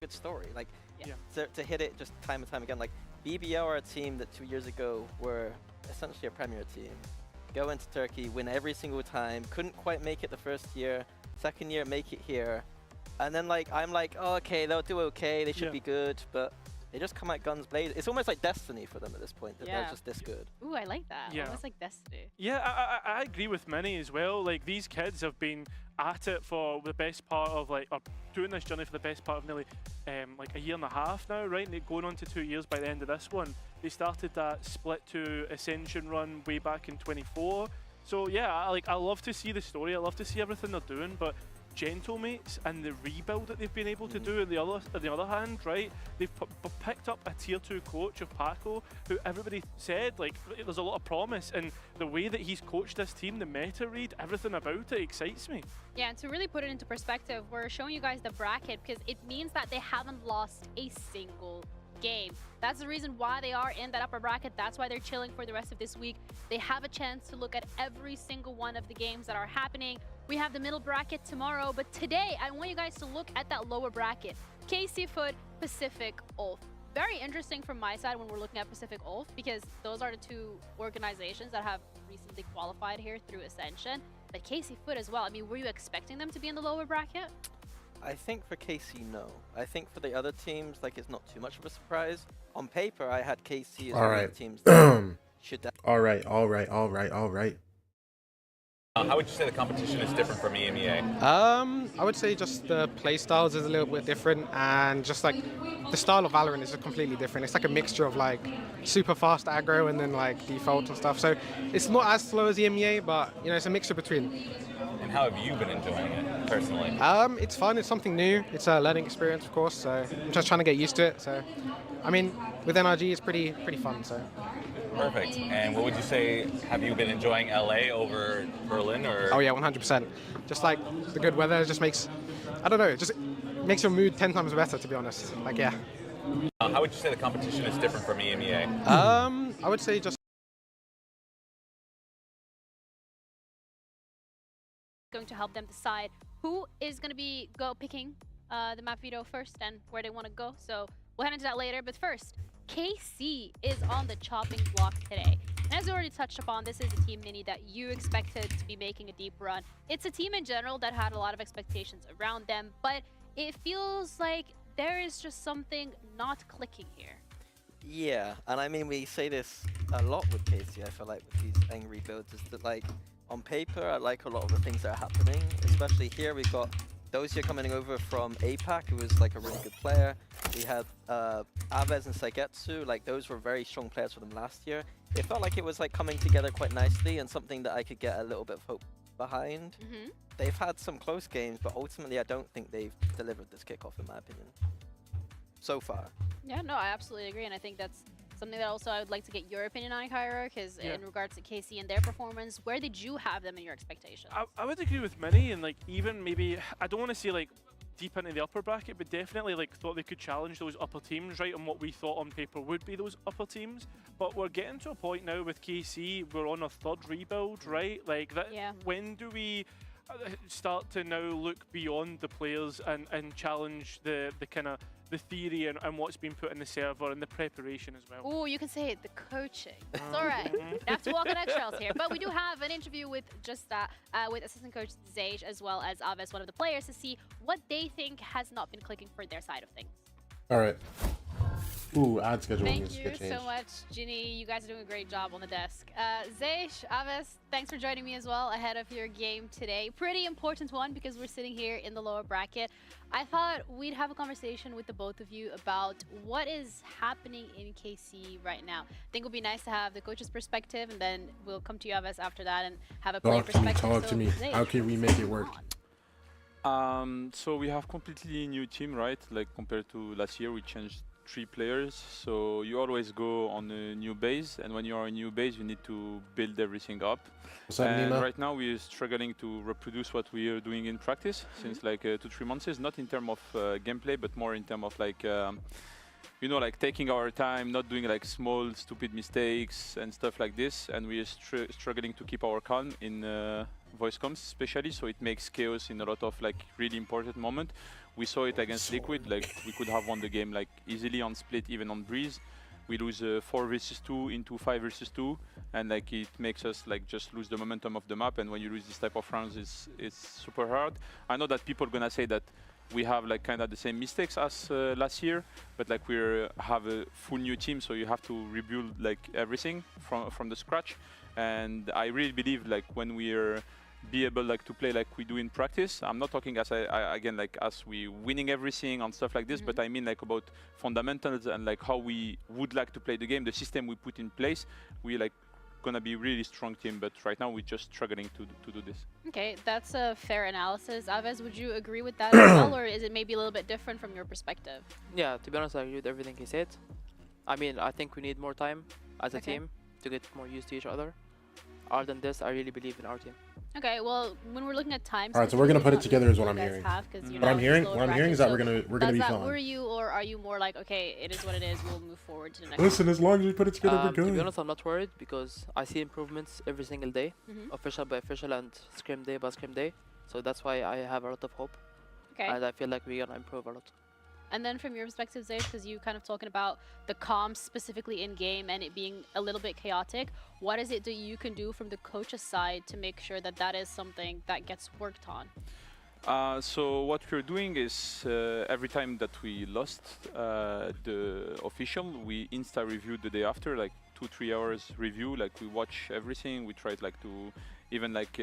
good story. Like, Yeah. to hit it just time and time again. Like, BBL are a team that 2 years ago were essentially a premier team. Go into Turkey, win every single time. Couldn't quite make it the first year. Second year, make it here. And then, like, I'm like, oh, okay, they'll do okay. They should be good. But they just come out guns blazing. It's almost like Destiny for them at this point, that they're just this good. Ooh, I like that. Yeah. Almost like Destiny. Yeah, I agree with Minnie as well. Like, these kids have been at it for the best part of, like, or doing this journey for the best part of nearly like a year and a half now, right? And they're going on to 2 years by the end of this one. They started that Split 2 Ascension run way back in 24. So yeah, I love to see the story. I love to see everything they're doing, but Gentlemates and the rebuild that they've been able to do on the other hand, right? They've picked up a tier 2 coach of Paco, who everybody said, like, there's a lot of promise, and the way that he's coached this team, the meta read, everything about it excites me. Yeah, and to really put it into perspective, we're showing you guys the bracket because it means that they haven't lost a single game. That's the reason why they are in that upper bracket. That's why they're chilling for the rest of this week. They have a chance to look at every single one of the games that are happening. We have the middle bracket tomorrow, but today I want you guys to look at that lower bracket. KC Foot, Pacific Ulf. Very interesting from my side when we're looking at Pacific Ulf, because those are the two organizations that have recently qualified here through Ascension. But KC Foot as well. I mean, were you expecting them to be in the lower bracket? I think for KC, no. I think for the other teams, like, it's not too much of a surprise. On paper, I had KC as one of the teams that should. All right. How would you say the competition is different from Emea? I would say just the play styles is a little bit different, and just like the style of Valorant is just completely different. It's like a mixture of like super fast aggro and then like default and stuff. So it's not as slow as Emea, but you know, it's a mixture between. And how have you been enjoying it personally? It's fun. It's something new. It's a learning experience, of course. So I'm just trying to get used to it. So, I mean, with NRG, it's pretty fun. So. Perfect. And what would you say, have you been enjoying LA over Berlin? Or? Oh yeah, 100%. Just like the good weather just makes, I don't know, it just makes your mood 10 times better, to be honest. Like, yeah. How would you say the competition is different from Emea? I would say just going to help them decide who is going to be picking the map veto first and where they want to go. So we'll head into that later. But first, KC is on the chopping block today. And as we already touched upon, this is a team, Mini, that you expected to be making a deep run. It's a team in general that had a lot of expectations around them, but it feels like there is just something not clicking here. Yeah, and I mean, we say this a lot with KC, I feel like, with these angry builds, is that, like, on paper, I like a lot of the things that are happening, especially here. We've got Dosia coming over from APAC, who was like a really good player. We had Aves and Saigetsu, like those were very strong players for them last year. It felt like it was like coming together quite nicely and something that I could get a little bit of hope behind. They've had some close games, but ultimately I don't think they've delivered this kickoff, in my opinion, so far. Yeah, no, I absolutely agree, and I think that's something that also I would like to get your opinion on, Kyra, because in regards to KC and their performance, where did you have them in your expectations? I would agree with Minnie, and like even maybe, I don't want to say like deep into the upper bracket, but definitely like thought they could challenge those upper teams, right, on what we thought on paper would be those upper teams. But we're getting to a point now with KC, we're on a third rebuild, right? Like that. When do we start to now look beyond the players and challenge the kind of the theory and what's been put in the server and the preparation as well? Oh, you can say it, the coaching. It's all right. You have to walk on eggshells here. But we do have an interview with just that, with assistant coach Zage as well as Aves, one of the players, to see what they think has not been clicking for their side of things. All right. Ooh, ad scheduling Thank is you good change. so much, Ginny. You guys are doing a great job on the desk. Zage, Aves, thanks for joining me as well ahead of your game today. Pretty important one because we're sitting here in the lower bracket. I thought we'd have a conversation with the both of you about what is happening in KC right now. I think it would be nice to have the coach's perspective, and then we'll come to you, Aves, after that and have a player perspective. Talk to me. Zage, How can we make it work? So we have completely new team, right? Like compared to last year, we changed 3 players, so you always go on a new base, and when you are a new base you need to build everything up. And right now we're struggling to reproduce what we are doing in practice since like 2-3 months, not in terms of gameplay but more in terms of like you know, like taking our time, not doing like small stupid mistakes and stuff like this, and we are struggling to keep our calm in voice comms especially, so it makes chaos in a lot of like really important moment. We saw it against Liquid, like we could have won the game like easily on split, even on Breeze. We lose 4 versus 2 into 5 versus 2, and like it makes us like just lose the momentum of the map. And when you lose this type of rounds, it's super hard. I know that people gonna say that we have like kind of the same mistakes as last year, but like we have a full new team, so you have to rebuild like everything from the scratch. And I really believe like when we're be able like to play like we do in practice. I'm not talking as again like as we winning everything and stuff like this, but I mean like about fundamentals and like how we would like to play the game, the system we put in place. We like gonna be really strong team, but right now we're just struggling to do this. Okay, that's a fair analysis. Aves, would you agree with that as well, or is it maybe a little bit different from your perspective? Yeah, to be honest, I agree with everything he said. I mean, I think we need more time as a team to get more used to each other. Other than this, I really believe in our team. Okay, well, when we're looking at time, All right, so we're gonna put it together is what I'm guys hearing. What I'm hearing is that we're gonna be does that fine. worry you, or are you more like, okay, it is what it is, we'll move forward to the next Listen, as long as we put it together, we're To be good. honest, I'm not worried because I see improvements every single day, official by official and scrim day by scrim day. So that's why I have a lot of hope, and I feel like we're gonna improve a lot. And then from your perspective, Zaid, because you kind of talking about the comms specifically in game and it being a little bit chaotic, what is it that you can do from the coach's side to make sure that that is something that gets worked on? So what we're doing is every time that we lost the official, we insta review the day after, like 2-3 hours review. Like we watch everything. We try like to even like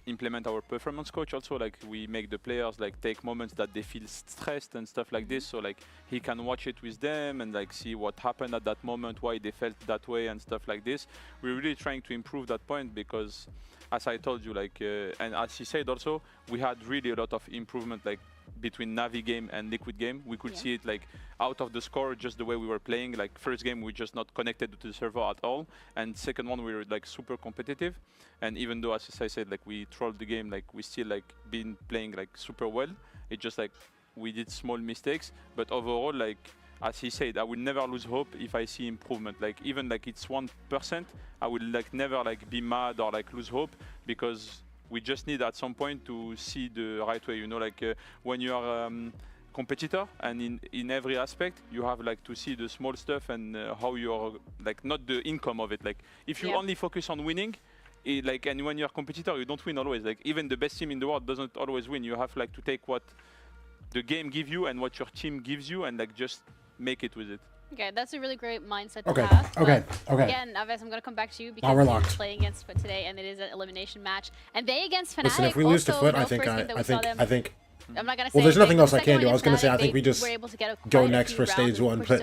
implement our performance coach also. Like we make the players like take moments that they feel stressed and stuff like this. So like he can watch it with them and like see what happened at that moment, why they felt that way and stuff like this. We're really trying to improve that point because, as I told you, like and as he said also, we had really a lot of improvement like between Navi game and Liquid game. We could see it like out of the score, just the way we were playing. Like first game we just not connected to the server at all, and second one we were like super competitive. And even though, as I said, like we trolled the game, like we still like been playing like super well. It just like we did small mistakes, but overall, like as he said, I will never lose hope if I see improvement. Like even like it's 1%, I will like never like be mad or like lose hope, because we just need at some point to see the right way, you know, like when you are competitor and in every aspect you have like to see the small stuff and how you're like not the income of it. Like if you only focus on winning, like, and when you're a competitor you don't win always. Like even the best team in the world doesn't always win. You have like to take what the game gives you and what your team gives you and like just make it with it. Okay, that's a really great mindset to have. Okay. Again, Aves, I'm going to come back to you because you're playing against Foot today, and it is an elimination match. And they against Fnatic. Listen, if we lose to Foot, I think. I'm not gonna say. Well, there's nothing else I can do. I was gonna say I think we just go next for stage 1. But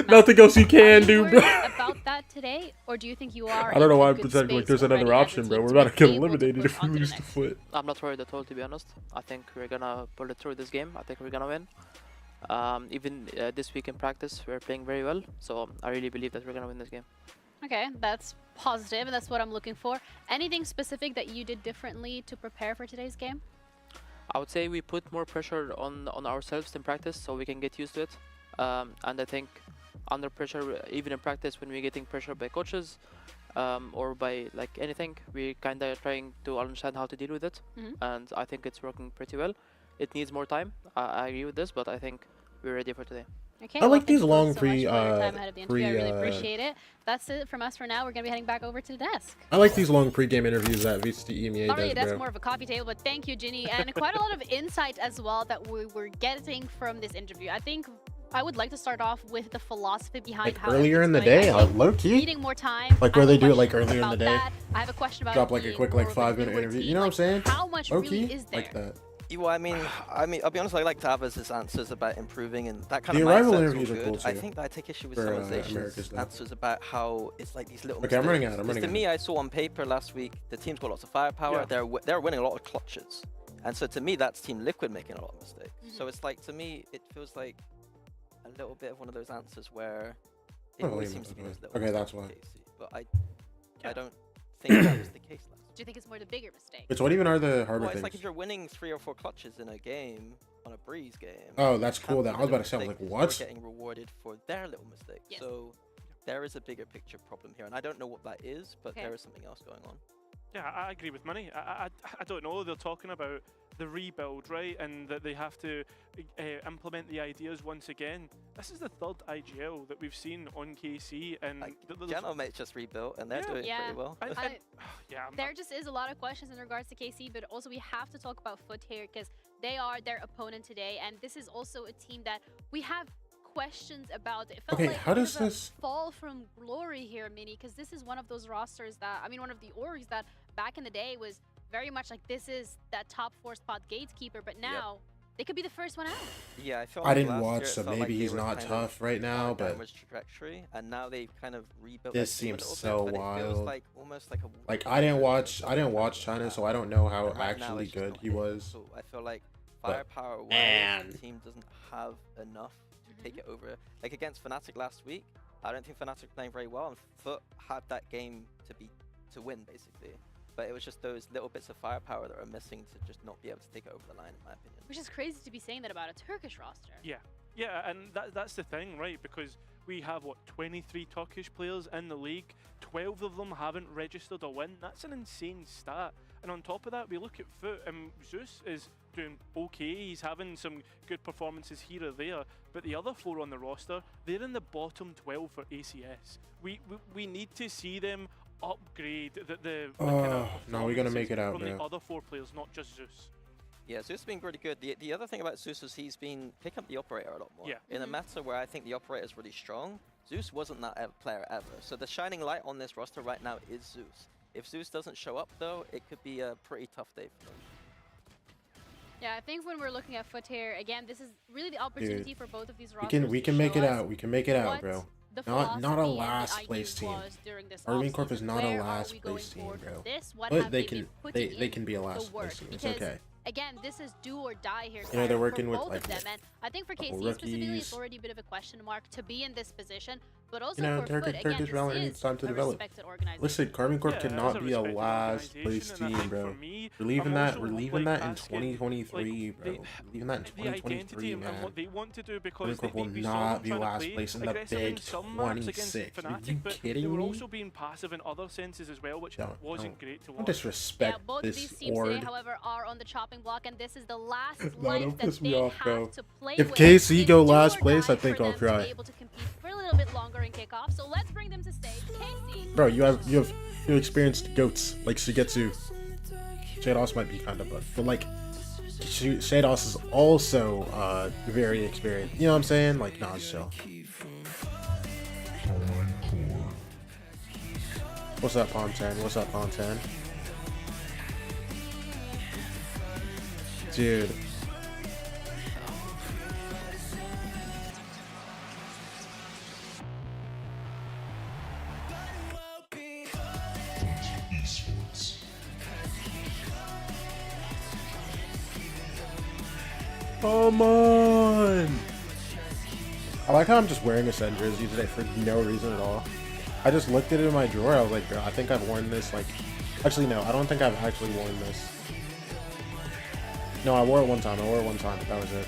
nothing else you can do, bro. About that today, or do you think you are? I don't know why I'm pretending like there's another option, bro. We're about to get eliminated if we lose to Foot. I'm not worried at all, to be honest. I think we're gonna pull it through this game. I think we're gonna win. Even this week in practice, we're playing very well. So I really believe that we're gonna win this game. Okay, that's positive, and that's what I'm looking for. Anything specific that you did differently to prepare for today's game? I would say we put more pressure on ourselves in practice so we can get used to it. And I think under pressure, even in practice, when we're getting pressure by coaches or by like anything, we kind of trying to understand how to deal with it. And I think it's working pretty well. It needs more time. I agree with this, but I think we're ready for today. Okay, I like these long I really appreciate it. That's it from us for now. We're going to be heading back over to the desk. I like these long pre-game interviews that VCT Emea Not really, does, that's bro. more of a coffee table, but thank you, Ginny. And quite a lot of insight as well that we were getting from this interview. I think I would like to start off with the philosophy behind like how earlier in the day, low-key. Needing more time. Like where they do it like earlier in the day. That. I have a question about drop like a quick like 5-minute interview. You know what I'm saying? How much really is there? Like that. Well, I mean, I'll be honest. I like Tavaz's answers about improving and that kind the of arrival mindset's interviews all are good. cool too. I think that I take issue with for, Civilization's answers about how it's like these little. Okay, mistakes. I'm running out. I'm running to out. me, I saw on paper last week the team's got lots of firepower. They're winning a lot of clutches, and so to me, that's Team Liquid making a lot of mistakes. So it's like to me, it feels like a little bit of one of those answers where it always seems to be those little. Okay, that's why. But I don't think that was the case last. Do you think it's more the bigger mistake? But what even are the harder Well, it's things? like if you're winning 3 or 4 clutches in a game on a Breeze game. Oh, that's cool. That I was about to say, I was like, what? You're getting rewarded for their little mistakes. Yes. So there is a bigger picture problem here, and I don't know what that is, but there is something else going on. Yeah, I agree with Minnie. I don't know. They're talking about the rebuild, right? And that they have to implement the ideas once again. This is the third IGL that we've seen on KC, and General Mate just rebuilt, and they're doing pretty well. There just is a lot of questions in regards to KC, but also we have to talk about Foot here because they are their opponent today, and this is also a team that we have questions about. It felt okay, like how does this fall from glory here, Mini? Because this is one of those rosters that, I mean, one of the orgs that back in the day was very much like this is that top 4 spot gatekeeper, but now they could be the first one out. Yeah, I feel I like didn't watch, so maybe he's not tough right now, but trajectory, and now they've kind of rebuilt. This seems so wild. Like almost like a I didn't watch China, so I don't know how actually good he was. So I feel like firepower wise, the team doesn't have enough to take it over. Like against Fnatic last week, I don't think Fnatic were playing very well, and Foot had that game to win basically. But it was just those little bits of firepower that are missing to just not be able to take it over the line, in my opinion. Which is crazy to be saying that about a Turkish roster. Yeah, and that's the thing, right? Because we have, what, 23 Turkish players in the league. 12 of them haven't registered a win. That's an insane stat. And on top of that, we look at Foot, and Zeus is doing okay. He's having some good performances here or there. But the other 4 on the roster, they're in the bottom 12 for ACS. We need to see them upgrade the kind of no, we're gonna make it out, from man. the other 4 players, not just Zeus. Yeah, Zeus has been pretty good. The other thing about Zeus is he's been picking up the operator a lot more. Yeah. In a meta where I think the operator is really strong, Zeus wasn't that player ever. So the shining light on this roster right now is Zeus. If Zeus doesn't show up though, it could be a pretty tough day for them. Yeah, I think when we're looking at Foot here, again, this is really the opportunity for both of these rosters. We can make it out. We can make it out, bro. Not a last place team. Army Corp is not a last place team, bro. But they can be a last place team. It's okay. Again, this is do or die here. You know, they're working with both like of them, and I think for KC specifically, it's already a bit of a question mark to be in this position. But also for Foot, again, Turkish Valorant needs time to develop. Listen, Carmen Corp cannot be a last place team, bro. We're leaving that in 2023, bro. We're leaving that in 2023, man. And what they want to do, because Carmen Corp will not be last place in the Big 26. Are you kidding they were me? also being passive in other senses as well, which wasn't great to watch. Don't disrespect both this these teams org. today, however, are on the chopping block, and this is the last No, life don't that piss me they off, have bro. to play If with. KC go It's do last or place, die I think for I'll them to cry. be able to compete for a little bit longer in kickoff. So let's bring them to stage. KC. Bro, you experienced goats like Shigetsu. Shados might be kind of but like Shados is also very experienced. You know what I'm saying? Like, nah, it's chill. What's up, Pontan? What's up, Pontan? Dude. Come on! I like how I'm just wearing a Sen jersey today for no reason at all. I just looked at it in my drawer, I was like, bro, I think I've worn this, like... Actually, no, I don't think I've actually worn this. No, I wore it one time, but that was it.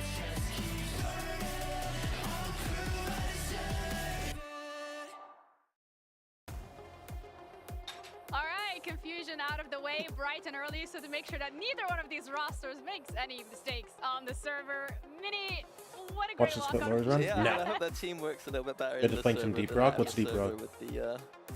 Alright, confusion out of the way bright and early, so to make sure that neither one of these rosters makes any mistakes on the server. Mini, what a great walk-on. Run? Yeah, I hope that team works a little bit better. They're just playing some Deep Rock? What's Deep Rock?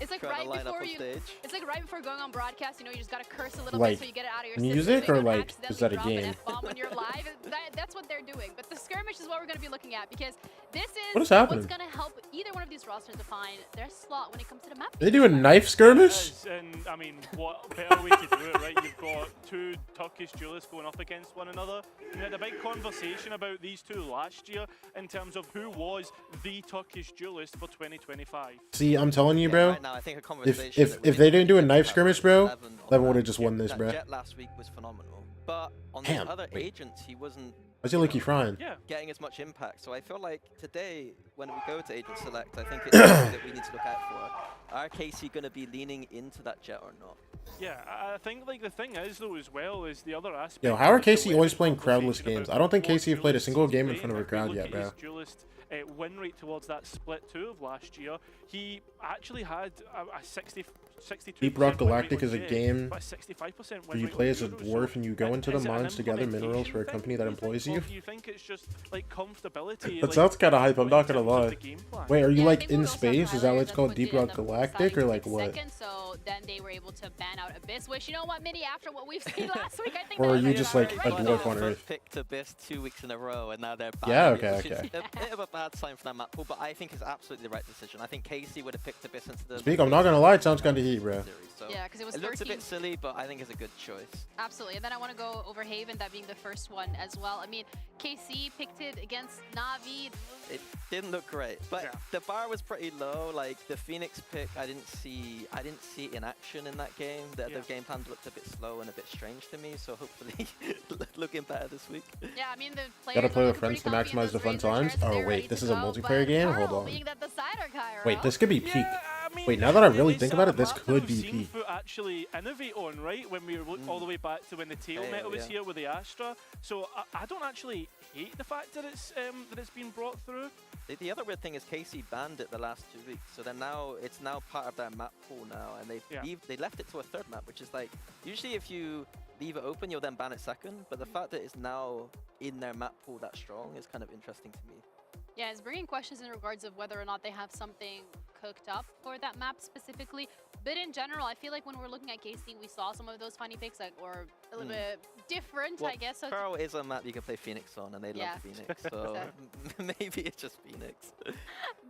It's like right before it's like right before going on broadcast, you know, you just gotta curse a little like, bit so you get it out of your music system. or like, is that a game? When you're live, that's what they're doing. But the skirmish is what we're gonna be looking at, because this is what's happening? Gonna help either one of these rosters to find their slot when it comes to the map. They do a knife skirmish? And I mean, what better way to do it, right? You've got 2 Turkish duelists going up against one another. We had a big conversation about these 2 last year in terms of who was the Turkish duelist for 2025. See, I'm telling you, bro. Right now, I think a conversation if they didn't do a knife skirmish, bro, Levin would have just won this, bro. Jet last week was phenomenal, but on the other agents, he wasn't. Why's he Lucky frying? Getting as much impact. So I feel like today, when we go to agent select, I think it's something that we need to look out for. Are KC going to be leaning into that Jet or not? Yeah, I think like the thing is though as well is the other aspect. Yo, how are KC always playing crowdless games? I don't think KC have played a single game in front of a crowd yet, bro. Win rate towards that split 2 of last year, he actually had a 62% Deep Rock win rate Galactic on is a Jet, game but 65% where win you rate play on as a Euro, dwarf so and you go into the is it an mines to gather minerals for a implementation company that thing, do employs think, you. or do you think it's just like comfortability? That like, sounds kind of hype, I'm not gonna in terms of lie. the game plan? Wait, are you Yeah, I like think what in we also have to space? Is that highlight what it's called, Fud Deep did end Rock up Galactic, deciding or to like pick what? second, so then they were able to ban out Abyss, which, you know what, Mini, after what we've seen last week, I think Or that are was you a just very like right a call. dwarf on Earth? Picked Abyss 2 weeks in a row, and now they're Yeah, banning it, okay, which is okay. a bit of a bad sign for that map pool, but I think it's absolutely the right decision. I think Casey would have picked Abyss into the Speak, I'm not gonna lie, it sounds kind of heat, bro. series, so Yeah, because it was it looks a 13. bit silly, but I think it's a good choice. Absolutely. And then I want to go over Haven, that being the first one as well. I mean, KC picked it against Na'Vi. It didn't look great, but Yeah. the bar was pretty low. Like the Phoenix pick, I didn't see it in action in that game. The game plan looked a bit slow and a bit strange to me. So hopefully, looking better this week. Yeah, I mean, the players Gotta play are with looking friends to pretty maximize the fun confident. times. Those Oh Razor Shares, wait, they're this is ready a to go, multiplayer but game? Carl Hold on. being that decider, Cairo. Wait, this could be peak. Yeah, I mean, Wait, now that I really really think sad about it, this map that could we've be seen peak. Foot actually innovate on, right? When we look all the way back to when the tail Yeah, metal was yeah. here with the Astra. So I don't actually hate the fact that it's been brought through. The other weird thing is Casey banned it the last 2 weeks, so then now it's now part of their map pool now, and they left it to a third map, which is like usually if you leave it open, you'll then ban it second. But the fact that it's now in their map pool that strong is kind of interesting to me. Yeah, it's bringing questions in regards of whether or not they have something cooked up for that map specifically. But in general, I feel like when we're looking at KC, we saw some of those funny picks that were a little bit different, Well, I guess. So Pearl is a map you can play Phoenix on, and they Yeah. love Phoenix, so maybe it's just Phoenix.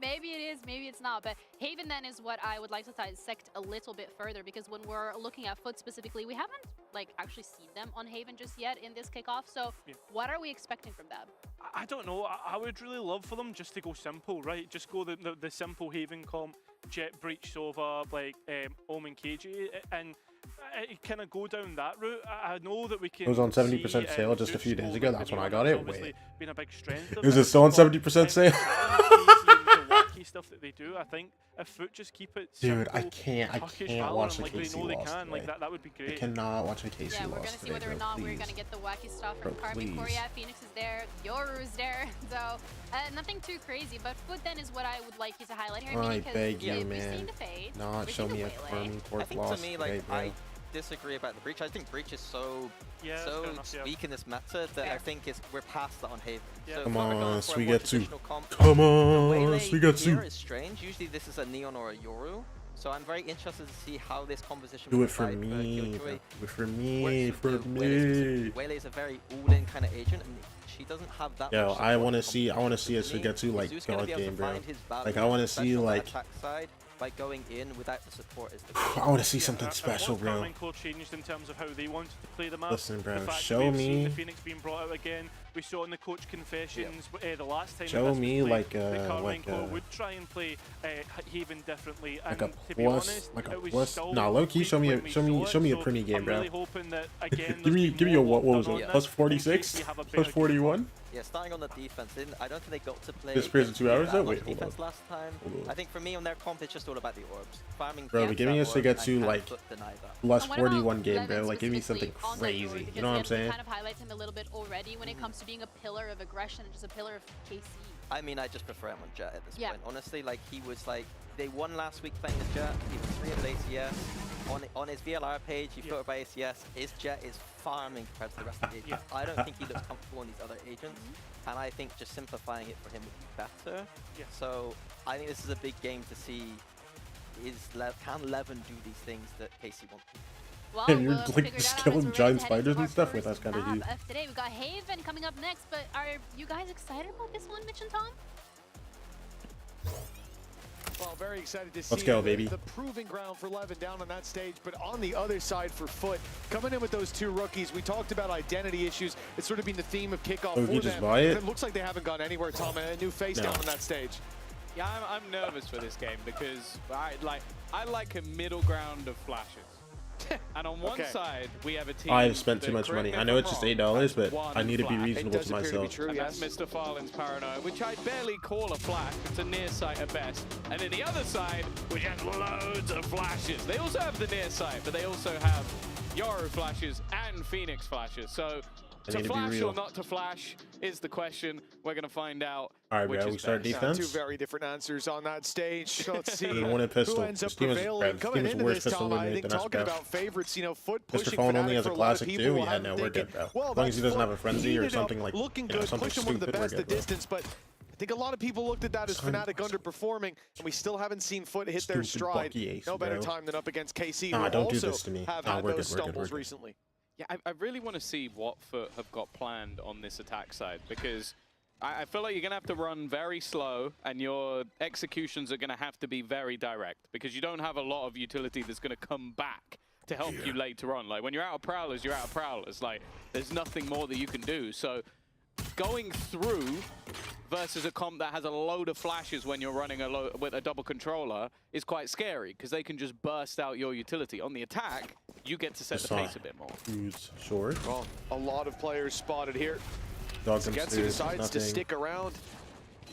maybe it is, maybe it's not. But Haven then is what I would like to dissect a little bit further, because when we're looking at Foot specifically, we haven't like actually seen them on Haven just yet in this kickoff. So what are we expecting from them? I don't know. I would really love for them just to go simple, right? Just go the simple Haven comp, Jet Breach Sova, like Omen KG, and kind of go down that route. I know that we can. It was on 70% see, sale just a few days ago. That's when I got it. Wait. Been a big strength. Is it still on 70% sale? Wacky stuff that they do. I think if Foot just keep it simple, Dude, I can't watch the like they KC know they loss can, like today. that would be I great. cannot watch a KC Yeah, we're loss gonna see today, whether or bro, not we're please. gonna get the wacky stuff from Bro, Carmen please. Korea. Phoenix is there, Yoru's there, so nothing too crazy. But Foot then is what I would like you to highlight here. I because beg you, we've seen man. the fade, Not we've show seen me the a Waylay. Carmen I Court think loss to me, today, like, bro. I disagree about the Breach. I think Breach is so Yeah, that's fair enough, yeah. weak in this meta that I think we're past that on Haven. Yeah. So Come if we're going on, for a more Suigetsu. traditional comp, Come the on, Waylay here Suigetsu. is strange. Usually this is a Neon or a Yoru. So I'm very interested to see how this composition Do will it for vibe me, Killjoy bro. Do it for works me, with for the Waylay me. specifically. Waylay is a very all-in kind of agent, and she doesn't have that Yo, much I support want to in see a competition. Suigetsu like Zeus gonna God be able to game, bro. find his value, Like I want to see especially on like that attack side by going in without the support is the I want to see Yeah, something and special, what bro. Carmine Core changed in terms of how they wanted to play the map. Listen, bro, The fact show that we've seen me- the Phoenix being brought out again. We saw in the coach confessions the last time. Show that this me was played, like that Carmine like Core a would try and play Haven differently. like and a to be plus honest, like a it was plus. still Nah, low key, weak show me when a we show me saw show me it, a so pretty game, I'm bro. really hoping that again. give me there's a more what was work it? done Plus on this, 46, in case we have a plus better 41. Yeah, starting on the defense, I don't think they got to play. This appears in 2 hours, that though? much Wait, hold defense on. last time. Hold on. I think for me on their comp, it's just all about the orbs. Farming. Bro, but give me a that orb and Suigetsu can't like deny that. plus And what about 41 game, Levin bro. Like give me something specifically on that Yoru? crazy. Because You know what I'm we saying? kind of highlight him a little bit already when it comes to being a pillar of aggression and just a pillar of KC. I mean, I just prefer him on Jet at this Yeah. point. Honestly, like he was like they won last week playing as Jet. He was 3 of ACS. On his VLR page, he filtered by ACS. His Jet is farming compared to the rest of the agents. I don't think he looks comfortable on these other agents, and I think just simplifying it for him would be better. Yeah. So I think this is a big game to see. Can Levin do these things that Casey wants? Well, And you're we'll have to like figure it just out killing as we're ready giant to head spiders into and our stuff. Wait, first that's kinda map huge. of today. We got Haven coming up next, but are you guys excited about this one, Mitch and Tom? Well, very excited to see Let's go, baby. the proving ground for Levin down on that stage, but on the other side for Foot, coming in with those 2 rookies. We talked about identity issues. It's sort of been the theme of kickoff Oh, for you them. just buy it? But it looks like they haven't gone anywhere, Tom. A new face No. down on that stage. Yeah, I'm nervous for this game because I like a middle ground of flashes. And on one Okay. side, we have a team. I've spent that, too much correct money. me I if know I'm it's just wrong, $8, has but one I need to be flash. reasonable It to does appear to be myself. true, And yes. that's Mr. Farland's paranoia, which I barely call a flash. It's a near sight at best. And then the other side, which has loads of flashes. They also have the near sight, but they also have Yoru flashes and Phoenix flashes. So To flash or not to flash is the question. We're going to find out. All right, bro. We start defense. Two very different answers on that stage. Let's see One in pistol. who ends up prevailing. Coming into this, Tom, I think talking about favorites, you know, Foot pushing Mr. Phone only Fnatic has for a a lot of classic people. too. Yeah, no, we're good, bro. Well, as long as he doesn't have a frenzy or ended up something like, looking you know, good, something pushing one of the stupid, we're best good, at bro. distance, but I think a lot of people looked at that as Fnatic underperforming, and we still haven't seen Foot hit their Stupid stride. Bucky Ace, No better bro. time than up against KC, Nah, who don't do also this to me. have Nah, had we're those good, we're good, stumbles we're good. recently. Yeah, I really want to see what Foot have got planned on this attack side, because I feel like you're going to have to run very slow, and your executions are going to have to be very direct, because you don't have a lot of utility that's going to come back to help you later on. Like, when you're out of Prowlers, you're out of Prowlers. Like, there's nothing more that you can do. So going through versus a comp that has a load of flashes when you're running with a double controller is quite scary, because they can just burst out your utility. On the attack, you get to set the pace a bit more. Who's short? Well, a lot of players spotted here. Dogs Getsu decides to stick around,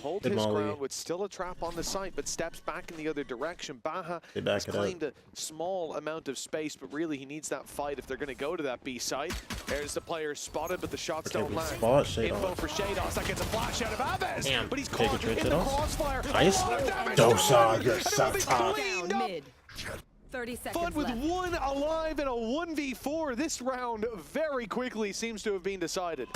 hold his ground with still a trap on the site, but steps back in the other direction. Baha has claimed a small amount of space, but really he needs that fight if they're going to go to that B site. There's the player spotted, but the shots don't land. Info for Shados. That gets a flash out of Aves, but he's caught in the crossfire. Nice. Dosa, you're so tough. Down mid. 30 seconds Fun with left. one alive in a 1v4. This round very quickly seems to have been decided.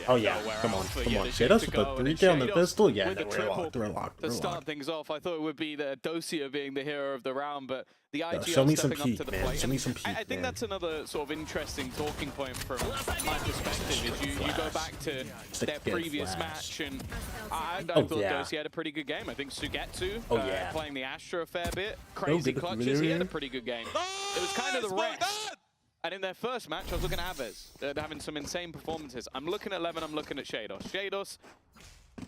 Oh yeah, come on. Shados with the 3 down the pistol? Yeah, no, we're locked. To start things off, I thought it would be the Dosia being the hero of the round, but the IGL show me some stepping up to the peak, man. plate. Show me some peak, I think that's another sort of interesting talking point from my perspective, is you go back to their previous match, and I thought Dosia had a pretty good game. I think Sugetsu playing the Astra a fair bit. Crazy clutches, he had a pretty good game. It was kind of the rest. And in their first match, I was looking at Aves. They're having some insane performances. I'm looking at Levin, I'm looking at Shados. Shados,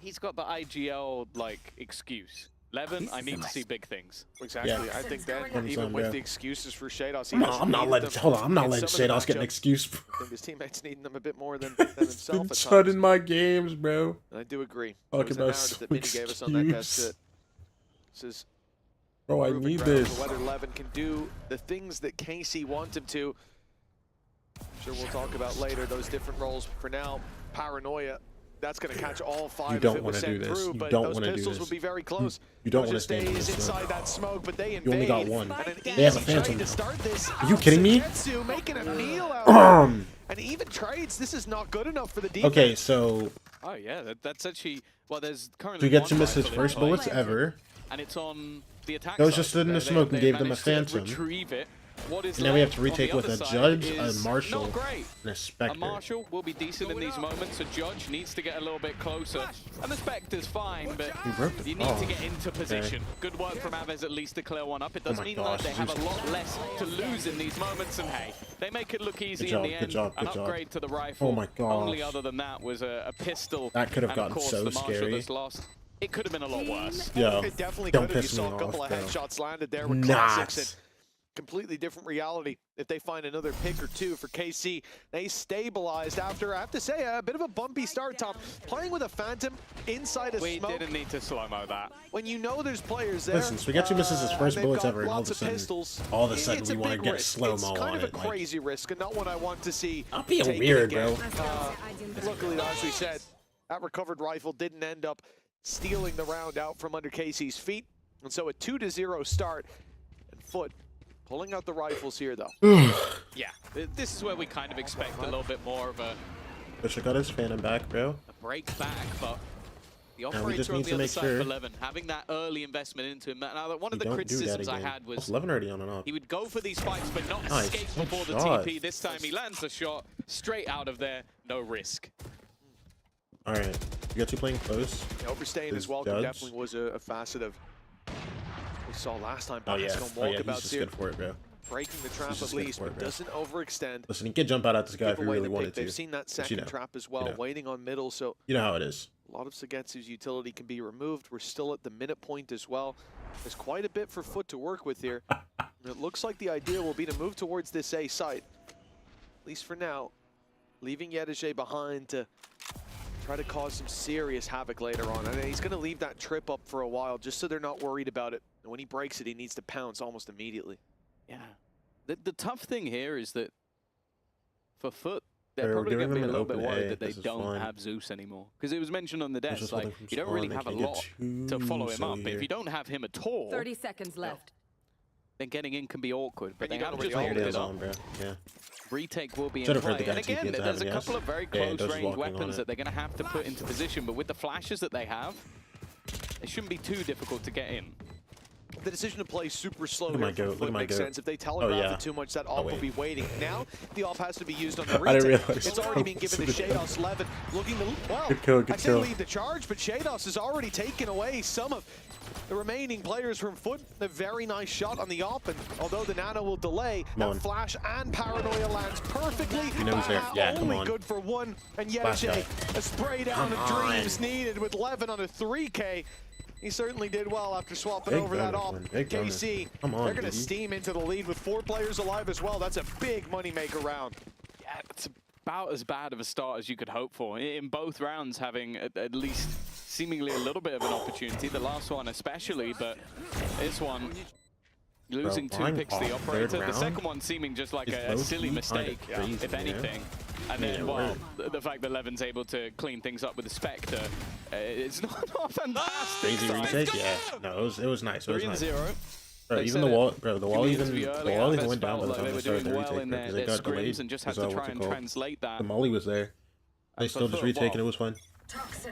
he's got the IGL, like, excuse. Levin, I need to see big things. Exactly. Yeah. I think that even with the excuses for Shados, I'm not letting Shados get an excuse. I think his teammates needing them a bit more than himself. Been shutting my games, bro. I do agree. Talking about that Mini gave us on that guest that this is bro, I need this. Whether Levin can do the things that Casey wants him to. I'm sure we'll talk about later those different roles. For now, Paranoia. That's going to catch all 5 if it was sent through, but those pistols would be very close. You don't want to stay inside that smoke, but they invade. You only got one. They have a phantom. To start this. Are you kidding me? Making a meal out and even trades. This is not good enough for the defense. Okay, so. Oh yeah, that's actually there's currently. Sugetsu missed his first bullets ever. And it's on the attack. That was just in the smoke and gave them a phantom. Retrieve it. And now we have to retake with a Judge, a Marshal, and a Spectre. A Marshal will be decent in these moments. A Judge needs to get a little bit closer. And the Spectre's fine, but you need to get into position. Good work from Aves at least to clear one up. It does mean that they have a lot less to lose in these moments. And hey, they make it look easy in the end. An upgrade to the rifle. Oh my gosh. Only other than that was a pistol. That could have and of gotten course, so the Marshal scary. that's lost. It could have been a lot worse. Yo, it definitely don't could have. piss You me saw a couple off, of headshots landed there with classics. And completely different reality if they find another pick or two for KC. They stabilized after, I have to say, a bit of a bumpy start, Tom. Playing with a Phantom inside a smoke. We didn't need to slow-mo that. When you know there's players there. Listen, Sugetsu misses his first bullets ever, and all of a sudden, we want to get slow-mo on it. It's kind of a crazy risk, and not one I want to see. Not being weird, bro. Luckily, as we said, that recovered rifle didn't end up stealing the round out from under Casey's feet. And so a 2-0 start, and Foot pulling out the rifles here, though. Yeah, this is where we kind of expect a little bit more of a... Bishop got his Phantom back, bro. A break back, but the operator on the other side for Levin, having that early investment into him. Now, one of the criticisms I had was Levin already on and off. He would go for these fights, but not escape before the TP. This time he lands a shot straight out of there, no risk. All right, you got two playing close. Overstaying his welcome definitely was a facet of we saw last time. He's just good for it, bro. Breaking the trap at least, but doesn't overextend. Listen, he could jump out at this guy if he really wanted to. They've seen that second trap as well, waiting on middle, so you know how it is. A lot of Sugetsu's utility can be removed. We're still at the minute point as well. There's quite a bit for Foot to work with here. It looks like the idea will be to move towards this A site, at least for now, leaving Yedege behind to try to cause some serious havoc later on. And he's going to leave that trip up for a while just so they're not worried about it. And when he breaks it, he needs to pounce almost immediately. Yeah. The tough thing here is that for Foot, they're probably going to be a little bit open worried A. that they This is don't fine. have Zeus anymore. Because it was mentioned on the Let's desk, just like, hold him from you don't spawn, really they have a can't get lot too to follow him silly up. But if here. you don't have him at all, 30 seconds left. then getting in can be awkward. But And they you have gotta just really hold hold it it up. on, bro. Yeah. Retake will be in Should've heard play. the guy And again, TP into there's a heaven, couple yes. of very Yeah, close Doge's range walking on weapons it. that they're going to have to put into position. But with the flashes that they have, it shouldn't be too difficult to get in. The decision to play super slow Look at my here from goat, look Foot at my makes goat. sense. If they telegraph yeah. it too much, that Oh, AWP will wait. be waiting. Now, the AWP has to be used on the I didn't retake. realize It's already been given to Shados. Levin looking to, well, Good kill, good I say kill. lead the charge, but Shados has already taken away some of the remaining players from Foot. A very nice shot on the AWP, and although the Nano will delay, Come that on. flash and Paranoia lands perfectly. You know he's there. Yeah, come only on. good for one, and Flash Yetche, guy. a spray down Come of on. dreams needed with Levin on a 3K. He certainly did well after swapping Big over that bonus, off. man. Big bonus. KC, Come on, they're going to baby. steam into the lead with 4 players alive as well. That's a big moneymaker round. Yeah, it's about as bad of a start as you could hope for. In both rounds, having at least seemingly a little bit of an opportunity. The last one especially, but this one losing 2 flying picks to the off operator. third The round second one seeming just like is a silly low-key mistake, kinda crazy, if you know? anything. And Yeah, then, well, word. the fact that Levin's able to clean things up with the Spectre, it's not fantastic. Crazy start. retake? Yeah. No, it was nice. It was 3 and nice. 0. Bro, They even said the it wall, bro, the wall in the even, interview the earlier, wall even Abbas went down by felt the time like they they started were the doing well retake in because their it got scrims delayed. and just had because, to try what's it and called? translate that. The molly was there. They And still for just Foot, retaking. well, It was fun.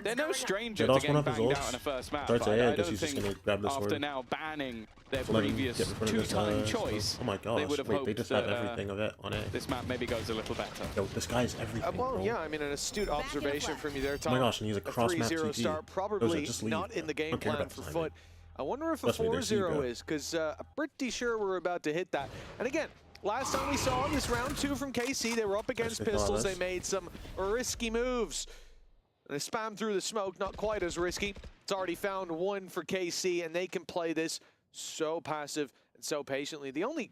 They're no stranger It to also getting went up his banged ults. out in a first map. Starts I A, I don't guess he's just think gonna grab the after sword. now banning their Let him previous get in front of this, two-time choice, Oh my gosh, they would have wait, hoped they just that have everything of it on it. this map maybe goes a little better. Yo, this guy's everything, Well, bro. yeah, I mean, an astute observation from you there, Tom. Oh my gosh, and he's a cross-map 3-0 TP. start, Those probably are just leave, not in the bro. game Don't care plan about for the Foot. I wonder if a Trust me, they're 4-0 C, bro. is, because I'm pretty sure we're about to hit that. And again, last time we saw this round 2 from KC, they were up against Nice, pistols. They Nicholas. made some risky moves. And they spammed through the smoke, not quite as risky. It's already found 1 for KC, and they can play this so passive and so patiently. The only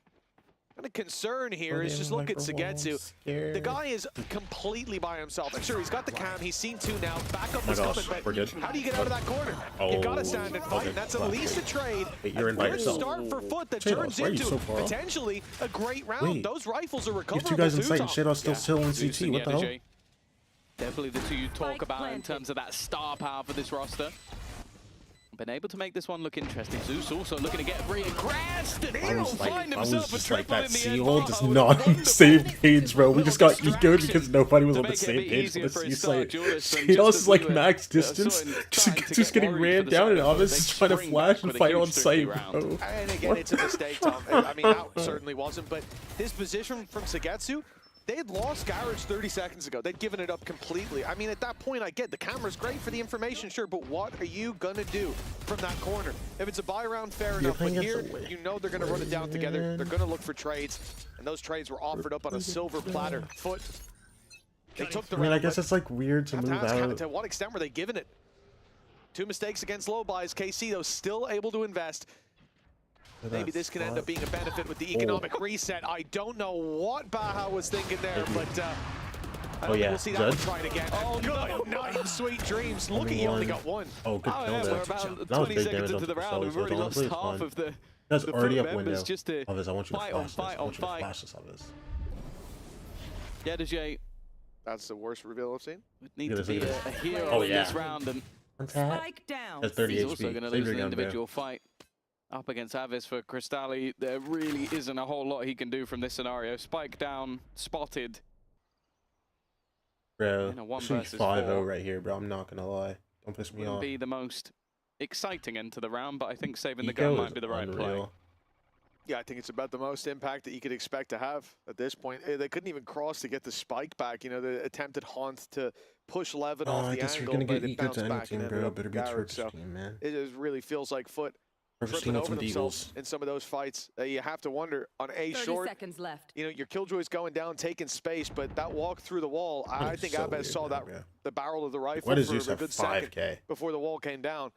kind of concern here is just look at Sugetsu. The guy is completely by himself. And sure, he's got the cam, he's seen 2 now, backup is coming, but we're good. how do you get out of that corner? You gotta stand and fight, okay. and that's at least a trade. Wait, you're in by Good yourself. start for Foot that Shadows, turns why are you into so far off? potentially a great round. Wait. Those rifles are You recoverable have 2 guys in too, sight and Tom. Shadow's still in Zeus CT. and What the hell? Yetche. Definitely the two you talk Spike about in planted. terms of that star power for this roster. Been able to make this one look interesting. Zeus also looking to get reaggressed, and he'll find I was himself a just like triple that in the Seagull end. just Oh, not on the wonderful same page, bro. We just got little egoed because distraction nobody was to on the make it a same bit page easier with for the his C-Slate. star duelist, and Shadows just is as like we were, max sort distance, of trying to just get getting worried ran for the down, and side of Avis Foot, is they trying to spring flash back and with a fight on huge sight, 3-2 bro. round. And again, it's a mistake, Tom. I mean, that certainly wasn't, but his position from Sugetsu, they had lost Garage 30 seconds ago. They'd given it up completely. I mean, at that point, I get the camera's great for the information, sure, but what are you gonna do from that corner? If it's a buy round, fair enough, but here, you know they're gonna run it down together. They're gonna look for trades, and those trades were offered up on a silver platter. Foot, they took the I mean, round, I guess but it's like weird to have move ask, out. to what extent were they giving it? 2 mistakes against low buys. KC, though, still able to invest. Maybe this can end up being a benefit with the economic reset. I don't know what Baha was thinking there, but I don't think we'll see that one tried again. Oh, good night, sweet dreams. Look at he only got 1. Oh, good Oh kill yeah, there. we're about That was 20 big seconds damage into the onto round. We've so already lost honestly, it's half fine. of the That's already Foot up window. members just to Avis, I want you to fight flash on this. fight I on want you to fight. flash this, Avis. Yeah, DJ That's the worst reveal I've seen. would need Look to at be this, a hero Oh, in yeah. this round, and Spike down. That's 30 he's HP. also going to Save lose your an gun, bro. individual fight up against Avis for Cristalli. There really isn't a whole lot he can do from this scenario. Spike down, spotted. Bro, In a 1 this is versus 5-0 4. right here, bro. I'm not gonna lie. Don't piss me Wouldn't off. be the most exciting end to the round, but I think saving the Eco gun might is be the right play. unreal. Yeah, I think it's about the most impact that you could expect to have at this point. They couldn't even cross to get the spike back. You know, the attempted haunt to push Levin off I the guess we're angle, gonna but get it eco bounced to any back and team, ended bro. up Better with be Garrett. Turkish So team, man. it just really feels like Foot Turkish tripping team with over some themselves deagles. in some of those fights. You have to wonder, on A 30 short, seconds left. you know, your Killjoy's going down, taking space, but that walk through the wall, I That is think so Abez weird saw now, that bro. the barrel of the rifle Why does for Zeus a have good second 5K? before the wall came down.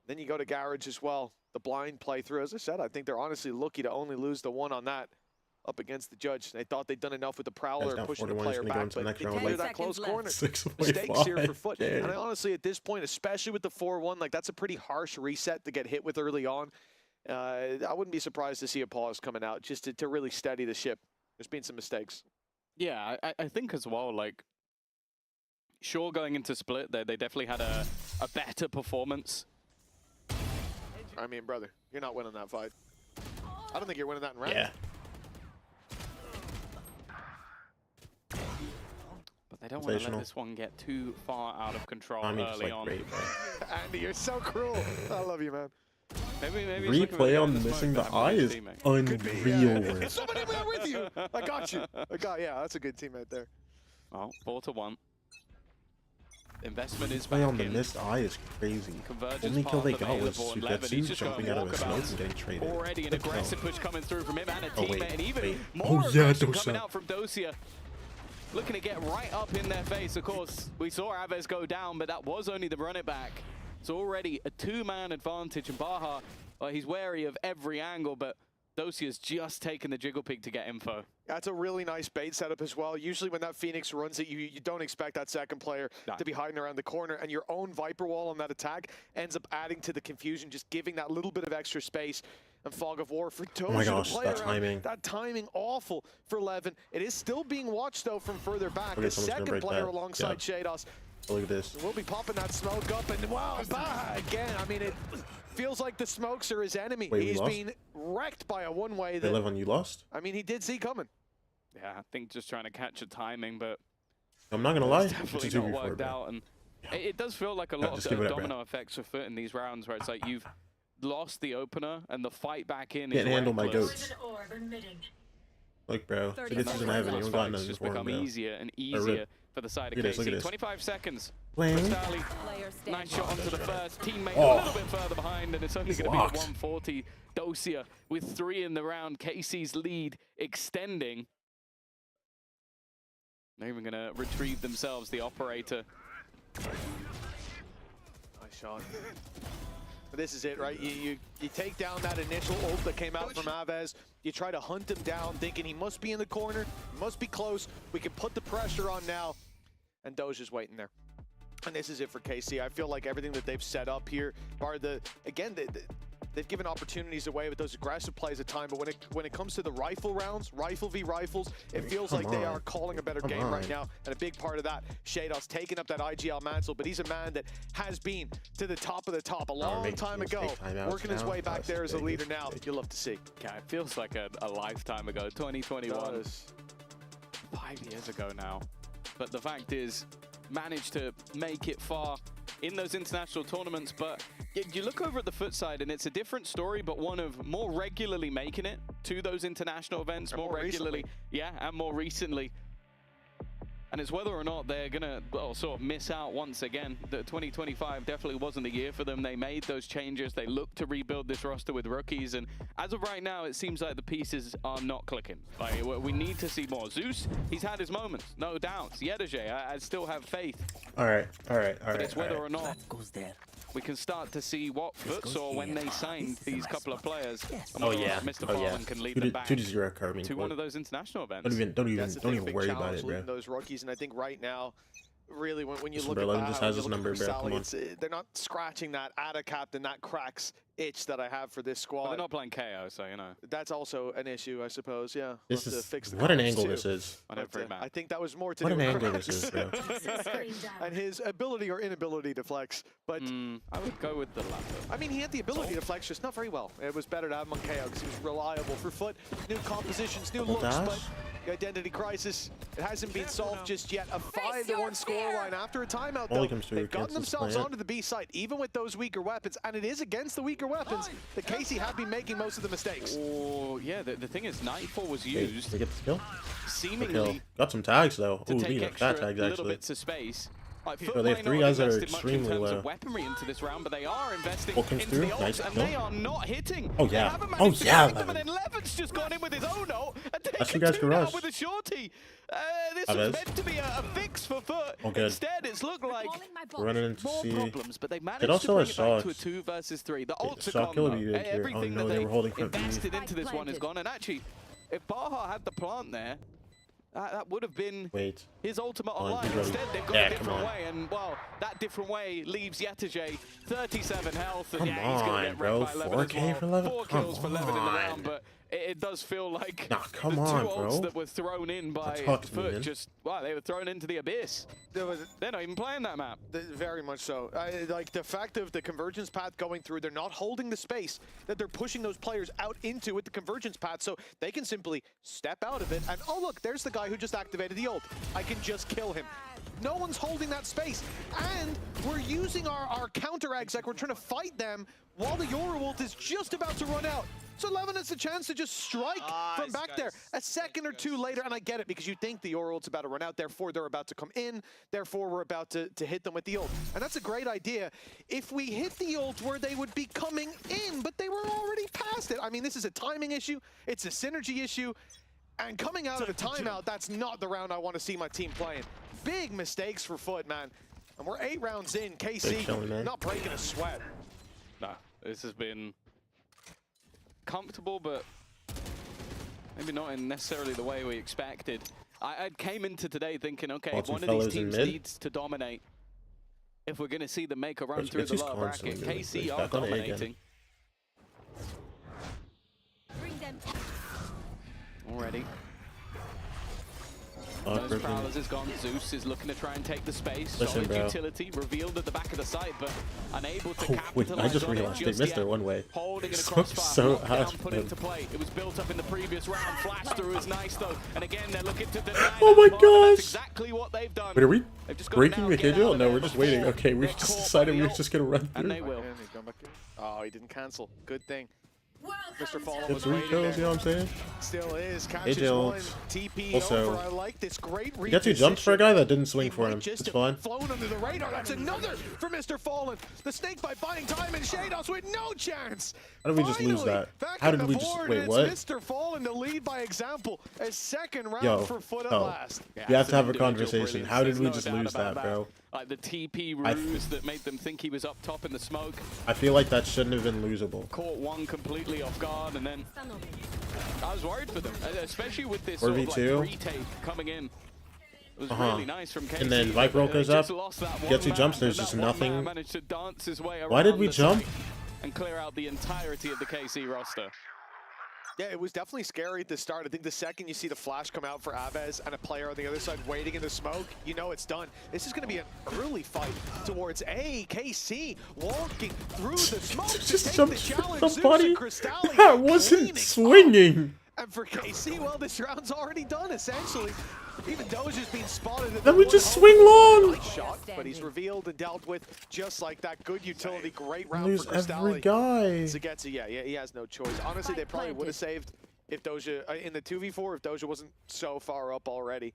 Then you go to Garage as well. The blind playthrough, as I said, I think they're honestly lucky to only lose the 1 on that up against the judge. They thought they'd done enough with the Prowler down pushing the 41, player he's gonna go back, into the but next they round clear with that like close 10 corner. seconds 6.5. Mistakes here for Foot. K. And honestly, at this point, especially with the 4-1, like that's a pretty harsh reset to get hit with early on. I wouldn't be surprised to see a pause coming out just to really steady the ship. There's been some mistakes. Yeah, I think as well, like, sure, going into split, they definitely had a better performance. I mean, brother, you're not winning that fight. I don't think you're winning that in round. Yeah. But they don't want to let this one get too far out of control early on. Andy, you're so cruel. I love you, man. Maybe Replay on missing the eye is unreal. It's somebody there with you. I got you. Yeah, that's a good teammate there. Well, 4-1. Investment is Play back on the in. missed eye is crazy. Convergence Only kill they path got was available, and that Levin, he's Suit just jumping going out of his smoke walkabouts. and getting traded. Already an Good kill. aggressive push coming through from him and a Oh, teammate, wait, and even wait. more Oh, yeah, aggression Dosa. coming out from Dosia. Looking to get right up in their face. Of course, we saw Aves go down, but that was only the run it back. So already a two-man advantage, and Baha, he's wary of every angle, but Dosia's just taken the jiggle pig to get info. That's a really nice bait setup as well. Usually when that Phoenix runs it, you don't expect that second player to be hiding around the corner, and your own Viper wall on that attack ends up adding to the confusion, just giving that little bit of extra space. And Fog of War for Doja Oh my to gosh, play that around. timing. That timing awful for Levin. It is still being watched though from further back. Okay, The someone's gonna second break player that. alongside Shados. Look at this. We'll be popping that smoke up, and wow, Baha again. I mean, it feels like the smokes are his enemy. Wait, we He's lost? being wrecked by a one-way Hey, that, Levin, you lost? I mean, he did see coming. Yeah, I think just trying to catch a timing, but I'm not gonna lie. it's It's definitely a not 2v4, worked bro. out. And it does feel like a lot just of give it up, bro. domino effects for Foot in these rounds, where it's like you've lost the opener, and the fight back in Can't is handle my reckless. goats. Look, bro. So 30 this isn't heaven. You don't got Fights nothing just for him, become bro. easier and rip. easier for the side of Look at this, look at KC. this. 25 seconds. Wayne. Cristali, Player nice standing. shot onto the first. Teammate Oh. a little bit further behind, and it's only He's going to be a locked. 140. Dosia with 3 in the round. KC's lead extending. They're even going to retrieve themselves, the operator. Nice shot. But this is it, right? You take down that initial ult that came out from Aves. You try to hunt him down, thinking he must be in the corner, he must be close. We can put the pressure on now. And Doja's waiting there. And this is it for KC. I feel like everything that they've set up here, they've given opportunities away with those aggressive plays at time, but when it comes to the rifle rounds, rifle v rifles, it feels like they are calling a better game right now. And a big part of that, Shados taking up that IGL mantle, but he's a man that has been to the top of the top a long time ago, working his way back there as a leader now. You'll love to see. Yeah, it feels like a lifetime ago, 2021. 5 years ago now. But the fact is, managed to make it far in those international tournaments, but you look over at the Foot side and it's a different story, but one of more regularly making it to those international events, And more regularly. Yeah, and more recently. And it's whether or not they're gonna sort of miss out once again. The 2025 definitely wasn't the year for them. They made those changes. They looked to rebuild this roster with rookies, and as of right now, it seems like the pieces are not clicking. Like, we need to see more. Zeus, he's had his moments, no doubt. Yedeje, I still have faith. All right. But it's whether or not we can start to see what Foot saw when they signed these couple of players. And Oh whether or yeah. not Mr. Oh yeah. Farman can lead them back 2-0 Carving. to one of those international events. Don't That's even big worry about challenge it, bro. leading those rookies, and I think right now, really, when you Listen, look bro, at Levin Baha, just when has you his look at number, bro. Cristali, Come on. they're not scratching that ADA captain, that cracks itch that I have for this But squad. they're not playing KO, so you know. That's also an issue, I suppose. Yeah. This We'll have is to fix the what an comms, angle too. this is. On But, every map. I think that was more to What do an with angle Krax this is, bro. and his ability or inability to flex. But I would go with the latter. I mean, he had the ability to flex, just not very well. It was better to have him on KO because he was reliable for Foot. New compositions, new looks, dash. but the identity crisis, it hasn't been solved just yet. A 5-1 scoreline after a timeout, though. Only comes through They've gotten against this themselves plant. onto the B site, even with those weaker weapons, and it is against the weaker weapons that Casey have been making most of the mistakes. Oh, yeah, the thing is, Nightfall was Hey, used they get the kill. seemingly Got some tags though. to Ooh, take these are extra fat tags little actually. bits of space. Like, So Foot they might have not 3 guys that are invested much in extremely terms low. of weaponry into this round, but they are investing What comes into through? the ults, Nice and kill. they are not hitting. Oh, They yeah. haven't Oh, managed to yeah, break them, and Levin. then Levin's just gone in with his own ult and That's taken you guys 2 can now rush. with a shorty. This was Aves. meant to be a fix for Foot. Oh, good. Instead, it's looked like We're running into more C. problems, but they managed Could also to bring have it back to a Sharks. 2 versus 3. The ults are Shock gone, kill though. would be good here. Oh, Everything no, that they were holding they front B. invested into this one is gone. And actually, if Baha had the plant there, that would have been his ultimate Oh, online. he's ready. Instead, they've got Yeah, a come different on. way, and well, that different way leaves Yeteje 37 health, and Come yeah, he's gonna on, get bro. wrecked by Levin as 4K well. for Levin? 4 Come kills for Levin in the on. round, but it does feel like Nah, come the on, two ults bro. that were thrown in by Talk to me, Foot man. just, wow, they were thrown into the abyss. They're not even playing that map. Very much so. Like the fact of the convergence path going through, they're not holding the space that they're pushing those players out into with the convergence path, so they can simply step out of it. And oh look, there's the guy who just activated the ult. I can just kill him. No one's holding that space. And we're using our counter exec. We're trying to fight them while the Yoru ult is just about to run out. So Levin has a chance to just strike from back there a second or two later, and I get it because you think the Yoru ult's about to run out, therefore they're about to come in, therefore we're about to hit them with the ult. And that's a great idea if we hit the ult where they would be coming in, but they were already past it. I mean, this is a timing issue, it's a synergy issue, and coming out of a timeout, that's not the round I want to see my team playing. Big mistakes for Foot, man. And we're 8 rounds in, KC not breaking a sweat. Nah, this has been comfortable, but maybe not in necessarily the way we expected. I came into today thinking, okay, one of these teams needs to dominate if we're going to see them make a run through the lower bracket. KC are dominating. Already. Those Prowlers is gone. Zeus is looking to try and take the space. Listen, Solid utility revealed at the back of the site, but unable to capitalize. I just on realized it they just missed yet. it one way. Holding it So crossfire, hard. put into play. It was built up in the previous round. Flash through is nice though, and again they're looking to deny. Oh my gosh! gosh! That's exactly what they've done. Wait, are we They've just got breaking the get Hidro? out No, of we're there just waiting. before Okay, we they're just caught decided by we the were ult, just gonna run and through. they will. Oh, he didn't cancel. Good thing. Mr. Fallen Get was 3 waiting kills, you know there. what I'm saying? Still is. Hey, Catches Jill. one. TP Also, over. I like this great You got 2 jumps for a guy that didn't swing for him. It's fine. Flown under the radar. That's another for Mr. Fallen. The snake by buying time and Shados with no chance. How did we just lose that? How did we just wait? What? Mr. Fallen to lead by example. A second round Yo, for Foot at oh. last. We have to have a conversation. How did we just lose that, bro? Like the TP ruse that made them think he was up top in the smoke. I feel like that shouldn't have been losable. Caught one completely off guard, and then I was worried for them, especially with this sort of like retake coming in. It was really nice from KC. And then Viper goes up, gets 2 jumps, there's just nothing. Managed to dance his way Why did we jump? And clear out the entirety of the KC roster. Yeah, it was definitely scary at the start. I think the second you see the flash come out for Aves and a player on the other side waiting in the smoke, you know it's done. This is going to be an early fight towards KC walking through the smoke to Just take jumped the challenge. for Zeus somebody and Cristalli that wasn't swinging. And for KC, well, this round's already done, essentially. Even Doja's being spotted. Then we just swing long. Nice shot, but he's revealed and dealt with just like that. Good utility, great round Lose for Cristalli. every guy. Zagetsu, yeah, he has no choice. Honestly, they probably would have saved if Doja, in the 2v4, if Doja wasn't so far up already.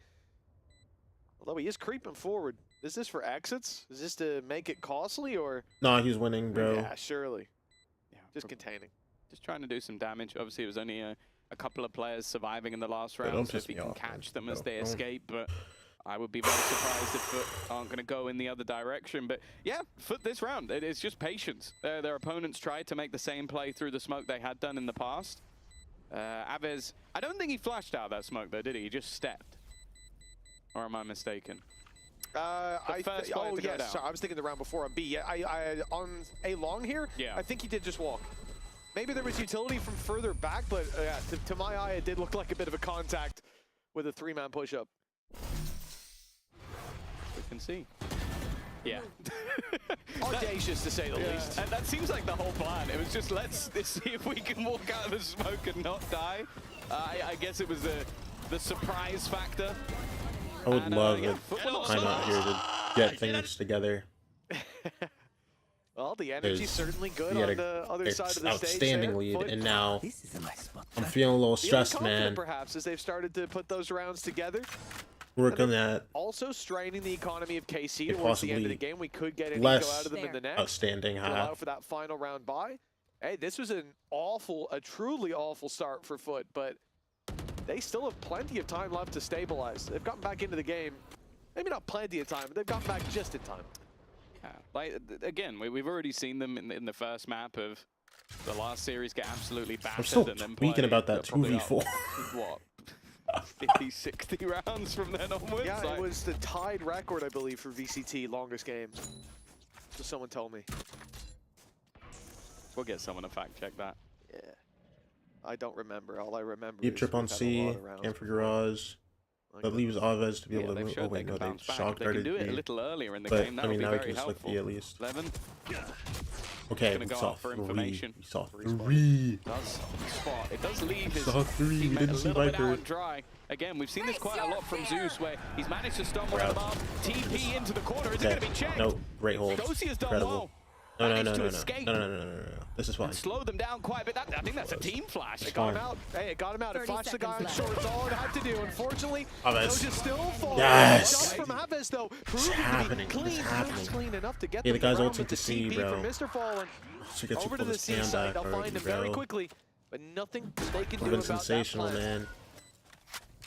Although he is creeping forward. Is this for exits? Is this to make it costly, or? Nah, he's winning, bro. Yeah, surely. Yeah, just containing. Just trying to do some damage. Obviously, it was only a couple of players surviving in the last round, don't so piss if he me can off, catch man. them as No, they don't. escape, but I would be very surprised if Foot aren't going to go in the other direction. But yeah, Foot this round, it's just patience. Their opponents tried to make the same play through the smoke they had done in the past. Aves, I don't think he flashed out that smoke though, did he? He just stepped. Or am I mistaken? Oh yes, sorry, I was thinking the round before on B. Yeah, I on A long here. Yeah, I think he did just walk. Maybe there was utility from further back, but to my eye, it did look like a bit of a contact with a 3-man push-up. We can see. Yeah. Audacious, to say the least. And that seems like the whole plan. It was just let's see if we can walk out of the smoke and not die. I guess it was the surprise factor. I would love it. I'm out here to get things together. Well, the energy's certainly good on the other side of the stage. Outstanding lead, and now I'm feeling a little stressed, man. Perhaps as they've started to put those rounds together. Working at also straining the economy of KC towards the end of the game. We could get an eco out of them in the next. Outstanding, allow for that final round bye. Hey, this was a truly awful start for Foot, but they still have plenty of time left to stabilize. They've gotten back into the game. Maybe not plenty of time, but they've gotten back just in time. Yeah, like again, we've already seen them in the first map of the last series get absolutely battered. I'm still and then tweaking about that 2v4. What? 50, 60 rounds from then onwards? Yeah, like, it was the tied record, I believe, for VCT longest game. So someone told me. We'll get someone to fact check that. Yeah. I don't remember. All I remember Deep is trip on we've had a C, lot of rounds camp for before. garage. That leaves Alves to be Yeah, able to they've move. showed Oh wait, they no, can they bounce back. shock If they can darted do it a B. little earlier in the But game, that I would mean, be now we very can select helpful. B at least. 11. Okay, Gonna we go saw out for 3. information. We saw Three spot. 3. Does spot. It does leave his Saw 3. We teammate a didn't see little bit out Viper. and dry. Again, we've seen this quite a lot from Zeus, where he's managed to stumble him up, TP into the corner. Is it Okay. going to be checked? No, great hold. Dosi has done Incredible. well. No, no, Managed no, to no, no, escape no, no, no, no, no, no. This is fine. and slow them down quite a bit. I think that's a team flash. It got him out. Hey, it got him out. It 30 flashed the guy on seconds short. It's all it had to do. Unfortunately, Alves. Doja still falling. Yes. Shot from Alves, though, What's proving to happening? be clean. What's happening? Clean enough to get Yeah, the them guy's around ulted with to the C, TP bro. from Mr. Fallen. So get you Over pull to the this C cam side. back They'll find already, him very bro. quickly, but nothing they can Would do have been about sensational, that plan. man.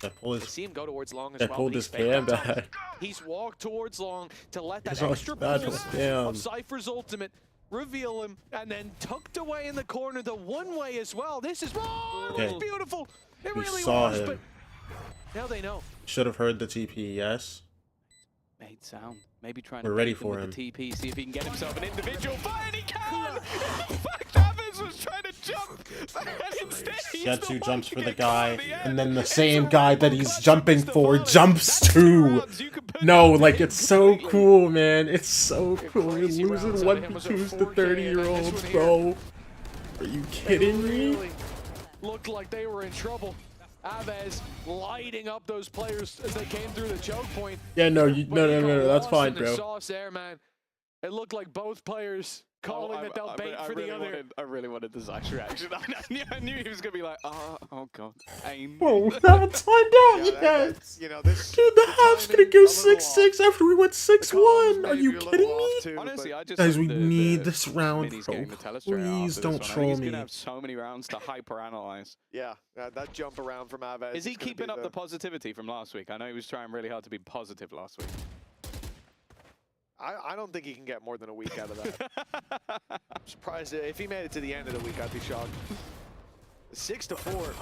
That pull I is. see him go towards long as That well. pulled but his he's faked cam that time. back. He's walked towards long to let that He's all extra bad pulse for damn. of Cypher's ultimate reveal him, and then tucked away in the corner the one way as well. This is Okay. beautiful. It We really saw was, him. but now they know. Should have heard the TP, yes. Made sound. Maybe trying We're to ready bait them for with him. the TP, see if he can get himself an individual fight, and he can! In fact, Davis was trying to jump, and instead he's Got the 2 one jumps to for the get caught in guy, the end. and then the It's same a guy that rifle he's clutch jumping from Mr. for Fallen. jumps That's 2 too. rounds you can put No, down like him it's so completely. cool, man. It's so cool. You're crazy losing rounds out of him. Was it 1v2s to 4K, 30-year-olds, and this one bro. Are you kidding They me? really looked like they were in trouble. Alves lighting up those players as they came through the choke point. Yeah, no, you, But no, he no, got no, no, that's lost fine, in the bro. sauce there, man. It looked like both players calling that they'll bait for the other. I really wanted the Zyke's reaction. I knew he was going to be like, oh god, aim. Whoa, we haven't timed out yet. That's, you know, this. Dude, the half's gonna timing go a little 6-6 after we went 6-1. Are you kidding me? Honestly, I just Guys, hope we the need this round, Minis bro. game to tell us straight Please after don't this one. I think troll he's me. going to have so many rounds to hyper-analyze. Yeah, that jump around from Alves. Is he gonna keeping be up the positivity from last week? I know he was trying really hard to be positive last week. I don't think he can get more than a week out of that. I'm surprised if he made it to the end of the week, I'd be shocked. 6-4.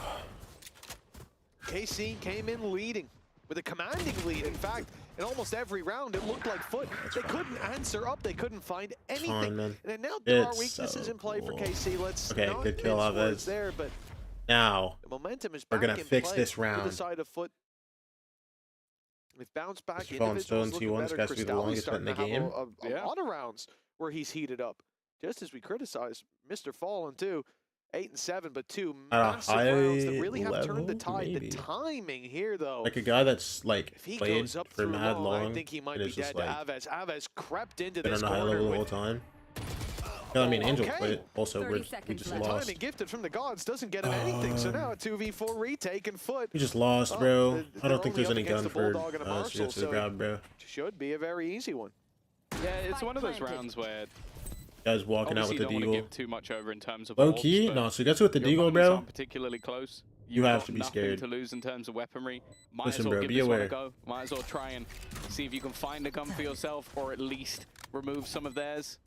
KC came in leading with a commanding lead. In fact, in almost every round, it looked like Foot. They couldn't answer up. They couldn't find anything. Fine, man. And now there are It's weaknesses so in play for cool. KC. Let's Okay, not good kill, mince words Alves. there, but Now, the momentum is We're back gonna in fix play this for round. the side of Foot. We've bounced back. Mr. Fallen's still in Individuals looking T1. This better. guy's to be the Cristalli's longest hit in the starting to game. have a lot of rounds where he's heated up. Just as we criticized Mr. Fallen too, 8 and 7, but 2 At a massive rounds that high really have turned the level, tide. maybe. The timing here, though, Like a guy that's like if he played goes up for through mad long, long, I think he might and be is just dead like to Alves. Alves crept into been this on a high corner level the with whole time. No, I mean Angel okay. played. Also, 30 we seconds just left. lost. timing gifted from the gods doesn't get him anything. So now a 2v4 retake and Foot We just lost, Oh, bro. they're I don't think only there's up any against gun a for Bulldog and a us to Marshall, get to the so grab, bro. should be a very easy one. Yeah, it's Spike one of those planted. rounds where Guys walking out obviously with the you don't want to deagle. give too much over in terms of Low orbs, key? but No, so you got to with the your deagle, opponents bro. aren't particularly close. You You've have got to be nothing scared. to lose in terms of weaponry. Might Listen, as well bro, give be this one aware. a go. Might as well try and see if you can find a gun for yourself, or at least remove some of theirs.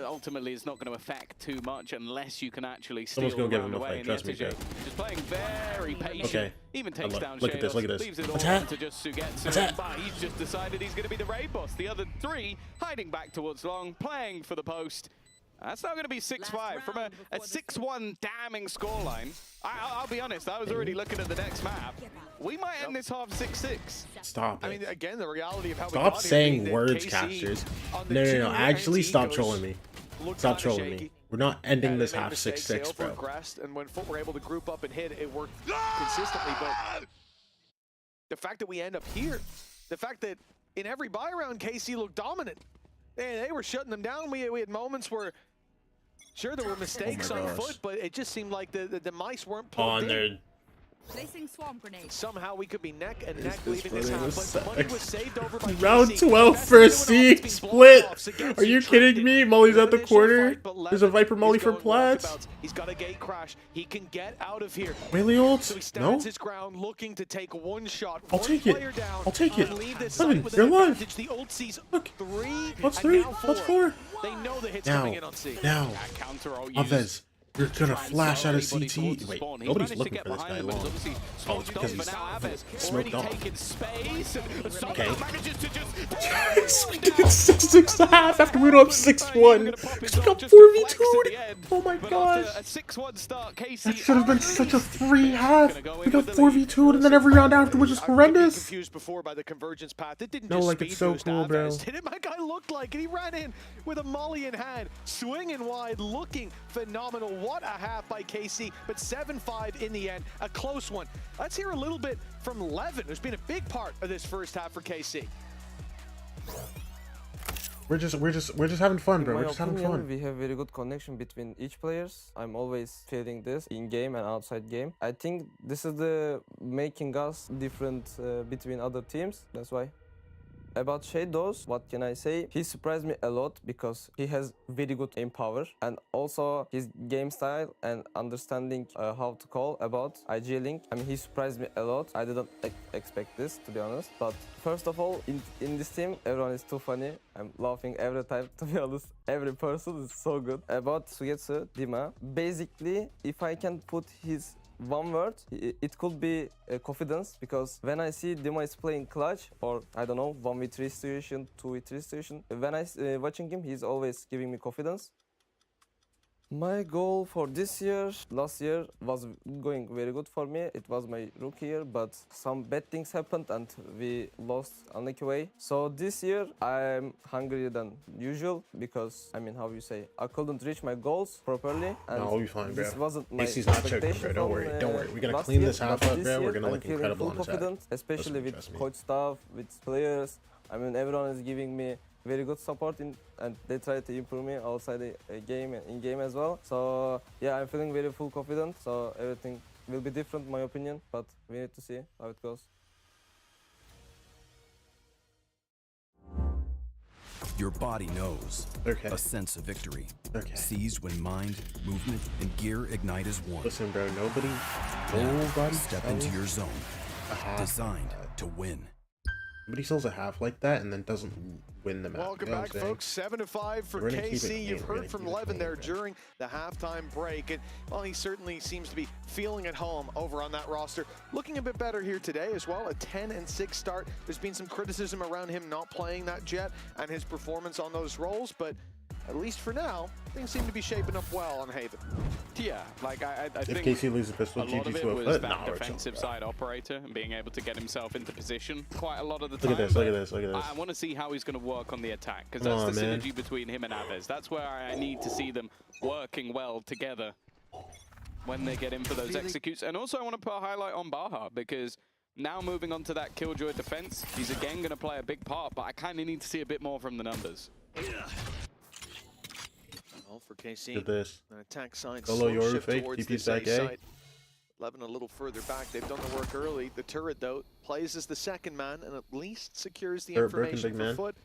Ultimately, it's not going to affect too much unless you can actually steal Someone's gonna the give round him a away. fight, And trust me, STJ bro. just playing very patient. Okay. Even takes look- down look at this, look at Shados, this. leaves it What's all that? up to just Sugetsu. What's that? But he's just decided he's going to be the raid boss. The other 3 hiding back towards long, playing for the post. That's now going to be 6-5 from a 6-1 damning scoreline. I'll be honest, I was already looking at the next map. We might end this half 6-6. Stop I it. mean, again, the reality of how we Stop got here saying being that words, KC casters. on the No, no, two no. Actually, stop anti-egos trolling me. looked Stop kinda trolling shaky. me. We're not ending And this they made half mistakes, 6-6, they bro. progressed, and when Foot were able to group up and hit, it worked consistently. But the fact that we end up here, the fact that in every buy round, KC looked dominant. They were shutting them down. We had moments where, sure, there were mistakes on gosh. Foot, but it just seemed like the mice weren't On plugged in. there. Placing swarm grenade. Somehow we could be neck and neck this leaving this really half, was but the money sad. was saved over by Round KC. 12 Best for a they do it C off, it's being split. blown off. Sugetsu Are you trapped kidding it. me? Molly's at the Initial corner. fight, but There's a Levin Viper Molly is for going Platts. walkabouts. He's got a gate crash. He can get out of here. Whaley So he ult? stands No? his ground, looking to take one shot. I'll one take it. player down, I'll take it. and leave this Levin, site with you're an alive. advantage. The ult sees Look. 3. What's and 3? now What's 4? They know the hit's Now. coming in on C. Now. That counter ult Alves. You're gonna flash out of Anybody CT. towards Wait, Spawn. He's nobody's managed to looking get for this behind guy them, but long. he's obviously Oh, it's smoked because off, he's but now Aves smoked already off. taking space, and Solo Okay. manages to just Yes, we did it 6-6.5 after we were up 6-1. Because we got 4v2'd. Oh my gosh. a 6-1 start, KC That should have been such a free half. We got 4v2'd and then every round after was just horrendous. Confused before by the convergence path. It didn't No, just like, speed it's so boost cool, bro. Aves. Did it? My guy looked like it. He ran in with a molly in hand, swinging wide, looking phenomenal. What a half by KC, but 7-5 in the end, a close one. Let's hear a little bit from Levin, who's been a big part of this first half for KC. We're just having fun, bro. In We're my just having opinion, fun. we have very good connection between each players. I'm always feeling this in game and outside game. I think this is the making us different between other teams. That's why. About Shadows, what can I say? He surprised me a lot because he has very good aim power and also his game style and understanding how to call about IG Link. I mean, he surprised me a lot. I didn't expect this, to be honest. But first of all, in this team, everyone is too funny. I'm laughing every time, to be honest. Every person is so good. About Sugetsu, Dima, basically, if I can put his one word, it could be confidence, because when I see Dima is playing clutch or I don't know 1v3 situation, 2v3 situation, when I watching him, he's always giving me confidence. My goal for this year, last year was going very good for me. It was my rookie year, but some bad things happened and we lost unlucky way. So this year I'm hungrier than usual because, I mean, how you say, I couldn't reach my goals properly. And No, we'll be fine, bro. this wasn't my AC's not choking, expectation bro. Don't worry. from, Don't worry. We're gonna last clean year, this half but up, this bro. We're year gonna I'm look feeling incredible full on this half. confident, especially Trust me. with coach staff, with players. I mean, everyone is giving me very good support and they try to improve me outside the game and in game as well. So yeah, I'm feeling very full confident. So everything will be different, in my opinion, but we need to see how it goes. Your body knows. Okay. A sense of victory. Okay. Seized when mind, movement, and gear ignite as one. Listen, bro. Nobody Step into your zone. Designed to win. Nobody sells a half like that and then doesn't win the match. Welcome back, folks. 7-5 for KC. You've heard from Levin there during the halftime break. And, well, he certainly seems to be feeling at home over on that roster. Looking a bit better here today as well. A 10-6 start. There's been some criticism around him not playing that Jet and his performance on those roles, but at least for now, things seem to be shaping up well on Haven. Yeah, like I think if KC loses pistol, a lot of GG it to a was foot. that No, defensive side operator and being able to get himself into position quite a lot of the Look time. at this, look at this, look at this. I want to see how he's going to work on the attack, because Come that's the on, man. synergy between him and Aves. That's where I need to see them working well together when they get in for those executes. And also I want to put a highlight on Baha, because now moving on to that Killjoy defense, he's again going to play a big part, but I kind of need to see a bit more from the numbers. Well, for KC, Look at this. an attack side Solo slow Yoru shift fake, towards TP's this A back A. side. Levin a little further back. They've done the work early. The turret, though, plays as the second man and at least secures the Turret broken, information big for man. Foot.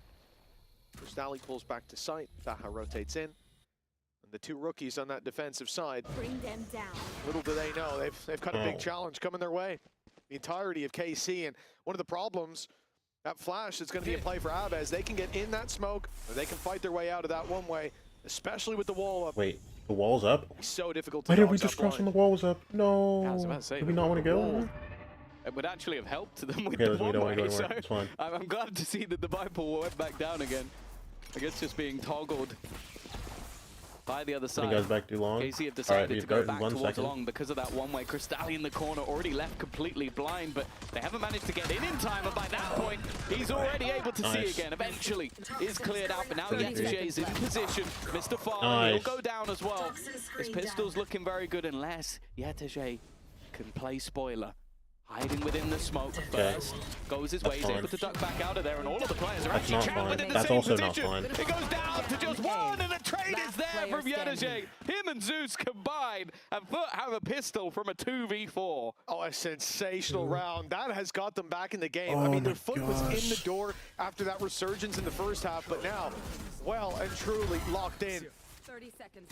First alley pulls back to sight. Baha rotates in. And the two rookies on that defensive side. Bring them down. Little do they know, they've got a big challenge coming their way. The entirety of KC, and one of the problems, that flash that's going to be in play for Aves, they can get in that smoke, or they can fight their way out of that one way, especially with the wall up. Wait, the wall's up? It's so difficult to Why did we dodge just that cross when blind. the wall was up? No. I was about to say, Did we not want to go? wall, it would actually have helped them with Okay, the listen, we don't want to go one-way, anywhere. It's fine. I'm glad to see that the Viper went back down again. I guess just being toggled by the other I side. think I was back too long. KC have Alright, decided we've to go got back 1 towards second. long because of that one-way. Cristalli in the corner, already left completely blind, but they haven't managed to get in time, and by that point, he's already able to see Nice. again. Eventually, is cleared out, but now Yetajay's in position. Mr. Farley, Nice. he'll go down as well. His pistol's looking very good unless Yetajay can play spoiler. Hiding within the smoke first, goes his way, he's fine. able to duck back out of there, and all of the players are That's actually not trapped fine. within the That's same also not position. fine. It goes down to just one, and the trade is there from Yetajay. Him and Zeus combined, and Foot have a pistol from a 2v4. Oh, a sensational round. That has got them back in the game. I Oh mean, their my Foot was in gosh. the door after that resurgence in the first half, but now, well and truly locked in.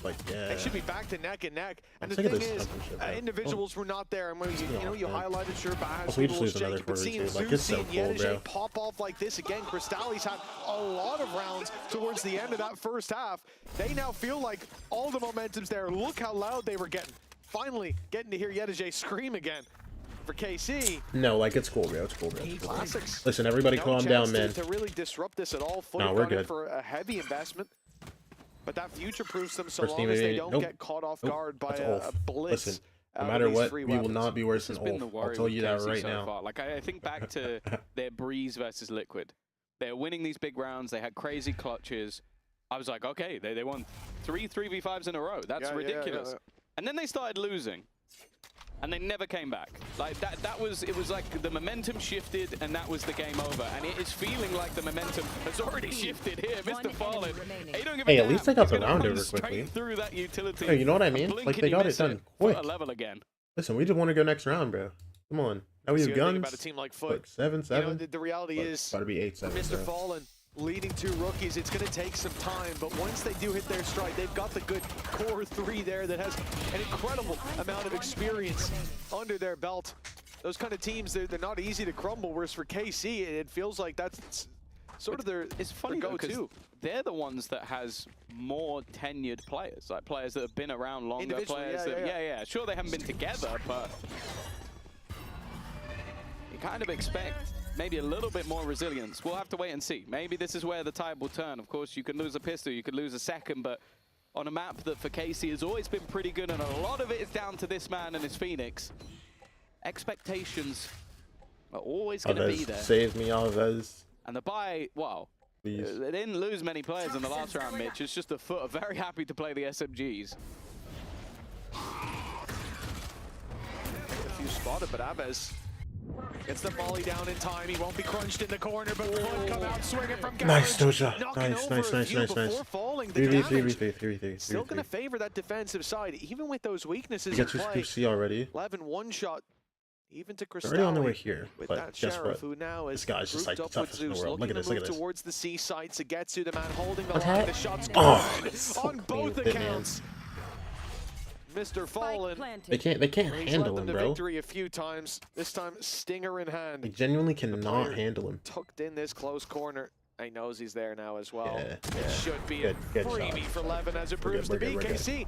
Like, yeah. They should be back to neck and neck. And I'm the sick of thing this is, championship, bro. individuals were not there. And when you highlighted Sherbash, Also, we just lose another quarter too. Like, it's so cool, bro. pop off like this again. Crystalli's had a lot of rounds towards the end of that first half. They now feel like all the momentum's there. Look how loud they were getting. Finally getting to hear Yedijay scream again. For KC. No, like, it's cool, bro. It's cool, bro. It's cool. Classics. Listen, everybody calm down, man. To really disrupt this at all. No, we're good. For a heavy investment. But that future-proofs them so First long team, as they don't get caught off Nope. guard by That's a Ulf. blitz. Listen, no matter what, we will not be worse This than has been the Ulf. worry I'll tell with you that KC right so now. far. Like, I think back to their Breeze versus Liquid. They're winning these big rounds. They had crazy clutches. I was like, okay, they won 3v5s in a row. That's ridiculous. And then they started losing. And they never came back. Like it was like the momentum shifted and that was the game over. And it is feeling like the momentum has already shifted here. Mr. Fallen, he don't give a Hey, damn. at least they got the He's gonna round run over straight quickly. through that utility. Hey, you know what I mean? Blink Like, and they you got it miss done for quick. a level again. Listen, we just want to go next round, bro. Come on. Now we have See, the thing guns. about a team like Foot, What, 7-7? You know, the reality is, It's about to be 8-7. Mr. bro. Fallen leading two rookies, it's going to take some time, but once they do hit their stride, they've got the good core three there that has an incredible amount of experience under their belt. Those kind of teams, they're not easy to crumble, whereas for KC, it feels like that's sort of their It's funny their though, 'cause go-to. they're the ones that has more tenured players, like players that have been around longer, Individually, players that, Sure, they haven't been together, but you kind of expect maybe a little bit more resilience. We'll have to wait and see. Maybe this is where the tide will turn. Of course, you could lose a pistol, you could lose a second, but on a map that for KC has always been pretty good, and a lot of it is down to this man and his Phoenix. Expectations are always going to be there. Save me, Alves. And the buy, well, Please. they didn't lose many players in the last round, Mitch. It's just the Foot are very happy to play the SMGs. A few spotted, but Abez gets the volley down in time. He won't be crunched in the corner, but Foot come out swinging from Nice, Garage, Doja. knocking Nice, over nice, a nice, few nice, before nice. falling. The 3v3, damage 3v3. still going to favor that defensive side, even with those weaknesses You in get your play. C already. 11 one-shot, even to They're already on their way Cristalli. here. With But that guess Sheriff, what? who now is This guy's just like the grouped up with toughest in the Zeus, world. looking Look at to this, look move at this. towards the C site. Sagetsu, the man holding the What's line. that? The shot's Oh, good so on clean both with it, man. accounts. Mr. Fallen. They can't He's handle led him, them to bro. victory a few times. This time, stinger in hand. They genuinely cannot player handle him. Tucked in this close corner. He knows he's there now as well. Yeah, It yeah. should be Good a shot. freebie for Levin as it We're proves good, to be. we're good. KC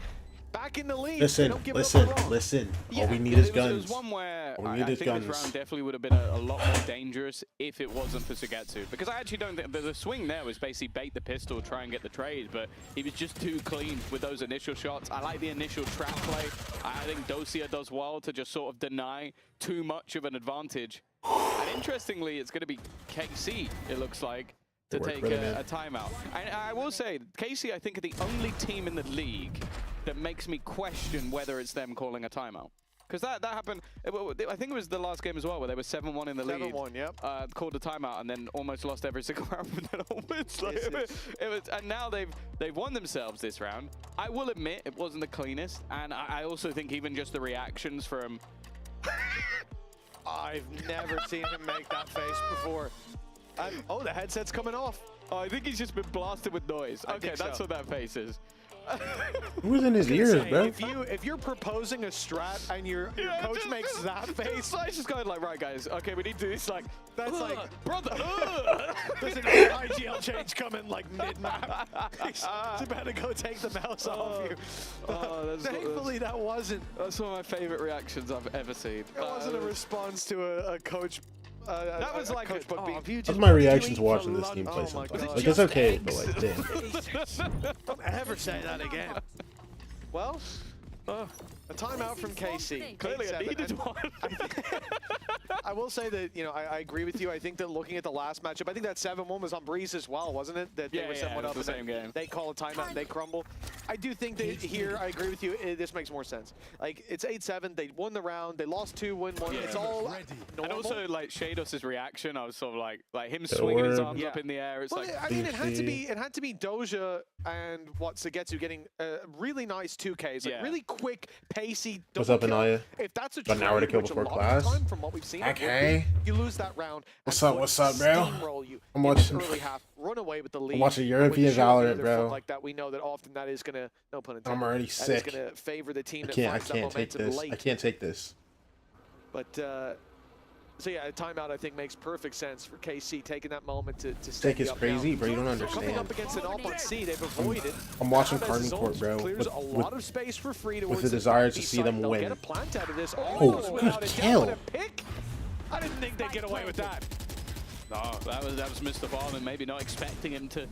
back in the lead. They Listen, don't give listen, up a wrong. listen. Yeah, All we need it is was guns. one where All we I need is think guns. this round definitely would have been a lot more dangerous if it wasn't for Sagetsu. Because I actually don't think the swing there was basically bait the pistol, try and get the trade, but he was just too clean with those initial shots. I like the initial trap play. I think Dosia does well to just sort of deny too much of an advantage. And interestingly, it's going to be KC, it looks like, to They work take really, a man. timeout. And I will say, KC, I think, are the only team in the league that makes me question whether it's them calling a timeout. Because that happened, I think it was the last game as well, where they were 7-1 in the lead. 7-1, yep. Called a timeout and then almost lost every single round from then onwards. Like, it was, and now they've won themselves this round. I will admit, it wasn't the cleanest. And I also think even just the reactions from... I've never seen him make that face before. Oh, the headset's coming off. Oh, I think he's just been blasted with noise. I Okay, think that's so. what that face is. Who's in his ears, Say, bro? if you're proposing a strat and your coach just- makes that face, It's just going like, right, guys, okay, we need to do this. Like, that's like, brother. there's an IGL change coming like mid-map. He's about to go take the mouse off you. Thankfully, that wasn't. That's one of my favorite reactions I've ever seen. It wasn't a response to a coach. That was like coach, but being That's my reaction to watching this team play Oh my sometimes. God. Like, it's okay, but like, damn. Don't ever say that again. Well, a timeout from KC. Clearly, I 8-7. needed And one. I will say that, you know, I agree with you. I think that looking at the last matchup, I think that 7-1 was on Breeze as well, wasn't it? That Yeah, they were yeah, 7-1 it was up the and same then game. they call a timeout and they crumble. I do think that here, I agree with you, this makes more sense. Like, it's 8-7, they won the round, they lost 2, win 1. Yeah. It's all normal. And also, like, Shados's reaction, I was sort of like him swinging his arms Yeah. up in the air. It's Well, like, I mean, it had to be Doja and Sagetsu getting really nice 2Ks, like Yeah. really quick, pacey. What's double up, kill. Anaya? If that's a Got an hour to trade, kill which a before lot of class. time from what we've seen, Okay. you lose that round. What's and up, Foot what's up, bro? steamroll you I'm in this watching. early half. run away with the lead. I'm watching But when you European show up the Valorant, other bro. foot like that, we know that often that is gonna, no pun intended, I'm already that sick. is gonna favor the team I that can't finds that take momentum this. late. I can't take this. But so yeah, a timeout I think makes perfect sense for KC taking that moment to Take steady is up crazy, now. bro. You don't So coming understand. up against an Alpine C, they've avoided. I'm watching Now, Carton as Court, Zoltz bro, clears a with lot of space for free towards the the desire B to see side. them They'll win. get a plant out of this. Oh, Without good a kill. doubt and a pick. I didn't think they'd get away with that. No, that was Mr. Farland maybe not expecting him to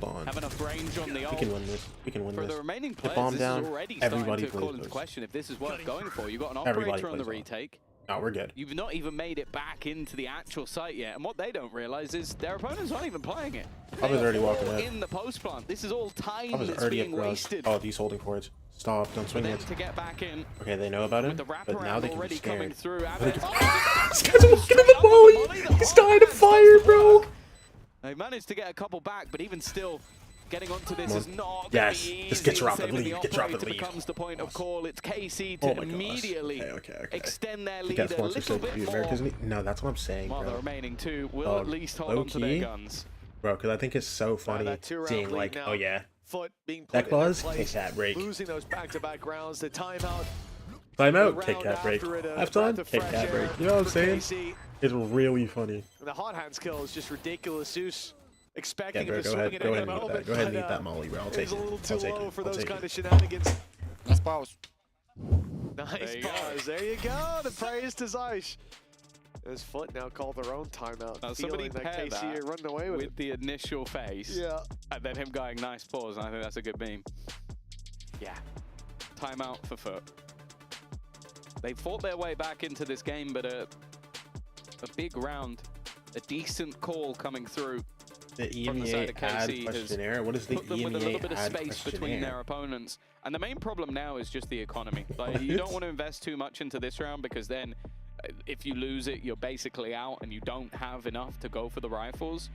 Hold on. have enough range on the We ult. can win this. We can win For this. the remaining Get players, bomb this down. is already Everybody starting to call plays into those. question if this is worth going for. You've got an Everybody operator on the plays those. retake. No, we're good. You've not even made it back into the actual site yet, and what they don't realize is their opponents aren't even playing it. I was already walking all up. in the post plant. This is all time I was that's already being at wasted. Oh, he's holding forwards. Stop. Don't For swing them it. to get back in Okay, they know about him, with the but now wraparound they can be already coming scared. through. This guy's looking at the molly. He's dying to fire, bro. They managed to get a couple back, but even still, getting onto this Come is on. not Yes, gonna be this easy. gets The rapid same with lead, the gets rapid operator lead. becomes the point of call. It's KC to Oh my gosh. immediately Okay. extend their He lead gets a sponsor little so bit cute, more. America's no, that's what I'm saying, While the bro. remaining two will at least hold on to their low-key, guns. Bro, because I think it's so funny that two-round seeing lead like, now. oh yeah, Foot being put that in their clause, place, take that break. losing those back-to-back rounds, the timeout. Timeout, the take round that break. after it, a Half time, breath of take fresh that break. air You know what I'm for saying? KC. It's really funny. And the hot hands kill is just ridiculous. Zeus Yeah, expecting bro, him to go swing ahead, it go in ahead the and eat moment, that. Go ahead and but, eat that molly, bro. I'll it's take a little it. too I'll take low it. for I'll those take kind it. of shenanigans. Nice pause. Nice There you go. pause. There you go. The praise to Zeiss. His foot now called their own timeout. Now somebody feeling that pair KC that are running away with it. the initial phase, Yeah. and then him going nice pause, and I think that's a good beam. Yeah, timeout for Foot. They fought their way back into this game, but a big round, a decent call coming through. The from the side Emea of add KC has questionnaire. What is the put them with a little bit of Emea add space between their questionnaire? opponents. And the main problem now is just the economy. Like, you don't want to invest too much into this round because then if you lose it, you're basically out and you don't have enough to go for the rifles.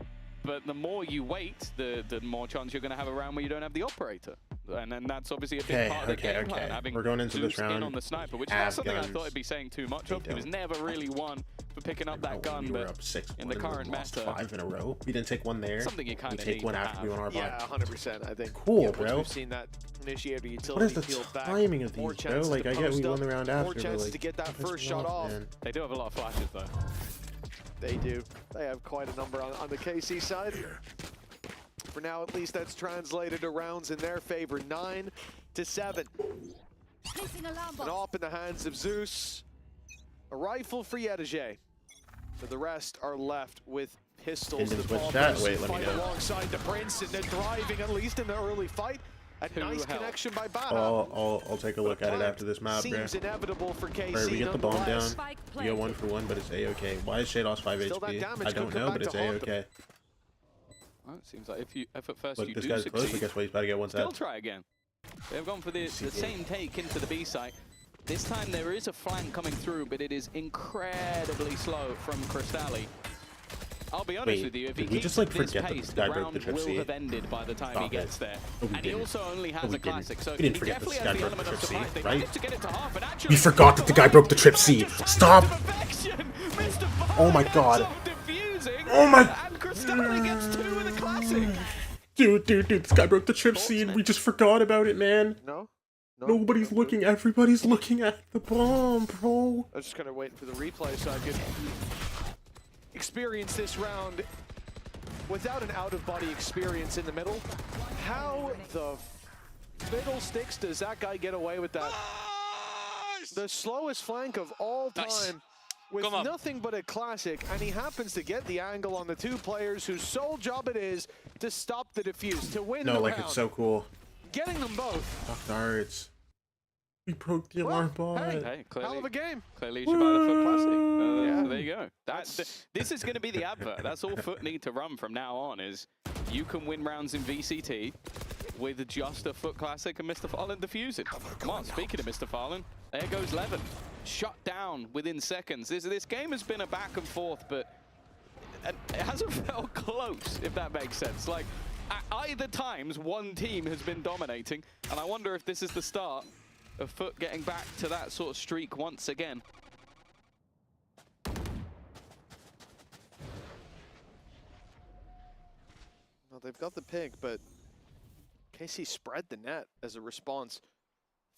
But the more you wait, the more chance you're going to have a round where you don't have the operator. And then that's obviously a big part of the game plan, having We're going into Zeus this round. in on the sniper, which is not something I thought I'd be saying too much of. It was never really one for picking up that gun, We were but up 6-1 in the and we current lost meta, 5 in a row. We didn't take one there. something you kind We of take need one to after we won our Yeah, bye. 100%. I think. Cool, once bro. We've seen that initiator utility What is the peeled back. timing of More these, bro? chances Like, to I get we post won up, the round more after, but chances like, to get that piss first me shot off. man. they do have a lot of flashes though. They do. They have quite a number on the KC side. For now, at least that's translated to rounds in their favor, 9-7. Placing alarm An bot. op in the hands of Zeus. A rifle for Yedege. So the rest are left with pistols. Didn't The switch Paul that? Bruce Wait, let me fight know. alongside the Prince, and they're driving at least in the early fight. A nice connection by Bada. I'll take a look at it after this map, bro. Seems inevitable for KC. Alright, we get the bomb down. nonetheless. We go 1 for 1, but it's A-okay. Why is Shados 5 Still that HP? damage I don't could come know, back but it's to haunt them. A-okay. Well, it seems like if at first Look, you this do guy's close, but succeed, guess what? He's about to get one still tap. try again. They've gone for the same take into the B site. This time there is a flank coming through, but it is incredibly slow from Cristalli. I'll be honest Wait, with you, if he did we keeps just, like, at this forget that pace, the the guy broke round the trip will C? have ended by the time Stop he it. gets there. No, we And he didn't. also only No, has we a didn't. classic, so We didn't he forget definitely this has guy the broke the element of trip C, surprise. They right? managed to get it to half, and actually We forgot that the guy broke the trip C. Stop! Oh my god. Oh my... And Cristalli gets 2 with a classic. Dude, this guy broke the trip C and we just forgot about it, man. No? Nobody's looking, everybody's looking at the bomb, bro. I was just kind of waiting for the replay so I could experience this round without an out-of-body experience in the middle. How the fiddlesticks does that guy get away with that? The slowest flank of all time with nothing but a classic, and he happens to get the angle on the 2 players whose sole job it is to stop the defuse, to win the No, like, round. it's so cool. Getting them both. Fuck darts. We broke the alarm bot. Hey, clearly, Hell of a game. Clearly, you should buy the Foot Classic. So there you go. This is going to be the advert. That's all Foot need to run from now on is you can win rounds in VCT with just a Foot Classic and Mr. Farland defusing. Come on, speaking of Mr. Farland, there goes Levin. Shut down within seconds. This game has been a back and forth, but it hasn't felt close, if that makes sense. Like, at either times, one team has been dominating, and I wonder if this is the start of Foot getting back to that sort of streak once again. Well, they've got the pick, but KC spread the net as a response.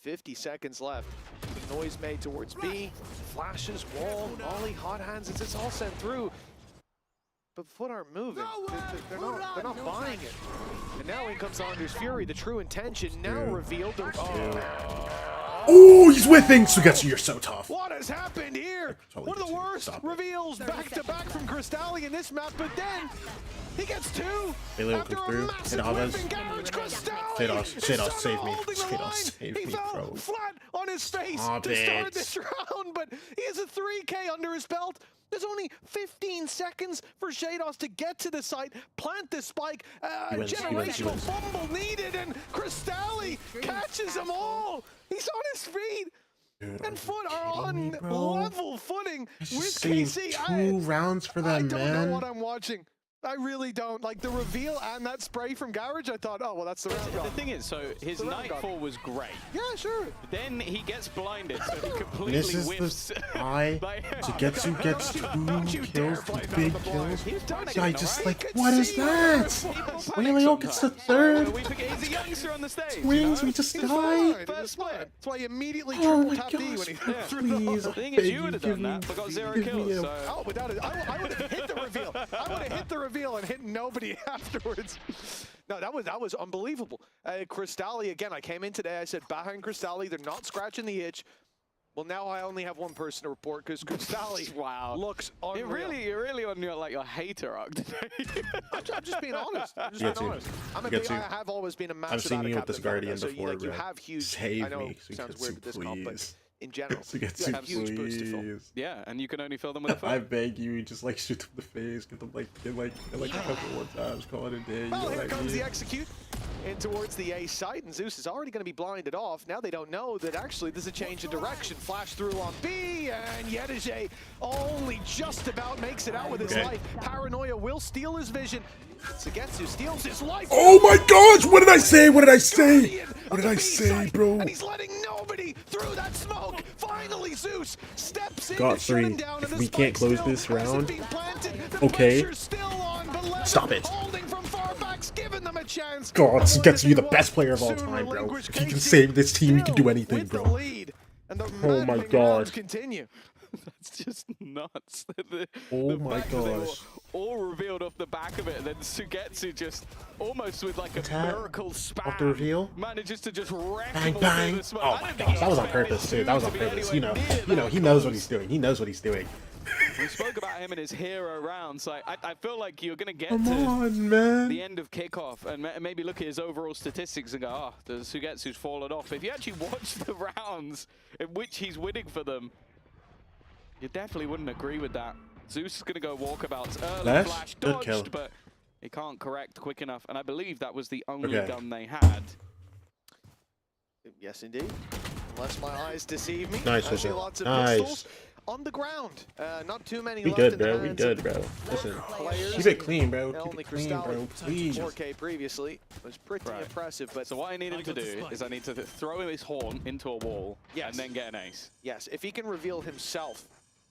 50 seconds left. The noise made towards B. Flashes, wall, Molly, hot hands. It's all sent through. But Foot aren't moving. They're not buying it. And now in comes Anders Fury. The true intention now revealed. Oh, he's whiffing! Sugetsu, you're so tough. What has happened here? One of the worst reveals back-to-back from Cristalli in this map, but then he gets two. Bailey comes through. Shados, save me. Shados, save me, bro. Flat on his face to start this round, but he has a 3K under his belt. There's only 15 seconds for Shados to get to the site, plant the spike, generational fumble needed, and Cristalli catches them all. He's on his feet. Dude, and Foot are on level footing with KC. Two rounds for them, man. I don't know what I'm watching. I really don't. Like, the reveal and that spray from Garage, I thought, oh, well, that's the round. The thing is, so his Nightfall was great. Yeah, sure. Then he gets blinded, so he completely whiffs. Sugetsu gets 2 kills, 2 big kills. I just like, what is that? Leo gets the third. Twins, we just died. That's why he immediately Oh my triple tapped E when he threw please. The thing is, you would have done that, but got 0 kills. So. Oh, without it, I would have hit the reveal. I would have hit the reveal and hit nobody afterwards. No, that was unbelievable. Cristalli, again, I came in today, I said behind Cristalli, they're not scratching the itch. Well, now I only have one person to report because Cristalli looks unreal. You're really on your hater arc today. I'm just being honest. I have always been a massive I've seen you with this Guardian so before, you have huge. Save I know me. it sounds weird with this comp, but in general, Sugetsu, you have huge boost to fill. Yeah, and you can only fill them with a I beg you, just like shoot them in the face, get them like a couple more times, call it a day. Well, here comes the execute in towards the A site, and Zeus is already going to be blinded off. Now they don't know that actually there's a change in direction. Flash through on B, and Yedije only just about makes it out with his life. Paranoia will steal his vision. Sugetsu steals his life. Oh my gosh, what did I say? What did I say? What did I say, bro? And he's letting nobody through that smoke. Finally, Zeus steps in Got to shut 3. him down. If we can't close this round, okay. Stop it. Giving them a chance. God, Sugetsu, you're the best player of all time, bro. If you can save this team, you can do anything, bro. Oh my god. Continue. That's just nuts. Oh my gosh. All revealed off the back of it, and then Sugetsu just almost with like a miracle spam off the reveal manages to just wreck bang bang. Oh my gosh, that was on purpose too. That was on purpose. You know, he knows what he's doing. He knows what he's doing. We spoke about him in his hero rounds. Like, I feel like you're gonna get Come to on, man. the end of kickoff and maybe look at his overall statistics and go, oh, the Sugetsu's fallen off. If you actually watch the rounds in which he's winning for them, you definitely wouldn't agree with that. Zeus is going to go walkabouts early, flash dodged, but he can't correct quick enough. And I believe that was the only gun they had. Yes, indeed. Unless my eyes deceive me. Nice, I see lots of pistols on the ground. Not too many left in the hands. We good, bro. Listen, keep it clean, bro. Keep it clean, bro. Please. 4K previously was pretty impressive, but so what I need him to do is I need to throw his horn into a wall and then get an ace. Yes, if he can reveal himself.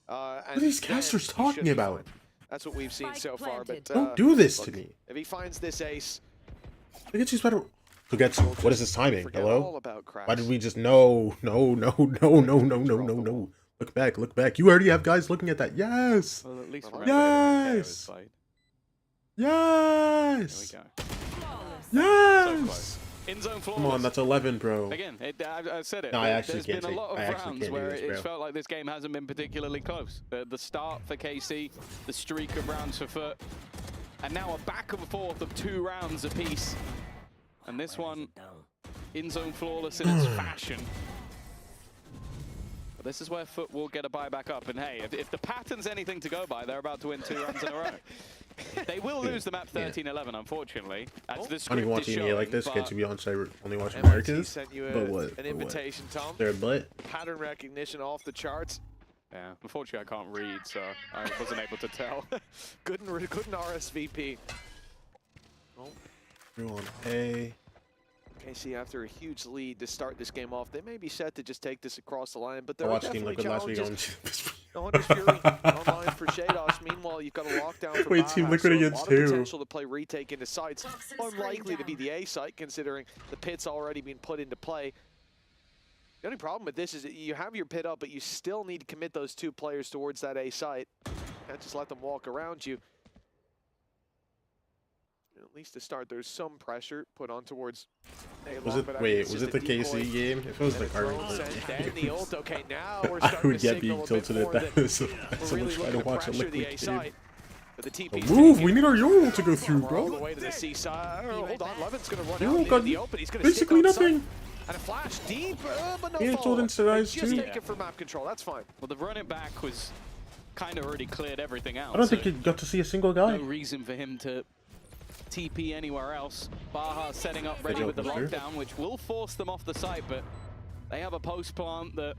What are these casters talking about? That's what we've seen so far, but don't do this to me. If he finds this ace, Sugetsu's better. Sugetsu, what is his timing? Hello? Why did we just no? Look back, look back. You already have guys looking at that. Yes. Well, at least yes. Yes. There we go. Yes. In zone Come on, that's 11, bro. Again, I said it. No, I actually There's been a lot of rounds can't where do this, it's felt like this game hasn't been particularly close. The start for KC, the streak of rounds for Foot, and now a back and forth of 2 rounds apiece. And this one, in zone flawless in its fashion. But this is where Foot will get a buyback up. And hey, if the pattern's anything to go by, they're about to win 2 rounds in a row. They will lose the map 13-11, unfortunately. As the Only script watching is EA showing, like this but gets to be on site. Only watching MIT Americans. sent you But what? an invitation, Tom. Their butt. Pattern recognition off the charts. Yeah, unfortunately I can't read, so I wasn't able to tell. Couldn't RSVP. Oh. Everyone, hey. KC after a huge lead to start this game off, they may be set to just take this across the line, but there I are watched Team definitely Liquid last week challenges. on No Hunter's Fury online for Shados. Meanwhile, you've got a lockdown for Wait, Team Baja, Liquid so against a lot of who? potential to play retake into sites. Unlikely to be the A site, considering the pit's already been put into play. The only problem with this is that you have your pit up, but you still need to commit those 2 players towards that A site. Can't just let them walk around you. At least to start, there's some pressure put on towards Was it, wait, was it the KC game? If it was the Cardinal game, okay, now we're I would get being tilted at that. So really trying to watch a Liquid game. But the TP's Move! We need our Euro to go through, all bro. the way to the seaside. Oh, hold on, Levin's gonna run Euro out got in the open. He's gonna basically stick on nothing. And a flash deep, but no He follow. told into the eyes Just too. take it for map control. That's fine. Well, the run it back was kind of already cleared everything out. I don't so think you got to see a single guy. no reason for him to TP anywhere else. Baja setting up ready with the Sure. lockdown, which will force them off the site, but they have a post plant that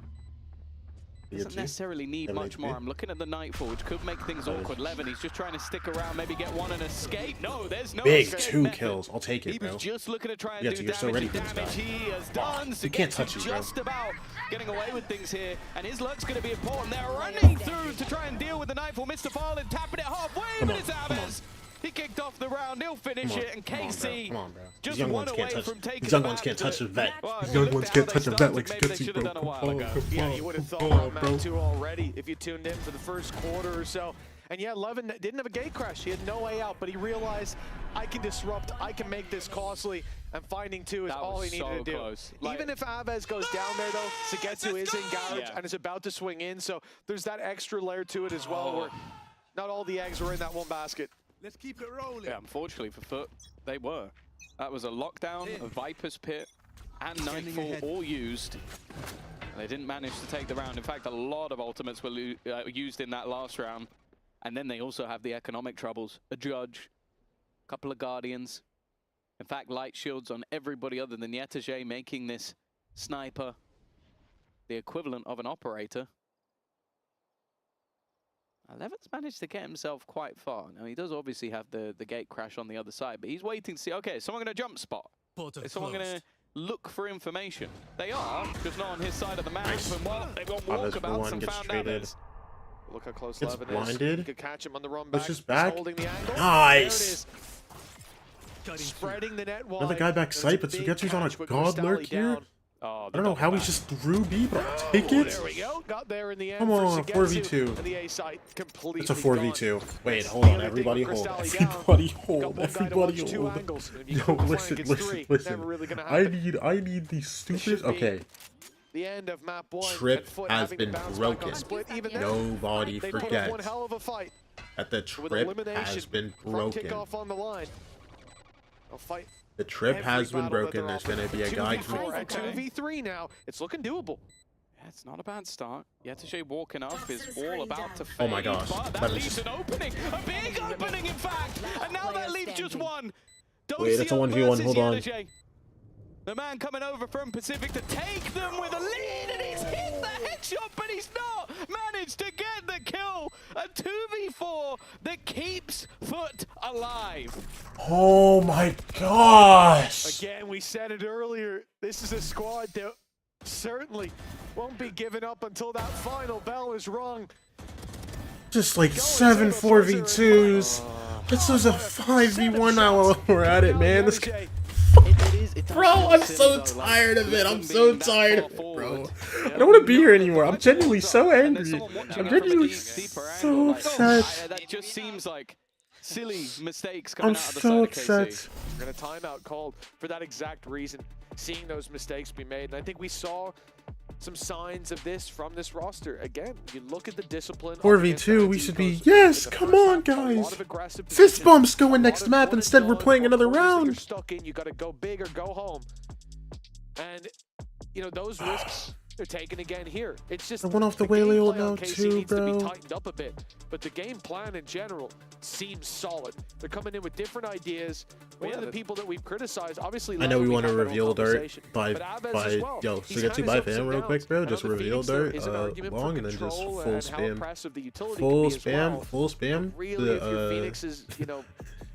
doesn't necessarily need much more. I'm looking at the Nightfall, which could make things awkward. Levin, he's just trying to stick around, maybe get one and escape. No, there's no Big escape 2 method. kills. I'll take it, He bro. was just looking to try and Yeah, do so you're damage. so ready The for this damage guy. he has done. You can't touch it, bro. Just about getting away with things here, and his luck's going to be important. They're running through to try and deal with the Nightfall. Mr. Farland tapping it halfway, but it's Aves. He kicked off the round, he'll finish it, and KC just one away from taking These young ones can't touch a vet. These young ones can't touch a vet like Skitsy, bro. Yeah, you would have thought on map 2 already if you tuned in for the first quarter or so. And yeah, Levin didn't have a gate crash. He had no way out, but he realized, I can disrupt, I can make this costly, and finding 2 is all he needed to do. Close. Even if Aves goes down there, though, Sugetsu is in garage and is about to swing in, so there's that extra layer to it as well, where not all the eggs were in that one basket. Let's keep it rolling. Yeah, unfortunately for Foot, they were. That was a lockdown, a Viper's Pit, and Nightfall all used. And they didn't manage to take the round. In fact, a lot of ultimates were used in that last round. And then they also have the economic troubles. A Judge, a couple of Guardians. In fact, light shields on everybody other than Yetajay, making this sniper the equivalent of an operator. Levin's managed to get himself quite far. Now, he does obviously have the gate crash on the other side, but he's waiting to see, okay, is someone going to jump spot? Is someone going to look for information? They are, just not on his side of the map. Nice. And well, they've got Aves for walkabouts one and gets found traded. Aves. Look how close Gets Levin blinded. is. Could catch him on the run back. Let's just back. Holding the angle. Nice. There it is. Spreading the net wide. Another guy back There's sight, a but big Sugetsu's on a catch, but god Crystalli lurk here. down. Oh, I don't know how he's just through B, but I'll take it. There we go. Got there in the end. Come for on, Sugetsu, 4v2. And the A site completely It's a gone. 4v2. Wait, That's hold the on, only thing everybody with hold. Crystalli down. Everybody Got hold. one guy to Everybody watch 2 hold. angles. And if you No, can't flank, listen, it's listen, 3. listen. Never really gonna I happen. need these stupid. should be Okay, the end of map 1. Trip and Foot has having to been bounce back on broken. Split. Even then, nobody they put up forgets one hell of a fight. that the With trip elimination has been from broken. kickoff on the line. They'll fight. The trip Every has been battle that broken. they're There's going to be a 2v4 guy. and 2v3 now. It's looking doable. Yeah, it's not a bad start. Yetajay walking up is all about to fade. Oh my gosh. But that That leaves is- an opening. A big opening, in fact. And now that leaves just one. Wait, it's a Docio 1v1. versus Hold on. Yetajay. The man coming over from Pacific to take them with a lead, and he's hit the headshot, but he's not managed to get the kill. A 2v4 that keeps Foot alive. Oh my gosh. Again, we said it earlier. This is a squad that certainly won't be given up until that final bell is rung. Just like 7 4v2s. This was a 5v1 now while we're at it, man. This Bro, I'm so tired of it. I'm so tired of it, bro. I don't want to be here anymore. I'm genuinely so angry. I'm genuinely so upset. That just seems like silly mistakes I'm coming out of the so side of upset. KC. We're going to timeout called for that exact reason, seeing those mistakes be made. And I think we saw some signs of this from this roster. Again, you look at the discipline. 4v2, we should be. Yes, come on, guys. Fist bumps going next map. Instead, we're playing another round. Stuck in, you got to go big or go home. And, you know, those risks they're taking again here. It's just I went off the game Whaley plan now on KC too, needs to be bro. tightened up a bit, but the game plan in general seems solid. They're coming in with different ideas. One of the people that we've criticized, obviously, I know we want to have our own reveal Dart conversation, by but Aves as well. yo, He's Sugetsu had by his ups fan and real downs. quick, bro. I know Just the reveal Phoenix there Dart is an argument for long and then just control full and how spam. impressive the utility Full can be as well. spam, full spam. Really, if your Phoenix is, you know,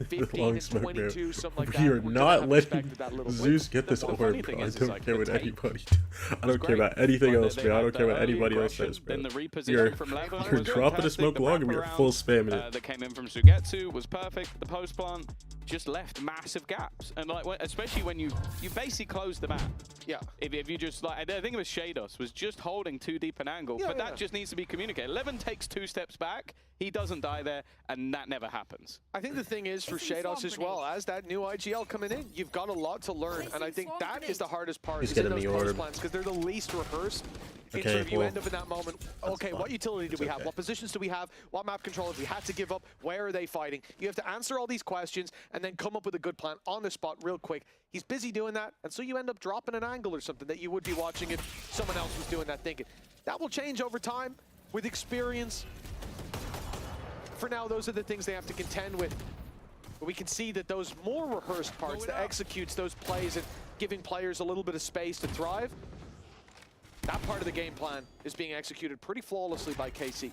15 Long and smoke, bro. 22, something like that. We are Would not not have letting expected that little Zeus blip. get this The orb, funny bro. thing I is, don't like, care the what tape anybody. I was don't care great. about anything Like, else, they bro. I had don't care the what early anybody else aggression, says, bro. then the repositioning You're from Levin you're was dropping a fantastic. smoke The log and we are wraparound, full spamming it. that came in from Sugetsu was perfect. The post plant just left massive gaps, and like especially when you basically close the map. Yeah. If you just like, I think it was Shados was just holding too deep an angle, but that just needs to be communicated. Levin takes 2 steps back, he doesn't die there, and that never happens. I think the thing is for Shados as well, as that new IGL coming in, you've got a lot to learn, and I think that is the hardest part. He's is in getting those the post orb. plans because they're the least rehearsed. Okay, Sort of you well, end up in that moment. Okay, what utility do we have? What positions do we have? What map control have we had to give up? Where are they fighting? You have to answer all these questions and then come up with a good plan on the spot real quick. He's busy doing that, and so you end up dropping an angle or something that you would be watching if someone else was doing that thinking. That will change over time with experience. For now, those are the things they have to contend with. But we can see that those more rehearsed parts that executes those plays and giving players a little bit of space to thrive, that part of the game plan is being executed pretty flawlessly by KC.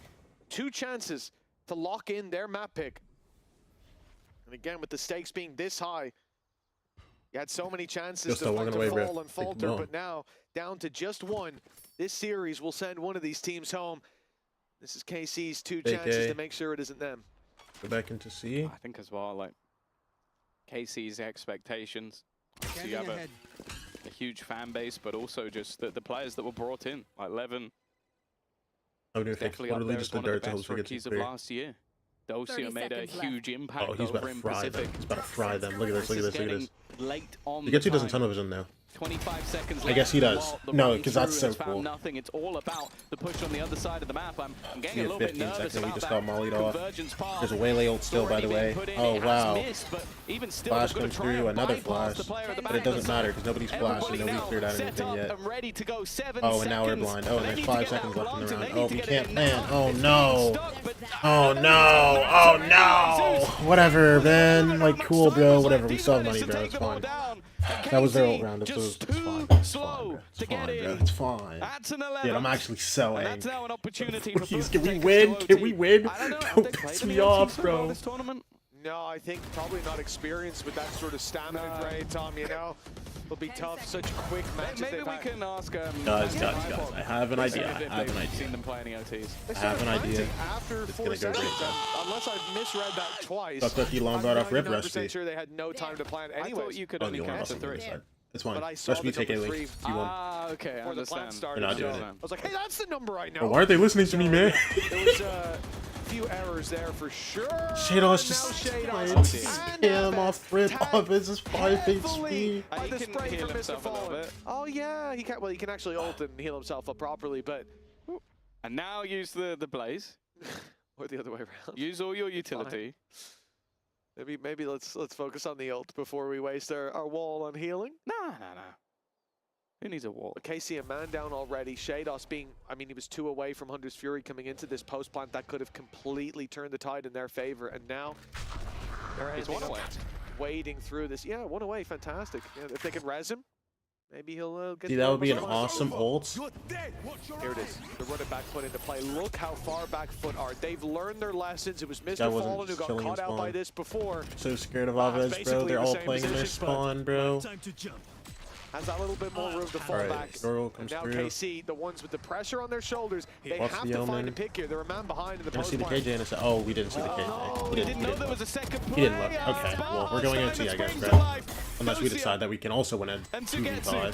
2 chances to lock in their map pick. And again, with the stakes being this high, you had so many chances Just to walking away, bro. fall and Take them falter, all. but now down to just 1. This series will send one of these teams home. This is KC's 2 chances to make sure it isn't them. Go back into C. I think as well, like KC's expectations. So you have a huge fan base, but also just the players that were brought in, like Levin. I'm gonna fix Definitely up literally there just as the one of the dirt to hope best we get rookies some of clear. last year. Dosia made a huge impact Oh, he's about over to in fry Pacific. them. He's about to fry them. Look at this, look at this, look at this. Late on The Getsu doesn't time. tunnel vision now. 25 seconds I guess he left. does. While the No, run because through that's so has found cool. Nothing. It's all about the push on the other side of the map. I'm getting a Yeah, little bit 15 nervous seconds. We about just that got mollied off. convergence path. There's a waylay ult still, by the way. Oh, wow. Missed, but even still, Flash they're gonna comes try through, and another bypass flash. the player at the But back it doesn't of the matter site. because nobody's flashed and Everybody nobody's now cleared out set anything up yet. and ready to go. 7 Oh, and now we're seconds. blind. Oh, and They there's need to 5 get seconds that left in the plant, and round. they Oh, need we to get can't it plan. now. Oh, It's no. being stuck, but Oh, no. Oh, no. Whatever, man. Like, cool, bro. Whatever. We still have money, bro. It's fine. That was their ult round. It's fine. It's fine, bro. It's fine, bro. It's fine. That's an 11. Dude, I'm actually so And angry. that's now an opportunity for Please, Foot can to we take win? us to Can OT. we win? I don't know. Have Don't they played piss any me OT off, so far bro. this tournament? No, I think probably not experienced with that sort of stamina drain, Tom, you know? It'll be tough, such quick matches Maybe they've we had. can ask Guys, I have an idea. if I have an they've idea. seen them play any OTs. I have an idea. After It's 4 gonna go seconds, great. unless I've misread that twice, Fuck Lucky Lombard off rip I'm recipe. 99% sure they had no time to plan I anyway. thought you could Oh, only you want count to us on the 3. side. It's fine. But I saw Recipe the take number A link. 3 You won. Ah, okay, I before the plan understand. started. We're not so doing it. I was like, hey, that's the number I know. Well, why aren't they listening to me, man? There was a few errors there for sure. Shados just him off rip off his 5 HP. By He the can spray heal from Mr. himself a little Fallen. bit. Oh yeah, he can. Well, he can actually ult and heal himself up properly, but And now use the blaze. or the other way around. Use all your utility. Maybe let's focus on the ult before we waste our wall on healing. No. Who needs a wall? KC a man down already. Shados being, I mean, he was 2 away from Hunter's Fury coming into this post plant. That could have completely turned the tide in their favor. And now they're He's ending 1 up away. wading through this. Yeah, 1 away, fantastic. Yeah, if they can res him, maybe he'll get. See, the that would be an bonus. awesome ult. Here it is. The running back foot into play. Look how far back foot are. They've learned their lessons. It was Mr. That wasn't Fallen who got chilling caught in out by spawn. this before. So scared of It's Alvarez, bro. basically They're the all same playing in their position, but spawn, bro. has that little bit more room to fall Alright, back. Doral And comes now through. KC, the ones with the pressure on their shoulders, they Watch have the to find a Omen. pick here. They're a man behind in the Gonna post see the plan. KJ in a sec. Oh, we didn't see the KJ. no, He didn't know look. there was a second He didn't look. player. Okay, well, we're going OT, I guess, Springs to bro. life. Unless we Dosia. decide that we can also win a And 2v5.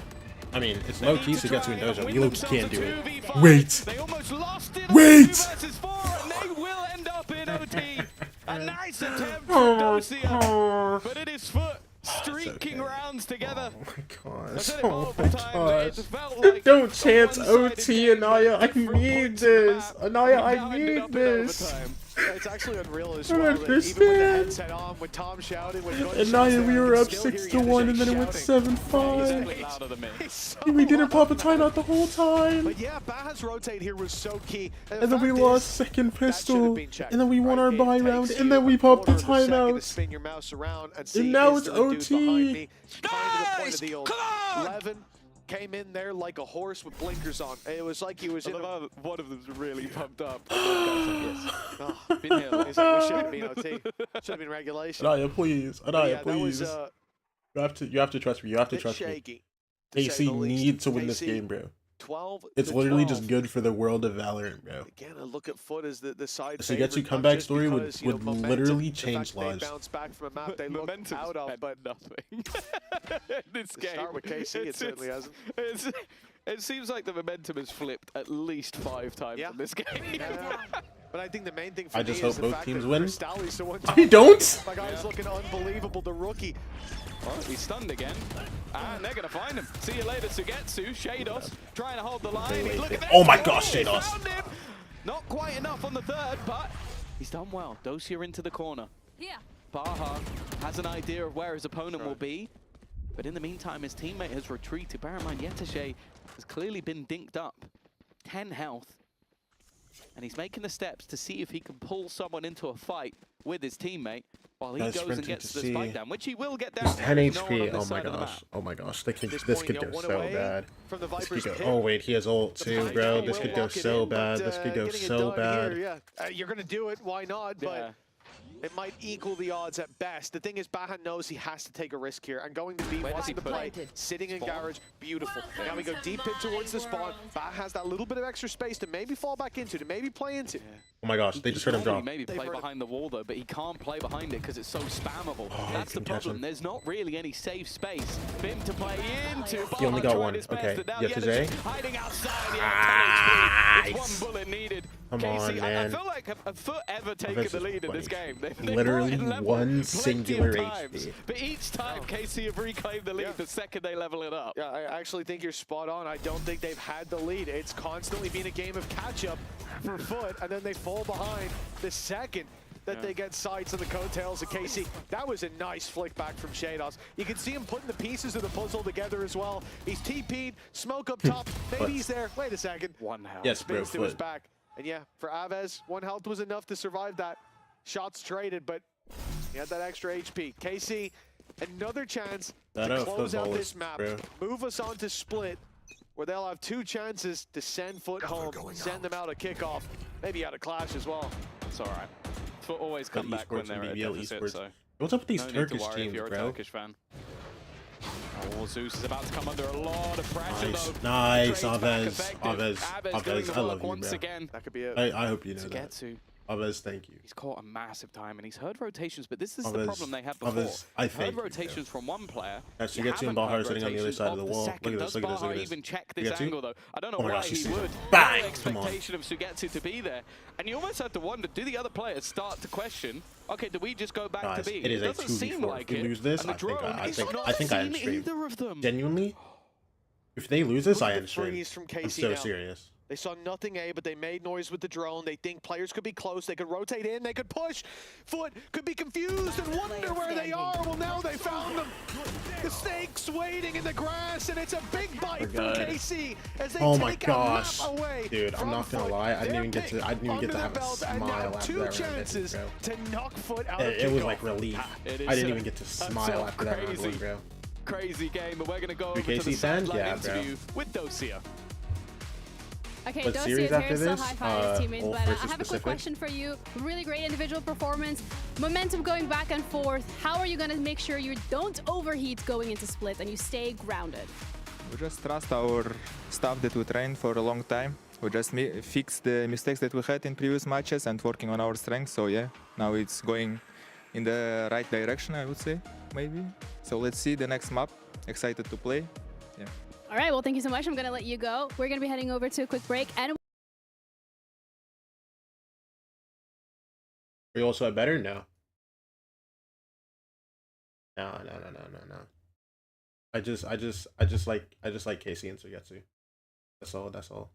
I mean, it's They low need key to Sugetsu try and and Dojo. win You themselves can't a do it. 2v5. Wait! They almost lost it Wait! on 2 versus 4, and they will end up in OT. A nice attempt from Oh, Dosia, but it is Foot streaking rounds together. Oh my I gosh. said it Oh multiple my times, gosh. it felt like Don't a chance one-sided OT, game, Anaya. I different need points of the this. map. Anaya, We I now ended need up in this. overtime. It's actually unreal as I well. don't That even with the understand. headset on, with Tom shouting, with And gunshots Naya, there, we I were can up still 6 hear to you 1, and then it went shouting. 7-5. Exactly louder than me. We didn't pop a timeout the whole time. But yeah, Baha's rotate here was so key. And then we lost second pistol. been checked, And then we won right? our It buy takes round. you And then we popped the a quarter of a second to timeout. spin your mouse around and see And now is it's there a dude behind OT. me? Kind of the point of the old. Levin came in there like a horse with blinkers on. It was like he was in one of them's really pumped up. Oh, Been here long. he's like, we should have been OT. Should have been regulation. Anaya, please. Anaya, Yeah, that was please. You have to trust me. You have to bit trust me. shaky. to say AC the least. needs to win this KC, game, bro. 12. It's to literally 12. just good for the world of Valorant, bro. Again, I look at Foot as the side The favorite, Sugetsu not comeback just story because, would momentum, literally the change fact they lives. bounce back from a map they look out of, but nothing. This to game. start with KC, it certainly hasn't. It seems like the momentum has flipped at least 5 times in this game. But I think the main thing for I me just is hope the both fact teams that win. Crystalli's the one I don't. My guy's looking unbelievable, the rookie. Well, he's stunned again. And they're going to find him. See you later, Sugetsu. Shados trying to hold the line. Look at this. Oh my gosh, Shados. Found him. Not quite enough on the third, but he's done well. Dosia into the corner. Here. Baha has an idea of where his opponent will be. But in the meantime, his teammate has retreated. Bear in mind, Yetashe has clearly been dinked up. 10 health. And he's making the steps to see if he can pull someone into a fight with his teammate while he goes and gets the spike down, which he will get down. He's 10 There's no one HP. on this Oh my side of the gosh. map. Oh my gosh. This point, could you go know, one so away bad. from the This Viper's could go. pit. Oh wait, he has ult too, bro. This could go so bad. This could go getting it so done bad. here, yeah. You're going to do it, why not? But it might equal the odds at best. The thing is, Bahan knows he has to take a risk here. And going to B, Where does wants he the put play, it? sitting in Spawn? garage, beautiful. Now we go deep in towards the spawn. Bahan has that little bit of extra space to maybe fall back into, to maybe play into. Oh my gosh, they just heard him drop. Maybe play behind the wall though, but he can't play behind it because it's so spammable. Oh, That's the can catch problem. him. There's not really any safe space for him to play into. He only got Baha one. tried his best, Okay, but now Yetashe. Yetashe hiding outside. Yeah, 10 HP. It's one bullet needed. Come KC, on, I man. feel like a Foot ever taken This the is lead in this funny. game. They've Literally brought it level one plenty of singular times, HP. But each time KC have reclaimed the lead the second they level it up. Yeah, I actually think you're spot on. I don't think they've had the lead. It's constantly been a game of catch-up for Foot, and then they fall behind the second that they get sights on the coattails of KC. That was a nice flick back from Shados. You can see him putting the pieces of the puzzle together as well. He's TP'd, smoke up top. Maybe he's there. Wait a second. One health. Yes, bro. Spaced, it was back. And yeah, for Avez, 1 health was enough to survive that. Shots traded, but he had that extra HP. KC, another chance to close out this map. bro. Move us on to split, where they'll have 2 chances to send Foot home, send them out a kickoff, maybe out a clash as well. It's all right. Foot always come back when esports they're and at BBL deficit, esports. so What's up with these no need to Turkish worry if teams, you're a bro? Turkish fan. Oh, Zeus is about to come under a lot of pressure, Nice, though. nice, Trades back Avez, effective. Avez, doing the I work love you, once bro. again. That could be it. I hope you know that. Sugetsu. Avez, thank you. He's caught a massive time, and he's heard rotations, but this is the Avez, problem they had before. Avez, I heard thank you, rotations from one player. That's you Sugetsu haven't and Baha heard are sitting on the other rotations side of the the wall. second. Look at this, Does look at this, Baha look at this. even check this Sugetsu? angle, though? I don't know Oh my why gosh, he he's would. bang! No Come on. expectation of Sugetsu to be there. And you almost have to wonder, do the other players start to question, okay, do we just go back Guys, to B? it is a doesn't seem 2v4. like If we it. lose this, And the I think drone is not I seen end stream. either of them. Genuinely, if they lose this, Look I at end the stream. freeze from I'm KC so now. serious. They saw nothing A, but they made noise with the drone. They think players could be close. They could rotate in. They could push. Foot could be confused and wonder where they are. Well, now they found them. The snake's waiting in the grass, and it's a big bite from good. KC as they Oh my take gosh, a map away. dude! I'm from not gonna Foot. lie. I didn't Their even get to. pick I didn't even get under to the have a belt, and smile now after 2 that round. chances bro. to knock Foot out It of was kickoff. like relief. It I is didn't a- even get to that's smile a after that round, crazy, bro. crazy game, but we're going to go over KC to the fan? sideline Yeah, bro. interview with Dosia. Okay, What Dosia series is here, after still this? high-five his teammates, Wolf but I versus have a quick Pacific? question for you. Really great individual performance, momentum going back and forth. How are you going to make sure you don't overheat going into split and you stay grounded? We just trust our staff that we trained for a long time. We just fixed the mistakes that we had in previous matches and working on our strengths. So yeah, now it's going in the right direction, I would say, maybe. So let's see the next map. Excited to play. Yeah. All right, well, thank you so much. I'm going to let you go. We're going to be heading over to a quick break. And We also have better? No. No. I just like Casey and Sugetsu. That's all. That's all.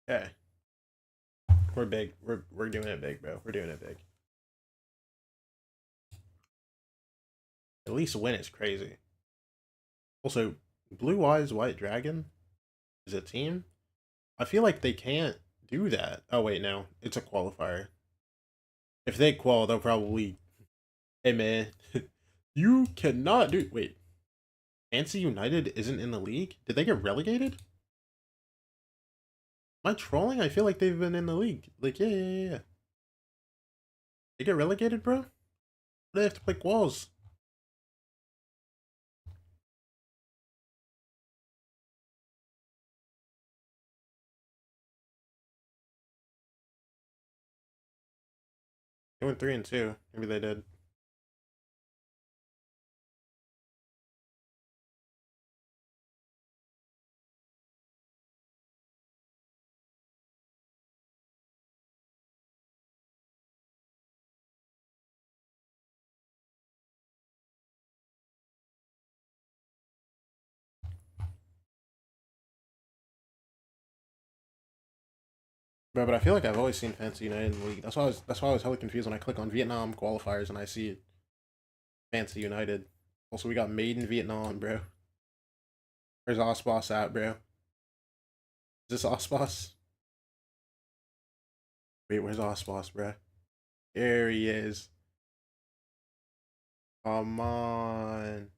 Okay. We're big. We're doing it big, bro. We're doing it big. At least win is crazy. Also, Blue Eyes White Dragon is a team. I feel like they can't do that. Oh wait, no, it's a qualifier. If they qual, they'll probably. Hey man, you cannot do. Wait, Fancy United isn't in the league. Did they get relegated? Am I trolling? I feel like they've been in the league. Like yeah. They get relegated, bro. They have to play quals. They went 3-2. Maybe they did. Bro, but I feel like I've always seen Fancy United in the league. That's why I was hella confused when I click on Vietnam qualifiers and I see Fancy United. Also, we got Made in Vietnam, bro. Where's Osboss at, bro? Is this Osboss? Wait, where's Osboss, bro? There he is. Come on.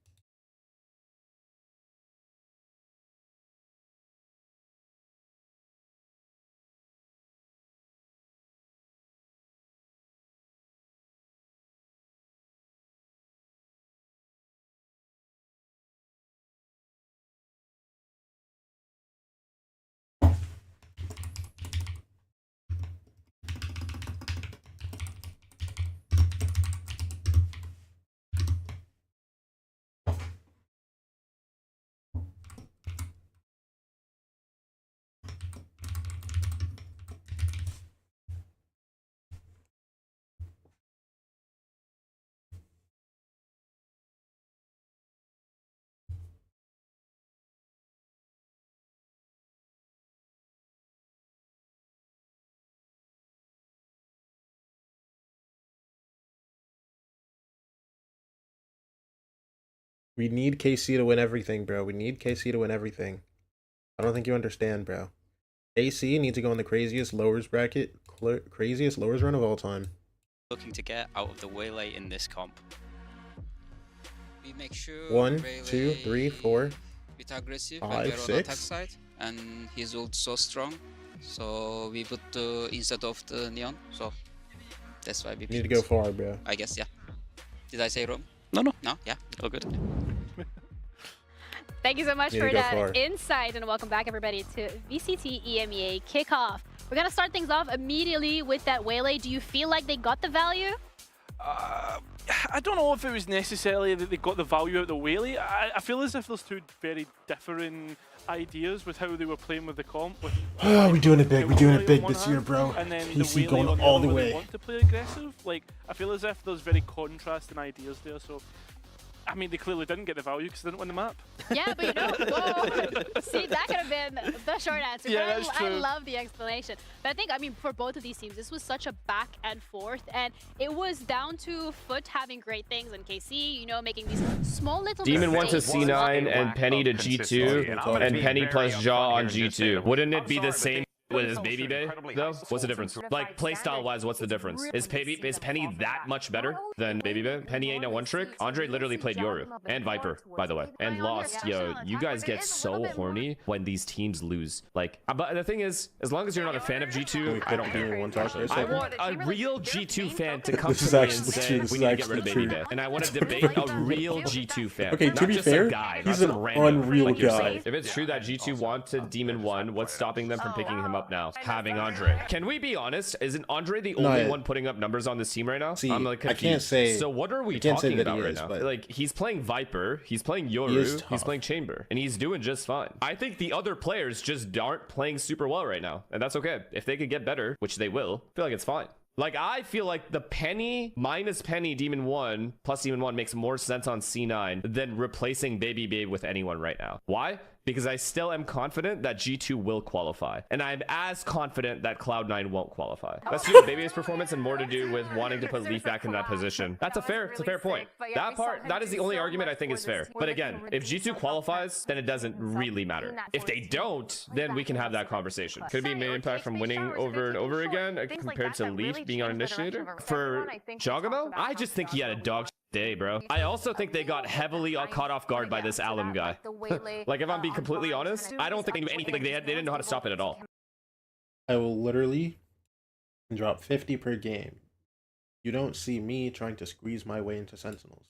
We need KC to win everything, bro. We need KC to win everything. I don't think you understand, bro. KC needs to go in the craziest lowers bracket, craziest lowers run of all time. Looking to get out of the waylay in this comp. We make sure 1, 2, 3, 4, bit aggressive 5, when we're on 6. attack side, and his ult so strong. So we put instead of the neon. So that's why we need to go far, bro. I guess, yeah. Did I say wrong? No. No? Yeah? All good. Thank you so much Need for to go that far. insight, and welcome back everybody to VCT EMEA kickoff. We're gonna start things off immediately with that waylay. Do you feel like they got the value? I don't know if it was necessarily that they got the value out of the waylay. I feel as if there's two very differing ideas with how they were playing with the comp. With Oh, we're doing it big. We're doing it big on this one year, bro. hand, and then KC the waylay going on the all other the where they way. want to play aggressive. Like, I feel as if there's very contrasting ideas there. So, I mean, they clearly didn't get the value because they didn't win the map. Yeah, but you know, whoa. See, that could have been the short answer. Yeah, but that's I true. love the explanation. But I think, I mean, for both of these teams, this was such a back and forth, and it was down to Foot having great things and KC, you know, making these small little Demon 1 to mistakes. C9 and Penny to G2 and Penny plus Jaw on G2. Wouldn't it be the same with his Baby Bay though? What's the difference? Like playstyle wise, what's the difference? Is Penny that much better than Baby Bay? Penny ain't no one trick. Andre literally played Yoru and Viper, by the way, and lost. Yo, you guys get so horny when these teams lose. Like, but the thing is, as long as you're not a fan of G2, I don't care. I want a real G2 fan to come This to is me and actually say true. This we is need to get rid of actually Baby true. Bay, and I want to debate a real G2 fan. Okay, not to be just fair, a guy, he's not an some random, unreal like you're guy. saying. If it's true that G2 want to Demon 1, what's stopping them from picking him up now? Having Andre. Can we be honest? Isn't Andre the only one putting up numbers on this team right now? See, I'm like I confused. can't say. So what are we I can't say talking that about he right is, now? but Like he's playing Viper, he's playing is Yoru, tough. he's playing Chamber, and he's doing just fine. I think the other players just aren't playing super well right now, and that's okay. If they could get better, which they will, I feel like it's fine. Like, I feel like the Penny minus Penny Demon 1 plus Demon 1 makes more sense on C9 than replacing Baby Babe with anyone right now. Why? because I still am confident that G2 will qualify. And I'm as confident that Cloud9 won't qualify. That's due to Baby's performance and more to do with wanting to put Leaf back in that position. It's a fair point. That is the only argument I think is fair. But again, if G2 qualifies, then it doesn't really matter. If they don't, then we can have that conversation. Could it be main impact from winning over and over again compared to Leaf being on initiator? For Jogamo, I just think he had a dog day, bro. I also think they got heavily caught off guard by this Alum guy. Like, if I'm being completely honest, I don't think they knew anything. Like, they didn't know how to stop it at all. I will literally drop 50 per game. You don't see me trying to squeeze my way into Sentinels.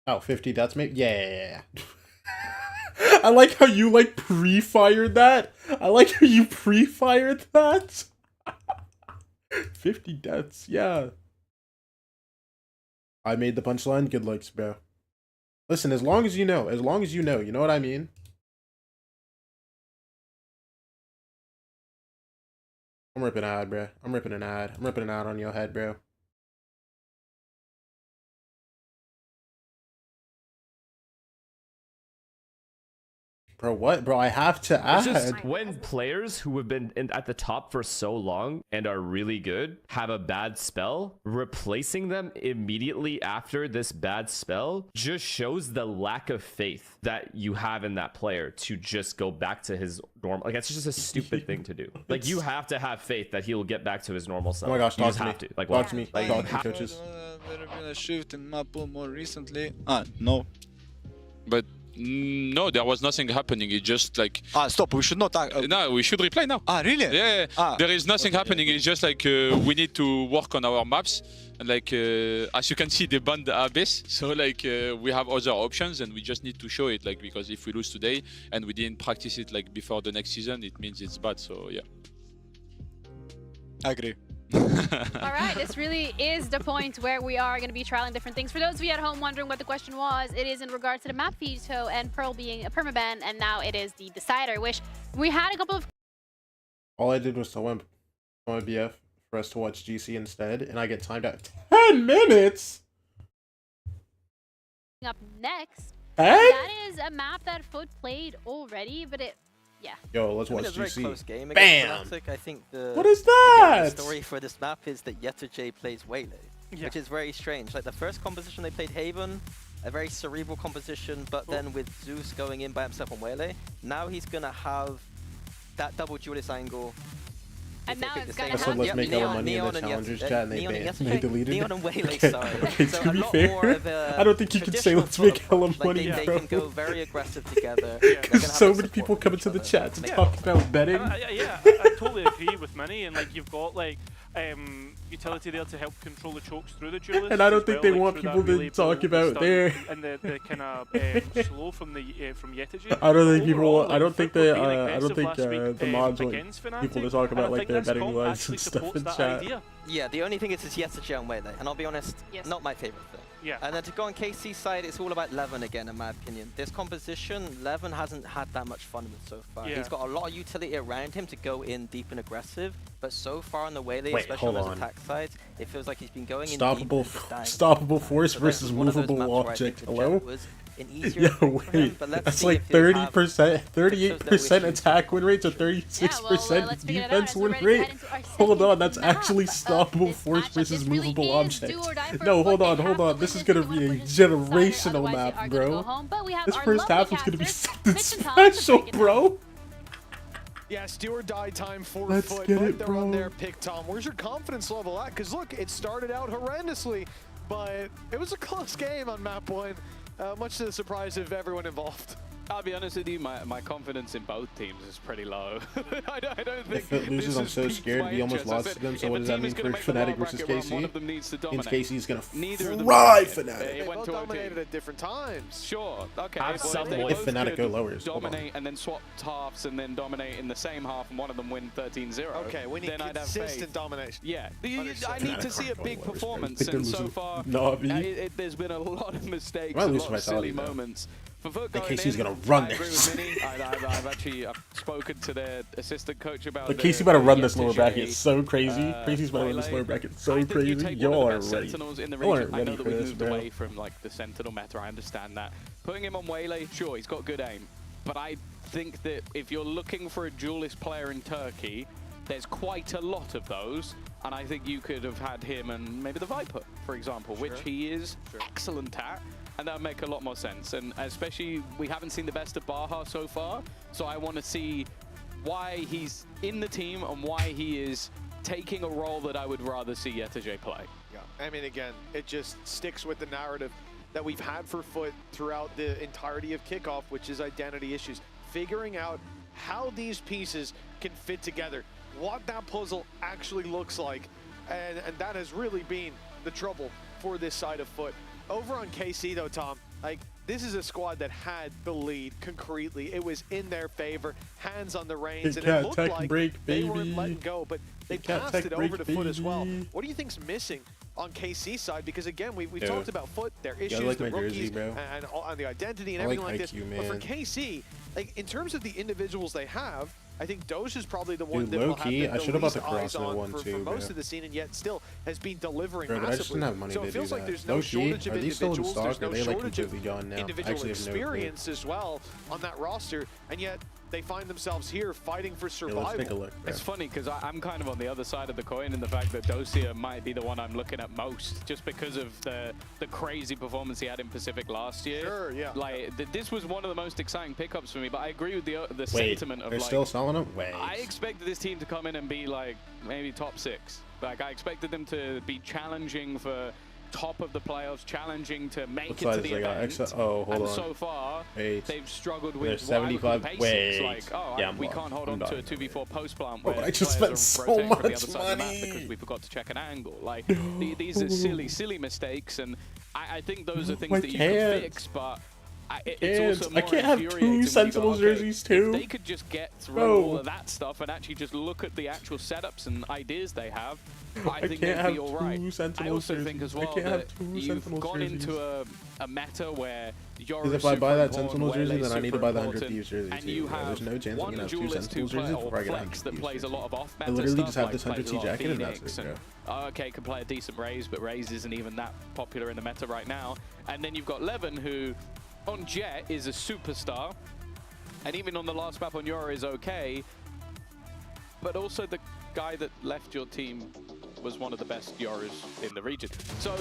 Oh, 50, that's me? Yeah. I like how you, like, pre-fired that. I like how you pre-fired that. 50 deaths, yeah. I made the punchline. Good looks, bro. Listen, as long as you know, you know what I mean? I'm ripping an ad, bro. I'm ripping an ad on your head, bro. Bro, what? Bro, I have to add. It's just when players who have been at the top for so long and are really good have a bad spell, replacing them immediately after this bad spell just shows the lack of faith that you have in that player to just go back to his normal. Like, it's just a stupid thing to do. Like, you have to have faith that he'll get back to his normal self. Oh my gosh, you talk just to me. have to. Like, talk to me. Like, talk to me, coaches. There have been a shift in map pool more recently. No. But no, there was nothing happening. It's just like... stop. We should not... No, we should replay now. Really? Yeah. There is nothing happening. It's just like we need to work on our maps. And like, as you can see, they banned the Abyss. So like, we have other options and we just need to show it. Like, because if we lose today and we didn't practice it like before the next season, it means it's bad. So yeah. I agree. All right, this really is the point where we are going to be trialing different things. For those of you at home wondering what the question was, it is in regard to the map veto and Pearl being a permaban, and now it is the decider, which we had a couple of... All I did was tell my BF for us to watch GC instead, and I get timed out 10 minutes! Up next, Hey? that is a map that Foot played already, but it... Yeah. Yo, let's watch GC. It's a very close game Bam! Fnatic. I think the What is that? The story for this map is that Yetterjay plays Waylay, which is very strange. Like the first composition they played Haven, a very cerebral composition, but then with Zeus going in by himself on Waylay, now he's gonna have that double duelist angle. And now it's gonna I said let's make our money in the challengers chat, and they deleted Neon it. and Waylay, Okay, sorry. okay, So to a be lot fair, more of a I don't think you could say let's make hella money, they bro. can go very aggressive together. Because so many people come into the chat to talk about betting. I totally agree with Minnie, and like you've got like utility there to help control the chokes through the duelists. And I don't think they want people to talk about there. And the kind of slow from the from Yetterjay. I don't think people. Overall, I don't like, think Foot they. were being I don't aggressive think last week, the mods want against Fnatic, people to talk and I about like think their this betting comp lives and actually stuff supports in that chat. idea. Yeah, the only thing is Yetterjay and Waylay, and I'll be honest, not my favorite thing. Yeah. And then to go on KC's side, it's all about Levin again, in my opinion. This composition, Levin hasn't had that much fun with so far. Yeah. He's got a lot of utility around him to go in deep and aggressive, but so far on the Waylay, Wait, especially on hold those on. attack sides, it feels like he's been going in Stoppable, deep and just dying. stoppable force So versus one of those movable maps where I think object. the Hello? jet was an easier Yeah, thing for him, wait. but let's That's see like if they have 30%, 38% issues. attack win rate to 36% defense win rate. Hold on, that's actually stoppable force versus movable object. No, hold on. This is gonna be a generational map, bro. This first half is gonna be something special, bro. Yes, do or die time for Let's Foot, get but it, they're bro. on their pick, Tom. Where's your confidence level at? Because look, it started out horrendously, but it was a close game on map 1, much to the surprise of everyone involved. I'll be honest with you, my confidence in both teams is pretty low. I don't think If it loses, I'm so scared. We almost lost to them, so what does that mean for Fnatic versus KC? Means KC's gonna fry Fnatic. They both dominated at different times. Sure, okay. Have well, some they if both Fnatic could go lowers. Hold on. dominate and then swap halves and then dominate in the same half and one of them win 13-0. Okay, we need then I'd have consistent faith. domination. Yeah, Understood. I need to see a big performance, Think they're and so losing far Navi. there's been a lot of mistakes, Might a lose lot of silly Vitality, though. moments For Foot Like going KC's in, gonna run I agree this. with Minnie. I've actually spoken to their assistant coach about Like the KC better run this Yesterday, lower bracket. It's so crazy. KC's better run this Waylay. lower bracket. I So think you crazy. take one Y'all of the are best ready. Sentinels in the Y'all region. aren't I ready know that for we've this, moved bro. away from like the Sentinel meta. I understand that. Putting him on Waylay, sure, he's got good aim. But I think that if you're looking for a duelist player in Turkey, there's quite a lot of those. And I think you could have had him and maybe the Viper, for example, which he is excellent at. And that would make a lot more sense. And especially, we haven't seen the best of Baha so far. So I want to see why he's in the team and why he is taking a role that I would rather see Yetajay play. Yeah, I mean, again, it just sticks with the narrative that we've had for Foot throughout the entirety of kickoff, which is identity issues. Figuring out how these pieces can fit together, what that puzzle actually looks like. And that has really been the trouble for this side of Foot. Over on KC though, Tom, like, this is a squad that had the lead concretely. It was in their favor, hands on the reins, and it looked like they weren't letting go, but they passed it over to Foot as well. What do you think's missing on KC's side? Because again, we've talked about Foot, their issues, like the my rookies, jersey, and on the identity and I like everything like this. IQ, But for man. KC, like, in terms of the individuals they have, I think Doge is probably the one Dude, that will low-key, have I the should have bought least the eyes CrossFit on one for too, most bro. of the scene, and yet still has been delivering Bro, but I just massively. didn't have money So to it feels do like that. there's no Low-key, shortage are of these still in individuals, stock, there's or no are they like shortage completely gone now? I individual actually have no clue. experience as well on that roster, and yet they find themselves here fighting for survival. let's take a look, bro. It's funny because I'm kind of on the other side of the coin in the fact that Dosia might be the one I'm looking at most, just because of the crazy performance he had in Pacific last year. Sure, yeah. Like, this was one of the most exciting pickups for me, but I agree with the Wait, sentiment of they're like... still selling them? Wait. I expected this team to come in and be like maybe top 6. Like, I expected them to be challenging for top of the playoffs, challenging to make What it to size the they got? event. Hold and on. so far, Wait. they've struggled They're with 75. basics. Wait. Like, oh, Yeah, I'm we lost. can't hold I'm on done. to a 2v4 post plant Oh, where I just players spent are so rotating from the much other side of the map money. because we forgot to check an angle. Like, these are silly mistakes, and I think those are things I that you can't. can fix, but it's also I more can't have infuriating when two you go, Sentinels okay, jerseys too. If they could just get through Bro. all of that stuff and actually just look at the actual setups and ideas they have, I I think can't they'd have be all right. two I Sentinels also jerseys. think as I well can't have that two you've Sentinels gone jerseys. into a meta where you're Because if I buy that Sentinel jersey, then I need to buy the 100 Thieves jersey and too. you Bro. have There's no chance I'm one gonna have two duelist Sentinels who play jerseys or before I get a flex 100 that Thieves plays a jersey. lot of off I meta literally stuff, just have like this plays 100 a T lot of jacket and Phoenix that's it, and, okay, can play a decent Raze, but Raze isn't even that popular in the meta right now. And then you've got Levin, who on Jet is a superstar, and even on the last map on Yora is okay, but also the guy that left your team was one of the best Yoras in the region. So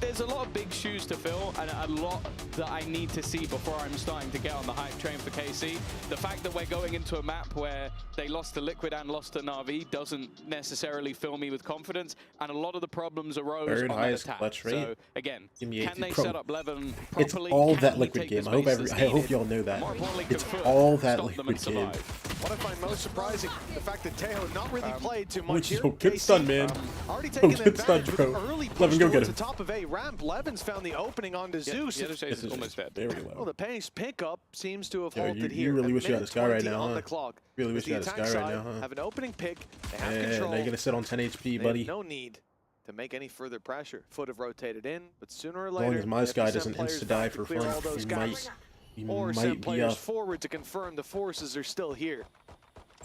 there's a lot of big shoes to fill and a lot that I need to see before I'm starting to get on the hype train for KC. The fact that we're going into a map where they lost to Liquid and lost to Na'Vi doesn't necessarily fill me with confidence, and a lot of the problems arose Third on that highest attack. clutch rate. So again, Give me can 80 they pro. set up Levin It's properly? all Can that he Liquid take the game. I space that's hope needed? y'all know that. More importantly, It's can Foot all that stop them Liquid and game. survive? What I find most surprising, the fact that Tejo not really played too much here. Yo, get stunned, man. Already Yo, taking get advantage stunned, with bro. an early push Levin, go get towards him. the top of A ramp. Levin's found the opening onto Zeus. This is almost dead. There we go. Well, the pace pickup seems to have Yo, halted you here. really A wish you had a minute sky right 20 now, on huh? the clock. Really As wish the you had a attack sky right side now, huh? have an opening pick. They have Yeah, control. now you're gonna sit on 10 HP, They buddy. have no need to make any further pressure. Foot have rotated in, but sooner or As later, long as my if sky you send doesn't players insta-die back to for clear fun, all those we gaps, might or send be players up. forward to confirm the forces are still here.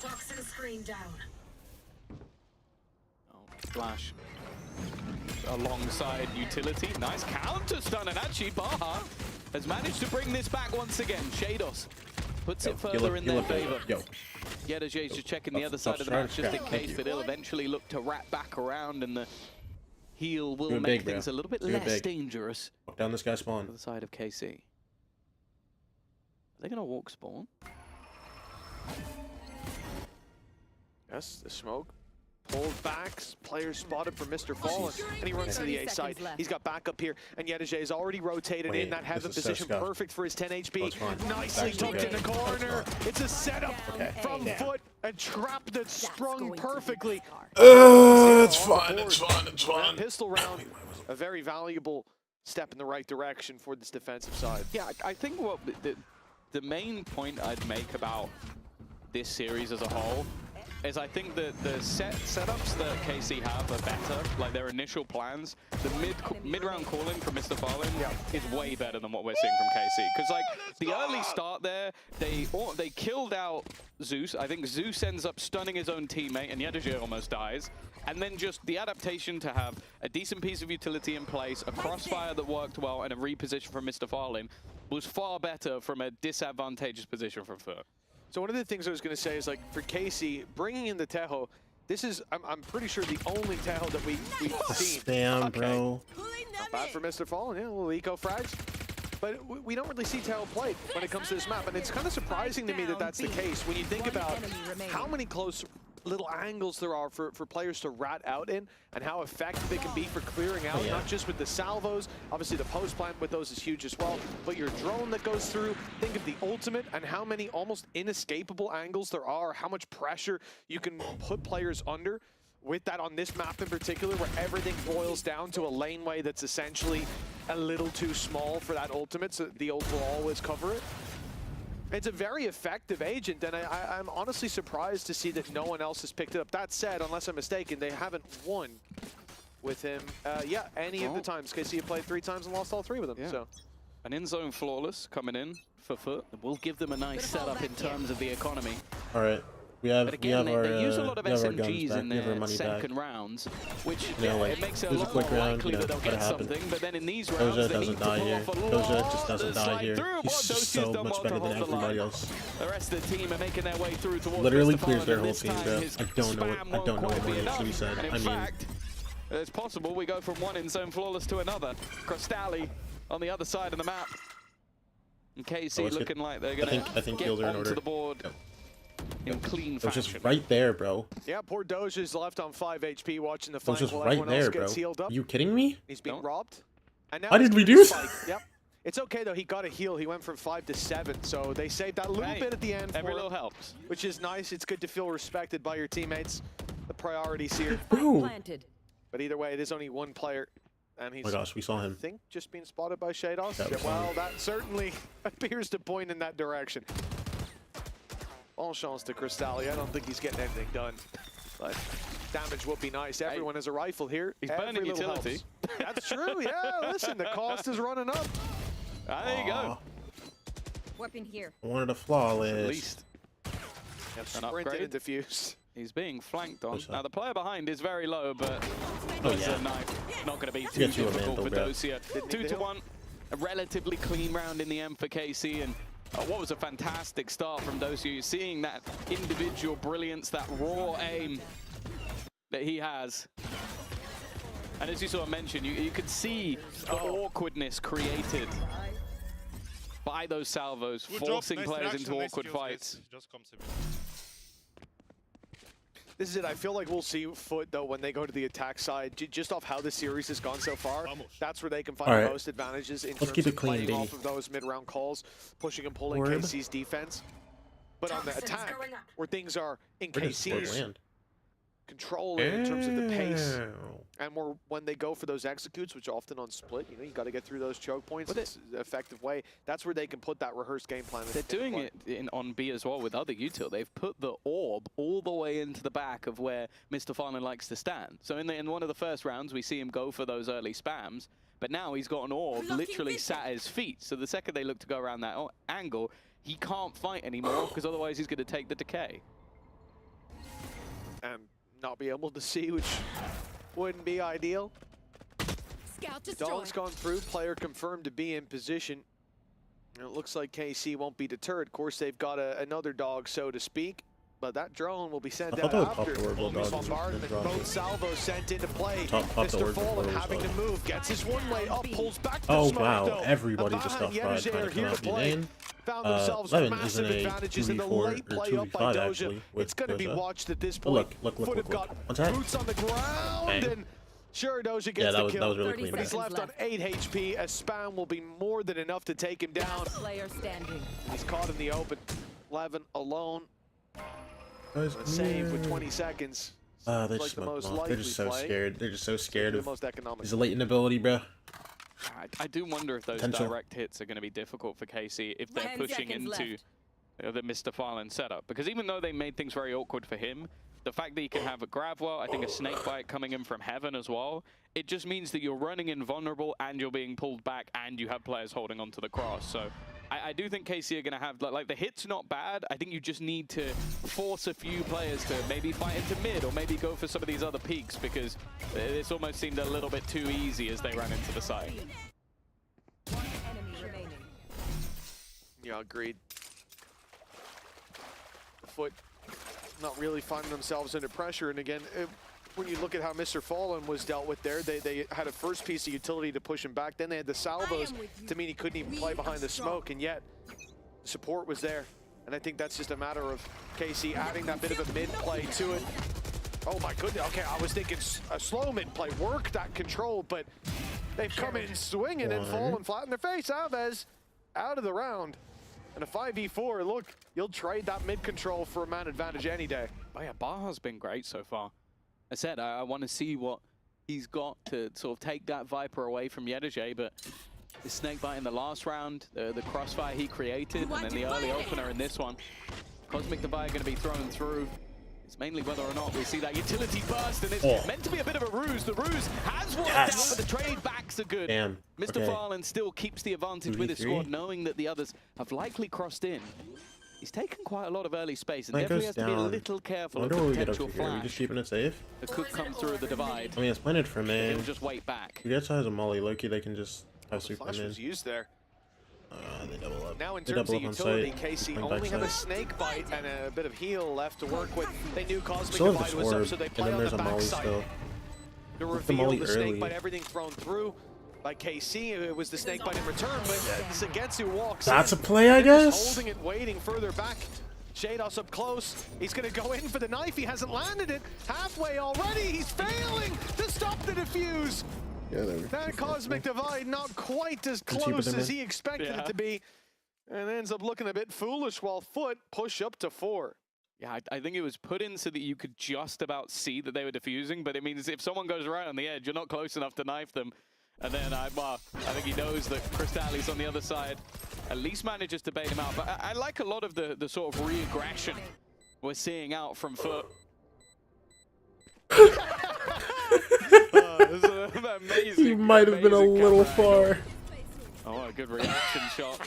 Toxin screen down. Flash alongside utility. Nice counter stun, and actually Baha has managed to bring this back once again. Shados puts it further in their favor. Yetajay's just checking the other side of the map just in case, but he'll eventually look to wrap back around, and the heal will make things a little bit less dangerous. Walk down this guy's spawn. On the side of KC. Are they going to walk spawn? Yes, the smoke. Pulled back, players spotted for Mr. Fallen, and he runs to the A side. He's got backup here, and Yetajay is already rotated in. That heaven position perfect for his 10 HP. Nicely tucked in the corner. It's a setup from Foot, and trap that's sprung perfectly. It's fun, it's fun, it's fun. Pistol round, a very valuable step in the right direction for this defensive side. Yeah, I think what the main point I'd make about this series as a whole is I think that the setups that KC have are better, like their initial plans. The mid-round calling from Mr. Farlin is way better than what we're seeing from KC. Because like the early start there, they killed out Zeus. I think Zeus ends up stunning his own teammate, and Yedajir almost dies. And then just the adaptation to have a decent piece of utility in place, a crossfire that worked well, and a reposition from Mr. Farlin was far better from a disadvantageous position from Foot. So one of the things I was going to say is, like, for Casey, bringing in the Tejo, this is, I'm pretty sure, the only Tejo that we've seen. Spam, bro. Not bad for Mr. Fallen, yeah, a little eco frags. But we don't really see Tejo played when it comes to this map, and it's kind of surprising to me that that's the case when you think about how many close little angles there are for players to rat out in, and how effective they can be for clearing out, not just with the salvos. Obviously the post plant with those is huge as well, but your drone that goes through, think of the ultimate and how many almost inescapable angles there are, how much pressure you can put players under with that on this map in particular, where everything boils down to a laneway that's essentially a little too small for that ultimate, so the ult will always cover it. It's a very effective agent, and I'm honestly surprised to see that no one else has picked it up. That said, unless I'm mistaken, they haven't won with him, any of the times. KC have played 3 times and lost all 3 with him. So, an in-zone flawless coming in for Foot. We'll give them a nice setup in terms of the economy. All right. We have, but again, we have they use a lot of SMGs back. in their second rounds, which like, it makes it a lot more likely that they'll get something. But then in these rounds, Doja they need to pull off a lot. Doja just doesn't die here. He's just so much better than everybody else. The rest of the team are making their way through towards literally Mr. clears their Farlin, whole team, bro. I don't know what more needs to be said. And in fact, it's possible we go from one in-zone flawless to another. Crostali on the other side of the map. And KC looking like they're going to get onto the board. In clean fashion. It was just right there, bro. Yeah, poor Doja's left on 5 HP watching the fight. It was just while right everyone there, else bro. gets healed up. Are you kidding me? He's being robbed. And now how did we do that? Yep. It's okay, though. He got a heal. He went from 5 to 7, so they saved that little bit at the end. Every little helps. Which is nice. It's good to feel respected by your teammates. The priorities here. But either way, it is only one player. And he's, oh my gosh, we saw him. I think, just being spotted by Shados. Well, that certainly appears to point in that direction. All chance to Crostali. I don't think he's getting anything done. But damage would be nice. Everyone has a rifle here. He's burning utility. That's true, yeah. Listen, the cost is running up. There you go. Weapon here. I wanted a flawless. At least. Sprinted and diffused. He's being flanked on. Now, the player behind is very low, but a knife. Not going to be too Get you a difficult mantle, for bro. Dosia. 2-1. A relatively clean round in the end for KC. And what was a fantastic start from Dosia. You're seeing that individual brilliance, that raw aim that he has. And as you sort of mentioned, you could see the awkwardness created by those salvos, forcing players into awkward fights. This is it. I feel like we'll see Foot, though, when they go to the attack side, just off how the series has gone so far. That's where they can find the most advantages in terms of playing off of those mid-round calls, pushing and pulling KC's defense. But on the attack, where things are in KC's control in terms of the pace, and more when they go for those executes, which often on split, you got to get through those choke points. It's an effective way. That's where they can put that rehearsed game plan. They're doing it on B as well with other util. They've put the orb all the way into the back of where Mr. Farlin likes to stand. So in one of the first rounds, we see him go for those early spams, but now he's got an orb literally sat at his feet. So the second they look to go around that angle, he can't fight anymore because otherwise he's going to take the decay. And not be able to see, which wouldn't be ideal. Dog's gone through, player confirmed to be in position. And it looks like KC won't be deterred. Of course, they've got another dog, so to speak. But that drone will be sent out after. Bombardment, both salvos sent into play. Mr. Fallen having to move, gets his one-way up, pulls back to oh smoke, wow, though. everybody just got fried trying to come out Lane. Found themselves with Levin is in massive a advantages in the 2v4 late or play up by 2v5 Doja. actually. It's going to be watched at this Oh, point. look. Foot have got What's that? boots on the ground, Bang. and sure, Doja gets Yeah, that the was kill. really clean. But he's left on 8 HP. A spam will be more than enough to take him down. Player standing. He's caught in the open. Levin alone. Guys, Save with 20 seconds. They just smoked him off. They're just so scared. They're just so scared of his latent ability, bro. I do wonder if those direct hits are going to be difficult for KC if they're pushing into the Mr. Farlin setup. Because even though they made things very awkward for him, the fact that you can have a Gravwell, I think a Snakebite coming in from heaven as well, it just means that you're running invulnerable and you're being pulled back and you have players holding onto the cross. So I do think KC are going to have, like, the hit's not bad. I think you just need to force a few players to maybe fight into mid or maybe go for some of these other peaks, because this almost seemed a little bit too easy as they ran into the site. Yeah, agreed. Foot not really finding themselves under pressure, and again, when you look at how Mr. Fallen was dealt with there, they had a first piece of utility to push him back, then they had the salvos to mean he couldn't even play behind the smoke, and yet the support was there. And I think that's just a matter of KC adding that bit of a mid play to it. Oh my goodness, okay, I was thinking a slow mid play, work that control, but they've come in swinging and fallen flat in their face. Alves out of the round. And a 5v4, look, you'll trade that mid control for a man advantage any day. Oh yeah, Baja's been great so far. I said I want to see what he's got to sort of take that Viper away from Yedege, but the Snakebite in the last round, the crossfire he created, and then the early opener in this one. Cosmic Divide going to be thrown through. It's mainly whether or not we see that utility burst, and it's meant to be a bit of a ruse. The ruse has worked out, but the trade backs are good. Damn. Mr. Farland still keeps the advantage with his squad, knowing that the others have likely crossed in. He's taken quite a lot of early space, and definitely has to be a little careful of the potential flash. Are we just keeping it safe? That could come through the divide. I mean, it's planted for me. He'll just wait back. You guys has a molly. Loki, they can just have super Flash was used there. They double up. Now in terms of utility, KC only have a Snakebite and a bit of heal left to work with. They knew Cosmic Divide was up, so they play on the backside. The reveal, the Snakebite, everything thrown through by KC. It was the Snakebite in return, but Sagetsu walks That's in. A play, I guess? Holding it, waiting further back. Shados up close. He's going to go in for the knife. He hasn't landed it. Halfway already. He's failing to stop the defuse. That Cosmic Divide not quite as close as he expected it to be, and ends up looking a bit foolish while Foot push up to 4. Yeah, I think it was put in so that you could just about see that they were defusing, but it means if someone goes right on the edge, you're not close enough to knife them. And then I think he knows that Crystalli's on the other side. At least manages to bait him out. But I like a lot of the sort of re-aggression we're seeing out from Foot. Amazing. He might have been a little far. Oh, a good reaction shot.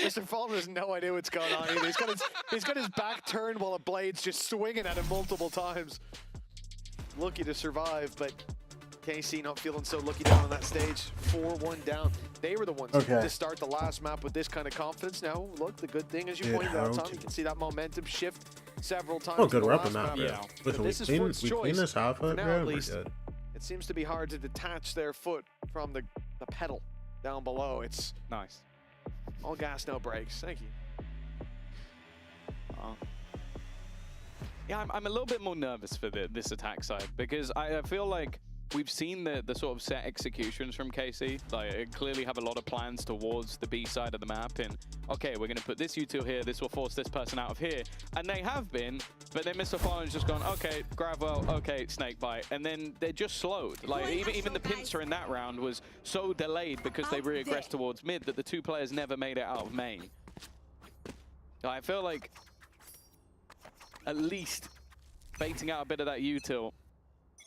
Mr. Fallen has no idea what's going on either. He's got his back turned while a blade's just swinging at him multiple times. Lucky to survive, but KC not feeling so lucky down on that stage. 4-1 down. They were the ones to start the last map with this kind of confidence. Now, look, the good thing, as you pointed out, Tom, you can see that momentum shift several times. Oh, good, we're up in that, bro. Yeah. Listen, we clean this half up, bro. We're good. It seems to be hard to detach their foot from the pedal down below. It's nice. All gas, no brakes. Thank you. Yeah, I'm a little bit more nervous for this attack side, because I feel like we've seen the sort of set executions from KC. Like, clearly have a lot of plans towards the B side of the map, and okay, we're going to put this util here, this will force this person out of here. And they have been, but then Mr. Fallen's just gone, okay, Gravwell, okay, Snakebite, and then they're just slowed. Like, even the pincer in that round was so delayed because they re-aggressed towards mid that the two players never made it out of main. I feel like at least baiting out a bit of that util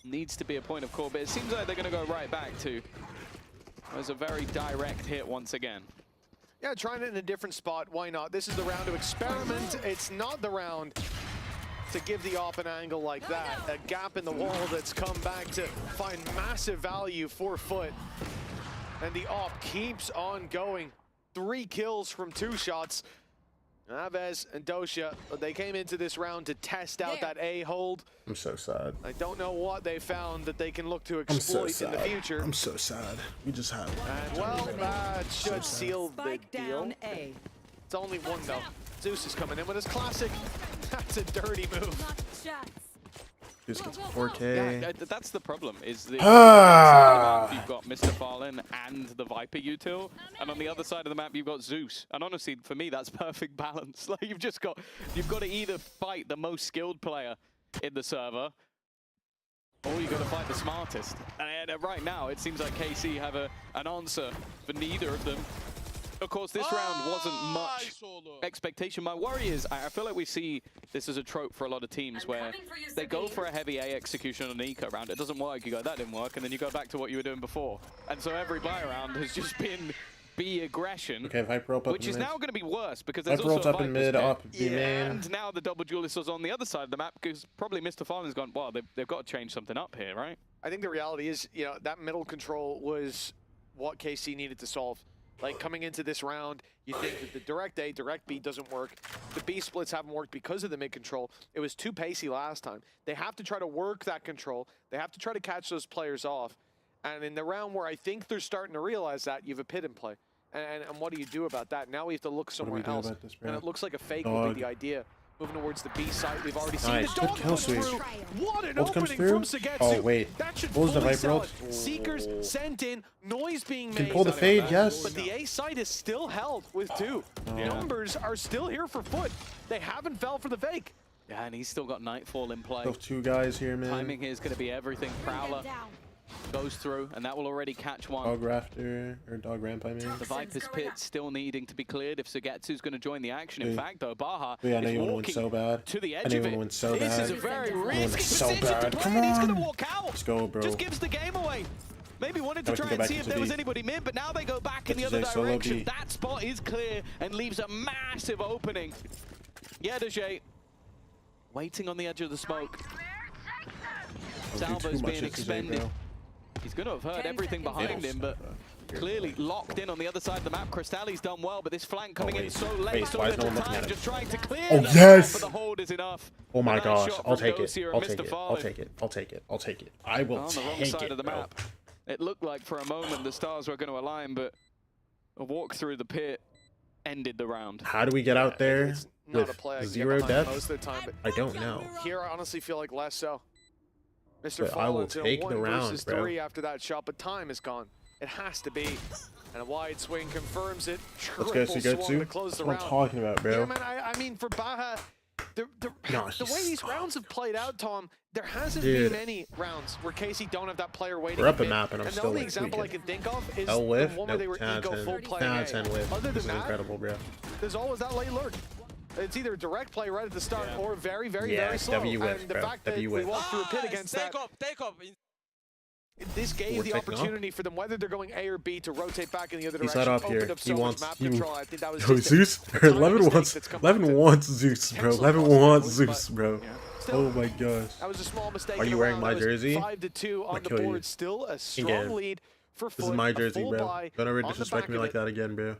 needs to be a point of call, but it seems like they're going to go right back to. It was a very direct hit once again. Yeah, trying it in a different spot. Why not? This is the round to experiment. It's not the round to give the op an angle like that. A gap in the wall that's come back to find massive value for Foot. And the op keeps on going. 3 kills from 2 shots. Aves and Dosha, they came into this round to test out that A hold. I'm so sad. I don't know what they found that they can look to exploit in the future. I'm so sad. We just had And well, that should seal the deal. It's only 1 though. Zeus is coming in with his classic. That's a dirty move. Zeus gets 4K. Yeah, that's the problem, is the side of the map, you've got Mr. Fallen and the Viper util, and on the other side of the map you've got Zeus. And honestly, for me, that's perfect balance. Like, you've got to either fight the most skilled player in the server, or you've got to fight the smartest. And right now, it seems like KC have an answer for neither of them. of course, this round wasn't much expectation. My worry is, I feel like we see this as a trope for a lot of teams where they go for a heavy A execution on an eco round. It doesn't work. You go, that didn't work, and then you go back to what you were doing before. And so every buy round has just been B aggression, Okay, Viper up which is mid. now going to be worse because there's Viper also up in mid, up B main. and now the double duelist is on the other side of the map because probably Mr. Fallen's gone, well, they've got to change something up here, right? I think the reality is, you know, that middle control was what KC needed to solve. Like, coming into this round, you think that the direct A, direct B doesn't work. The B splits haven't worked because of the mid control. It was too pacey last time. They have to try to work that control. They have to try to catch those players off. And in the round where I think they're starting to realize that, you have a pit in play. And what do you do about that? Now we have to look somewhere else. And it looks like a fake would be the idea. Moving towards the B side, we've already seen the dog come through. What an opening from Sugetsu. Oh, wait. That should What was the fully Viper sell ult? it. Seekers sent in, noise being Can made. pull the fade, yes. But the A side is still held with 2. Numbers are still here for Foot. They haven't fell for the fake. Yeah, and he's still got Nightfall in play. Those 2 guys here, man. Timing here is going to be everything. Prowler goes through, and that will already catch one. Dog Rafter, or Dog Ramp, I mean. The Viper's pit still needing to be cleared if Sugetsu's going to join the action. In fact, though, Baha I know is you want to win walking so bad. to the I edge know of you it. want to win so This bad. is a very I want to risky win so position to bad. play, Come and he's going on. to walk out. Let's go, bro. Just gives the game away. Maybe wanted to Now we try can go and back see if into there was B. anybody mid, but now they go back in the That's other Jay solo direction. B. That spot is clear and leaves a massive opening. Yedajay waiting on the edge of the smoke. Salvo's being expended. He's going to have heard everything behind him, but clearly locked in on the other side of the map. Crystalli's done well, but this flank coming in so late, so little time, just trying to clear. Oh, yes! But the hold is enough. Oh my Nice gosh, shot I'll from take it. Dozier and I'll Mr. take it. I'll Fallen. take it. I'll take it. I'll take it. I will On the wrong take side it, of the bro. map. It looked like for a moment the stars were going to align, but a walk through the pit ended the round. How do we get out there It's not a with play I can get 0 behind death? most of the time, but I don't know. here I honestly feel like less so. Mr. But I will Fallen's in a take the 1 round, versus bro. 3 after that shot, but time is gone. It has to be. And a wide swing confirms it. Let's Triple go, swung to close That's the what round. I'm talking about, bro. Yeah, man, I mean, for Baha, the way these rounds have played out, Tom, there hasn't Dude. been any rounds where Casey don't have that player waiting. We're up a mid. map, and I'm the still, only like, example I tweaking. can think of is L the whiff? one where they were 10 eco full playing 10 A. whiff. Other This is than that, incredible, bro. there's always that late lurk. It's either direct play right at the start or very, very, Yeah, very slow. W whiff, and the bro. fact that W we whiff. walked through a pit against that, Take up. this gave We're the taking off. opportunity for them, whether they're going A or B, to rotate back in the other He's direction. not up here. Opened up He so wants much map you. control. I think that was Yo, just Zeus. a tiny Levin mistake wants. that's come Levin back to wants Zeus, bro. cancel Levin possibly, wants but Zeus, bro. Still, Oh my gosh. that was a small mistake. Are in you the wearing round. my That was jersey? 5-2 on the kill you. board. Still a strong Again. lead for Foot. This is my a jersey, full bro. buy Don't ever on the disrespect back me of like it. that again, bro.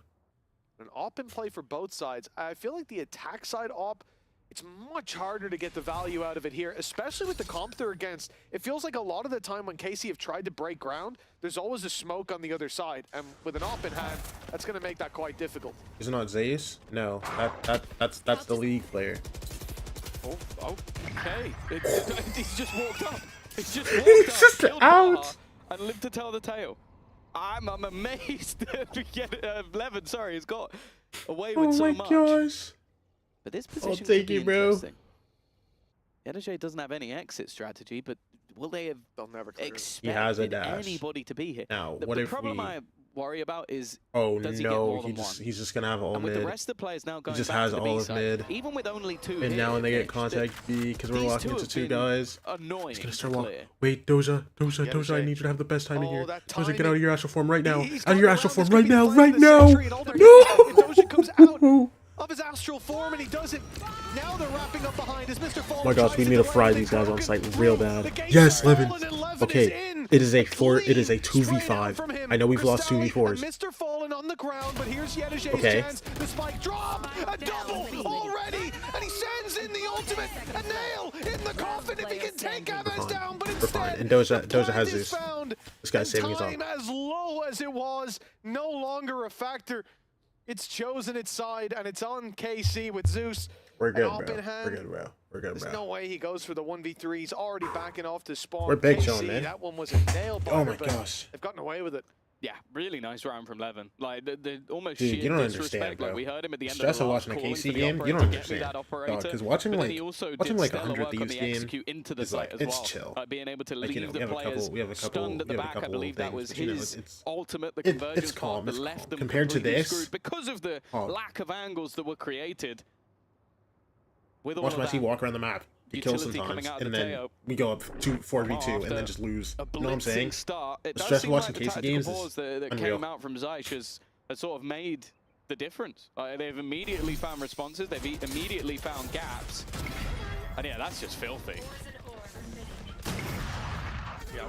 An op in play for both sides. I feel like the attack side op, it's much harder to get the value out of it here, especially with the comp they're against. It feels like a lot of the time when KC have tried to break ground, there's always a smoke on the other side. And with an op in hand, that's going to make that quite difficult. Is it not Zeus? No, that's the league player. Oh, okay. He's just walked up. He's just walked He's up, just killed out. Baha, and lived to tell the tale. I'm amazed that Levin, sorry, has got away with so much. gosh. But this position I'll could take be it, bro. interesting. Yedajay doesn't have any exit strategy, but will they have He has a expected dash. anybody to be here? Now, The, what the if problem we... I worry about is Oh does he get no, more than one? he's just gonna have all And with mid. the rest of the players now going He just back has to the all B of side, mid. even with only 2 And here, now when they get Mitch, contact B, because we're these walking two into have 2 been guys. annoying He's gonna to start walking. clear. Wait, Doja, I need you to have the best timing here. that Doja, get timing. out of your astral form right now. He's Out of your got astral around. form This right could be now, the fight right of the now. century, and all they're No! getting- and Doja comes out of his astral form, and he does it. Now they're wrapping up behind as Mr. Fallen Oh my gosh, we tries need to delay fry the these guys on broken site real through. bad. The gates Yes, are Levin. fallen, and Levin Okay, is in. it is a 4. It is a Straight out 2v5. from him. I know we've lost Cristalli 2v4s. and Mr. Fallen on the ground, but here's Yedajay's Okay. chance. The spike drop, a double already, and he sends in the ultimate. A nail in the coffin if he can take Abez down, but We're fine. instead, And Doja the has plant is Zeus. found, This guy's and saving his time own. as low as it was, no longer a factor. It's chosen its side, and it's on KC with Zeus. We're an good, op bro. in hand. We're good, bro. We're good, There's bro. no way he goes for the 1v3. He's already backing off to spawn. We're big KC, showing, man. that one was a nail biter, Oh my but gosh. they've gotten away with it. Yeah, really nice round from Levin. Like the almost Dude, sheer you don't disrespect. understand, bro. Like we heard him at the end Stress of of the last watching a calling KC for the game, you operator, don't get me understand. that operator. Because watching but then like he also watching did like stellar 100 work on Thieves the game execute into the is site like as it's well. chill. Like being able to Like, leave the players stunned at the back, I believe that was his ultimate. The convergence it's calm. that It's left calm. them Compared to completely this, screwed because of the lack of angles that were created. With all watch of my that team walk around the map. We kill utility sometimes, coming out of and the then tail. we go up 4v2, and then just lose. A You know what I'm saying? blitzing start. It The does stress seem of watching like the KC tactical games pause is that unreal. came out from Zeiss has sort of made the difference. They've immediately found responses. They've immediately found gaps. And yeah, that's just filthy.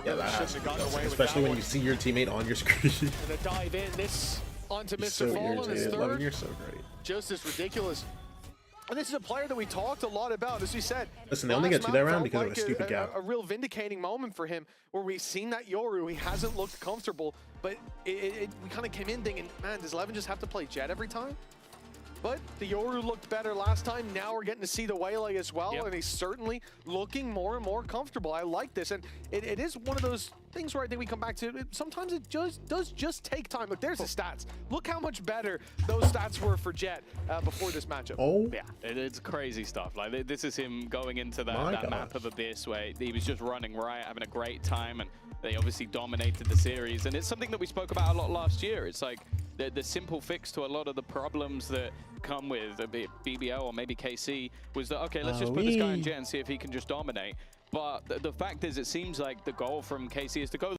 Yeah, that has to be done, especially when you see your teammate on your screen. Gonna dive in this onto He's Mr. so Fallen, his irritated. Levin, third. you're so great. Just as ridiculous. And this is a player that we talked a lot about, as we said. Listen, they only last get to that map round felt because of a like stupid gap. A real vindicating moment for him, where we've seen that Yoru, he hasn't looked comfortable, but we kind of came in thinking, man, does Levin just have to play Jet every time? But the Yoru looked better last time. Now we're getting to see the Waylay as well, and he's certainly looking more and more comfortable. I like this, and it is one of those things where I think we come back to, sometimes it does just take time. Look, there's the stats. Look how much better those stats were for Jet before this matchup. Oh. Yeah, it's crazy stuff. Like this is him going into that map of Abyss where he was just running riot, having a great time, and they obviously dominated the series. And it's something that we spoke about a lot last year. It's like the simple fix to a lot of the problems that come with a bit BBO or maybe KC was that, okay, let's just put this guy in Jet and see if he can just dominate. But the fact is, it seems like the goal from KC is to go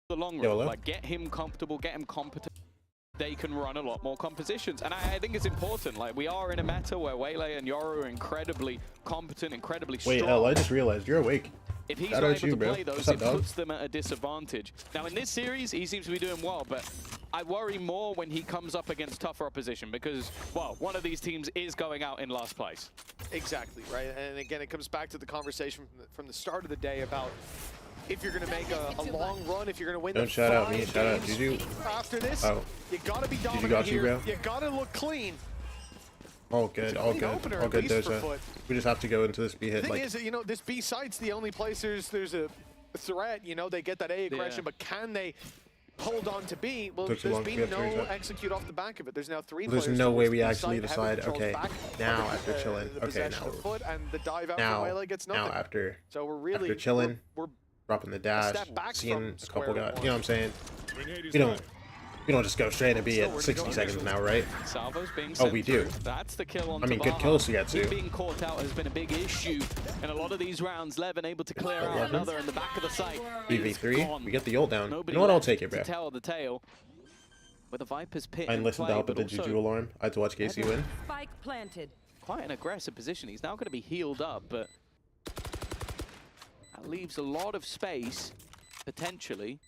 the long run, like get him comfortable, get him competent. They can run a lot more compositions, and I think it's important. Like we are in a meta where Waylay and Yoru are incredibly competent, incredibly strong. Wait, I just realized you're awake. If he's Shout not out able you, to bro. play those, What's up, it dog? puts them at a disadvantage. Now in this series, he seems to be doing well, but I worry more when he comes up against tougher opposition because, well, one of these teams is going out in last place. Exactly, right? And again, it comes back to the conversation from the start of the day about if you're going to make a long run, if you're going to win Don't the shout out me, 5 shout out games Juju. after this, Oh. you got to be dominant got you, here. bro. You got to look clean. All good, all clean good, opener, all at good, least for Doja. Foot. We just have to go into this B hit The thing like. is, you know, this B site's the only place there's a threat. You know, they get that A aggression, but can they hold on to B? Well, Took too there's long. been We have no 3 seconds. execute off the back of it. There's now 3 There's players. no way towards we B actually site, having decide. controls Okay, back now under, after chilling. the Okay, possession now. of Foot, and the dive out Now, from Waylay gets nothing. now after. So we're really After chilling, we're dropping the dash, step back seeing from a couple square guys. one. You know what I'm saying? We don't just go straight and be at 60 seconds now, right? Salvo's being Oh, we do. That's the kill on I mean, good Tabaha. kills to get to. Him being caught out has been a big issue in a lot of these rounds. Levin able to clear out 11. another in the back of the site. 3v3, we get the ult down. Nobody You know what? I'll left take it, to bro. tell the tale. With a Viper's pit I in listened play, to help but with the also Juju alarm. I had to watch KC win. Spike planted. quite an aggressive position. He's now going to be healed up, but that leaves a lot of space, potentially,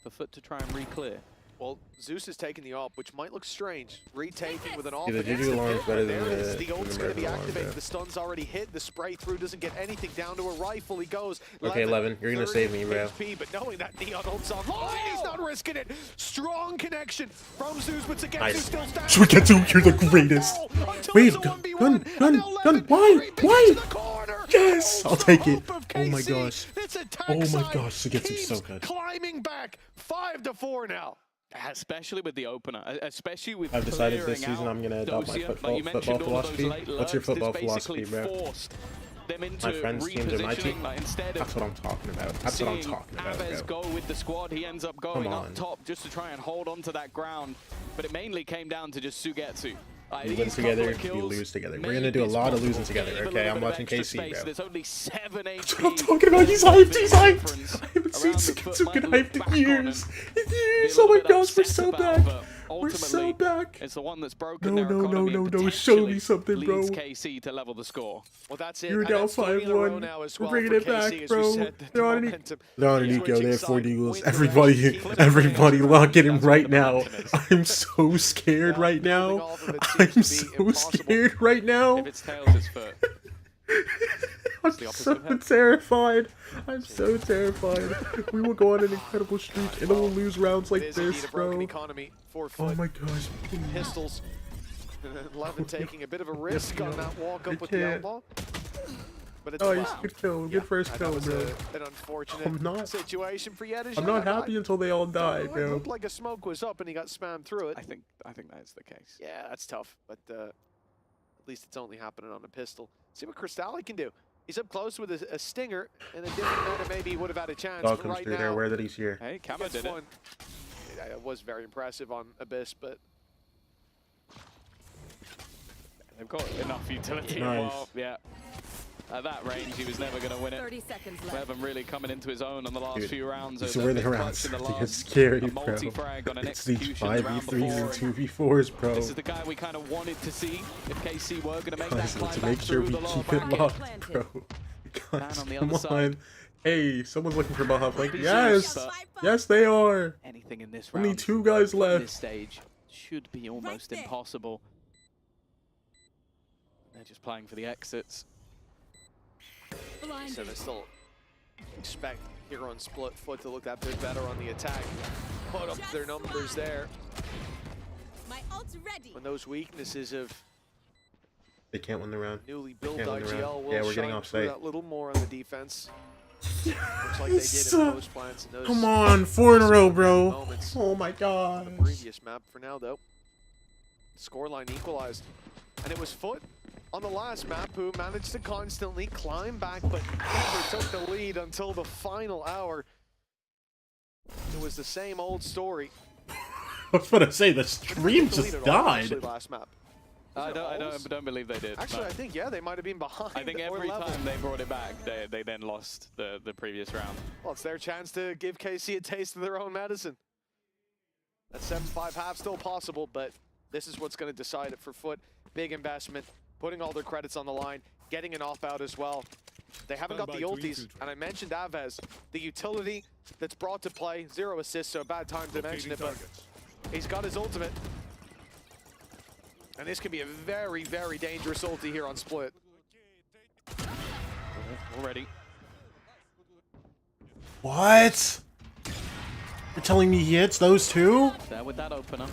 for Foot to try and re-clear. Well, Zeus is taking the AWP, which might look strange. Retaking with an AWP. Yeah, the against Juju the alarm is pit, better but than there it is. the The ult's going to American be alarm, activated. yeah. The stun's already hit. The spray through doesn't get anything down to a rifle. He goes. Okay, 11, you're gonna 30 save me, bro. HP, but knowing that Neon ult's online, he's not risking it. Strong connection from Zeus, but Sugetsu Nice. still stands. Sugetsu, you're the greatest. Wait, gun, why? Yes, I'll take it. Oh my gosh. Oh my gosh, Sugetsu's so good. Climbing back 5-4 now. Especially with the opener, especially with I've decided this clearing season out I'm gonna adopt my Dosia. Like you football mentioned, all of those philosophy. late What's your lurks, football this philosophy, basically bro? forced them into My friends' teams and my team. repositioning, like instead of That's what I'm talking about. That's what I'm seeing talking about, Aves bro. go with the squad, he ends up going up on. top just to try and hold on to that ground. But it mainly came down to just Sugetsu. We win together, we lose together. We're gonna do a lot of losing together, okay? I'm watching KC, bro. There's only 7 HP. That's what I'm talking about. He's hyped. He's hyped. I haven't seen Sugetsu get hyped in years. In years. Oh my gosh, we're so back. We're so back. It's the one that's broken No, their no, economy and no. Show me potentially something, bro. leads KC to level the score. Well, that's it. You're And down that's 3 in a row 5-1. now as We're well bringing for it back, KC, as we bro. said, the They're on momentum They're on an is eco. They switching have 40 side. Eagles. Win Everybody lock in right now. I'm so scared right now. I'm so scared right now. If it's tails, it's Foot. I'm so terrified. I'm so terrified. We will go on an incredible streak and then we'll lose rounds like It is indeed this, a broken bro. economy for Oh Foot. my gosh. Pistols. And then Levin taking a bit of a risk on that walk up I with the can't. elbow. But it's Nice, good kill, good first that kill, was bro. an unfortunate I'm not- situation for Yedish. I'm not happy until they all die, It bro. looked like a smoke was up and he got spammed through it. I think that is the case. Yeah, that's tough, but at least it's only happening on a pistol. See what Cristalli can do. He's up close with a stinger, and a different manner maybe he would have had a chance. Dog but comes right through now, there, aware that he's here. Hey, he Kama gets did it. one. It was very impressive on Abyss, but They've got enough utility. Nice. Well, yeah. At that range, he was never going to win it. 30 seconds left. Bevan really coming into his own on the last Dude, few rounds. these They've are the been rounds clutch in the to get last. scary, A bro. multi-frag on an It's these execution the round 5v3s and before. 2v4s, bro. This is the guy we kind of wanted to see if KC were going to make that Guys, climb let's back make sure through we the lower keep it bracket. locked, bro. Guys, on the come other side. on. Hey, someone's looking for Baja Flank. Be Yes! serious, Yes, they are! Anything in this round. Only 2 guys At left. this stage should be almost impossible. They're just playing for the exits. so they still expect Hero and Split Foot to look that bit better on the attack. Put up their numbers there. My ult's ready. When those weaknesses of They can't win the round. newly They built can't win the IGL round. will Yeah, we're getting shine off through site. that little more on the defense. Looks like they did in post plants and those. Come on, 4 in a row, bro. moments. Oh my god. The previous map for now, though. Scoreline equalized. And it was Foot on the last map who managed to constantly climb back, but never took the lead until the final hour. It was the same old story. I was about to say, the stream Took the just lead at all, died. actually, last map. I don't believe they did. Actually, no. I think, yeah, they might have been behind. I think or every level. time they brought it back, they then lost the previous round. Well, it's their chance to give KC a taste of their own medicine. That 7-5 half still possible, but this is what's going to decide it for Foot. Big investment, putting all their credits on the line, getting an off-out as well. They haven't got the ultis, and I mentioned Avez, the utility that's brought to play. 0 assists, so a bad time to mention it, but he's got his ultimate. And this could be a very, very dangerous ulti here on Split. Already. What? You're telling me he hits those 2? There with that opener.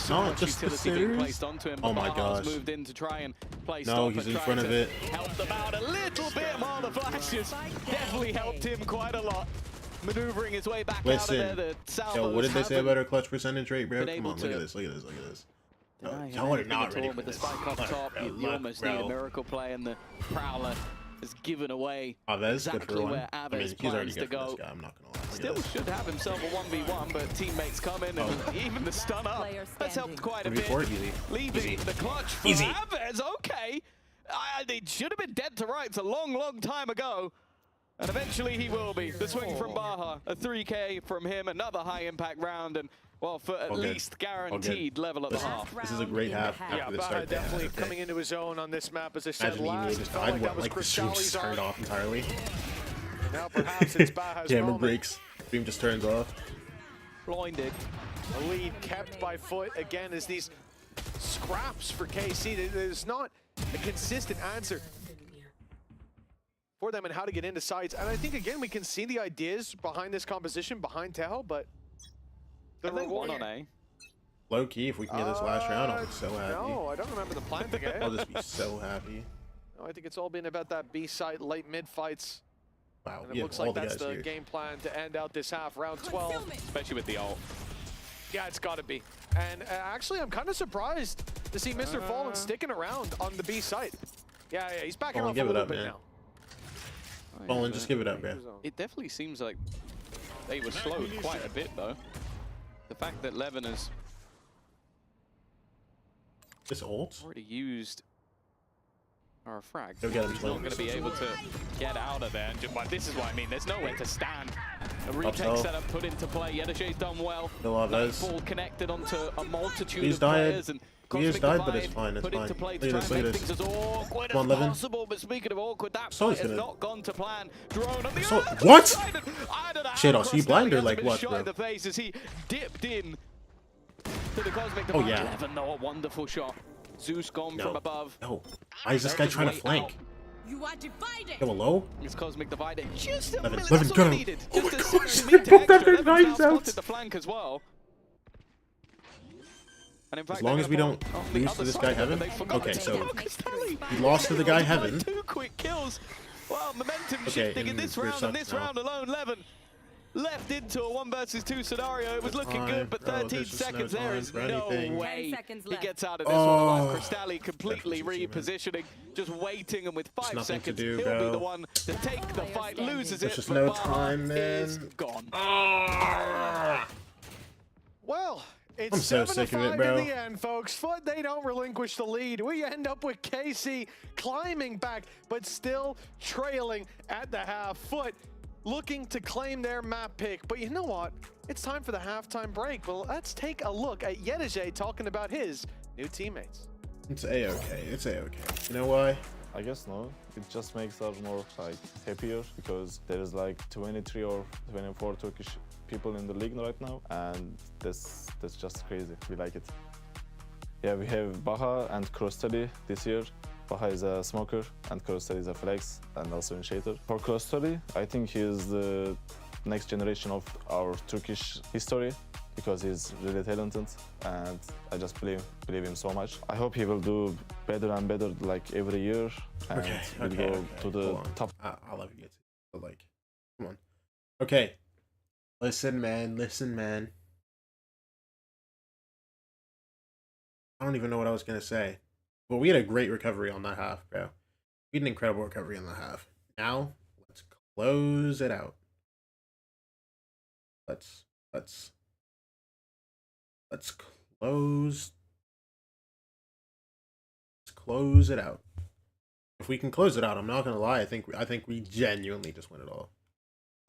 Not just the utility being sitters? placed onto him. Oh my Baha's gosh. moved in to try and play No, stop he's and in try front of to it. help them out a little bit more. The flashes definitely helped him quite a lot. Maneuvering his way back out of there. Listen, The yo, what did they say haven't about our clutch percentage rate, bro? been Come able on, look to at this, look at this, look at this. deny him Y'all are anything not at ready all for with the this. spike off Look, top. bro, You look, almost need a bro. miracle play, and the Prowler has given away Avez, good exactly for one. where I mean, Avez he's already plans to good for go. this guy, I'm not gonna lie. Look at Still this. should have himself a 1v1, but teammates come in and even the stun up. That's helped quite a bit. 1v4, easy. Leaving Easy. the clutch for Easy. Avez. Okay. It should have been dead to rights a long, long time ago. And eventually he will be. The swing from Baha, a 3K from him, another high impact round, and well, for at All good. least guaranteed level at the half. This is a great half after Yeah, the Baha start. definitely coming into his own on this map. As I said Imagine last, Emea it just felt died, like what, that was like the stream Cristalli's just turned arm. off entirely? And now perhaps it's Baha's Camera moment. breaks, stream just turns off. Blinded. A lead kept by Foot again as these scraps for KC. There's not a consistent answer for them and how to get into sites. And I think, again, we can see the ideas behind this composition, behind Teho, but the I think reward... one on A. Low key, if we can get this last round, I'll be so happy. No, I don't remember the plan to get. I'll just be so happy. No, I think it's all been about that B site late mid fights. Wow, And we it have looks all like the that's guys the here. game plan to end out this half, round 12. Especially with the ult. Yeah, it's got to be. And actually, I'm kind of surprised to see Mr. Fallen sticking around on the B site. Yeah, he's backing Fallen, off a give it little up, bit man. now. Fallen, just give it up, bro. It definitely seems like they were slowed quite a bit, though. The fact that Levin has This ult? already used our frag. Go get him, He's Slim. not going to be able to get out of there. And just, well, this is what I mean. There's nowhere to stand. A retake Upsell. setup put into play. Yedashay's done well. Still Avez. Nightfall connected onto a multitude He's of died. players. And He is Cosmic died, but Divide it's fine, it's put fine. into play Look to at try this, and look make at things as awkward Come on, as Levin. possible. But speaking of awkward, that So fight he's has gonna- not gone to plan. Drone on the So- other what? side. I don't know Shit, how I'll see you Crosstelli blind or hasn't like been what, shot bro? in the face as he dipped in to the Cosmic Oh, Divide. yeah. Levin, though, a wonderful shot. Zeus gone from above. No. Why is this guy trying to Way flank? out. You are divided. Go low? It's Cosmic Divider. Just a Levin, minute. Levin, That's get all him. needed. Oh Just my a gosh, centimetre they popped that extra. their Levin's now knives out. spotted the flank as well. And in fact, As long as we don't lose to this guy Heaven. Okay, so we lost to the guy Heaven. 2 quick kills. Well, momentum shifting in this round, and this round alone, Levin left into a 1 versus 2 scenario. It was looking good, but 13 seconds there is no way he gets out of this one. Cristalli completely repositioning, just waiting, and with 5 seconds, he'll be the one to take the fight, loses it. There's just no time, man. Gone. Well, I'm it's so 7 to sick of 5 it, bro. in the end, folks. Foot, they don't relinquish the lead. We end up with KC climbing back, but still trailing at the half. Foot looking to claim their map pick. But you know what? It's time for the halftime break. Well, let's take a look at Yedije talking about his new teammates. It's A-okay. It's A-okay. You know why? I guess no. It just makes us more like happier because there is like 23 or 24 Turkish people in the league right now, and that's just crazy. We like it. Yeah, we have Baha and Krostali this year. Baha is a smoker and Krostali is a flex and also initiator. For Krostali, I think he is the next generation of our Turkish history because he's really talented and I just believe him so much. I hope he will do better and better like every year and will go to the top. I'll let you get to it, but like, come on. Okay. Listen, man. Listen, man. I don't even know what I was going to say. But we had a great recovery on that half, bro. We had an incredible recovery on that half. Now, let's close it out. Let's close it out. If we can close it out, I'm not gonna lie, I think we genuinely just win it all.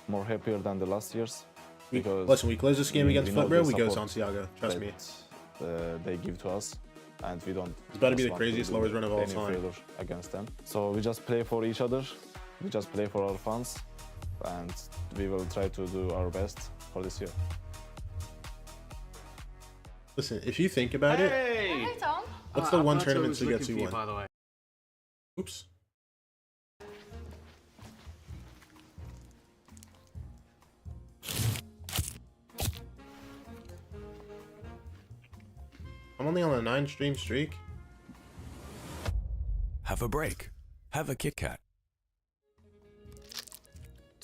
More happier than the last years. Because listen, we close this game against Flip, bro, we go Santiago. Trust me. They give to us, and we don't. It's about to be the craziest lowers run of all time. Against them. So we just play for each other. We just play for our fans, and we will try to do our best for this year. Listen, if you think about it, Hey, Tom. what's the one tournament Sugetsu won? By the way. Oops. I'm only on a 9-stream streak. Have a break. Have a Kit Kat.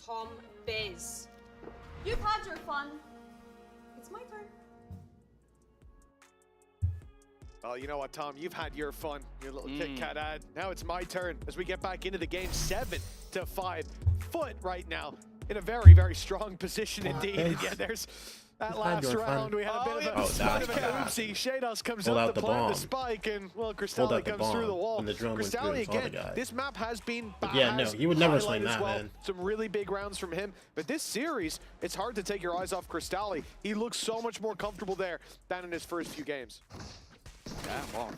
Tom Biz. You've had your fun. It's my turn. Well, you know what, Tom? You've had your fun, your little Kit Kat ad. Now it's my turn as we get back into the game. 7-5. Foot right now in a very, very strong position indeed. And yeah, there's that last round. We had a bit of a oopsie. Shados comes up to plant the spike, and well, Cristalli comes through the wall. Cristalli again. This map has been bad. Yeah, no, he would never swing that, man. Some really big rounds from him, but this series, it's hard to take your eyes off Cristalli. He looks so much more comfortable there than in his first few games. Yeah, well,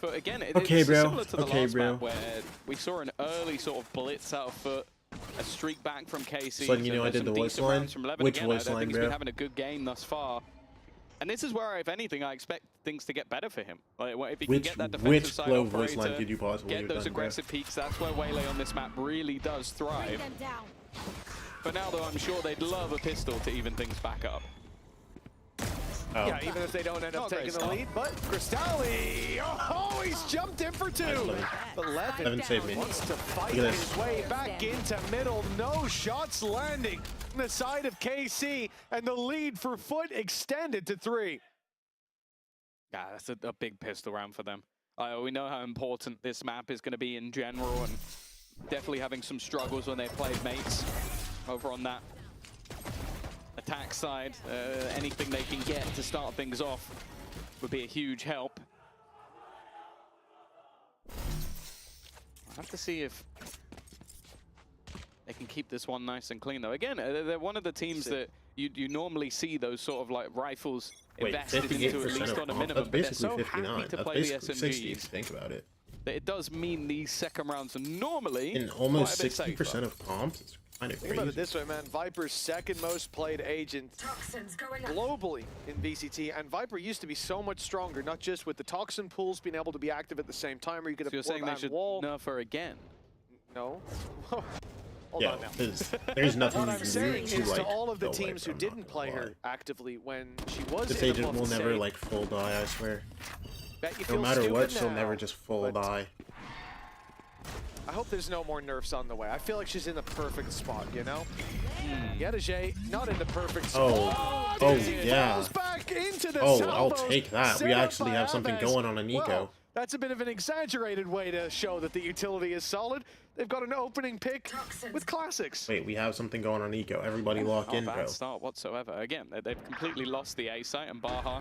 but again, it's bro. similar to the last map where we saw an early sort of blitz out of Foot, a streak back from KC. So you know I did the voice line. Which voice line, bro? He's been having a good game thus far. And this is where, if anything, I expect things to get better for him. Like, if he can get that defensive side operator, voice line could you possibly get those aggressive peaks, that's where Waylay on this map really does thrive. But now, though, I'm sure they'd love a pistol to even things back up. Yeah, even if they don't end up taking the lead, but Cristalli, oh, he's jumped in for 2. But Levin wants to fight his way back into middle. No shots landing on the side of KC, and the lead for Foot extended to 3. Yeah, that's a big pistol round for them. We know how important this map is going to be in general, and definitely having some struggles when they played mates over on that attack side. Anything they can get to start things off would be a huge help. I'll have to see if they can keep this one nice and clean, though. Again, they're one of the teams that you normally see those sort of like rifles invested into at least on a minimum. But they're so happy to play the SMGs. Think about it. That it does mean these second rounds are normally in almost 60% of comps. It's kind of crazy. Think about it this way, man. Viper's second most played agent globally in VCT, and Viper used to be so much stronger, not just with the toxin pools being able to be active at the same time, where you could so you're saying they should nerf her again? No. Hold on now. There's nothing What you I'm can saying do to is like to all of the go away teams who from, didn't not play gonna her actively when she was This in agent above will the never save, like full die, I swear. bet you No feel matter what, stupid she'll now, never just full but die. I hope there's no more nerfs on the way. I feel like she's in the perfect spot, you know? Yedajay, not in the perfect spot. Oh, Dizzy yeah. falls back into the Oh, I'll salvos, take that. set We up actually by have something Aves. going on Nico. Well, that's a bit of an exaggerated way to show that the utility is solid. They've got an opening pick with classics. Wait, we have something going on Nico. Everybody lock in, Not a bro. bad start whatsoever. Again, they've completely lost the A site, and Baha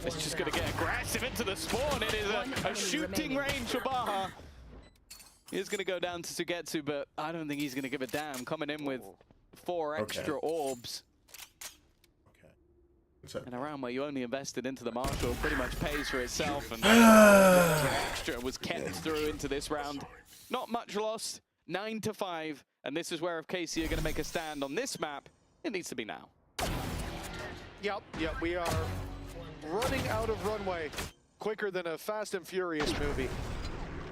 is just going to get aggressive into the spawn. It is a shooting range for Baha. He's going to go down to Sugetsu, but I don't think he's going to give a damn. Coming in with 4 extra orbs. And a round where you only invested into the Marshal pretty much pays for itself. And extra was kept through into this round. Not much lost. 9-5. And this is where if KC are going to make a stand on this map, it needs to be now. Yep, we are running out of runway quicker than a Fast and Furious movie.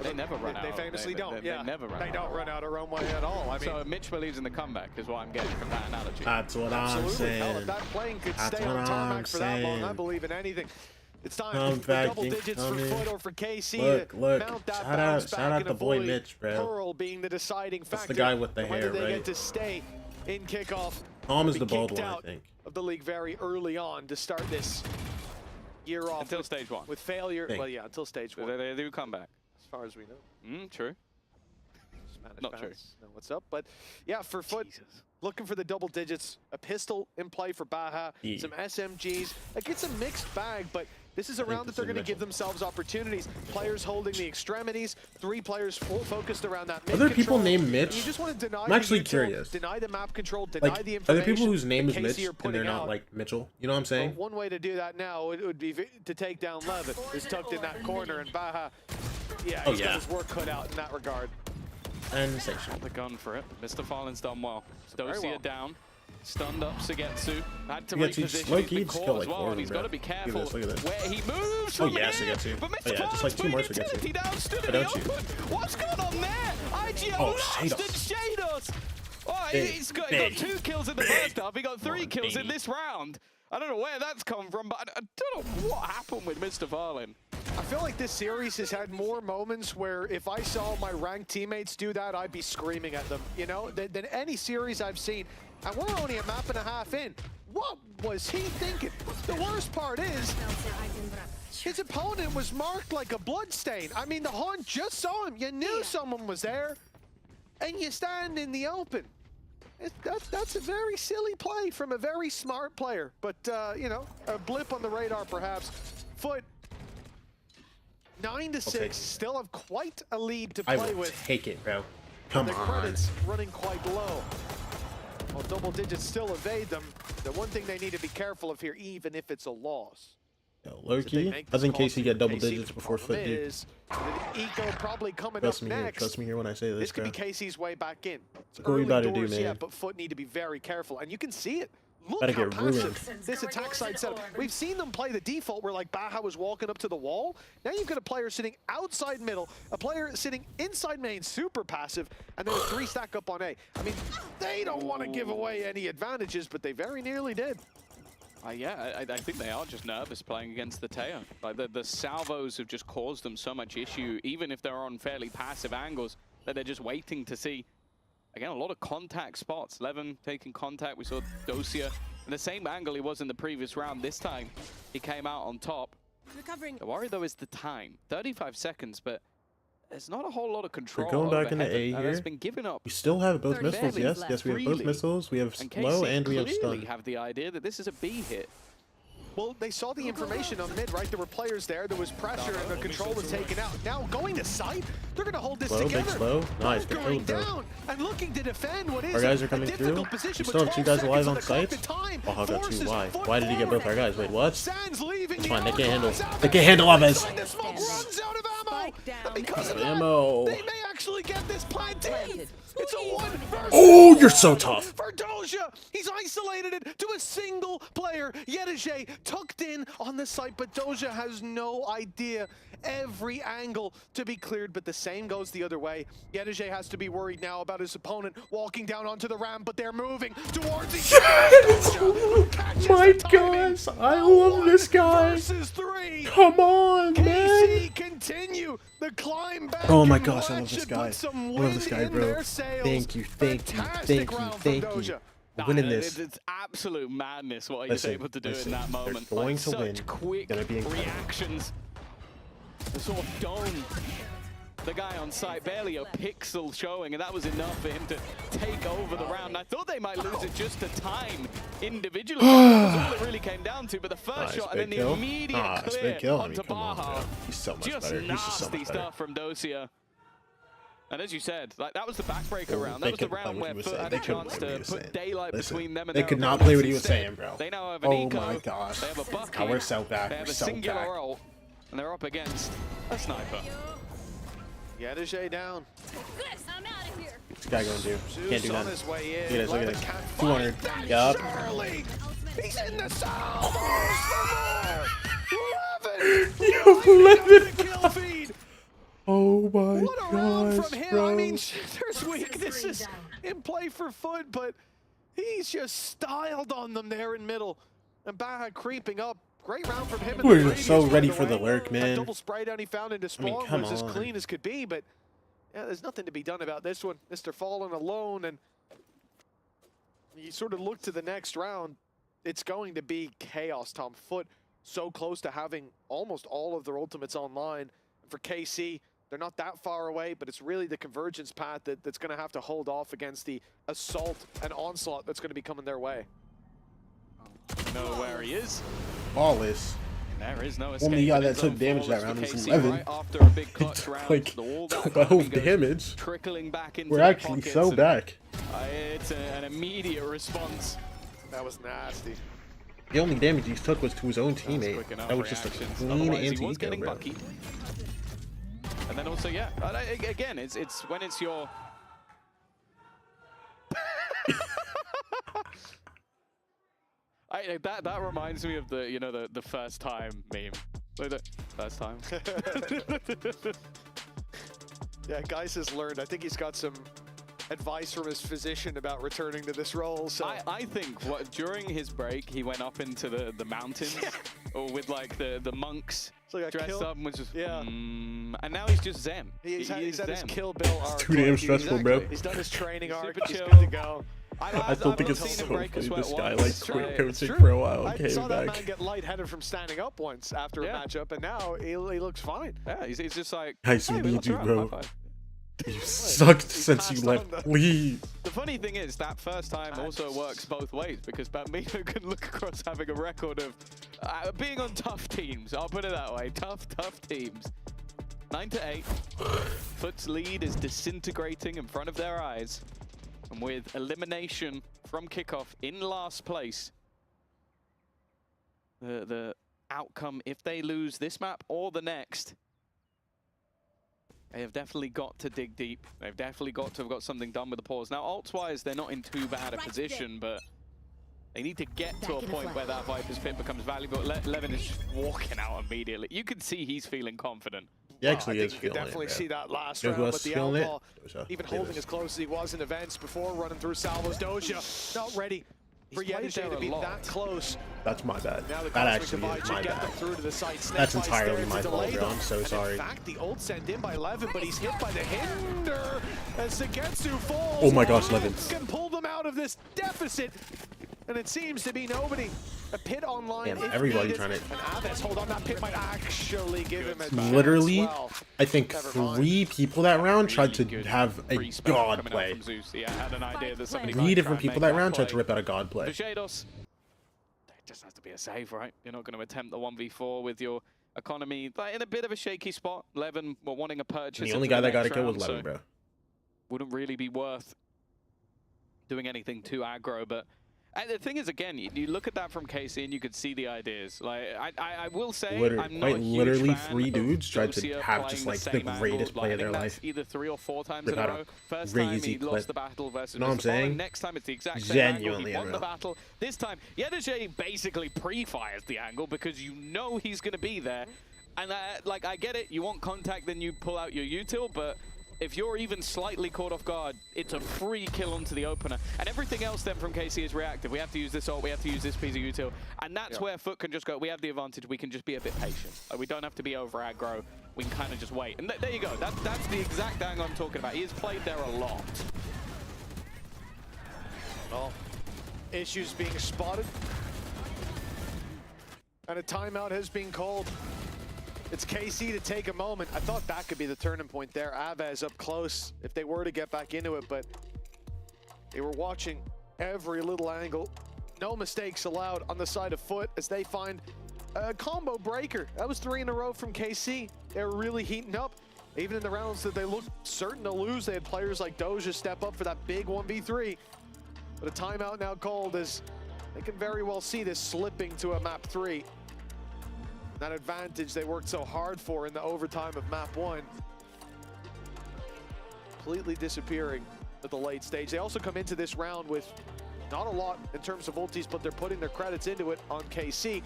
They never run out. They famously don't. They never run out. They don't run out of runway at all. I mean, so Mitch believes in the comeback is what I'm getting from that analogy. That's what I'm saying. Hell, if that plane could That's stay what on tarmac I'm for that long, I saying. believe in anything. It's time Come for back double and digits come for in. Foot or for KC Look, to look. mount that Shout bounce out back and the boy avoid Mitch, bro. Pearl being the deciding factor. That's the guy with the on whether hair, they right? get to stay in kickoff. Tom is be the bald kicked one, I out think. of the league very early on to start this year off Until stage 1. with failure. Think. Well, yeah, until stage 1. They do come back. As far as we know. True. Spanish Not true. fans know what's up, but yeah, for Foot, looking for the double digits. A pistol in play for Baha, Yeah. some SMGs. Like, it's a mixed bag, but this is a think round that this they're is going to Mitchell. give themselves opportunities. Players holding the extremities, 3 players focused around that Are mid there people control. named Mitch? And you just want to deny I'm the actually util, curious. deny the map control, deny Like, the are there information. people whose name is that Mitch KC are and putting they're not out. like Mitchell? You know what I'm saying? Well, one way to do that now would be to take down Levin, who's tucked in that corner, and Baha, yeah, Oh, he's yeah. got his work cut out in that regard. Sensational. The gun for it. Mr. Fallen's done well. Very Dosia well. down. Stunned up Sugetsu. Had to Sugetsu, reposition. low-key, He's just been kill, caught like, as well, four of and he's them, got bro. to be Look at careful this, look at this. where he moves Oh from yeah, here. Sugetsu. But Mr. Oh yeah, just like Fallen's 2 more putting utility Sugetsu. down, stood Why in the don't you? open. What's going on there? IGL Oh, lost and Shados. Oh, Big, he's got big, 2 kills in the first half. He got 3 on, kills in baby. this round. I don't know where that's come from, but I don't know what happened with Mr. Fallen. I feel like this series has had more moments where if I saw my ranked teammates do that, I'd be screaming at them, you know, than any series I've seen. And we're only a map and a half in. What was he thinking? The worst part is, his opponent was marked like a bloodstain. I mean, the Hunt just saw him. You knew someone was there, and you stand in the open. That's a very silly play from a very smart player. But, you know, a blip on the radar perhaps. Foot, 9-6, still have quite a lead to I play will with. take it, bro. Come The on. credits running quite low. While double digits still evade them, the one thing they need to be careful of here, even if it's a loss. Yo, low is if they key, make I think this KC call get double KC. digits before Problem Foot do. is, with Eco probably coming Trust up me here. next. Trust me here when I say this, This could bro. be KC's way back in. It's Look what we early about to do, doors, yeah, man. but Foot need to be very careful, and you can see it. Look About to how get passive ruined. this attack side setup. We've seen them play the default where like Baha was walking up to the wall. Now you've got a player sitting outside middle, a player sitting inside main, super passive, and then a 3 stack up on A. I mean, they don't want to give away any advantages, but they very nearly did. Yeah, I think they are just nervous playing against the Teo. Like the salvos have just caused them so much issue, even if they're on fairly passive angles, that they're just waiting to see. Again, a lot of contact spots. Levin taking contact. We saw Dosia in the same angle he was in the previous round. This time, he came out on top. Recovering. The worry, though, is the time. 35 seconds, but there's not a whole lot of control. We're going back into overhead A that here. has been given up. We still have both Fairly missiles, yes. left. Yes, we have both Freely. missiles. We have And low KC and we have clearly stun. have the idea that this is a B hit. Well, they saw the information on mid, right? There were players there, there was pressure, and the control was taken out. Now, going to site, they're going to hold this Slow, together. big slow. Nice, They're good going kill, bro. down and looking to defend what is Our guys are a coming through. difficult position. We with still have 2 12 guys alive on seconds on the site. clock, the time Oh, I got 2. forces Why? Foot Why did he get both our forward. guys? Wait, what? Sands leaving It's the fine. They can't handle. Alphas. They can't handle Aves. The smoke runs out of ammo. And because of that, Ammo. they may actually get this planted. It's a 1 versus Oh, you're so tough. for Doja. He's isolated it to a single player. Yedije tucked in on the site, but Doja has no idea every angle to be cleared, but the same goes the other way. Yedije has to be worried now about his opponent walking down onto the ramp, but they're moving towards each other. My gosh, I love this guy. Come on, man. Continue the climb back. Oh my gosh, I love this guy. I love this guy, bro. Thank you, thank you, thank you, thank you. Winning this. It's absolute madness what he's able to do in that moment. They're going like, to such win. quick Gonna be incredible. reactions. The sort of dome. The guy on site, barely a pixel showing, and that was enough for him to take over the round. I thought they might lose it just to time individually. That's all it really came down to, but the first shot and then the immediate clear onto Baja. He's so much Just better. He's just so nasty much better. stuff from Dosia. And as you said, like that was the backbreaker round. That was the round where Foot had a chance to put daylight between them and They could not play what he was saying, bro. They now have an Oh eco. my gosh. They have a bucket. Now we're so back. They have We're a so singular back. roll, and they're up against a sniper. Yedije down. What's the guy going to do? Can't do Zeus on nothing. his way Look in. at this, look at Levin this. can't 200. find that Yup. Charlie. He's in the south. Kill feed. Oh my What a round gosh, from him. bro. I mean, there's weaknesses in play for Foot, but he's just styled on them there in middle. And Baha creeping up. Great round from him. We're so ready for the lurk, That man. double spray down he found into spawn I mean, come was as on. clean as could be, but yeah, there's nothing to be done about this one. Mr. Fallen alone, and you sort of look to the next round. It's going to be chaos, Tom. Foot so close to having almost all of their ultimates online. And for KC, they're not that far away, but it's really the convergence path that's going to have to hold off against the assault and onslaught that's going to be coming their way. Know where he is. Flawless. There is no escape. Only guy that It's took on damage that flawless round for was KC 11. right after a big clutch round. Like All that 12 goes damage. trickling back into We're their actually pockets, so and, back. It's an immediate response. That was nasty. The only damage he took was to his own teammate. Quick enough That was just a reactions. clean Otherwise, he was anti-eco, getting bro. buckied. And then also, yeah, again, it's when it's your that reminds me of the first time meme. Like the first time. Yeah, Geis has learned. I think he's got some advice from his physician about returning to this role. So I think during his break he went up into the mountains or with like the monks like dressed up and was just yeah. And now he's just zen. He's had is his zen. Kill Bill arc. too damn stressful, bro. He's done his training arc. Super He's chill. good to go. I still think it's so funny this guy like quit coaching True. for a while I and came saw that back. man get lightheaded from standing up once after a matchup, and now he looks fine. Yeah, he's just like, Nice hey, to we meet looked you, around, bro. high five. You sucked since you left. Leave. The funny thing is that first time also works both ways because Bambino can look across having a record of being on tough teams. I'll put it that way. Tough teams. 9-8. Foot's lead is disintegrating in front of their eyes. And with elimination from kickoff in last place, the outcome, if they lose this map or the next, they have definitely got to dig deep. They've definitely got to have got something done with the pause. Now, ults-wise, they're not in too bad a position, but they need to get to a point where that Viper's Pit becomes valuable. Levin is just walking out immediately. You can see he's feeling confident. He actually I is think you could feeling definitely it, see bro. that last Joe round, was but the feeling it. outlaw, even holding as close as he was in events before, running through Salvo's Doja, not ready for played there Yedije to a be lot. that close. That's my bad. Now the That Cosmic actually Divide is should my get them bad. through to the site. Snake That's Bites entirely there my to fault, delay bro. them. I'm so And sorry. in fact, the ult sent in by Levin, but he's hit by the hinder as Segetsu falls. Oh my gosh, Levin. Can pull them out of this deficit, and it seems to be nobody. A pit online. Damn, if everybody needed. trying to- And Aves, hold on, that pit might actually give him a Literally, chance. Well, I think never mind. 3 people that round tried to have a god Coming out play. from Zeus. Yeah, I had an idea that somebody 3 might different try and people make that round tried to play. rip out a god play. Vajados, it just has to be a save, right? You're not going to attempt the 1v4 with your economy in a bit of a shaky spot. Levin were wanting a purchase. And the only into guy that got a next kill was round, Levin, so bro. wouldn't really be worth doing anything too aggro, but And the thing is, again, you look at that from KC and you could see the ideas. Like, I will say, I'm not a huge literally fan 3 dudes of tried to Dosia have just playing like the same angle. greatest play of I their think life. that's either 3 or 4 times Rip in a out row. a First time crazy he lost clip. the battle versus Know what I'm Mr. saying? Fallen. Next time it's the exact same angle. Genuinely He won the unreal. battle. This time, Yedeje basically pre-fires the angle because you know he's going to be there. And like, I get it. You want contact, then you pull out your util, but if you're even slightly caught off guard, it's a free kill onto the opener. And everything else then from KC is reactive. We have to use this ult, we have to use this piece of util. And that's where Foot can just go, we have the advantage, we can just be a bit patient. We don't have to be over aggro, we can kind of just wait. And there you go, that's the exact angle I'm talking about. He has played there a lot. Well, issues being spotted. And a timeout has been called. It's KC to take a moment. I thought that could be the turning point there. Avaz up close if they were to get back into it, but they were watching every little angle. No mistakes allowed on the side of Foot as they find a combo breaker. That was 3 in a row from KC. They were really heating up. Even in the rounds that they looked certain to lose, they had players like Doja step up for that big 1v3. But a timeout now called as they can very well see this slipping to a map 3. That advantage they worked so hard for in the overtime of map 1. Completely disappearing at the late stage. They also come into this round with not a lot in terms of ultis, but they're putting their credits into it on KC.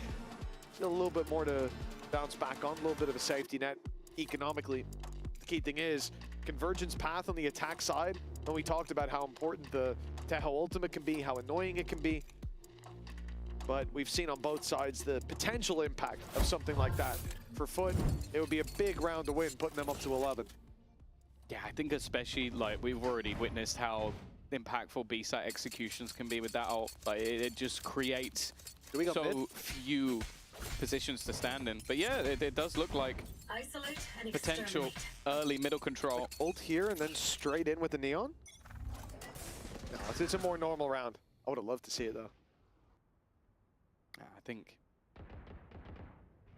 Still a little bit more to bounce back on, a little bit of a safety net economically. The key thing is convergence path on the attack side. When we talked about how important the Teho ultimate can be, how annoying it can be. But we've seen on both sides the potential impact of something like that. For Foot, it would be a big round to win, putting them up to 11. Yeah, I think especially, like, we've already witnessed how impactful B-side executions can be with that ult. Like, it just creates so few positions to stand in. But yeah, it does look like potential early middle control. Ult here and then straight in with the Neon? No, it's a more normal round. I would have loved to see it, though. I think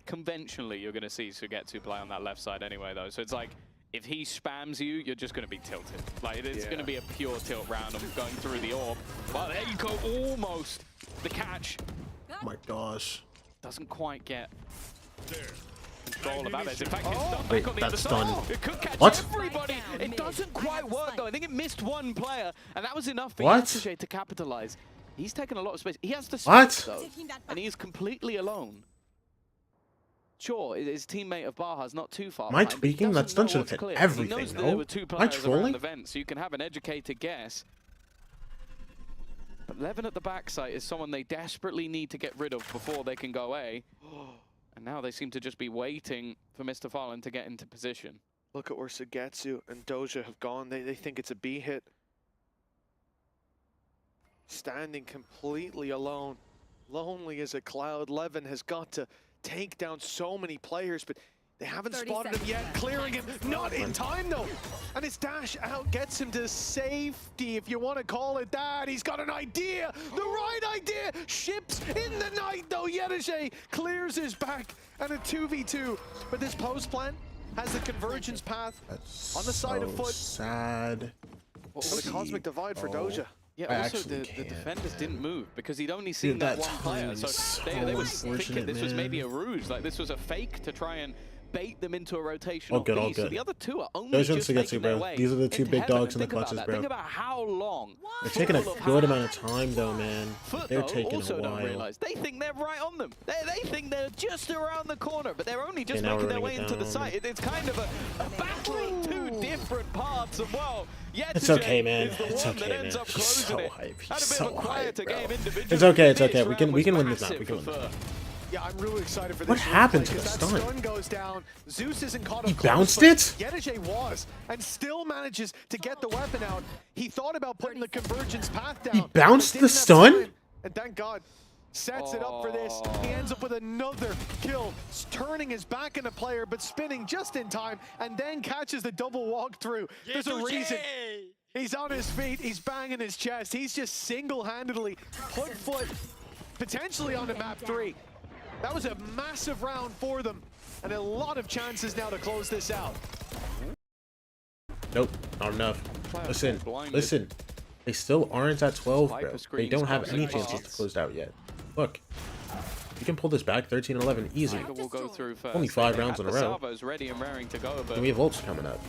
conventionally you're going to see Sugetsu play on that left side anyway, though. So it's like, if he spams you, you're just going to be tilted. Like, it's going to be a pure tilt round of going through the orb. Well, there you go, almost. The catch. Oh my gosh. Doesn't quite get control of Avez. In fact, it's stuck Wait, back on the that's other side. done. It could catch What? everybody. It doesn't quite work, though. I think it missed one player, and that was enough for What? Yasuke to capitalize. He's taken a lot of space. He has the What? space, though, and he's completely alone. Sure, his teammate of Baja's not too far Am I behind, but he tweaking? doesn't That stun know should what's have hit clear. everything, He knows that no? there were 2 Am I players around trolling? the vent, so you can have an educated guess. But Levin at the backside is someone they desperately need to get rid of before they can go A. And now they seem to just be waiting for Mr. Fallen to get into position. Look at where Sugetsu and Doja have gone. They think it's a B hit. Standing completely alone. Lonely as a cloud. Levin has got to take down so many players, but they haven't spotted him yet. Clearing him, not in time though. And his dash out gets him to safety, if you want to call it that. He's got an idea, the right idea. Ships in the night though. Yedeje clears his back and a 2v2. But this post plan has the convergence path on the side of Foot. Sad. What a cosmic divide for Doja. Yeah, also the defenders didn't move because he'd only seen that one player. So they were thinking this was maybe a ruse, like this was a fake to try and bait them into a rotational All good, all piece. So good. the other two are only Those just ones to making their bro. way These are the two into big heaven. dogs in And the think about clutches, that. bro. Think about how long. They're taking a full of good amount of hands. time though, man. Foot, They're though, taking also a don't while. realize. They think they're right on them. They think they're just around the corner, but they're only just Okay, now making we're their way running it into the down. site. It's kind of a battle in 2 different paths, and well, It's okay, man. is the It's one okay, that ends man. up He's closing so it. hype. Had a He's bit so of a quieter hype, bro. game individually. It's okay. It's This okay. We round was can win this map. massive We can win for this map. Yeah, I'm really excited for this. What happened to the because stun? That stun goes down. Zeus isn't caught up. He close, bounced but it? Yedeje was, and still manages to get the weapon out. He thought about putting the convergence path down. He bounced but the didn't have stun? time, and thank God, sets it up for this. He ends up with another kill, turning his back in a player, but spinning just in time, and then catches the double walk through. There's a reason. He's on his feet. He's banging his chest. He's just single-handedly put Foot potentially onto map 3. That was a massive round for them, and a lot of chances now to close this out. Nope, not enough. Listen, listen. They still aren't at 12, bro. They screens don't have crossing anything paths. closed out yet. Look. You can pull this back 13-11 easy. Tiger will go through first. Only 5 They rounds have in a the row. Salvos ready and raring to go, but And we have ults coming up.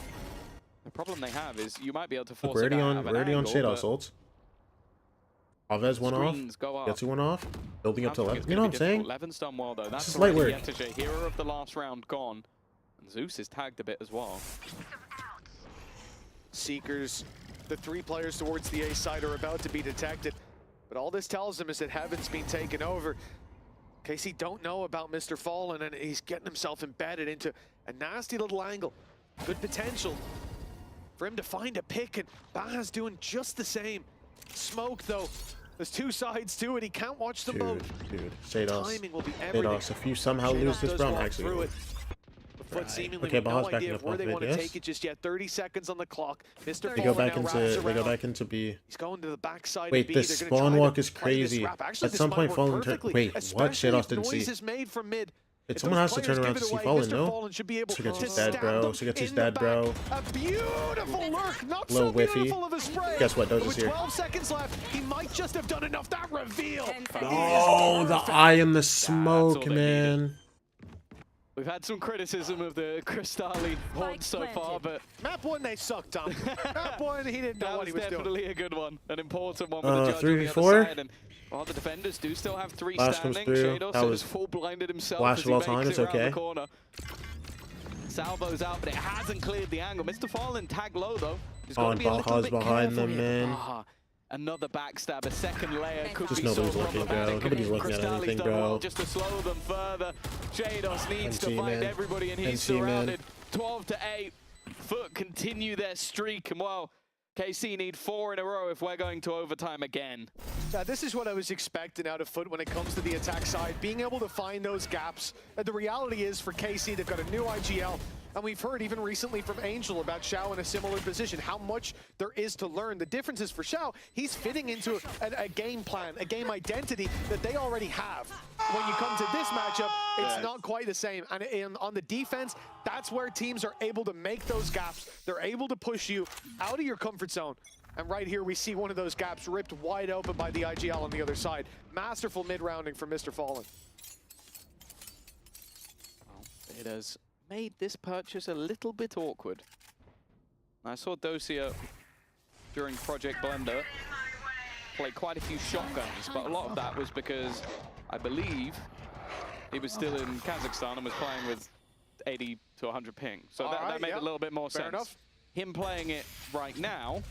the problem they have is you might be able to Look, force we're it already out on, of we're an already on angle, Shadows but ults. Alves one off. screens go up. Gets one off. Building up to I think 11. it's You know gonna what I'm be saying? difficult. Levin's done well though. That's is light already work. Yetege, hero of the last round, gone. And Zeus is tagged a bit as well. Seekers, the 3 players towards the A side are about to be detected. But all this tells him is that Heaven's been taken over. KC don't know about Mr. Fallen, and he's getting himself embedded into a nasty little angle. Good potential for him to find a pick, and Baha's doing just the same. Smoke, though. There's 2 sides to it. He can't watch them both. Dude, Shadows. Timing will be everything. Shadows, if you somehow Shadows lose this does round, walk actually. through it. Foot seemingly Okay, with Baha's no backing idea up of where off they mid, want to yes? take it just yet. 30 seconds on the clock. Mr. They go Fallen back now into wraps they go around. back into B. He's going to the backside Wait, of B. this They're gonna spawn try walk to is play this crazy. wrap. Actually, At this some might point, work Fallen perfectly, wait, what? especially Shadows if didn't noise see. is made from mid. Wait, If someone those has to players turn around give to it see away, Fallen, Mr. no? Fallen should be able to Sugatsu's dead, stab bro. them Sugatsu's in the dead, back. bro. A beautiful lurk, not Little so whiffy. beautiful of a spray. Guess what? Doja's But with here. 12 seconds left, he might just have done enough. That reveal. Oh, the eye in the smoke, they man. We've had some criticism of the Crystali horde so far, but Map 1, they sucked on. Map 1, he didn't know that what was he was doing. definitely a good one, an important one for the judge on the 3v4? other side. And while the defenders do still have 3 Flash comes standing, through. Shadows That has was full blinded himself flash as of he all makes time, it it's around okay. the corner. Salvo's out, but it hasn't cleared the angle. Mr. Fallen tagged low though. He's got to On be a little Baha's bit behind careful them, here. man. Baha, another backstab, a second layer could Just be nobody's so looking, bro. problematic. Nobody's looking at Crystali's anything, done bro. well just to slow them further. Shados needs to NC, find man. everybody, and he's NC, man. surrounded. 12-8. Foot continue their streak, and well, KC need 4 in a row if we're going to overtime again. Yeah, this is what I was expecting out of Foot when it comes to the attack side, being able to find those gaps. And the reality is for KC, they've got a new IGL, and we've heard even recently from Angel about Xiao in a similar position, how much there is to learn. The difference is for Xiao, he's fitting into a game plan, a game identity that they already have. When you come to this matchup, it's not quite the same. And on the defense, that's where teams are able to make those gaps. They're able to push you out of your comfort zone. And right here, we see one of those gaps ripped wide open by the IGL on the other side. Masterful mid-rounding from Mr. Fallen. It has made this purchase a little bit awkward. I saw Dosia during Project Blender play quite a few shotguns, but a lot of that was because I believe he was still in Kazakhstan and was playing with 80 to 100 ping. So that made a little bit more Fair sense. enough. Him playing it right now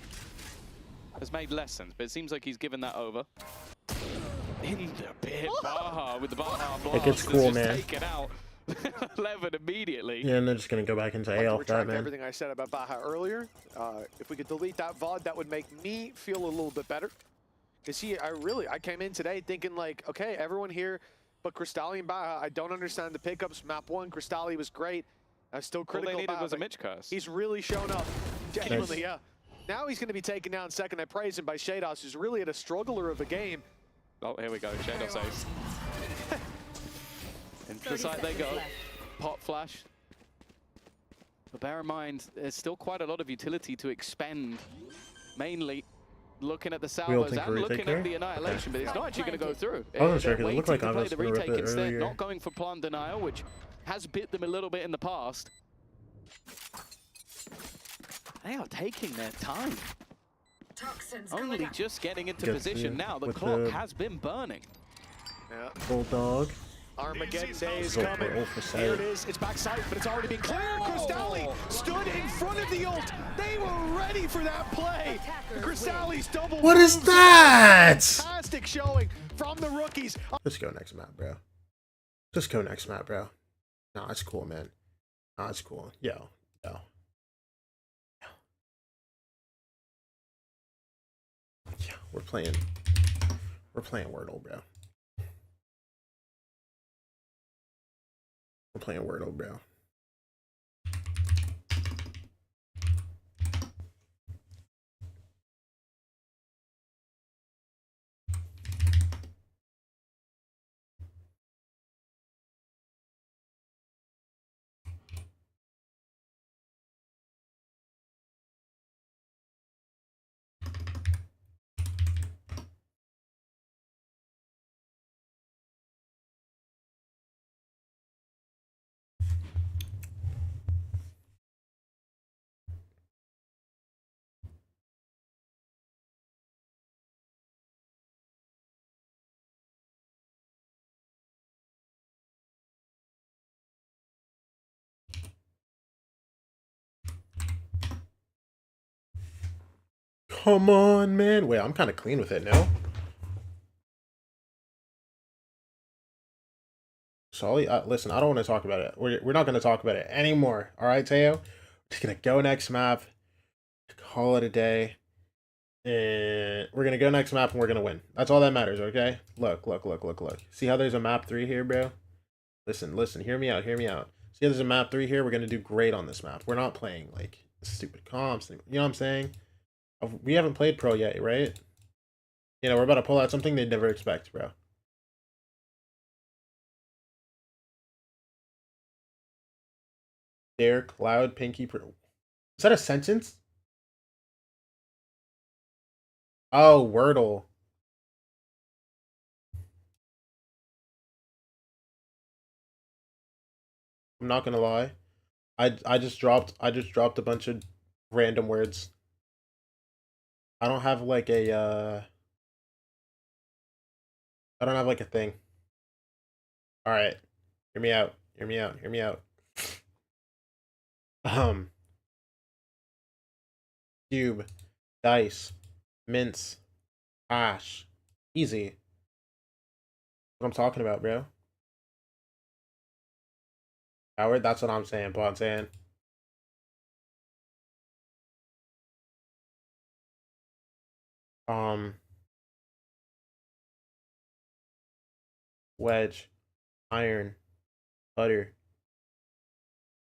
has made less sense, but it seems like he's given that over. In the pit, Baha with the Baha blast. It gets has cool, just man. taken out Levin immediately. Yeah, and they're just gonna go back into A off that, Retract man. everything I said about Baha earlier. If we could delete that VOD, that would make me feel a little bit better. Because I came in today thinking like, okay, everyone here but Crystali and Baha, I don't understand the pickups. Map 1, Crystali was great. I was still critical. All they needed Baha, was a but Mitch curse. He's really shown up. Genuinely, yeah. Now he's going to be taken down second. I praise him by Shados, who's really at a struggler of a game. Oh, here we go. Shadows ace. Into the side they go. Pop flash. But bear in mind, there's still quite a lot of utility to expend. Mainly looking at the salvos think and we looking retake at there? the annihilation, but it's not actually going to go through. I wasn't sure, They're 'cause it looked waiting like to play Anna's the gonna rip retake it instead, earlier. not going for plant denial, which has bit them a little bit in the past. They are taking their time. Only just getting into Good position for- now. The with clock the- has been burning. Yeah. Bulldog. Armageddon days Go coming. for ult for Here sight. it is. It's backside, but it's already been cleared. Crystali stood in front of the ult. They were ready for that play. Crystali's double. What is moves. that? Fantastic showing from the rookies. Just go next map, bro. Just go next map, bro. Nah, it's cool, man. Nah, it's cool. Yo. Yeah, we're playing Wordle, bro. We're playing Wordle, bro. Come on, man. Wait, I'm kind of clean with it, no? Solly, listen, I don't want to talk about it. We're not going to talk about it anymore. All right, Teo? We're just going to go next map, call it a day, and we're going to go next map and we're going to win. That's all that matters, okay? Look. See how there's a map 3 here, bro? Listen, hear me out. See how there's a map 3 here? We're going to do great on this map. We're not playing, like, stupid comps. You know what I'm saying? We haven't played pro yet, right? You know, we're about to pull out something they'd never expect, bro. Dare, Cloud, Pinky, Is that a sentence? Oh, Wordle. I'm not gonna lie. I just dropped a bunch of random words. I don't have like a I don't have like a thing. Alright. Hear me out. Cube, dice, mince, hash. Easy. What I'm talking about, bro. Howard, that's what I'm saying, but I'm saying. Wedge, iron, putter.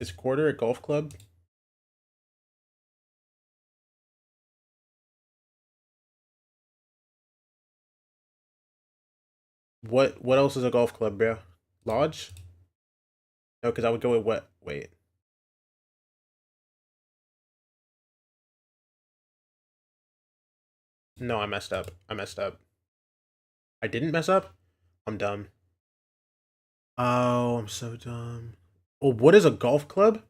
Is quarter a golf club? What else is a golf club, bro? Lodge? No, because I would go with what? Wait. No, I messed up. I didn't mess up? I'm dumb. Oh, I'm so dumb. Oh, what is a golf club?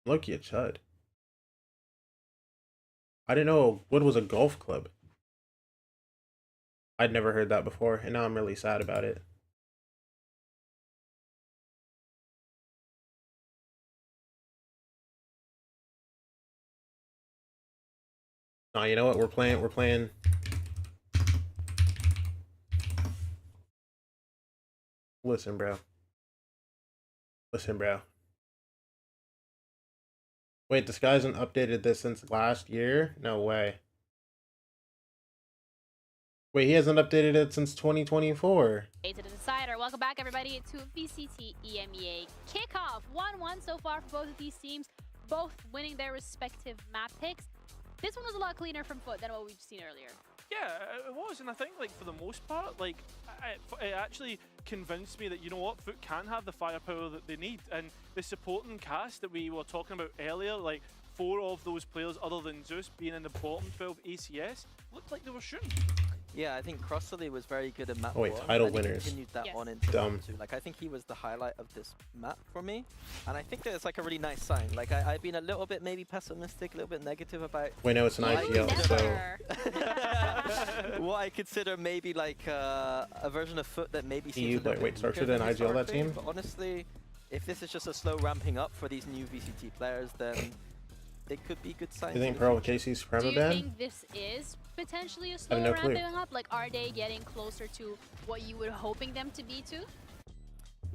Look, you chud. I didn't know what was a golf club. I'd never heard that before, and now I'm really sad about it. Nah, you know what? We're playing. Listen, bro. Wait, this guy hasn't updated this since last year? No way. Wait, he hasn't updated it since 2024. To the decider. Welcome back, everybody, to VCT EMEA kickoff. 1-1 so far for both of these teams, both winning their respective map picks. This one was a lot cleaner from Foot than what we've seen earlier. Yeah, it was, and I think, like, for the most part, like, it actually convinced me that, you know what, Foot can have the firepower that they need, and the supporting cast that we were talking about earlier, like, 4 of those players, other than Zeus, being in the bottom 12 ACS, looked like they were shooting. Yeah, I think Crossley was very good at map 1. and title he winners. continued that on into map 2. Like, I think he was the highlight of this map for me, and I think that it's like a really nice sign. Like, I've been a little bit maybe pessimistic, a little bit negative about. Wait, no, it's an IGL, so. What I consider maybe like a version of Foot that maybe seems Starship and IGL that team? But honestly, if this is just a slow ramping up for these new VCT players, then it could be good signs. You think Pearl KC Suprema ban? Do you think this is potentially a slow ramping up? Like, are they getting closer to what you were hoping them to be to?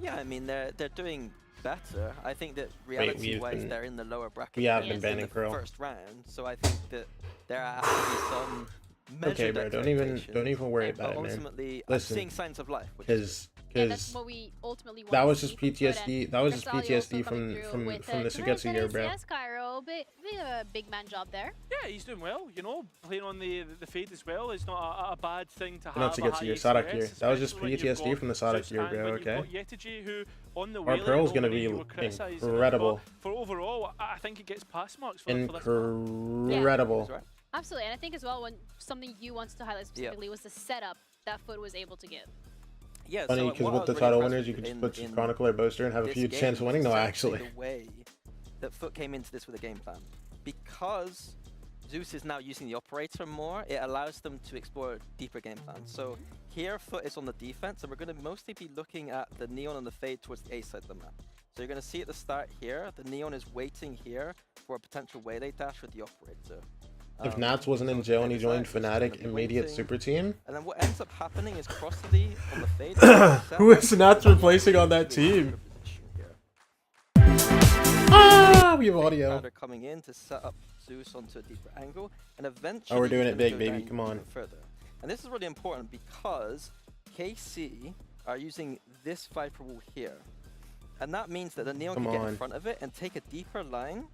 Yeah, I mean, they're doing better. I think that reality-wise, they're in the lower bracket. We have been banning in the Pearl. first round, so I think that there has to be some measured okay, bro, don't even worry about it, man. Ultimately, listen, I'm seeing signs of life. Because that's what we ultimately want that was just PTSD. That was just PTSD from the Sugetsu year, bro. Yes, Cairo, a big man job there. Yeah, he's doing well. You know, playing on the fade as well is not a bad thing to have. Not Sugetsu year, Sadak year. That was just PTSD from the Sadak year, bro. Okay. Yetigy, who on the our Pearl's gonna be incredible. For overall, I think it gets pass marks for incredible. Yeah. Absolutely, and I think as well, when something you wanted to highlight specifically was the setup that Foot was able to give. Yeah, funny because with the title winners, you could just put Chronicle or Boaster and have a huge chance of winning. No, actually. The way that Foot came into this with a game plan, because Zeus is now using the operator more, it allows them to explore deeper game plans. So here, Foot is on the defense, and we're going to mostly be looking at the Neon and the Fade towards the A side of the map. So you're going to see at the start here, the Neon is waiting here for a potential waylay dash with the operator. If Nats wasn't in jail and he joined Fnatic, immediate super team. And then what ends up happening is Crossley on the Fade. Who is Nats replacing on that team? Ah, we have audio. Coming in to set up Zeus onto a deeper angle, and eventually. Oh, we're doing it gonna big, go baby. down Come on. even further. And this is really important because KC are using this Viper wall here, and that means that the Neon can get in front of it and take a deeper line.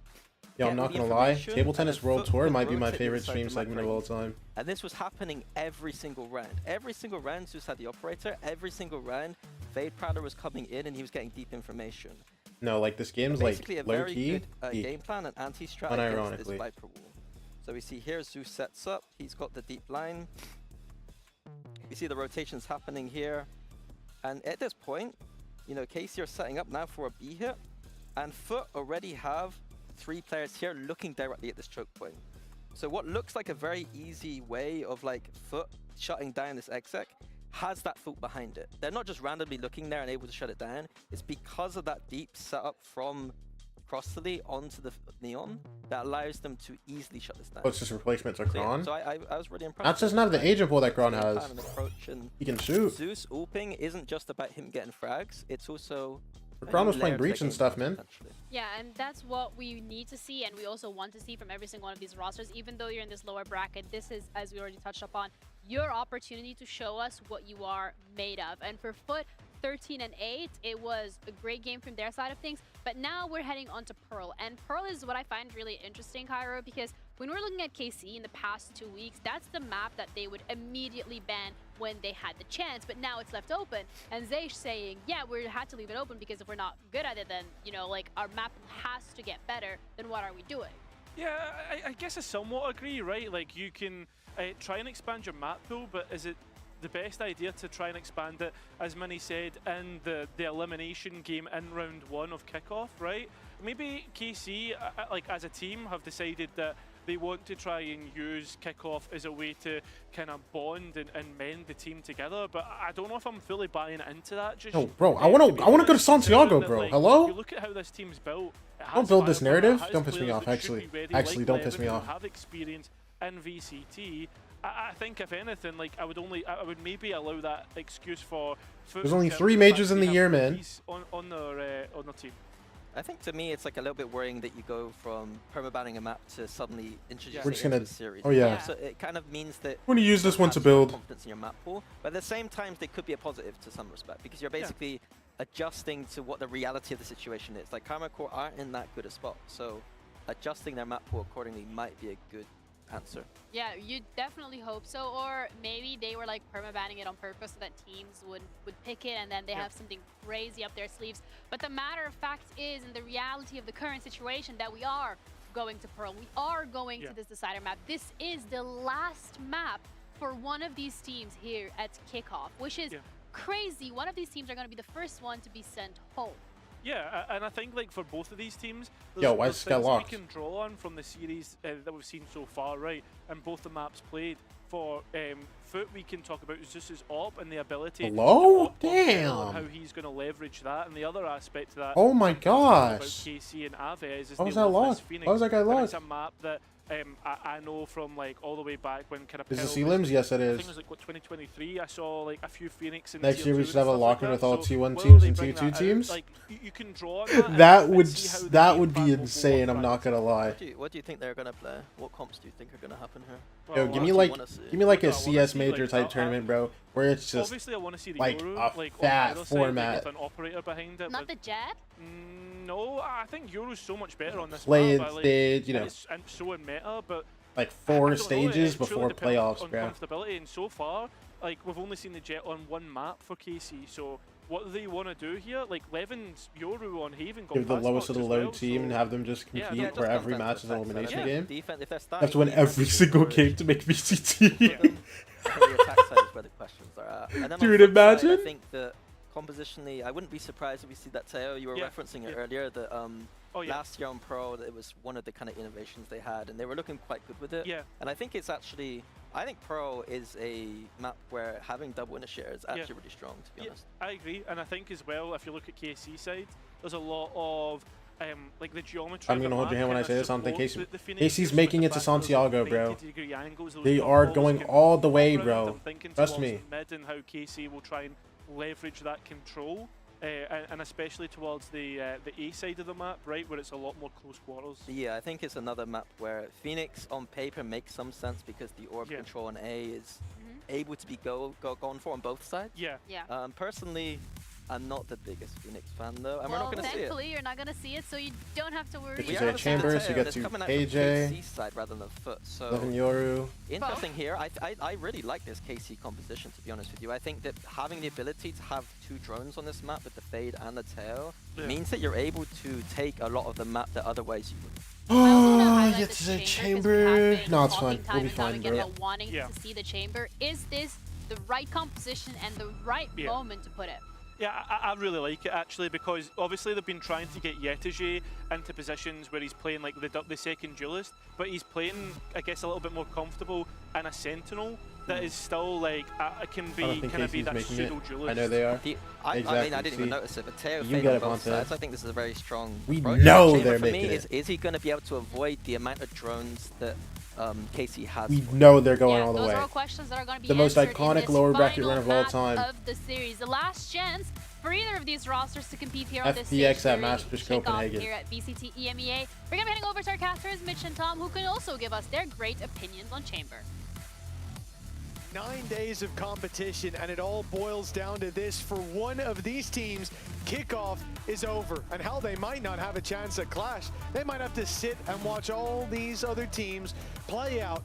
Yo, I'm not gonna lie, Table Tennis World Tour might be my favorite stream segment of all time. And this was happening every single round. Every single round, Zeus had the operator. Every single round, Fade Prowler was coming in and he was getting deep information. No, like this game's basically like a very low-key, good game plan and anti-strat against this unironically. Viper wall. So we see here Zeus sets up. He's got the deep line. We see the rotations happening here. And at this point, you know, KC are setting up now for a B hit. And Foot already have 3 players here looking directly at this choke point. So what looks like a very easy way of like Foot shutting down this exec has that thought behind it. They're not just randomly looking there and able to shut it down. It's because of that deep setup from Crossley onto the Neon that allows them to easily shut this down. Oh, it's just replacements of Kron? So I was really impressed. Nats doesn't have the agent pool that Kron has. He can shoot. Zeus ulping isn't just about him getting frags, it's also... Kron was playing Breach and stuff, man. Yeah, and that's what we need to see, and we also want to see from every single one of these rosters. Even though you're in this lower bracket, this is, as we already touched upon, your opportunity to show us what you are made of. And for Foot, 13 and 8, it was a great game from their side of things. But now we're heading on to Pearl, and Pearl is what I find really interesting, Cairo, because when we're looking at KC in the past 2 weeks, that's the map that they would immediately ban when they had the chance, but now it's left open. And Zaysh saying, yeah, we had to leave it open because if we're not good at it, then, you know, like, our map has to get better, then what are we doing? Yeah, I guess I somewhat agree, right? Like, you can try and expand your map pool, but is it the best idea to try and expand it, as Mini said, in the elimination game in round 1 of kickoff, right? Maybe KC, like, as a team, have decided that they want to try and use kickoff as a way to kind of bond and mend the team together, but I don't know if I'm fully buying into that. Just no, bro, I wanna go to Santiago, bro. Like, hello? You look at how this team's built. Don't build this narrative. Don't piss me off. Actually, don't piss me off. Have experience in VCT. I think if anything, like I would maybe allow that excuse for. There's only 3 majors in the year, man. On their team. I think to me it's like a little bit worrying that you go from permabanning a map to suddenly introducing We're just it into gonna- a series. oh, yeah. So it kind of means that We're gonna use this you one have to some build. confidence in your map pool, but at the same time they could be a positive to some respect because you're basically adjusting to what the reality of the situation is. Like Karma Core aren't in that good a spot, so adjusting their map pool accordingly might be a good answer. Yeah, you definitely hope so, or maybe they were like permabanning it on purpose so that teams would pick it and then they have something crazy up their sleeves. But the matter of fact is, in the reality of the current situation, that we are going to Pearl. We are going to this decider map. This is the last map for one of these teams here at kickoff, which is crazy. One of these teams are going to be the first one to be sent home. Yeah, and I think like for both of these teams, Yo, why is there's this guy things locked? we can draw on from the series that we've seen so far, right? And both the maps played. For Foot, we can talk about Zeus's op and the ability. Hello? To Damn. how he's going to leverage that, and the other aspect to that. Oh my about gosh. KC and Aves is Why was they that love locked? this Phoenix. Why was that guy And locked? it's a map that I know from like all the way back when kind of. Is this Elims? Yes, it I is. think it was like what 2023. I saw like a few Phoenix in Next tier year we 2 should have a and stuff lock-in like with that. all So T1 will teams they and bring T2 that out? teams. Like you can draw on that. That and would see how the that game would plan be will go insane. on I'm not gonna lie. What do you think they're gonna play? What comps do you think are gonna happen here? Yo, Well, give me what like do you wanna see? give me like a I wanna CS see, major like, type tournament, bro, where it's just Obviously, I want to see the like Euro, a like on fat either side, format. like, with an operator behind it. Not but the Jet? no, I think Euro's so much better on this Play map. it Like, stage, you and know. it's and so in meta, but like I 4 don't know, stages it truly before depends playoffs, on bro. comfortability, and so far, like we've only seen the Jet on one map for KC. So what do they want to do here? Like Levin's Yoru on Haven got Give the fast lowest of locked the as low well, team so and have them just yeah, compete it does where come every down to match the is an fact that elimination I game. think if they're You starting have to win defense every is single good, game to make VCT. I think the attack side is where the questions are at. And then on Dude, the flip side, imagine. I think that compositionally, I wouldn't be surprised if we see that Teo. You were referencing it yeah. earlier, that Oh, yeah. last year on Pro, it was one of the kind of innovations they had, and they were looking quite good with it. Yeah. And I think it's actually, I think Pro is a map where having double initiator is actually really strong, to be honest. I agree, and I think as well, if you look at KC side, there's a lot of like the geometry. I'm gonna hold your hand when I say this. I don't think KC's making it to Santiago, bro. They are going all the way, bro. Trust me. Mid and how KC will try and leverage that control. And especially towards the A side of the map, right, where it's a lot more close quarters. Yeah, I think it's another map where Phoenix on paper makes some sense because the orb control on A is able to be gone for on both sides. Yeah. Personally, I'm not the biggest Phoenix fan though, and we're not going to see it. Thankfully, you're not going to see it, so you don't have to worry. PJ Chambers, you get to KJ. Side rather than foot, so 11 Yoru. Interesting here. I really like this KC composition, to be honest with you. I think that having the ability to have 2 drones on this map with the Fade and the Tail means that you're able to take a lot of the map that otherwise you wouldn't. Oh, you get to the chamber. No, it's fine. We'll be fine, bro. Wanting to see the chamber. Is this the right composition and the right moment to put it? Yeah, I really like it actually, because obviously they've been trying to get Yetege into positions where he's playing like the second duelist, but he's playing, I guess, a little bit more comfortable in a Sentinel that is still like can be that pseudo duelist. I know they are. I mean, I didn't even notice it, but Teo Fade on both sides. I think this is a very strong. We know they're for making me, it. Is he going to be able to avoid the amount of drones that KC has? We know they're going all the those way. are all questions that are going to be The most iconic lower bracket run of all time. Of the series, the last chance for either of these rosters to compete here on this stage. FPX at Masters Copenhagen. Here at VCT EMEA. We're going to be heading over to our casters, Mitch and Tom, who can also give us their great opinions on Chamber. 9 days of competition, and it all boils down to this. For one of these teams, kickoff is over, and hell, they might not have a chance at Clash. They might have to sit and watch all these other teams play out.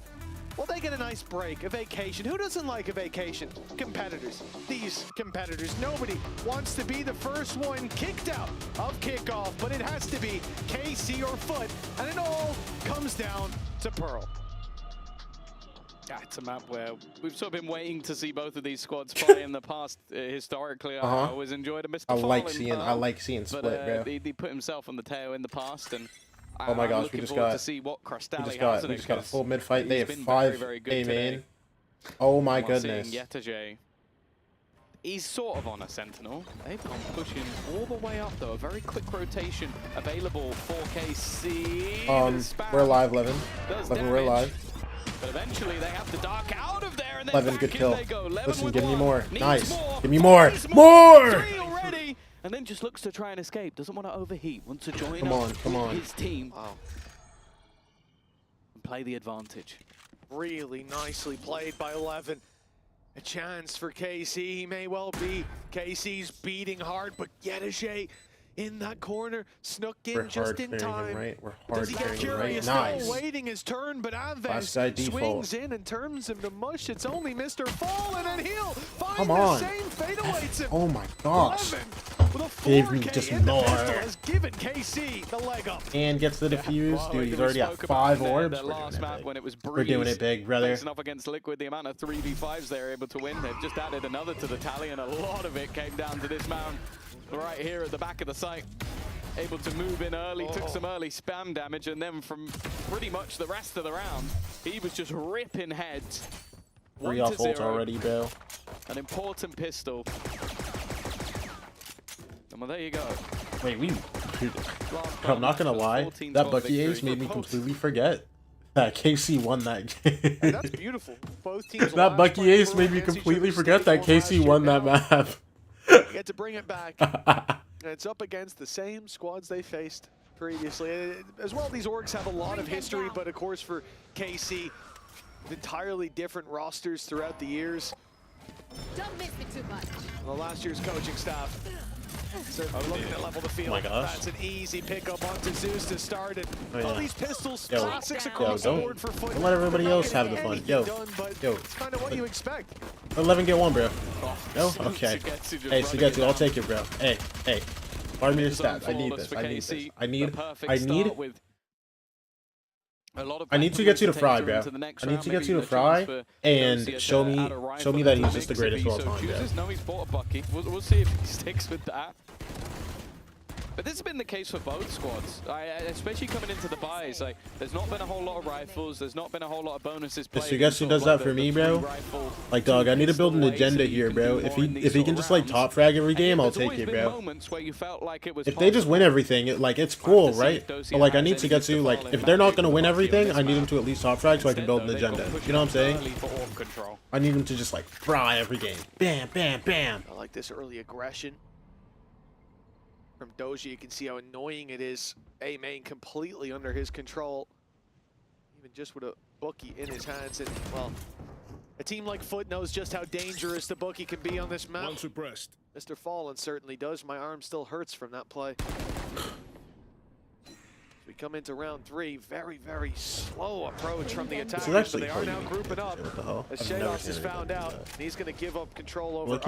Well, they get a nice break, a vacation. Who doesn't like a vacation? Competitors. These competitors. Nobody wants to be the first one kicked out of kickoff, but it has to be KC or Foot, and it all comes down to Pearl. Yeah, it's a map where we've sort of been waiting to see both of these squads play in the past. Historically, I always enjoyed a Mr. I like seeing Split, bro. He put himself on the tail in the past, and oh my gosh, we just got to see what Crystalli has in it. We just got a full mid fight. They have very 5 good A main. Oh my goodness. Yetege. He's sort of on a Sentinel. They've gone pushing all the way up though. A very quick rotation available for KC. We're live, Levin. We're live. But eventually they have to dark out of there, and then Levin, back good in kill. they go. Listen, give me more. Nice. More. Give me more. More! 3 already! And then just looks to try and escape. Doesn't want to overheat. Wants to join his team. Wow. And play the advantage. Really nicely played by Levin. A chance for KC. He may well be. KC's beating hard, but Yetege in that corner, snuck in just in time. We're hard Does he get curious? Nice. Still waiting his turn, but Last Aves guy default. swings in and turns him to mush. It's only Mr. Fallen, and he'll find Come the on. same fate awaits him. Oh my gosh. With a Gave me 4K just in the more. pistol has given KC the leg up. And gets the defuse. Well, Dude, he's we already got spoke about 5 in orbs. the last map when it was We're doing it big, brother. Facing off against Liquid, the amount of 3v5s they're able to win. They've just added another to the tally, and a lot of it came down to this mound right here at the back of the site. Able to move in early, took some early spam damage, and then from pretty much the rest of the round, he was just ripping heads. 3 off ult already, bro. An important pistol. And well, there you go. Wait, I'm not gonna lie. That Bucky ace made me completely forget that KC won that game. Hey, that's beautiful. Both teams. That Bucky ace made me completely forget that KC won that map. You get to bring it back. And it's up against the same squads they faced previously. As well, these orgs have a lot of history, but of course for KC, entirely different rosters throughout the years. Don't miss me too much. Well, last year's coaching staff certainly looking to level the field. Oh my gosh. That's an easy pickup onto Zeus to start it. Oh, All these pistols, yo, classics across the board for Foot. Don't let everybody else have the fun. Yo, It's kind of what you expect. 11 get 1, bro. No? Okay. Hey, Sugetsu, I'll take it, bro. Hey. Pardon me your stats. I need this. I need I need to get you to Fry, bro. I need to get you to Fry and show me that he's just the greatest of all time, bro. No, he's bought a Bucky. We'll see if he sticks with that. But this has been the case for both squads, especially coming into the buys. Like, there's not been a whole lot of rifles. There's not been a whole lot of bonuses. So guess who does that for me, bro? Like, dog, I need to build an agenda here, bro. If he can just like top frag every game, I'll take it, bro. If they just win everything, it's cool, right? But like, I need to get to like, if they're not gonna win everything, I need them to at least top frag so I can build an agenda. You know what I'm saying? I need them to just like fry every game. Bam, bam, bam. I like this early aggression from Doji. You can see how annoying it is. Emea completely under his control, even just with a bookie in his hands. And well, a team like Foot knows just how dangerous the bookie can be on this map. Suppressed. Mr. Fallen certainly does. My arm still hurts from that play. As we come into round 3, very, very slow approach from the attackers, but they are now grouping up. As Shados has found out, he's going to give up control over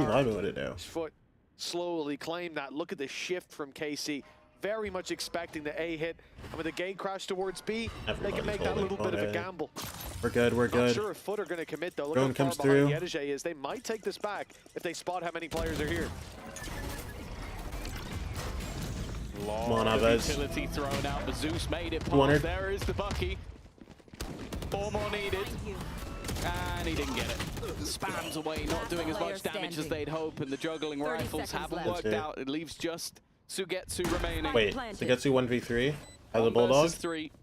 Foot. Slowly claim that. Look at the shift from KC. Very much expecting the A hit. And with the gate crash towards B, they can make that little bit of a gamble. We're good, we're good. Not sure if Foot are going to commit though. Look Drone how far comes through. behind Yedege is. They might take this back if they spot how many players are here. Come on, Aves. Utility thrown out, but Zeus made it 200. past. There is the Bucky. 4 more needed. And he didn't get it. Spams away, not doing as much damage as they'd hope, and the juggling rifles haven't worked out. It leaves just Sugetsu remaining. Wait, Sugetsu 1v3 as a Bulldog?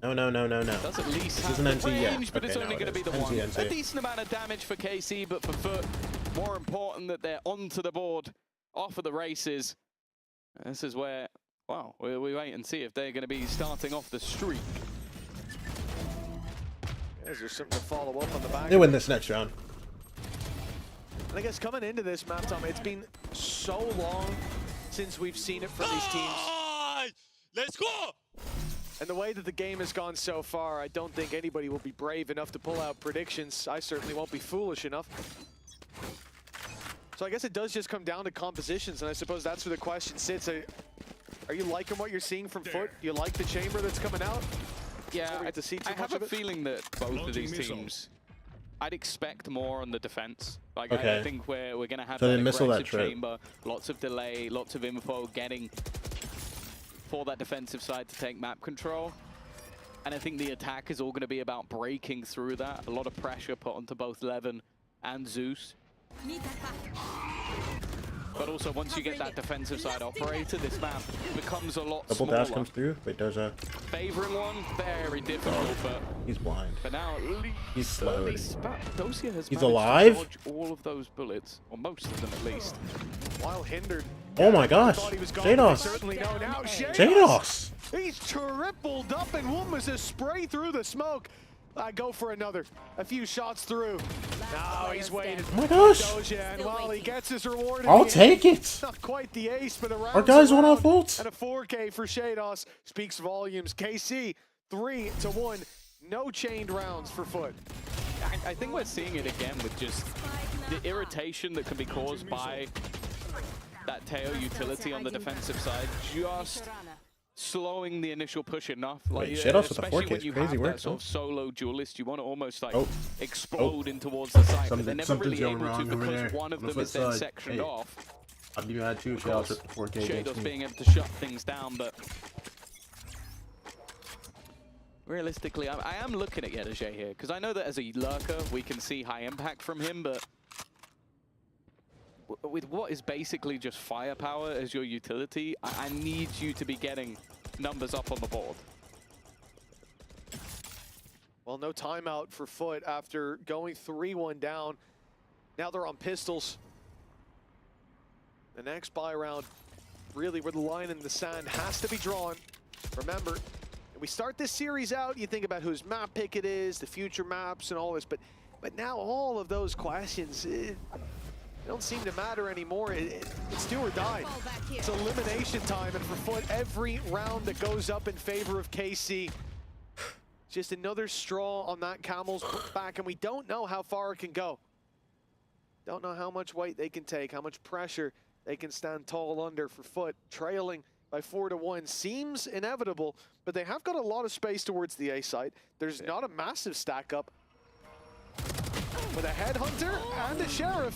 No, no, no, no, no. Does at least this have is an the NC, yeah. range, but Okay, it's only no, going to be the NC, one. NC. A decent amount of damage for KC, but for Foot, more important that they're onto the board, off of the races. This is where, wow, we wait and see if they're going to be starting off the streak. Is there something to follow up on the back? They win this next round. And I guess coming into this map, Tom, it's been so long since we've seen it from these teams. Let's go! And the way that the game has gone so far, I don't think anybody will be brave enough to pull out predictions. I certainly won't be foolish enough. So I guess it does just come down to compositions, and I suppose that's where the question sits. Are you liking what you're seeing from Foot? Do you like the chamber that's coming out? Yeah, I have a it? feeling that both of these teams, I'd expect more on the defense. Like, Okay. I think we're going to have So they that missile that aggressive trip. chamber, lots of delay, lots of info getting for that defensive side to take map control. And I think the attack is all going to be about breaking through that. A lot of pressure put onto both Levin and Zeus. But also, once you get that defensive side operator, this map becomes a lot Double smaller. dash comes through. Wait, there's a... Favoring one, very difficult, but... He's blind. But now at least He's slowed. Dosia has He's managed alive? to dodge all of those bullets, or most of them at least. While hindered. Oh my gosh. Thought he was gone, Jados. certainly no. Now Jados. He's tripled up, and one was a spray through the smoke. I go for another. A few shots through. Now he's waited. Oh my gosh. Doja, and while he gets his reward, I'll take it. Not quite the ace, but a round. Our guys went off ult. And a 4K for Shados speaks volumes. KC 3-1. No chained rounds for Foot. I think we're seeing it again with just the irritation that can be caused by that Teo utility on the defensive side. Just slowing the initial push enough, like Shados with the especially 4K when is you crazy have work, that sort of solo duelist, you want to almost like Oh. explode in towards the site, but they're never Something's really going able to wrong over because there. one of On the them is then flip side. sectioned Hey. off. I've even had 2 Shados with the 4K against Shados me. being able to shut things down, but realistically, I am looking at Yedege here because I know that as a lurker we can see high impact from him, but with what is basically just firepower as your utility, I need you to be getting numbers up on the board. Well, no timeout for Foot after going 3-1 down. Now they're on pistols. The next buy round, really where the line in the sand has to be drawn. Remember, we start this series out, you think about whose map pick it is, the future maps and all this, but now all of those questions, don't seem to matter anymore. It's do or die. It's elimination time, and for Foot, every round that goes up in favor of KC, just another straw on that camel's back, and we don't know how far it can go. Don't know how much weight they can take, how much pressure they can stand tall under for Foot, trailing by 4-1 seems inevitable, but they have got a lot of space towards the A site. There's not a massive stack up. With a headhunter and a sheriff,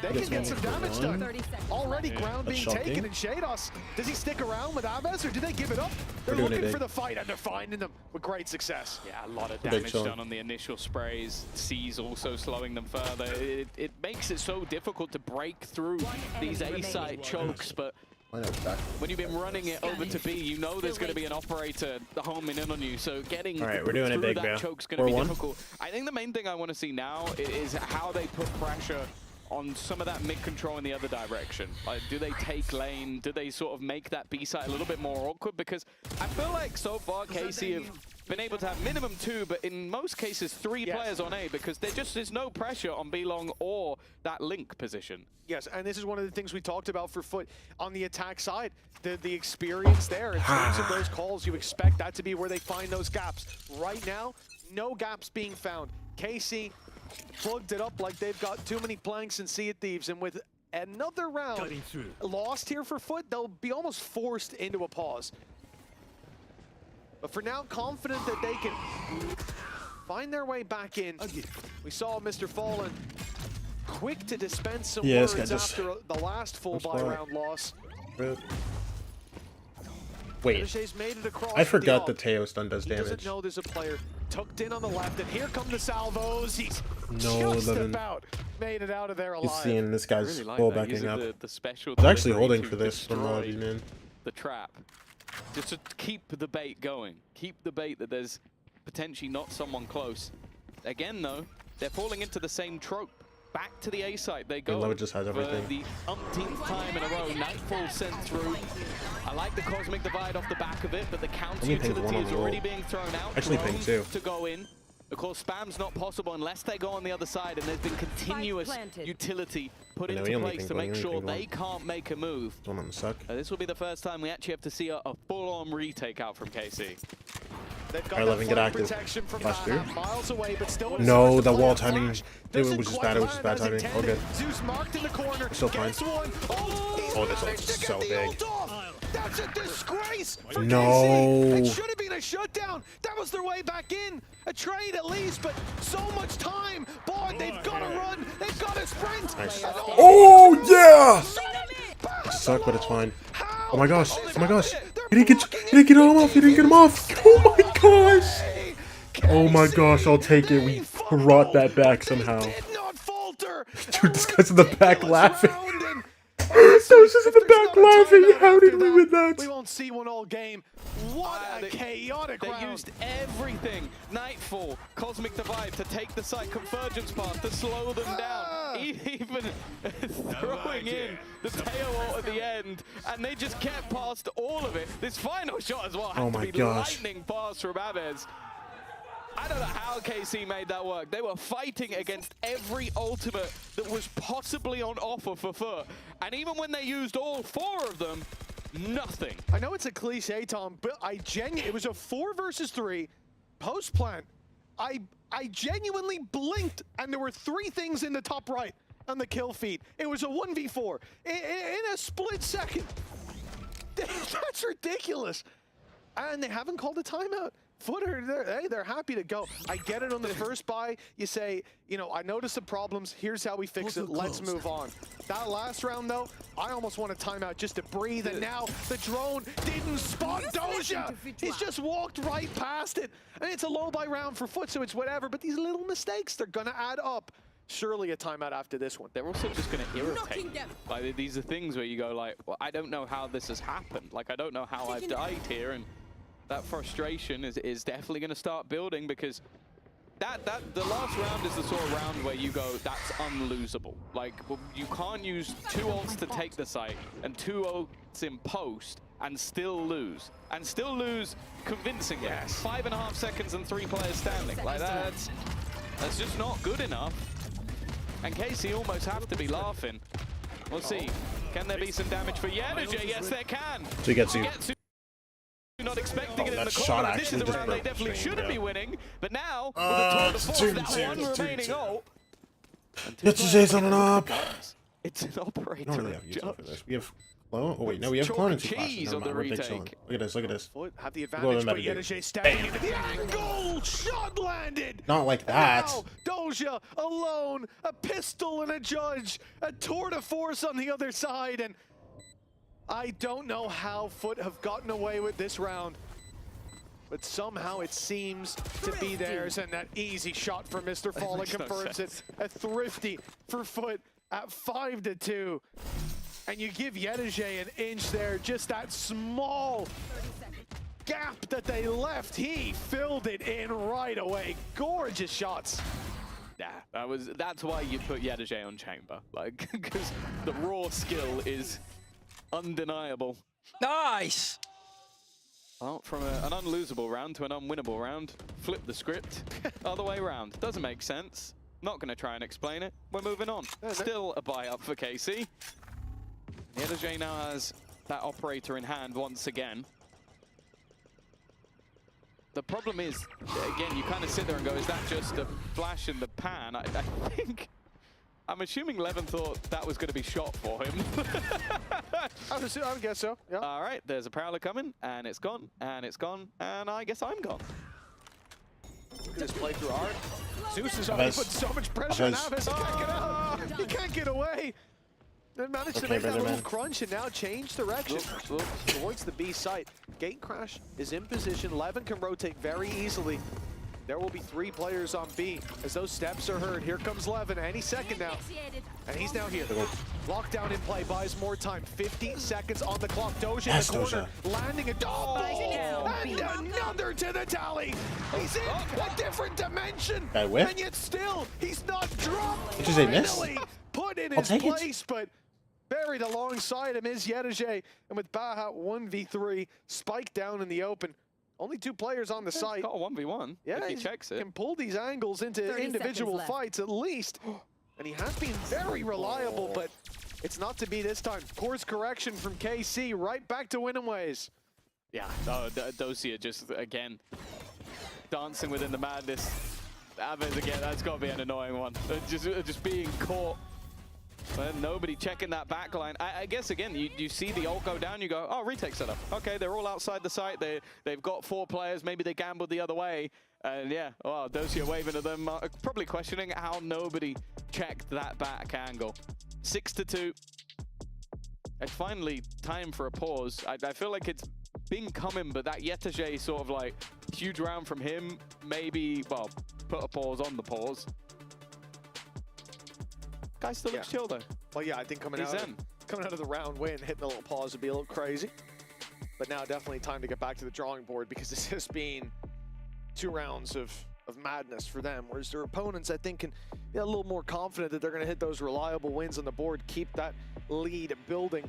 they can get some damage done. Already ground being taken, and Shados, does he stick around with Abbas, or do they give it up? They're looking for the fight, and they're finding them with great success. Yeah, a lot of damage done on the initial sprays. C's also slowing them further. It makes it so difficult to break through these A-side chokes, but when you've been running it over to B, you know there's going to be an operator homing in on you, so getting we're doing it big, that choke's going to be difficult. I think the main thing I want to see now is how they put pressure on some of that mid control in the other direction. Like, do they take lane? Do they sort of make that B site a little bit more awkward? Because I feel like so far KC have been able to have minimum 2, but in most cases 3 players on A, because there just is no pressure on B long or that link position. Yes, and this is one of the things we talked about for Foot on the attack side. The experience there in terms of those calls, you expect that to be where they find those gaps. Right now, no gaps being found. KC plugged it up like they've got too many planks in Sea of Thieves, and with another round lost here for Foot, they'll be almost forced into a pause. But for now, confident that they can find their way back in. We saw Mr. Fallen quick to dispense some words after the last full buy round loss. Wait, made it across I forgot that Teo stun does damage. Doesn't know there's a player tucked in on the left, and here come the salvos. He's no, just about made it out of there alive. He's seeing this guy's full backing up. The special He's actually holding for this from Melody, man. The trap. Just to keep the bait going. Keep the bait that there's potentially not someone close. Again, though, they're falling into the same trope. Back to the A site they go. Love just has everything. For the umpteenth time in a row, Nightfall sent through. I like the Cosmic Divide off the back of it, but the counter utility is already being thrown out. Actually, ping too. To go in. Of course, spam's not possible unless they go on the other side, and there's been continuous utility put into place to make sure they can't make a move. This will be the first time we actually have to see a full-on retake out from KC. Alright, let me get active. Last through. Away, but still no, the wall timing. It was just bad. It was just bad timing. All good. Zeus marked in the corner. Still fine. Oh, this ult's so big. That's a disgrace for no. KC. It should have been a shutdown. That was their way back in. A trade at least, but so much time. Boy, they've got to run. They've got to sprint. Nice. Oh, yeah! Suck, but it's fine. Oh my gosh. Oh my gosh. He didn't get him off. He didn't get him off. Oh my gosh. Oh my gosh. I'll take it. We brought that back somehow. Dude, this guy's in the back laughing. This was just in the back laughing. How did we win that? We won't see one all game. What a chaotic round. They used everything. Nightfall, Cosmic Divide to take the site convergence path to slow them down. Even throwing in the tail ult at the end, and they just kept past all of it. This final shot as well had to be lightning fast from Abez. I don't know how KC made that work. They were fighting against every ultimate that was possibly on offer for Foot. And even when they used all 4 of them, nothing. I know it's a cliche, Tom, but it was a 4 versus 3 post plant. I genuinely blinked, and there were 3 things in the top right on the kill feed. It was a 1v4 in a split second. That's ridiculous. And they haven't called a timeout. Footer, they're happy to go. I get it on the first buy. You say, you know, I noticed the problems. Here's how we fix it. Let's move on. That last round, though, I almost want a timeout just to breathe. And now the drone didn't spot Doja. He's just walked right past it. And it's a low buy round for Foot, so it's whatever. But these little mistakes, they're going to add up. Surely a timeout after this one. They're also just going to irritate. Like, these are things where you go like, well, I don't know how this has happened. Like, I don't know how I've died here. And that frustration is definitely going to start building, because the last round is the sort of round where you go, that's unlosable. Like, you can't use 2 ults to take the site and 2 ults in post and still lose. And still lose convincingly. 5.5 seconds and 3 players standing. Like, that's just not good enough. And KC almost have to be laughing. We'll see. Can there be some damage for Yenergy? Yes, there can. So he gets you. Not expecting it in the corner. This is the round they definitely shouldn't be winning, but now with the tour de force, that one remaining ult. It's a Jason up. It's an operator. We have Clone? Oh wait, no, we have clone and two flashes. Cheese Never on the mind, we're big retake. chilling. Look at this, look at this. Foot have the Look what I'm advantage, about but to do. Yetajay stepping into the angle. Shot landed. Not like that. Now, Doja alone, a pistol and a judge, a tour de force on the other side, and I don't know how Foot have gotten away with this round, but somehow it seems to be theirs, and that easy shot for Mr. Fallen confirms it. A thrifty for Foot at 5-2. And you give Yetajay an inch there, just that small gap that they left. He filled it in right away. Gorgeous shots. Yeah, that's why you put Yetajay on Chamber, like, because the raw skill is undeniable. Nice! Well, from an unlosable round to an unwinnable round, flip the script, other way around. Doesn't make sense. Not going to try and explain it. We're moving on. Still a buy up for KC. Yetajay now has that operator in hand once again. The problem is, again, you kind of sit there and go, is that just a flash in the pan? I think, I'm assuming Levin thought that was going to be shot for him. I would guess so, yeah. All right, there's a Prowler coming, and it's gone, and it's gone, and I guess I'm gone. Look at this playthrough art. Zeus has already put so much pressure on Aves. He can't get out. He can't get away. They managed to make that little crunch and now change direction towards the B site. Gate Crash is in position. Levin can rotate very easily. There will be 3 players on B as those steps are heard. Here comes Levin any second now. And he's now here. Lockdown in play, buys more time. 50 seconds on the clock. Doja in the corner, landing a and another to the tally. He's in a different dimension. And yet still, he's not dropped. Which is a miss. Put in his place, but buried alongside him is Yetajay. And with Baha 1v3, Spike down in the open. Only 2 players on the site. Got a 1v1. Yeah, if he checks it. Can pull these angles into individual fights at least. And he has been very reliable, but it's not to be this time. Course correction from KC, right back to winning ways. Yeah, Dosia just, again, dancing within the madness. Aves, again, that's got to be an annoying one. Just being caught. And nobody checking that back line. I guess, again, you see the ult go down, you go, oh, retake setup. Okay, they're all outside the site. They've got 4 players. Maybe they gambled the other way. And yeah, oh, Dosia waving at them, probably questioning how nobody checked that back angle. 6-2. It's finally time for a pause. I feel like it's been coming, but that Yetajay sort of like huge round from him, maybe, well, put a pause on the pause. Guy still looks chill though. Well, yeah, I think coming out of the round win, hitting a little pause would be a little crazy. But now definitely time to get back to the drawing board because this has been 2 rounds of madness for them, whereas their opponents, I think, can be a little more confident that they're going to hit those reliable wins on the board, keep that lead building,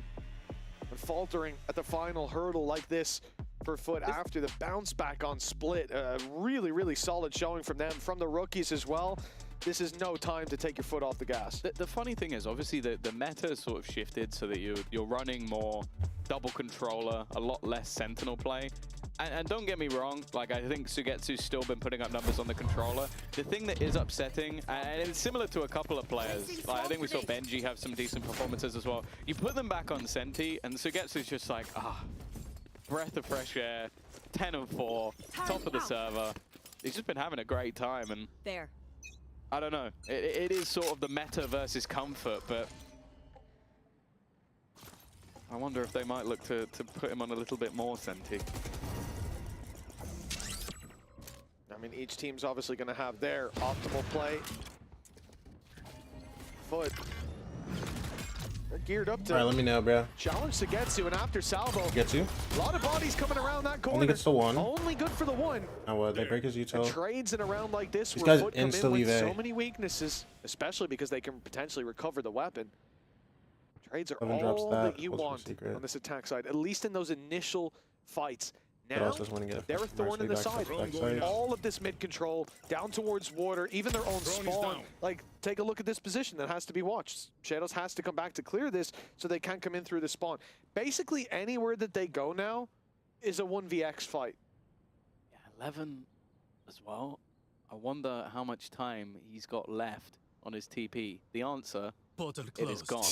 and faltering at the final hurdle like this for Foot after the bounce back on Split. Really, really solid showing from them, from the rookies as well. This is no time to take your foot off the gas. The funny thing is, obviously, the meta has sort of shifted so that you're running more double controller, a lot less sentinel play. And don't get me wrong, like, I think Sugetsu's still been putting up numbers on the controller. The thing that is upsetting, and it's similar to a couple of players, like I think we saw Benji have some decent performances as well. You put them back on Senti, and Sugetsu's just like, breath of fresh air, 10 of 4, top of the server. He's just been having a great time, and I don't know. It is sort of the meta versus comfort, but I wonder if they might look to put him on a little bit more Senti. I mean, each team's obviously going to have their optimal play. Foot. They're geared up to All right, let me know, bro. challenge Sugetsu, and after salvo. Sugetsu? A lot of bodies coming around that corner. Only gets the 1. Only good for the 1. Oh, they break his util. Trades in a round like this These where guys Foot come in instantly with so many weaknesses, especially because they can potentially recover the weapon. Trades are all that you want on this attack side, at least in those initial fights. Now, they're a thorn in the side. All of this mid control, down towards water, even their own spawn. Like, take a look at this position that has to be watched. Shadows has to come back to clear this so they can't come in through the spawn. Basically, anywhere that they go now is a 1vx fight. Yeah, 11 as well. I wonder how much time he's got left on his TP. The answer it is gone.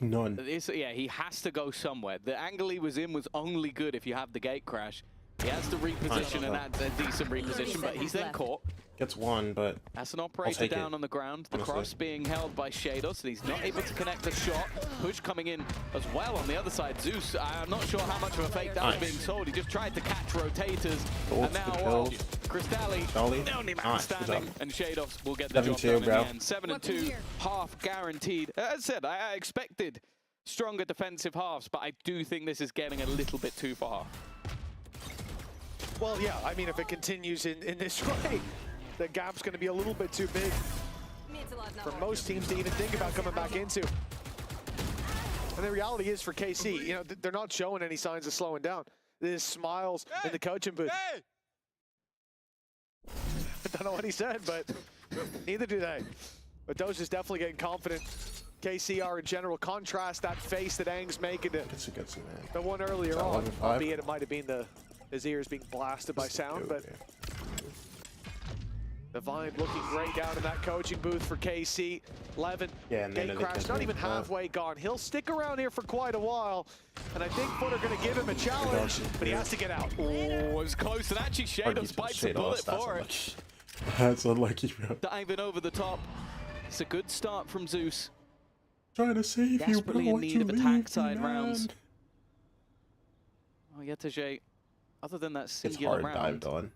None. Yeah, he has to go somewhere. The angle he was in was only good if you have the gate crash. He has to reposition, and that's a decent reposition, but he's then caught. Gets one, but That's an operator down on the ground. The cross being held by Shados, and he's not able to connect the shot. Push coming in as well on the other side. Zeus, I'm not sure how much of a fake that was being sold. He just tried to catch rotators, and now Cristalli, the only man standing, and Shados will get the job done in the end. 7-2, half guaranteed. As I said, I expected stronger defensive halves, but I do think this is getting a little bit too far. Well, yeah, I mean, if it continues in this way, the gap's going to be a little bit too big for most teams to even think about coming back into. And the reality is for KC, you know, they're not showing any signs of slowing down. There's smiles in the coaching booth. I don't know what he said, but neither do they. But Doge is definitely getting confident. KC are in general. Contrast that face that Ang's making to the one earlier on, albeit it might have been his ears being blasted by sound, but the Vine looking great down in that coaching booth for KC. Levin, gate crash, not even halfway gone. He'll stick around here for quite a while, and I think Foot are going to give him a challenge, but he has to get out. Oh, it was close, and actually Shadows bites a bullet for it. That's unlucky, bro. Diving over the top. It's a good start from Zeus. Trying to save you, bro. Desperately in need of attack side rounds. Oh, Yetege, other than that singular round, dived on.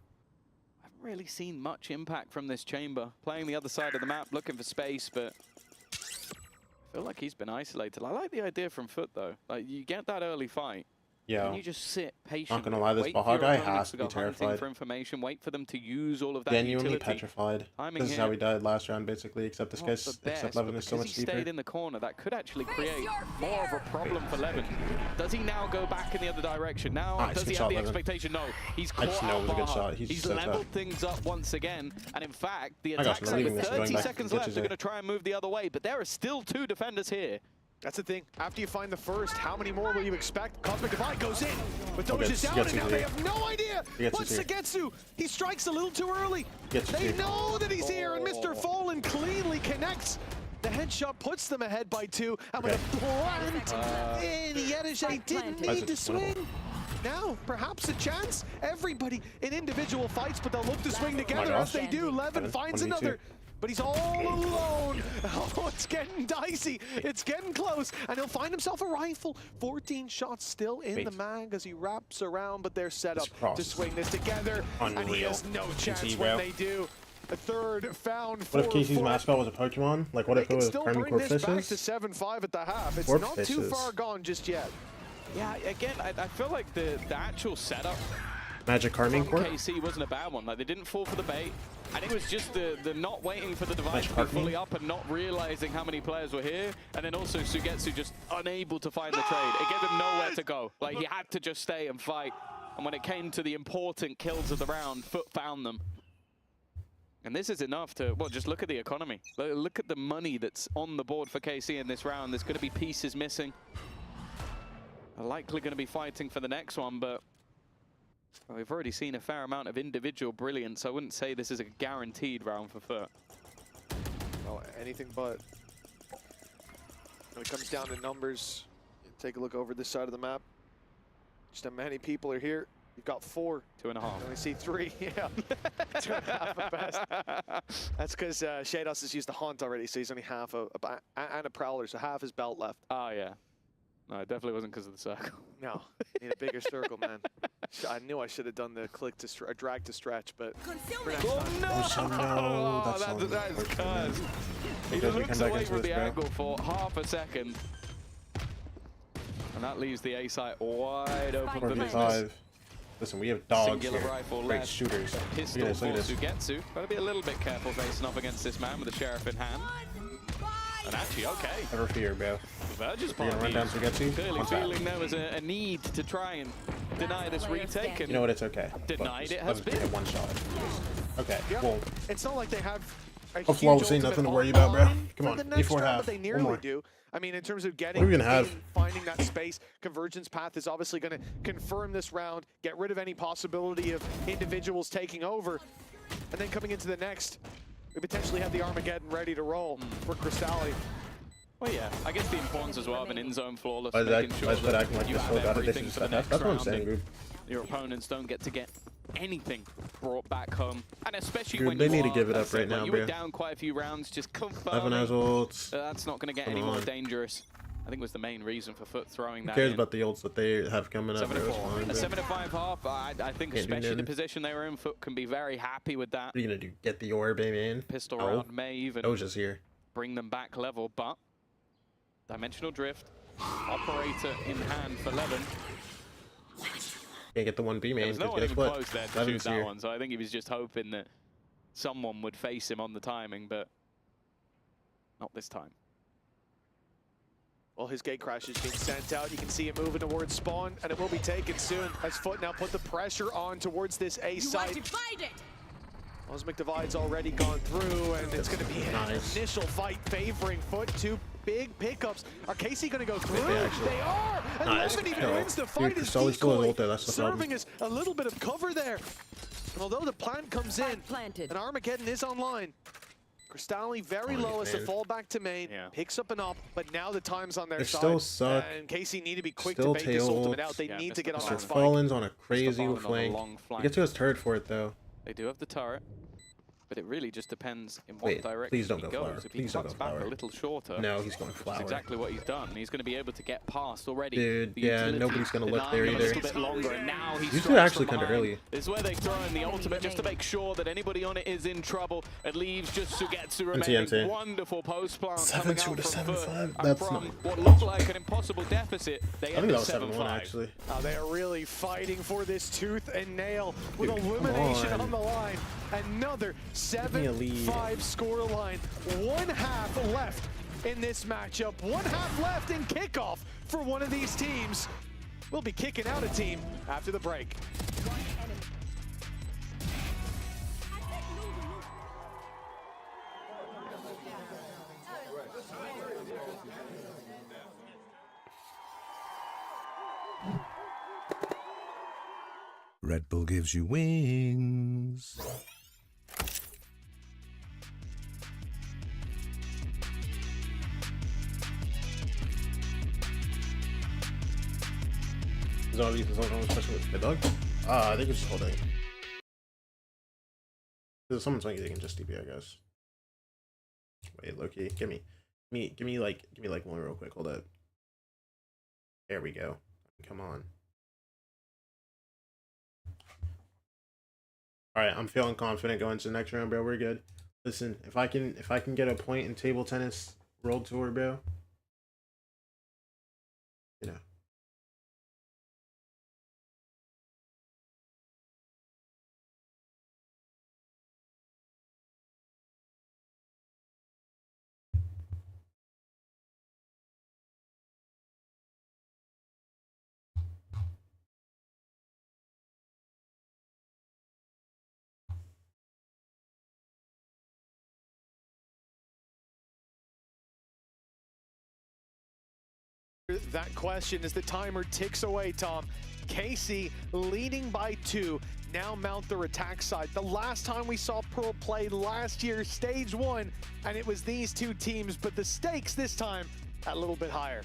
I haven't really seen much impact from this chamber. Playing the other side of the map, looking for space, but I feel like he's been isolated. I like the idea from Foot, though. Like, you get that early fight. Yeah. And you just sit patiently. Not gonna lie, this Baja guy has to be go hunting terrified. for information, wait for them to use all of that Genuinely utility. petrified. Timing This is here. how he died last round, basically, except this guy's, except Levin is so much he deeper. stayed in the corner, that could actually create more of a problem for Levin. Does he now go back in the other direction? Now, does he have the expectation? No, he's caught out it was a good Baja. shot. He's leveled things up once again, and in fact, the attack side with 30 seconds left, they're going to try and move the other way, but there are still two defenders here. That's the thing. After you find the first, how many more will you expect? Cosmic Divide goes in, but Doge is down, and now they have no idea what Sugetsu. He strikes a little too early. They know that he's here, and Mr. Fallen cleanly connects. The headshot puts them ahead by 2, and with a plant in, Yetege didn't need to swing. Now, perhaps a chance. Everybody in individual fights, but they'll look to swing together as they do. Levin finds another. But he's all alone. Oh, it's getting dicey. It's getting close. And he'll find himself a rifle. 14 shots still in the mag as he wraps around, but they're set up to swing this together. Unreal. And he has no chance when they do. A third found for What if Casey's mascot was a Pokemon? Like, what if it was Army Corps Fishes? Back Fishes? to 7-5 at the half. It's Or not fishes. too far gone just yet. Yeah, again, I feel like the actual setup Magic Army Corps? KC wasn't a bad one. Like, they didn't fall for the bait. I think it was just the not waiting for the device to be fully up and not realizing how many players were here. And then also Sugetsu just unable to find the trade. It gave him nowhere to go. Like, he had to just stay and fight. And when it came to the important kills of the round, Foot found them. And this is enough to, well, just look at the economy. Look at the money that's on the board for KC in this round. There's going to be pieces missing. They're likely going to be fighting for the next one, but well, we've already seen a fair amount of individual brilliance. I wouldn't say this is a guaranteed round for Foot. Oh, anything but. When it comes down to numbers, take a look over this side of the map. Just how many people are here. You've got 4. 2.5. I only see 3. Yeah. 2.5 at best. That's because Shados has used the Haunt already, so he's only half and a Prowler, so half his belt left. Oh, yeah. No, it definitely wasn't because of the circle. No, need a bigger circle, man. I knew I should have done the click to drag to stretch, but that is cursed. He looks away from the angle for half a second, and that leaves the A site wide open for business. Listen, we have dogs Singular here. rifle Great left. shooters. Pistol for Sugetsu. Gotta be a little bit careful facing off against this man with the sheriff in hand. And actually, okay. Never fear, bro. Verge's You're gonna run down Sugetsu? clearly feeling there was a need to try and deny this retake. And you know what? It's okay. Denied it has been. One shot. Okay. Yeah, Well, it's not like they have a a flawless ain't nothing to worry about, bro. Come on. the next E4 round, half. but they One nearly more. do. I mean, in terms of What getting are we gonna have? finding that space, Convergence Path is obviously going to confirm this round, get rid of any possibility of individuals taking over, and then coming into the next, we potentially have the Armageddon ready to roll for Cristalli. Well, yeah, I guess the importance as well of an in-zone flawless, Why is making that? sure Why is that that acting like you this have whole got it? They everything should for just the have that. next That's what I'm round, saying, and dude. your opponents don't get to get anything brought back home. And especially Dude, when they you need to are, give it as up I right said, now, you bro. were down quite a few rounds, just Evan confirming has ults. that's not going to get Come any more on. dangerous. I think was the main reason for Foot throwing Who that cares in. about the ults that they have coming up, bro? It's 7-4. fine, A bro. 7-5 half, I think Can't do especially the nothing. position they were in, Foot can be very happy with that. What are you gonna do? Get the orb, man? Pistol Oh. round may even Doja's here. bring them back level, but Dimensional Drift, Operator in hand for Levin. Can't get the 1B, man. There's no Just one get a even split. close there to Levin's shoot that here. one, so I think he was just hoping that someone would face him on the timing, but not this time. Well, his gate crash is being sent out. You can see it moving towards spawn, and it will be taken soon. As Foot now put the pressure on towards this A site. Cosmic Divide's already gone through, and it's going to be an initial fight favoring Foot. Two big pickups. Are KC going to go through? They are! And Nice. Levin even Kill. wins the fight Dude, as Crystalli's still decoy, ult there, that's the problem. serving as a little bit of cover there. And although the plant comes in, and Armageddon is online, Crystalli very low as a fallback to main, picks up an op, but now the time's on their They side. still suck. And KC need to be quick Still to bait this tail ultimate ults. out. They need to get on Mr. that spike. Fallen's on a crazy Fallen on a flank. long He flank. gets to his turret for it, though. They do have the turret, but it really just depends in what Wait, direction please don't he go goes. flower. If he Please don't cuts go back flower. a little shorter, No, he's going which is flower. exactly what he's done. He's going to be able to get past already. Dude, the yeah, utility nobody's gonna look there denying him a either. little bit longer, and now he These two strikes actually from kinda behind. early. This is where they throw in the ultimate just to make sure that anybody on it is in trouble. It leaves just Sugetsu remaining. NT. Wonderful post plant 7-2 coming to out from Foot, 7-5. and That's from not. what looked like an impossible deficit. They I end think that at was 7-1 7-5. actually. They are really fighting for this tooth and nail with Dude, come elimination on. on the line. Another me a lead. 7-5 score line. 1 half left in this matchup. 1 half left in kickoff for one of these teams. We'll be kicking out a team after the break. Red Bull gives you wings. Is all these special with the dog? I think it's just holding. There's someone telling you they can just TP, I guess. Wait, Loki, give me like one real quick. Hold up. There we go. Come on. All right, I'm feeling confident going to the next round, bro. We're good. Listen, if I can get a point in table tennis World Tour, bro. You know. That question as the timer ticks away, Tom. KC leading by 2. Now mount their attack side. The last time we saw Pearl play last year, stage 1, and it was these two teams, but the stakes this time a little bit higher.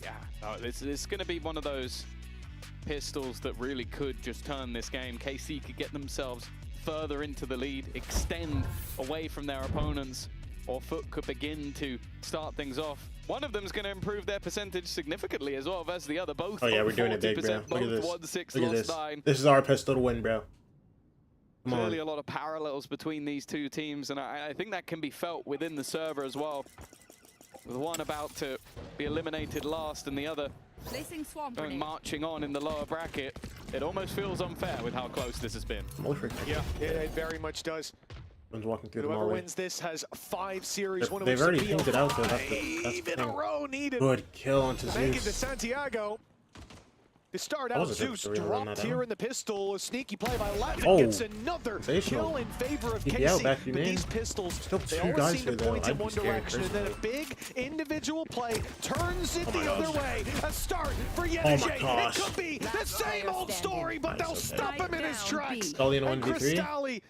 Yeah, no, it's going to be one of those pistols that really could just turn this game. KC could get themselves further into the lead, extend away from their opponents, or Foot could begin to start things off. One of them is going to improve their percentage significantly as well versus the other. Both Oh yeah, over we're doing it big, bro. 40%, Look at both this. 1-6, Look at lost this. 9. This is our pistol to win, bro. Come Clearly on. a lot of parallels between these two teams, and I think that can be felt within the server as well. With one about to be eliminated last and the other going marching on in the lower bracket, it almost feels unfair with how close this has been. Yeah, it very much does. One's walking through the Whoever hallway. wins this has 5 series. One of They've which already to be pinged it out, though. That's the in a thing. row needed. Good kill onto to make it to Zeus. Santiago. To start That out, was a Zeus good run dropped that here down. in the pistol. A sneaky play by Levin Oh, gets another sensational. kill in favor of TP out, KC. back to you, But man. these pistols, Still they two always guys seem here, to though. point I'd in be one scared, direction, and then a personally. big individual play turns it Oh my the other gosh. way. A start for Oh my Yenajay. gosh. It could be the same old story, but they'll stop him in his tracks. Sully in a And 1v3? Crystalli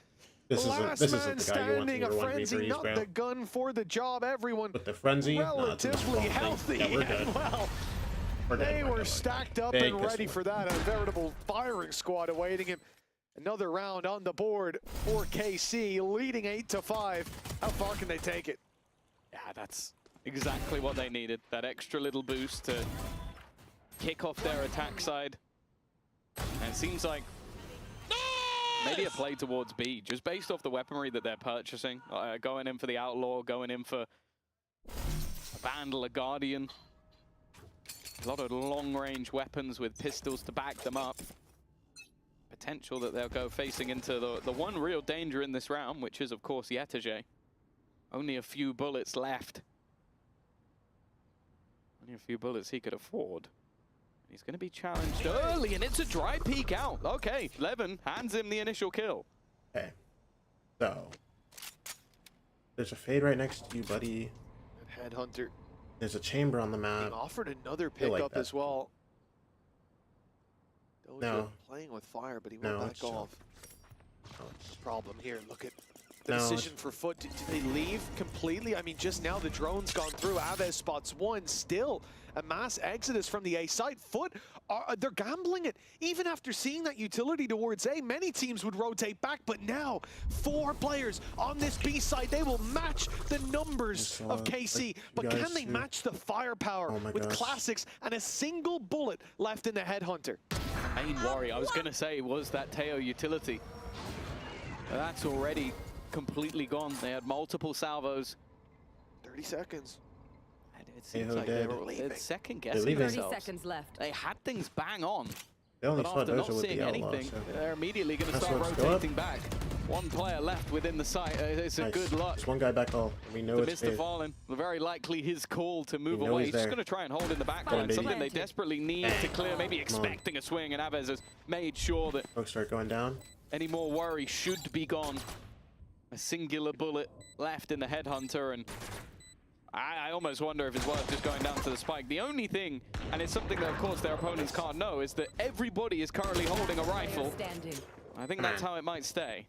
This Last isn't man the guy you want in standing, your a frenzy, 1v3s, not bro. the gun for the job. Everyone With the frenzy, relatively healthy. Yeah, we're good. And well, We're good, they we're were good. stacked up Big and ready pistol. for that. A veritable firing squad awaiting him. Another round on the board for KC, leading 8-5. How far can they take it? Yeah, that's exactly what they needed. That extra little boost to kick off their attack side. And it seems like maybe a play towards B, just based off the weaponry that they're purchasing. Going in for the Outlaw, going in for a Vandal, a Guardian. A lot of long-range weapons with pistols to back them up. Potential that they'll go facing into the one real danger in this round, which is, of course, Yetege. Only a few bullets left. Only a few bullets he could afford. He's going to be challenged early, and it's a dry peek out. Okay, Levin hands him the initial kill. Okay. So, there's a fade right next to you, buddy. Headhunter. There's a chamber on the map. Being offered another I like pickup that. as well. Doja No. playing with fire, but he No, went it's back chill. off. Problem here. Look at the No, decision for Foot. Did they leave completely? I mean, just now the drone's gone through. Aves spots one. Still a mass exodus from the A site. Foot, they're gambling it. Even after seeing that utility towards A, many teams would rotate back. But now, 4 players on this B side. They will match the numbers of KC. But can they match the firepower with classics and a single bullet left in the Headhunter? Main worry, I was going to say, was that Teo utility. That's already completely gone. They had multiple salvos. 30 seconds. And it seems Ayo like dead. they're second guessing leaving. 30 themselves. seconds left. They had things bang on. They only But saw after not Doja with seeing the outlaw, anything, so. they're immediately going to That's start what's good. rotating back. One player left within the site. It's a Nice. good luck. There's one guy back all. We know To it's Mr. fade. Fallen, very likely his call to move We know away. he's He's just there. going to try and hold in the back Come on, line, baby. something they desperately need to clear, maybe Come on. expecting a swing, and Aves has made sure that Folks start going down. any more worry should be gone. A singular bullet left in the Headhunter, and I almost wonder if it's worth just going down to the spike. The only thing, and it's something that of course their opponents can't know, is that everybody is currently holding a rifle. I think that's how it might stay.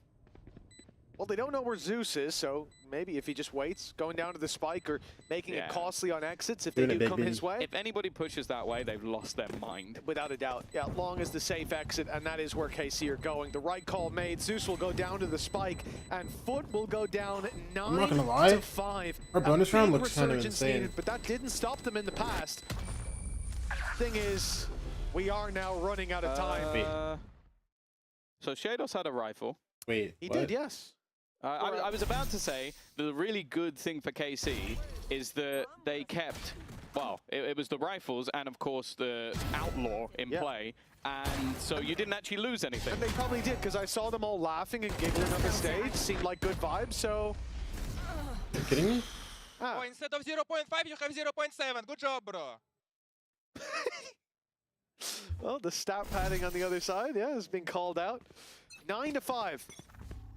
Well, they don't know where Zeus is, so maybe if he just waits, going down to the spike or making it costly on exits if they do come his way. If anybody pushes that way, they've lost their mind. Without a doubt. Yeah, long as the safe exit, and that is where KC are going. The right call made. Zeus will go down to the spike, and Foot will go down 9 I'm not gonna lie. to 5. Our bonus A round big looks kind of resurgence insane. needed, but that didn't stop them in the past. Thing is, we are now running out of time. So Shados had a rifle. Wait, He did, yes. I was about to say the really good thing for KC is that they kept, well, it was the rifles and of course the Outlaw in play, and so you didn't actually lose anything. And they probably did, because I saw them all laughing and giggling on the stage. Seemed like good vibes, so... Are you kidding me? Ah. Oh, instead of 0.5, you have 0.7. Good job, bro. Well, the stat padding on the other side, has been called out. 9 to 5.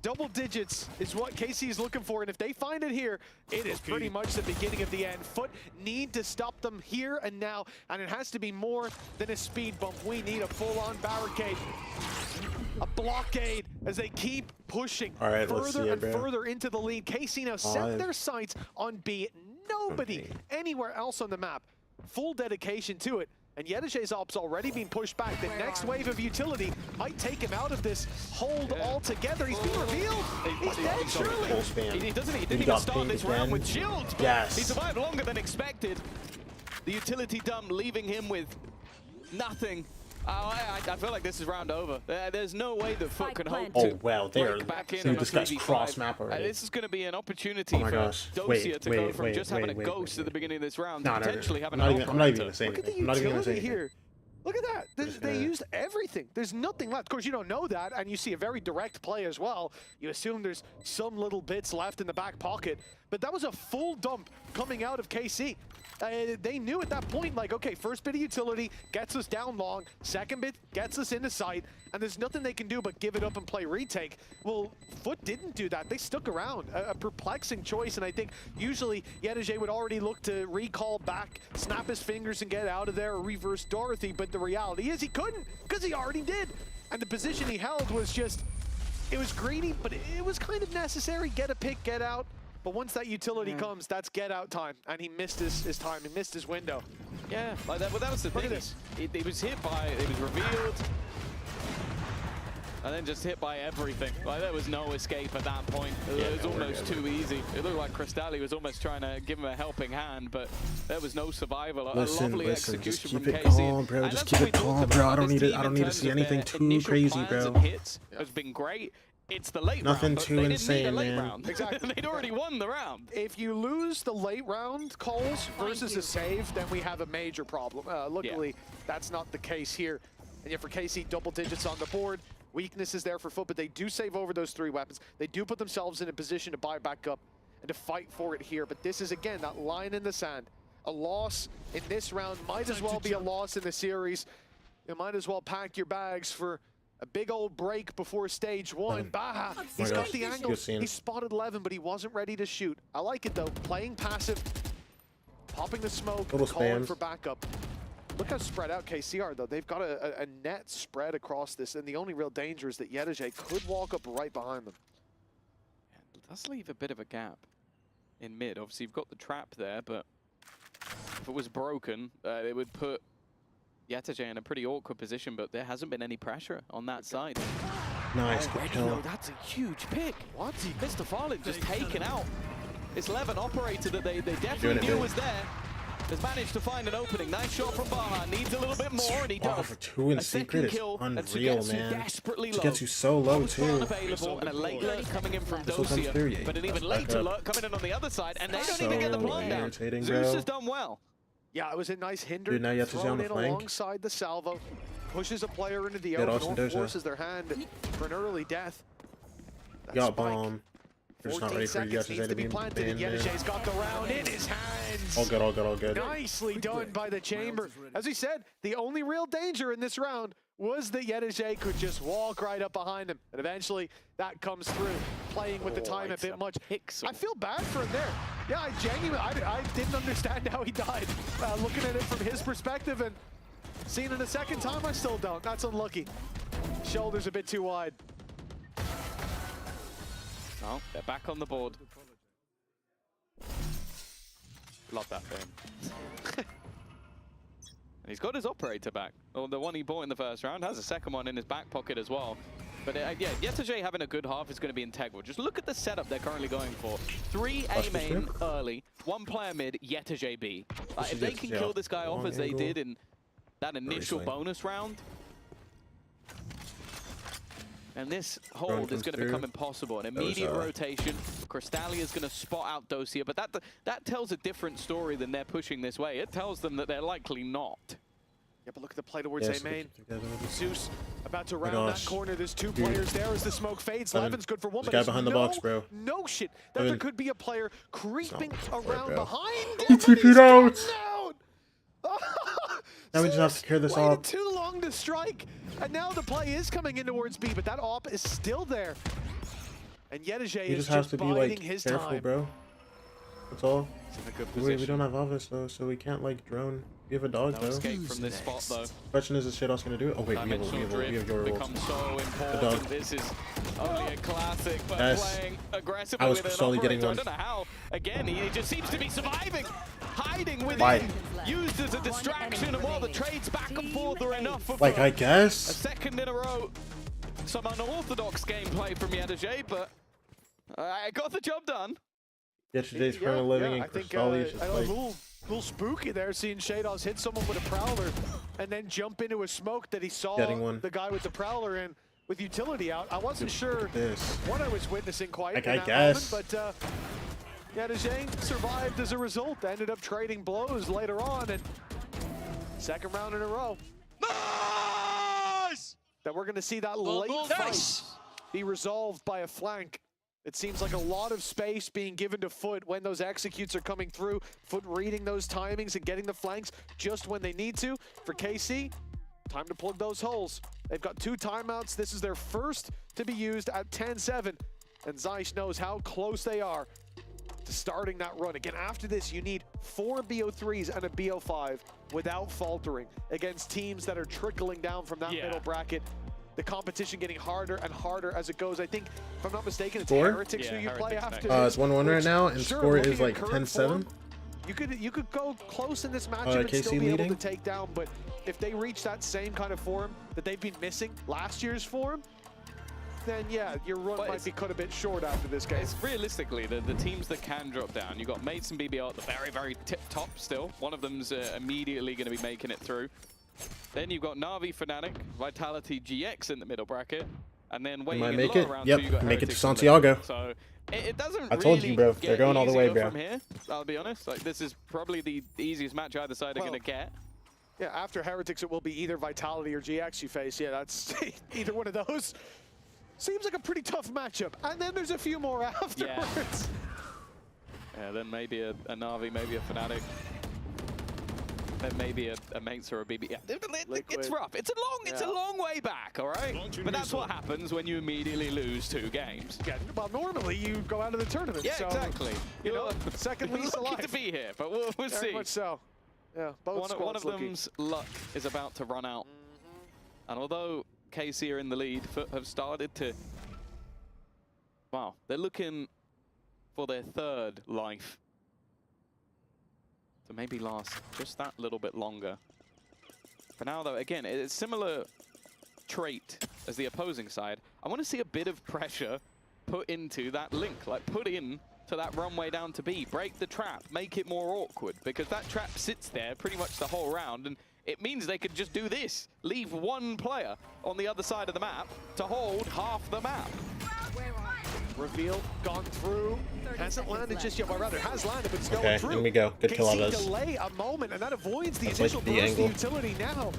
Double digits is what KC is looking for, and if they find it here, it is pretty much the beginning of the end. Foot need to stop them here and now, and it has to be more than a speed bump. We need a full-on barricade, a blockade, as they keep pushing All right, let's see further it, and bro. further into the lead. KC now set their sights on B. Nobody anywhere else on the map. Full dedication to it. And Yedege's ops already been pushed back. The next wave of utility might take him out of this hold altogether. He's being revealed. He's dead, surely. Full spam. He didn't He even got start pinged this round again. with shields, but Yes. he survived longer than expected. The utility dump leaving him with nothing. I feel like this is round over. There's no way that Foot can hope Oh, to well, they're... break back in Dude, on a this guy's 3v5. cross-map already. This is going to be an opportunity Oh my for gosh. Dosia Wait, to go wait, from wait, just wait, having a wait, ghost at the beginning of this round No, to no, potentially no. having I'm an not even operator. gonna say Look at the anything. I'm not even gonna say utility anything. here. Look at that. They used everything. There's nothing left. Of course, you don't know that, and you see a very direct play as well. You assume there's some little bits left in the back pocket, but that was a full dump coming out of KC. They knew at that point, like, okay, first bit of utility gets us down long, second bit gets us into sight, and there's nothing they can do but give it up and play retake. Well, Foot didn't do that. They stuck around. A perplexing choice, and I think usually Yetege would already look to recall back, snap his fingers and get out of there, or reverse Dorothy, but the reality is he couldn't, because he already did. And the position he held was just It was greedy, but it was kind of necessary. Get a pick, get out. But once that utility comes, that's get out time. And he missed his time. He missed his window. Yeah, like that, well, that was the thing. It was hit by, it was revealed. And then just hit by everything. Like there was no escape at that point. It was almost too easy. It looked like Cristalli was almost trying to give him a helping hand, but there was no survival. Listen, lovely just execution keep from it KC. calm, bro. Just keep it calm, bro. I don't need to see anything too crazy, bro. Hits has been great. It's the late Nothing round. too insane, man. Round. Exactly. They'd already won the round. If you lose the late round calls versus a save, then we have a major problem. Luckily, that's not the case here. And yet for KC, double digits on the board. Weakness is there for Foot, but they do save over those 3 weapons. They do put themselves in a position to buy back up and to fight for it here. But this is, again, that line in the sand. A loss in this round might as well be a loss in the series. You might as well pack your bags for a big old break before stage 1. Baha, he's got the angle. He spotted 11, but he wasn't ready to shoot. I like it, though. Playing passive, popping the smoke, calling for backup. Look how spread out KC are, though. They've got a net spread across this, and the only real danger is that Yetege could walk up right behind them. It does leave a bit of a gap in mid. Obviously, you've got the trap there, but if it was broken, it would put Yetege in a pretty awkward position, but there hasn't been any pressure on that side. Nice, good kill. That's a huge pick. What? Mr. Farley just taken out. This Levin operator that they definitely knew was there. Has managed to find an opening. Nice shot from Baha. Needs a little bit more, and he does. For 2 in secret is unreal, man. It gets you so low, too. Available, and a late alert coming in from Dosia, but an even later alert coming in on the other side, and they don't even get the blind down. Zeus has done well. Yeah, it was a nice hinder. Dude, now you have to stay on the flank. Alongside the salvo. Pushes a player into the open, or forces their hand for an early death. Got bomb. They're just not ready for Yetege to be planted, and Yetege's got the round in his hands. All good, all good, all good. Nicely done by the chamber. As we said, the only real danger in this round was that Yetege could just walk right up behind him. And eventually, that comes through, playing with the time a bit much. I feel bad for him there. Yeah, I didn't understand how he died. Looking at it from his perspective and seeing it a second time, I still don't. That's unlucky. Shoulders a bit too wide. Oh, they're back on the board. Love that thing. And he's got his operator back. Well, the one he bought in the first round has a second one in his back pocket as well. But yeah, Yetege having a good half is going to be integral. Just look at the setup they're currently going for. 3 A main early, 1 player mid, Yetege B. Like, if they can kill this guy off as they did in that initial bonus round, and this hold is going to become impossible. An immediate rotation. Cristalli is going to spot out Dosia, but that tells a different story than they're pushing this way. It tells them that they're likely not. Yeah, but look at the play towards A main. Zeus about to round that corner. There's 2 players there as the smoke fades. Levin's good for 1, but guy behind the box, bro. No shit that there could be a player creeping around behind. He TP'd out. Now we just have to clear this waited up. Too long to strike, and now the play is coming in towards B, but that op is still there. And Yetege is just to be biding like his careful, time. bro. That's all. It's in a good We position. don't have Avis though, so we can't like drone. We have a dog No though. escape from this spot though. Question is shit us gonna do it? Oh wait, we have your becomes so important. dog. This is only a classic, but playing aggressively I was with an slowly getting operator. one. I don't know how. Again, he just seems to be surviving, hiding within, used as a distraction, and while the trades back and forth are enough for like I a guess. second in a row. Some unorthodox gameplay from Yetege, but I got the job done. Yettege's currently living in Cristalli. It's just a like little spooky there, seeing Shados hit someone with a prowler and then jump into a smoke that he saw the guy with the prowler in with utility out. I wasn't sure what I was witnessing quite like, in I that guess. moment, but Yetege survived as a result. They ended up trading blows later on, and second round in a row. Nice! That we're going to see that late fight be resolved by a flank. It seems like a lot of space being given to Foot when those executes are coming through. Foot reading those timings and getting the flanks just when they need to. For KC, time to plug those holes. They've got 2 timeouts. This is their first to be used at 10-7. And Zeiss knows how close they are to starting that run. Again, after this, you need 4 BO3s and a BO5 without faltering against teams that are trickling down from that middle bracket. the competition getting harder and harder as it goes. I think, if I'm not mistaken, it's Score? Heretics who you play after. It's 1-1 right now, and Sure, score is looking like at current 10-7. form, you could go close in this matchup and KC still be able leading. to take down, but if they reach that same kind of form that they've been missing last year's form, then yeah, your run might be cut a bit short after this game. It's realistically the teams that can drop down. You've got Mates and BBL at the very, very tip top still. One of them's immediately going to be making it through. Then you've got Na'Vi, Fnatic, Vitality, GX in the middle bracket. And then Might weighing make in it. lower round Yep, two, you got make it to Heretics in the Santiago. middle. So it doesn't I told you, bro. get They're going all the way, easier bro. from here, I'll be honest. Like, this is probably the easiest match either side are going to get. Yeah, after Heretics, it will be either Vitality or GX you face. Yeah, that's either one of those. Seems like a pretty tough matchup. And then there's a few more afterwards. Yeah, then maybe a Na'Vi, maybe a Fnatic. Then maybe a Mates or a BB. Yeah, it's rough. It's a long way back, all right? But that's what happens when you immediately lose 2 games. Yeah, well, normally you go out of the tournament. Yeah, so, exactly. You know, second least lucky alive. to be here, but we'll Very see. much so. Yeah, both One of lucky. them's luck is about to run out. And although KC are in the lead, Foot have started to... Wow, they're looking for their 3rd life to maybe last just that little bit longer. For now, though, again, it's a similar trait as the opposing side. I want to see a bit of pressure put into that link, like put in to that runway down to B, break the trap, make it more awkward, because that trap sits there pretty much the whole round, and it means they could just do this, leave one player on the other side of the map to hold half the map. Reveal, gone through, hasn't landed just yet, or rather has landed, but it's going Okay, through. in we go. Good kill on KC us. delay a moment, and that avoids the That's initial like the burst of angle. utility now.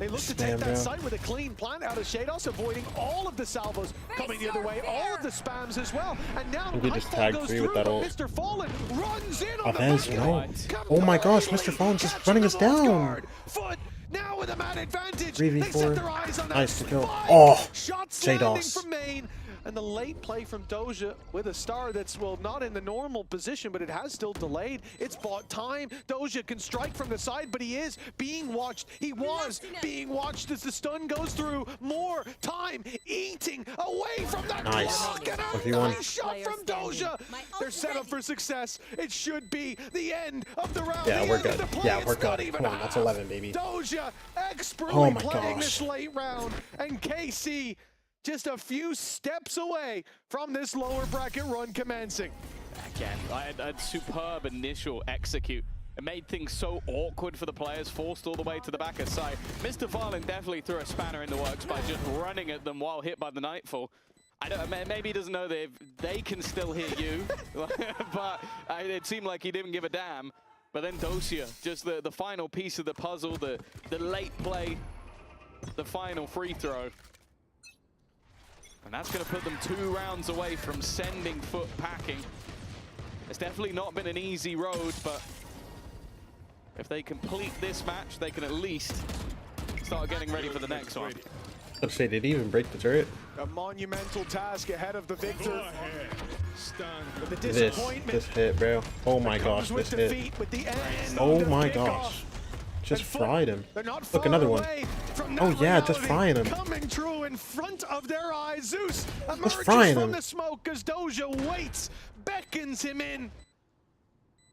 They look to Spam, take that bro. site with a clean plant out of Shados, avoiding all of the salvos coming the other way, all of the spams as well. And now We just Nightfall tagged goes 3 with through, that but ult. Mr. Fallen runs in on the Avez, bucket. no. Oh my gosh, Mr. Fallen's just running us down. Foot now with a man advantage. 3v4. They set their eyes on that Nice to kill. spike. Oh, Shots landing Shados. from main. And the late play from Doja with a star that's, well, not in the normal position, but it has still delayed. It's bought time. Doja can strike from the side, but he is being watched. He was being watched as the stun goes through. More time eating away from that Nice. clock. And a 1v1. nice shot from Doja. They're set up for success. It should be the end of the round. Yeah, the we're end of good. the play. Yeah, It's we're not good. even Come on, that's half. 11, baby. Doja expertly Oh my playing gosh. this late round, and KC just a few steps away from this lower bracket run commencing. Again, a superb initial execute. It made things so awkward for the players, forced all the way to the back of site. Mr. Farland definitely threw a spanner in the works by just running at them while hit by the Nightfall. I don't, maybe he doesn't know they can still hear you, but it seemed like he didn't give a damn. But then Dosia, just the final piece of the puzzle, the late play, the final free throw. And that's going to put them 2 rounds away from sending Foot packing. It's definitely not been an easy road, but if they complete this match, they can at least start getting ready for the next one. Let's say, did he even break the turret? A monumental task ahead of the victor. With the This disappointment hit, bro. Oh my that gosh, comes with this hit. defeat, with the end Oh of the my kickoff. gosh. Just And Foot, fried him. they're not Look, far another one. away from Oh that yeah, just reality frying him. coming true in front of their eyes. Zeus emerges frying from him. the smoke as Doja waits, beckons him in.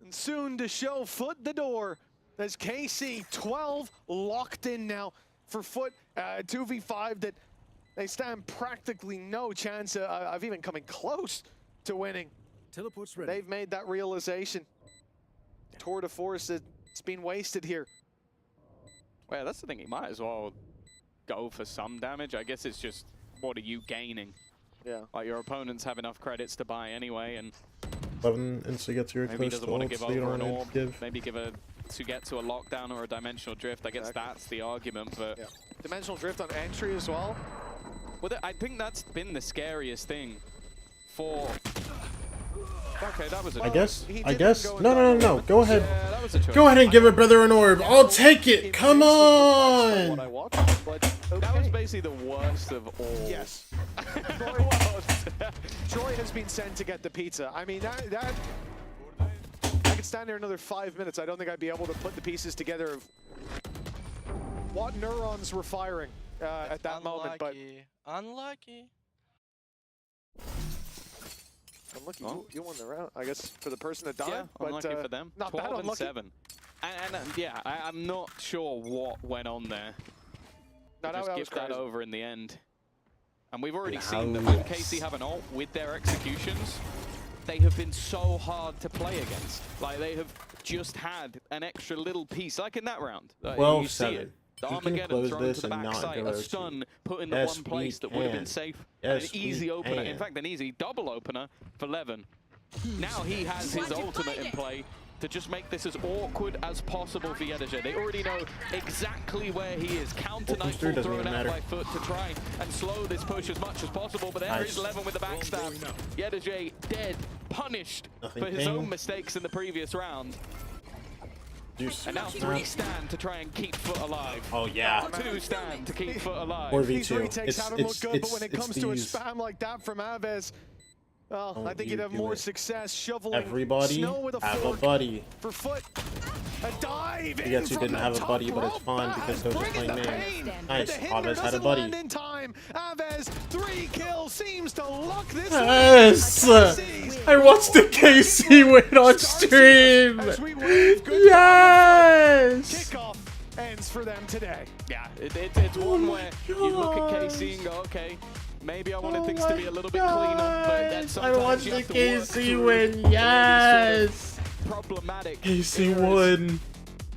And soon to show Foot the door. As KC 12 locked in now for Foot, 2v5 that they stand practically no chance of even coming close to winning. Teleport's ready. They've made that realization. Tour de force, it's been wasted here. Well, that's the thing, he might as well go for some damage. I guess it's just, what are you gaining? Yeah. Like, your opponents have enough credits to buy anyway, and 11 instantly gets your maybe he close to doesn't want to ult, give so you over don't an want orb, to give. maybe give a to get to a lockdown or a dimensional drift. I guess that's the argument, but... Yeah. Dimensional drift on entry as well. Well, I think that's been the scariest thing for... Okay, that was a I choice. guess. No. Go ahead. Yeah, that was a choice. Go ahead and give a brother an orb. I'll take it. Come on. That was basically the worst of all. Yes. Troy has been sent to get the pizza. I mean, that I could stand there another 5 minutes. I don't think I'd be able to put the pieces together of what neurons were firing at that moment, but unlucky. Unlucky, you won the round, I guess, for the person that died. Yeah, but, unlucky for them. Not 12 that and unlucky. 7. And yeah, I'm not sure what went on there. No, Just that give was that crazy. over in the end. And we've already seen that when KC have an ult with their executions, they have been so hard to play against. Like, they have just had an extra little piece, like in that round. You see 12-7. it. The You can Armageddon close thrown to this the and not backside, go a to- stun put in the Yes, one place we that would have been can. safe, Yes, and an easy we opener. In can. fact, an easy double opener for Levin. Now he has his ultimate in play to just make this as awkward as possible for Yedeje. They already know exactly where he is. Counter Nightfall doesn't thrown even out matter. by Foot to try and slow this push as much as possible, but there is Levin with the backstab. Yedeje dead, punished Nothing for his ping. own mistakes in the previous round. Juice. And now 3 stand to try and keep Foot alive. Oh, yeah. 2 stand to keep Foot alive. Or These V2. retakes haven't looked good, but when it comes to a these- spam like that from Aves, well, Don't I think you you'd have do more it. success shoveling Everybody snow with a have a fork buddy. for Foot. A dive in Yes, you from didn't the have a top buddy, but it's rope. fine because they're just Bringing playing the names. pain. Nice. The hinder Aves had a doesn't buddy. land in time. Aves, 3 kills, seems to luck this Yes! one. I watched the KC win on stream! Yes! Kickoff ends for them today. Yeah, it's one where you look at KC and go, okay, maybe I wanted things to be a little bit cleaner, but then I sometimes watched you the have to work KC through win, really yes! problematic KC won!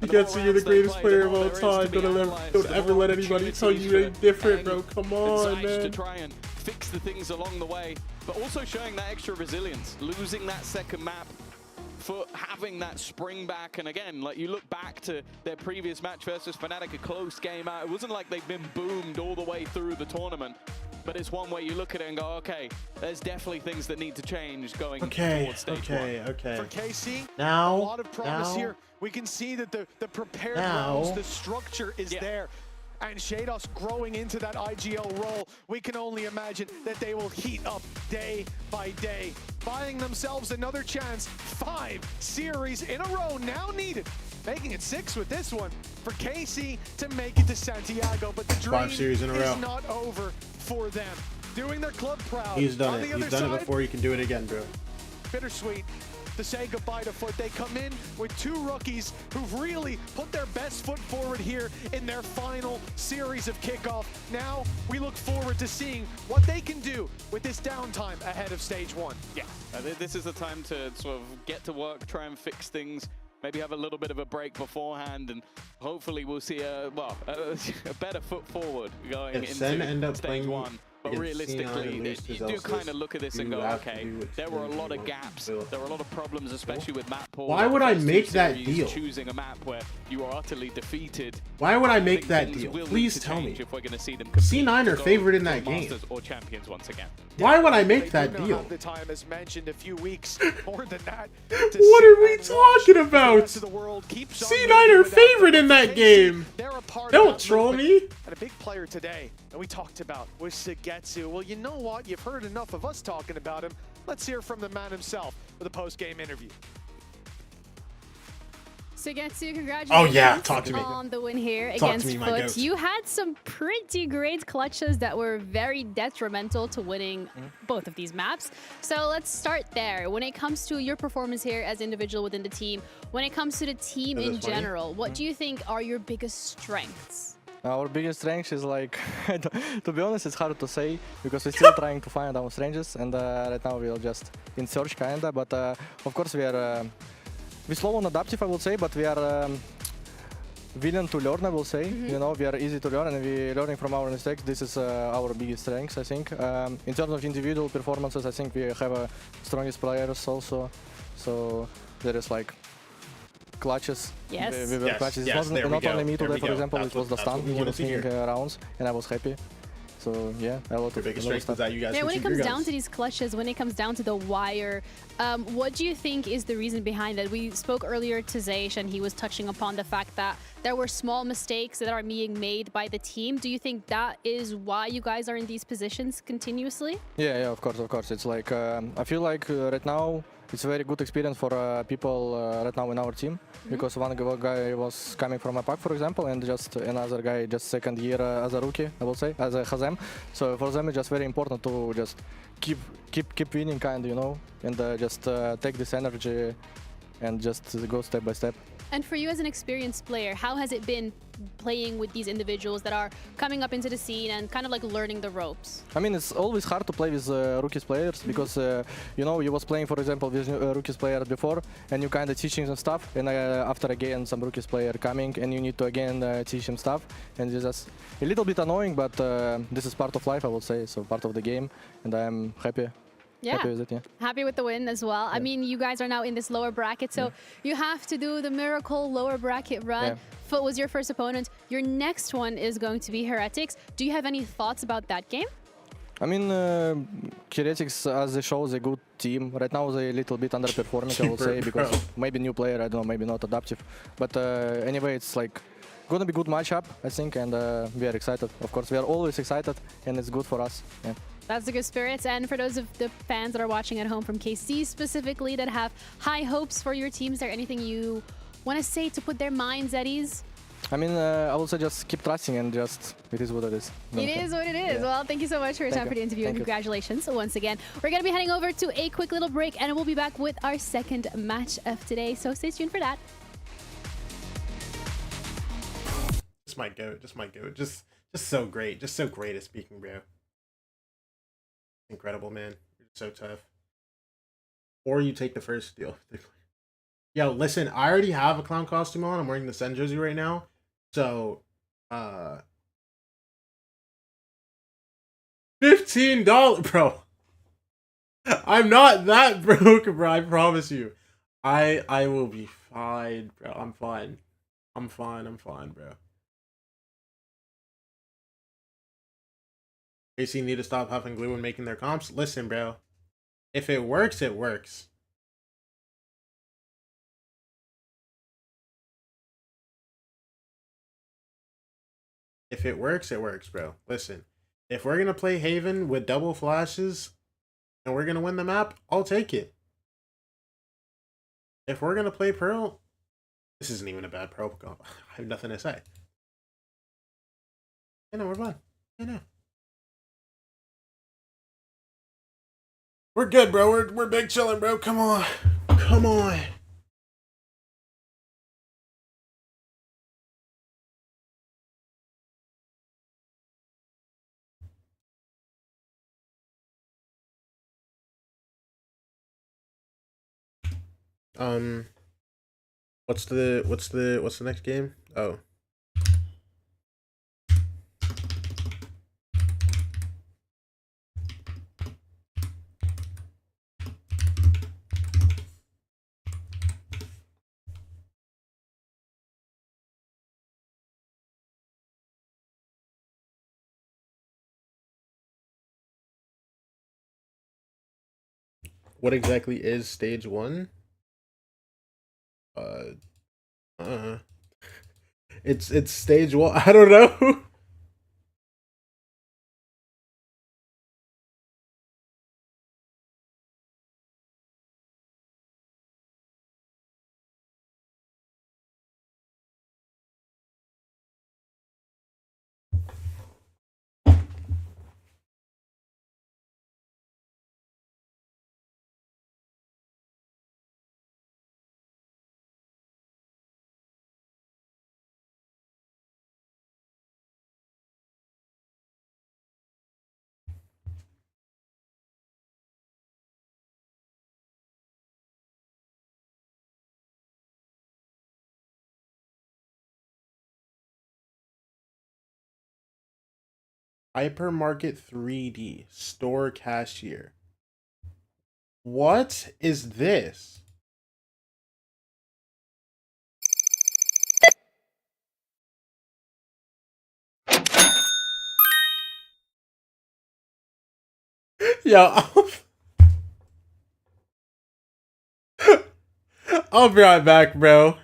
You guys see you're the greatest player of all time. Don't ever let anybody tell you you're different, bro. Come on, to man. try and fix the things along the way, but also showing that extra resilience, losing that second map, for having that spring back. And again, like you look back to their previous match versus Fnatic, a close game out. It wasn't like they've been boomed all the way through the tournament, but it's one where you look at it and go, okay, there's definitely things that need to change going towards stage one. Okay. For KC, Now, a lot of promise now, here. We can see that the prepared now. rounds, the structure is there. And Shados growing into that IGL role, we can only imagine that they will heat up day by day, buying themselves another chance. 5 series in a row now needed, making it 6 with this one for KC to make it to Santiago. But the dream 5 series in a row. is not over for them. Doing their club proud. He's done On it. the He's other done it side, before. He can do it again, bro. bittersweet to say goodbye to Foot. They come in with 2 rookies who've really put their best foot forward here in their final series of kickoff. Now we look forward to seeing what they can do with this downtime ahead of stage 1. Yeah, this is the time to sort of get to work, try and fix things, maybe have a little bit of a break beforehand, and hopefully we'll see a better foot forward going If Sen end into up stage playing 1. But against realistically, C9 and lose to you do Zelsis, kind of look at this and you go, have to okay, do what there were a you lot of want gaps, to do. there were a lot of problems, especially with map pool. Why would I First make two that series, deal? Choosing a map where you are utterly defeated. Why would I make think that things deal? will need Please to tell me. change if we're going to see them compete C9 to are go favored in to that game. Masters or Champions once again. Why would I make They that do not deal? have the time, as mentioned, a few weeks, more than that. What are we talking about? C9 are favored in that game. Don't troll me. And a big player today that we talked about was Sagetsu. Well, you know what? You've heard enough of us talking about him. Let's hear from the man himself with a post-game interview. Sagetsu, congratulations Oh, yeah, talk to me. on the win here Talk to against me, my Foot. goat. You had some pretty great clutches that were very detrimental to winning both of these maps. So let's start there. When it comes to your performance here as individual within the team, when it comes to the team Is in this funny? general, what do you think are your biggest strengths? Our biggest strength is like, to be honest, it's hard to say because we're still trying to find our strengths, and right now we are just in search kinda. But of course we are we slow and adaptive, I would say, but we are willing to learn, I will say. You know, we are easy to learn and we're learning from our mistakes. This is our biggest strength, I think. In terms of individual performances, I think we have strongest players also. So there is like clutches. Yes. We were Yes, clutches. yes, It's there we not only go, me there today, we for go. example, That's it was the what stun. we He wanted was to hear. winning rounds, and I was happy. So yeah, a lot Your of biggest a lot of strength is that you guys Yeah, can when it shoot your comes down guns. to these clutches, when it comes down to the wire, what do you think is the reason behind that? We spoke earlier to Zaysh, and he was touching upon the fact that there were small mistakes that are being made by the team. Do you think that is why you guys are in these positions continuously? Yeah, of course. It's like I feel like right now it's a very good experience for people right now in our team, because one guy was coming from a pack, for example, and just another guy just second year as a rookie, I will say, as a Hazem. So for them it's just very important to just keep winning, kind, you know, and just take this energy and just go step by step. And for you as an experienced player, how has it been playing with these individuals that are coming up into the scene and kind of like learning the ropes? I mean, it's always hard to play with rookies players because, you know, you was playing, for example, with rookies players before, and you kind of teaching them stuff, and after again some rookies player coming, and you need to again teach them stuff, and it's just a little bit annoying, but this is part of life, I would say, so part of the game, and I'm happy. Yeah. Happy with it, yeah. Happy with the win as well. Yeah. I mean, you guys are now in this lower bracket, so you have to do the miracle lower bracket run. Yeah. Foot was your first opponent. Your next one is going to be Heretics. Do you have any thoughts about that game? I mean, Heretics, as they show, is a good team. Right now, they're a little bit underperforming, I would say, because maybe new player, I don't know, maybe not adaptive. But anyway, it's like gonna be good matchup, I think, and we are excited. Of course, we are always excited, and it's good for us. Yeah. That's the good spirits. And for those of the fans that are watching at home from KC specifically that have high hopes for your team, is there anything you want to say to put their minds at ease? I mean, I will say just keep trusting and just, it is what it is. It is what it is. Yeah. Well, thank you so much for your time for the interview and congratulations once again. We're going to be heading over to a quick little break and we'll be back with our second match of today. So stay tuned for that. Just my goat. Just so great. Just so great at speaking, bro. Incredible, man. You're so tough. Or you take the first deal. Yo, listen, I already have a clown costume on. I'm wearing the Sen jersey right now. So, $15, bro. I'm not that broke, bro. I promise you. I will be fine, bro. I'm fine. I'm fine, bro. AC need to stop huffing glue and making their comps. Listen, bro. If it works, it works. If it works, it works, bro. Listen. If we're going to play Haven with double flashes and we're going to win the map, I'll take it. If we're going to play Pearl, this isn't even a bad Pearl comp. I have nothing to say. You know, we're fine. You know. We're good, bro. We're big chilling, bro. Come on. Come on. What's the next game? Oh. What exactly is stage 1? It's stage 1. I don't know. Hypermarket 3D store cashier. What is this? Yo, I'll be right back, bro.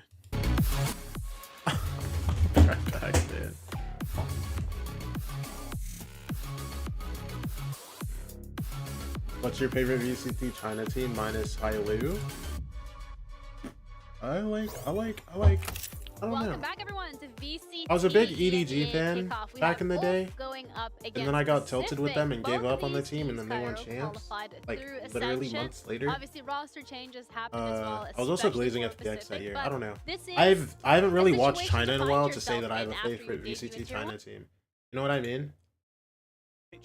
What's your favorite VCT China team minus Hailu? I don't Welcome know. back, everyone, to VCT. I was a big EDG EMEA fan kickoff. We back have in the day, going up and against then I got tilted with Pacific. them and gave Both up on the these team, and then they won teams, champs. qualified Like through literally Ascension. months later. Obviously, roster changes happen as well. I was also especially glazing for FPX that Pacific, year. but I don't know. this is I haven't really a watched situation China in a find while to say yourself that I have in a after your favorite debut in VCT Tier 1. China team. You know what I mean?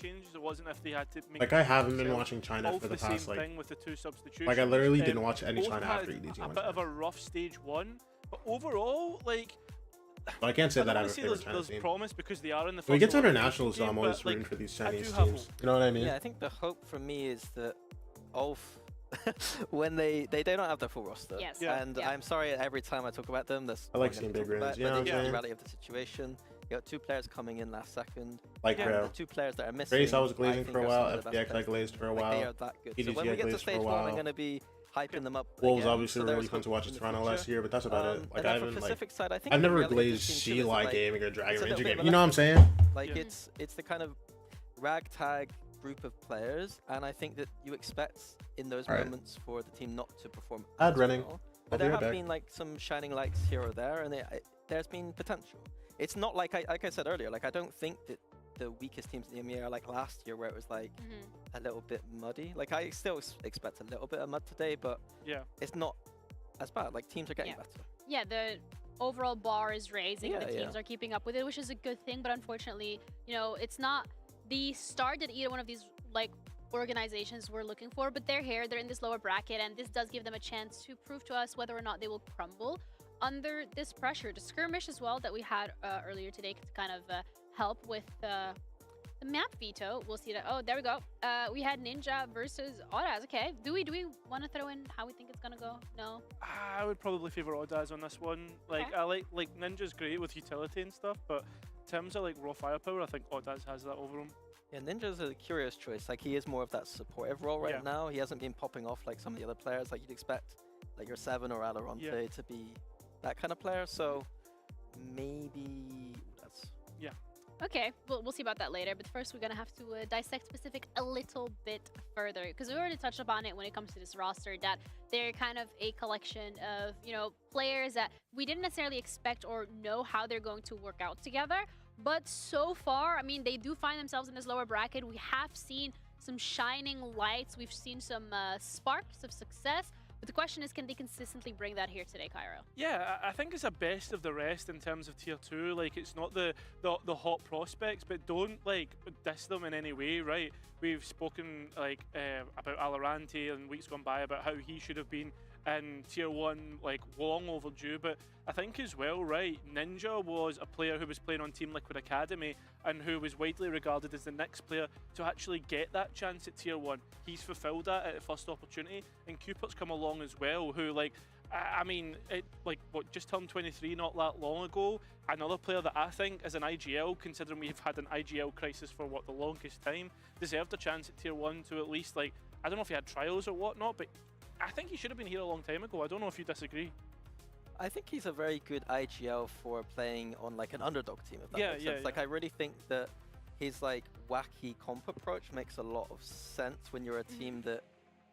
Changes. It wasn't if they had to make Like I haven't been themselves watching China both for the same past like thing with the two substitutions. I literally didn't watch any both China had after EDG a went bit of down. a rough stage one, but overall, like. But I can't say I that I don't have a wanna say favorite China there's team. promise because they are in the When we get to first internationals, though, I'm game, always but, like, rooting for these I do Chinese have teams. You know what I mean? Yeah, I think the hope for me is that when they don't have the full roster. Yes. Yeah. And I'm sorry every time I talk about them. That's I like what I'm seeing gonna big talk wins, about, you know but what the I'm saying? reality of the situation. You got two players coming in last second. Like and Grail. the two players that are missing. Grace, I was glazing think for a are while. some of the best FPX, I players. glazed for a Like, they while. are that good. EDG, So when I we get to glazed for a stage one, I'm while. going to be hyping them up. Wolves again, obviously so were really there's fun hope to watch in in the Toronto future. last year, but that's about it. Like And I then for haven't Pacific side, I think I've the never reality of this glazed team She too is that, like like, Gaming or Dragon it's a Ranger little bit Gaming. of You know what I'm left saying? over. Like Yeah. it's the kind of ragtag group of players, and I think that you expect in those Alright. moments for the team not to perform Add as running. well. I'll But be there right have back. been like some shining lights here or there, and there's been potential. It's not like I said earlier. Like I don't think that the weakest teams in the EMEA are like last year, where it was like a little bit muddy. Like I still expect a little bit of mud today, but Yeah. it's not as bad. Like teams are getting Yeah. better. Yeah, the overall bar is raising. Yeah, The teams yeah. are keeping up with it, which is a good thing. But unfortunately, you know, it's not the start that either one of these like organizations were looking for. But they're here. They're in this lower bracket, and this does give them a chance to prove to us whether or not they will crumble under this pressure. The skirmish as well that we had earlier today to kind of help with the map veto. We'll see that. Oh, there we go. We had Ninja versus Audaz. Okay. Do we want to throw in how we think it's gonna go? No. I would probably favor Audaz on this one. Like Okay. I like Ninja's great with utility and stuff, but in terms of like raw firepower, I think Audaz has that over him. Yeah, Ninja's a curious choice. Like he is more of that supportive role right Yeah. now. He hasn't been popping off like some of the other players. Like you'd expect, like your Seven or Alaronte Yeah. to be that kind of player. So maybe that's Okay, we'll see about that later. But first, we're gonna have to dissect Pacific a little bit further because we already touched upon it when it comes to this roster. That they're kind of a collection of players that we didn't necessarily expect or know how they're going to work out together. But so far, I mean, they do find themselves in this lower bracket. We have seen some shining lights. We've seen some sparks of success. But the question is, can they consistently bring that here today, Cairo? Yeah, I think it's a best of the rest in terms of tier 2. Like it's not the hot prospects, but don't like diss them in any way, right? We've spoken like about Alaronte in weeks gone by about how he should have been in tier 1 like long overdue, but I think as well, right, Ninja was a player who was playing on Team Liquid Academy and who was widely regarded as the next player to actually get that chance at tier 1. He's fulfilled that at the first opportunity, and Cupid's come along as well, who like I mean, just turned 23 not that long ago. Another player that I think as an IGL, considering we've had an IGL crisis for the longest time, deserved a chance at tier 1 to at least I don't know if he had trials or whatnot, but I think he should have been here a long time ago. I don't know if you disagree. I think he's a very good IGL for playing on like an underdog team, if that makes sense. Yeah. Like I really think that his like wacky comp approach makes a lot of sense when you're a team that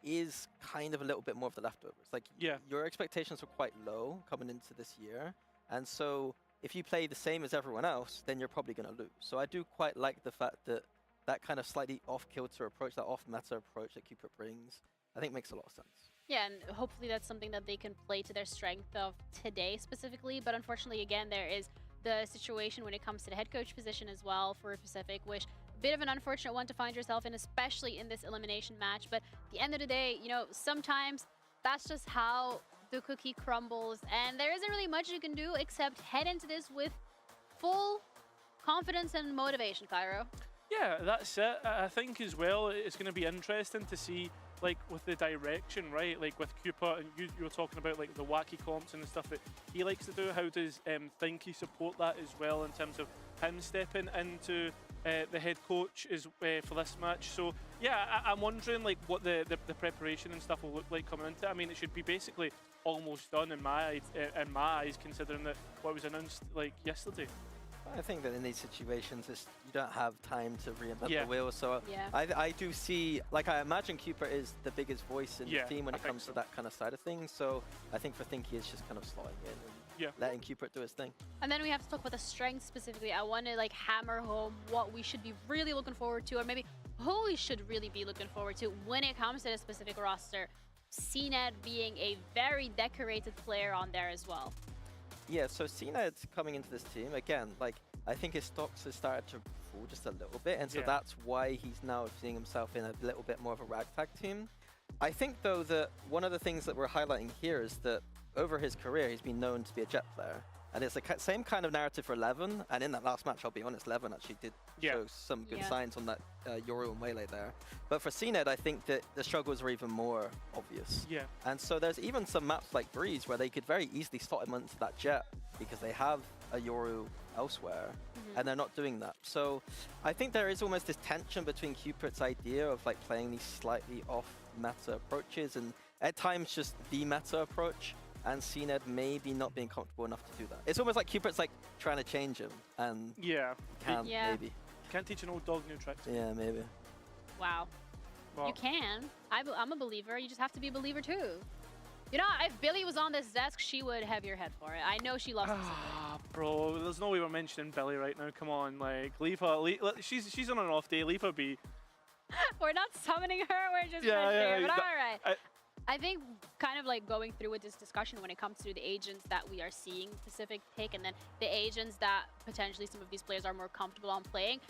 is kind of a little bit more of the leftovers. Like your expectations were quite low coming into this year, and so if you play the same as everyone else, then you're probably going to lose. So I do quite like the fact that that kind of slightly off-kilter approach, that off-meta approach that Cupid brings, I think makes a lot of sense. Yeah, and hopefully that's something that they can play to their strength of today specifically. But unfortunately, again, there is the situation when it comes to the head coach position as well for Pacific, which a bit of an unfortunate one to find yourself in, especially in this elimination match. But at the end of the day, sometimes that's just how the cookie crumbles, and there isn't really much you can do except head into this with full confidence and motivation, Cairo. Yeah, that's it. I think as well, it's going to be interesting to see, like, with the direction, right? Like, with Cooper, and you were talking about, like, the wacky comps and the stuff that he likes to do. How does Thinky support that as well in terms of him stepping into the head coach for this match? So, yeah, I'm wondering, like, what the preparation and stuff will look like coming into it. I mean, it should be basically almost done in my eyes, considering that what was announced, like, yesterday. I think that in these situations, you don't have time to reinvent Yeah. the wheel. So Yeah. I do see, like, I imagine Cooper is the biggest voice in Yeah, the team when I it think comes so. to that kind of side of things. So I think for Thinky, it's just kind of slotting in and letting Cooper do his thing. And then we have to talk about the strengths specifically. I want to like hammer home what we should be really looking forward to, or maybe who we should really be looking forward to when it comes to the specific roster. CNED being a very decorated player on there as well. Yeah, so CNED's coming into this team, again, like, I think his stocks have started to fall just a little bit, and so Yeah. that's why he's now seeing himself in a little bit more of a ragtag team. I think, though, that one of the things that we're highlighting here is that over his career, he's been known to be a Jet player. And it's the same kind of narrative for Levin, and in that last match, I'll be honest, Levin actually did show some good signs on that Yoru and Waylay there. But for CNED, I think that the struggles are even more obvious. Yeah. And so there's even some maps like Breeze where they could very easily slot him into that Jet because they have a Yoru elsewhere, and they're not doing that. So I think there is almost this tension between Cupid's idea of like playing these slightly off-meta approaches and at times just the meta approach, and CNED maybe not being comfortable enough to do that. It's almost like Cupid's like trying to change him, and can't maybe. Can't teach an old dog new tricks. Yeah, maybe. Wow. Well, You can. I'm a believer. You just have to be a believer too. You know, if Billy was on this desk, she would have your head for it. I know she loves Ah, bro, there's no way we're mentioning Billy right now. Come on, like, leave her. She's on an off day. Leave her be. We're not summoning her. We're just Yeah, mentioning her. But that- all right. I think kind of like going through with this discussion when it comes to the agents that we are seeing Pacific pick and then the agents that potentially some of these players are more comfortable on playing,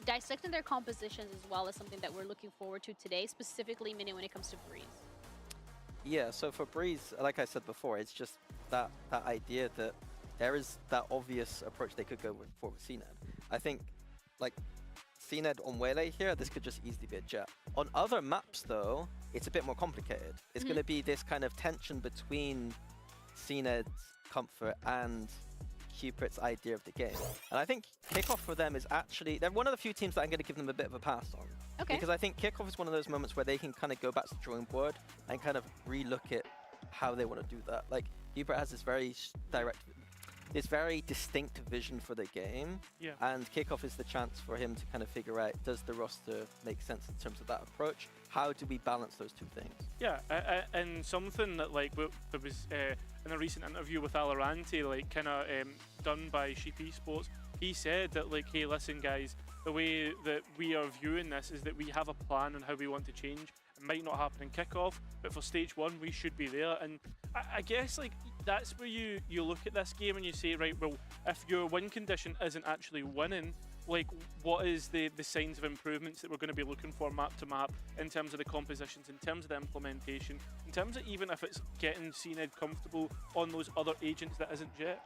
dissecting their compositions as well is something that we're looking forward to today, specifically Mini when it comes to Breeze. Yeah, so for Breeze, like I said before, it's just that idea that there is that obvious approach they could go for with CNED. I think, like, CNED on Waylay here, this could just easily be a Jet. On other maps, though, it's a bit more complicated. It's going to be this kind of tension between CNED's comfort and Cupid's idea of the game. And I think Kickoff for them is actually, they're one of the few teams that I'm going to give them a bit of a pass on. Okay. Because I think Kickoff is one of those moments where they can kind of go back to the drawing board and kind of relook at how they want to do that. Like, Cupid has this very this very distinct vision for the game, and Kickoff is the chance for him to kind of figure out, does the roster make sense in terms of that approach? How do we balance those two things? Yeah, and something that like there was in a recent interview with Alorante, like kind of done by Sheep Esports, he said that like, hey, listen guys, the way that we are viewing this is that we have a plan on how we want to change. It might not happen in kickoff, but for stage one, we should be there. And I guess like that's where you look at this game and you say, right, well, if your win condition isn't actually winning, like what is the signs of improvements that we're going to be looking for map to map in terms of the compositions, in terms of the implementation, in terms of even if it's getting CNED comfortable on those other agents that isn't Jet?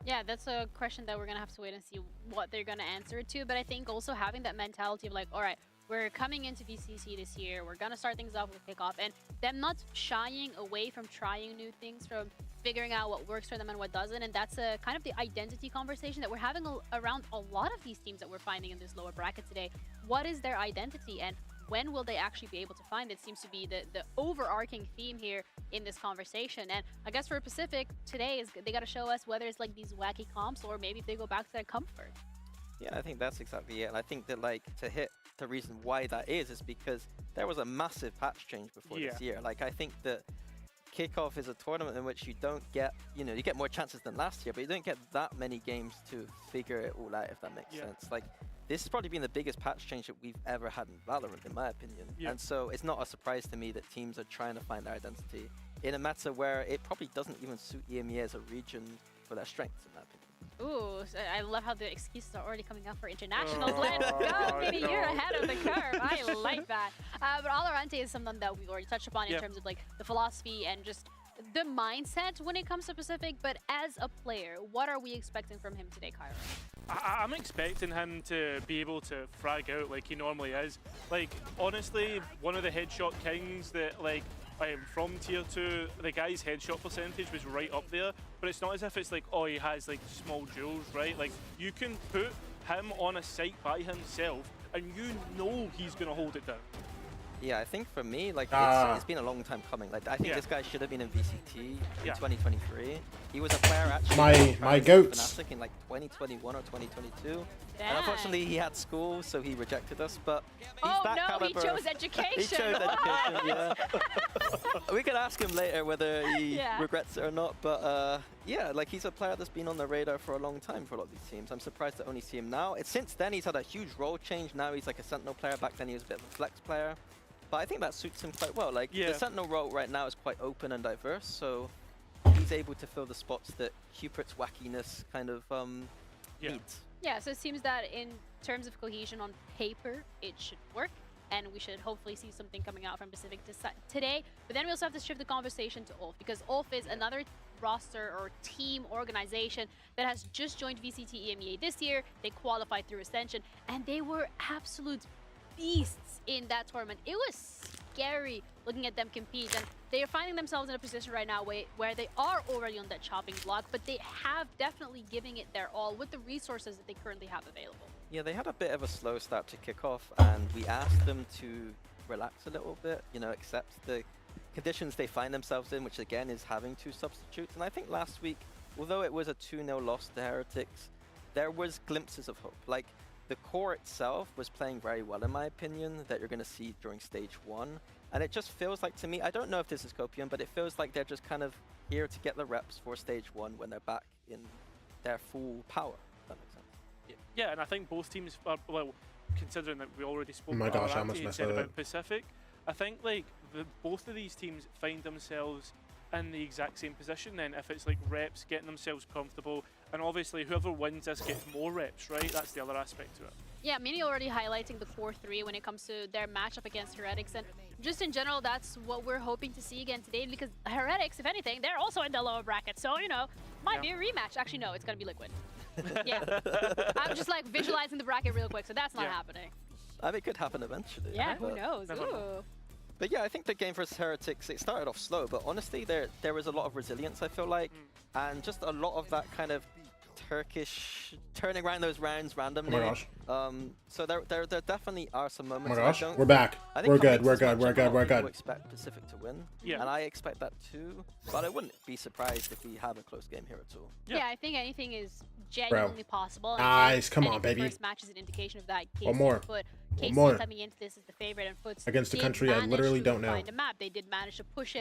Yeah, that's a question that we're going to have to wait and see what they're going to answer it to. But I think also having that mentality of like, all right, we're coming into VCC this year, we're going to start things off with kickoff, and them not shying away from trying new things, from figuring out what works for them and what doesn't. And that's a kind of the identity conversation that we're having around a lot of these teams that we're finding in this lower bracket today. What is their identity and when will they actually be able to find it? Seems to be the overarching theme here in this conversation. And I guess for Pacific today is they got to show us whether it's like these wacky comps or maybe if they go back to their comfort. Yeah, I think that's exactly it. And I think that like to hit the reason why that is because there was a massive patch change before this year. Like I think that Kickoff is a tournament in which you don't get, you get more chances than last year, but you don't get that many games to figure it all out, if that makes sense. Like this has probably been the biggest patch change that we've ever had in Valorant, in my opinion. And so it's not a surprise to me that teams are trying to find their identity in a meta where it probably doesn't even suit Emea as a region for their strengths, in my opinion. Ooh, so I love how the excuses are already coming up for internationals. Let's go, Mini, you're ahead of the curve. I like that. But Alorante is something that we already touched upon in terms of like the philosophy and just the mindset when it comes to Pacific. But as a player, what are we expecting from him today, Kyron? I'm expecting him to be able to frag out like he normally is. Like, honestly, one of the headshot kings that, like, from tier 2, the guy's headshot percentage was right up there, but it's not as if it's like, oh, he has like small jewels, right? Like, you can put him on a site by himself and you know he's gonna hold it down. Yeah, I think for me, like, it's been a long time coming. Like, I think this guy should have been in VCT in 2023. He was a player actually. My goats. Fnatic in like 2021 or 2022. Damn. And unfortunately, he had school, so he rejected us. But he's Oh that no, caliber. he chose education. He chose education. Yeah. We could ask him later whether he regrets it or not. But yeah, like he's a player that's been on the radar for a long time for a lot of these teams. I'm surprised to only see him now. Since then, he's had a huge role change. Now he's like a Sentinel player. Back then, he was a bit of a flex player. But I think that suits him quite well. Like the Sentinel role right now is quite open and diverse. So he's able to fill the spots that Cupert's wackiness kind of needs. Yeah, so it seems that in terms of cohesion on paper, it should work. And we should hopefully see something coming out from Pacific today. But then we also have to shift the conversation to Ulf, because Ulf is another roster or team organization that has just joined VCT EMEA this year. They qualified through Ascension, and they were absolute beasts in that tournament. It was scary looking at them compete, and they are finding themselves in a position right now where they are already on that chopping block, but they have definitely given it their all with the resources that they currently have available. Yeah, they had a bit of a slow start to kick off, and we asked them to relax a little bit, you know, accept the conditions they find themselves in, which again is having 2 substitutes. And I think last week, although it was a 2-0 loss to Heretics, there was glimpses of hope. Like, the core itself was playing very well, in my opinion, that you're going to see during stage 1. And it just feels like, to me, I don't know if this is Copium, but it feels like they're just kind of here to get the reps for stage 1 when they're back in their full power, if that makes sense. Yeah, and I think both teams are, well, considering that we already spoke Oh my about gosh, I almost messed that about up. Pacific, I think like both of these teams find themselves in the exact same position then, if it's like reps, getting themselves comfortable, and obviously whoever wins this gets more reps, right? That's the other aspect to it. Yeah, Mini already highlighting the core 3 when it comes to their matchup against Heretics, and just in general, that's what we're hoping to see again today, because Heretics, if anything, they're also in the lower bracket, so, you know, might be a rematch. Actually, no, it's gonna be Liquid. Yeah, I'm just like visualizing the bracket real quick, so that's not happening. I mean, it could happen eventually. Yeah, who but- knows? Ooh. But yeah, I think the game versus Heretics, it started off slow, but honestly, there was a lot of resilience, I feel like, and just a lot of that kind of Turkish turning around those rounds randomly. Oh my gosh. So there definitely are some Oh moments. my and I gosh, don't we're back. I think We're coming good, into we're this good, we're matchup, a good, lot we're of people good. expect Pacific to win, Yeah. and I expect that too, but I wouldn't be surprised if we have a close game here at all. Yeah, I think anything is genuinely possible. and Nice, come I on, think baby. The first match is an indication of that. One more. Foot. One KC more. coming into this as the favorite, and Foots Against a did country I manage literally to don't know. Find a map. They did manage to push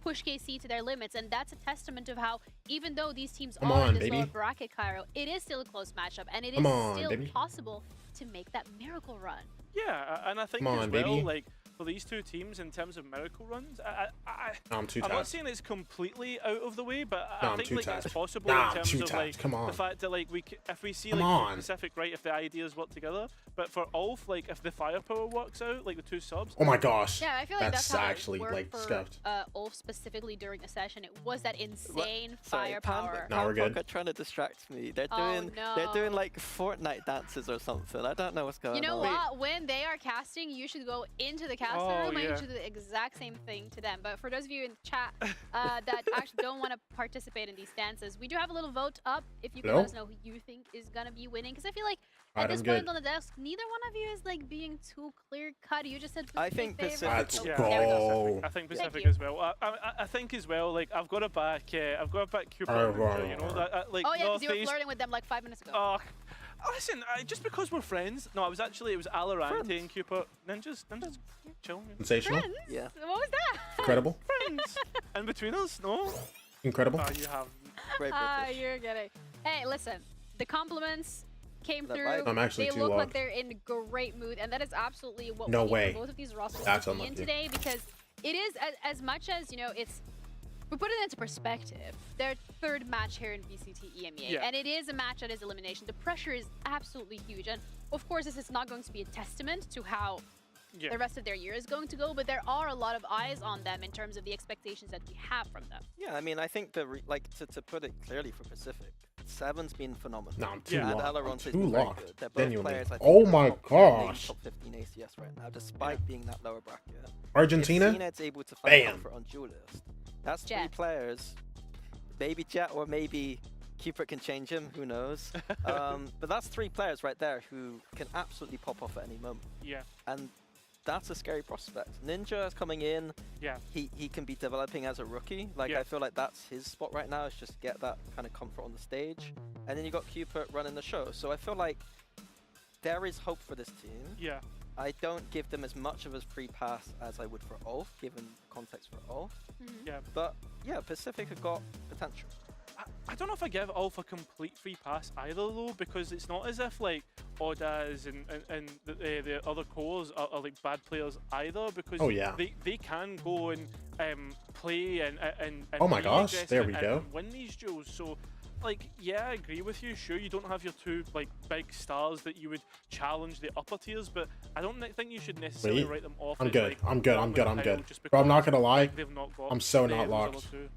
KC to their limits, and that's a testament of how, even though these teams Come are on, in this baby. lower bracket, Cairo, it is still a close matchup, and it is Come on, still baby. possible to make that miracle run. Yeah, and I think Come as on, well, baby. like for these two teams in terms of miracle runs, I'm too not tired. saying it's completely out of the way, but No, I I'm think too like tired. it's possible Nah, in I'm terms too of tired. like Come on. the fact that like if we see Come like on. Pacific, right, if the ideas work together, but for Ulf, like if the firepower works out, like the 2 subs. Oh my gosh. Yeah, I feel like that's how actually it worked like for scuffed. Ulf specifically during the session. It was that insane Sorry, firepower. No, we're good. Are trying to distract me. They're Oh, doing no. they're doing like Fortnite dances or something. I don't know what's going on. You know what? When they are casting, you should go into the casting Oh, room and you yeah. should do the exact same thing to them. But for those of you in chat that actually don't want to participate in these dances, we do have a little vote up if you can Hello? let us know who you think is going to be winning. Because I feel like at Alright, this I'm point good. on the desk, neither one of you is like being too clear cut. You just said I Pacific think favorite. Pacific Let's Oh, go. there we go. I think Thank Pacific you. as well. I think as well. Like I've got to back Cooper. and Ninja, you know that. Like Oh yeah, because you were Northeast- flirting with them like 5 minutes ago. Oh, listen, just because we're friends. No, it was Alorante and Cooper. Ninjas chill. man. Sensational. Friends? Yeah. What was that? Incredible. Friends. And between us, no. Incredible. Oh, you have. You're kidding. Hey, listen, the compliments came That through. vibe. I'm actually they too look like logged. they're in great mood, and that is absolutely what No we need way. for both of these rosters That's to be in unlucky. today, because it is as much as, you know, it's, we put it into perspective, their 3rd match here in VCT EMEA, Yeah. and it is a match that is elimination. The pressure is absolutely huge, and of course this is not going to be a testament to how Yeah. the rest of their year is going to go, but there are a lot of eyes on them in terms of the expectations that we have from them. Yeah, I mean, I think to put it clearly for Pacific, Seven's been phenomenal. No, I'm too and locked. I'm Alaronte's too been very locked. good. They're both Genuinely. players, I think, Oh that are my top 10, maybe gosh. top 15 ACS right now, despite being that lower bracket. Argentina? If CNED's able to find Bam. comfort on dual list, that's 3 Jet. players. Maybe Jet or maybe Cupid can change him, who knows. But that's 3 players right there who can absolutely pop off at any moment. Yeah. And that's a scary prospect. Ninja is coming in. Yeah. He can be developing as a rookie. Like, I feel like that's his spot right now, is just get that kind of comfort on the stage. And then you got Cupid running the show. So I feel like there is hope for this team. Yeah. I don't give them as much of a free pass as I would for Ulf, given context for Ulf. Yeah. But yeah, Pacific have got potential. I don't know if I give Ulf a complete free pass either, though, because it's not as if like Odaz and the other cores are like bad players either, because they can go and play and oh my be gosh, aggressive there we and go. win these duels. So like, yeah, I agree with you. Sure, you don't have your two like big stars that you would challenge the upper tiers, but I don't think you should necessarily write them off. I'm as, good. like, I'm good. I'm not good. winning I'm title good. just Bro, I'm not because gonna lie. they've not got I'm so the not other locked. two.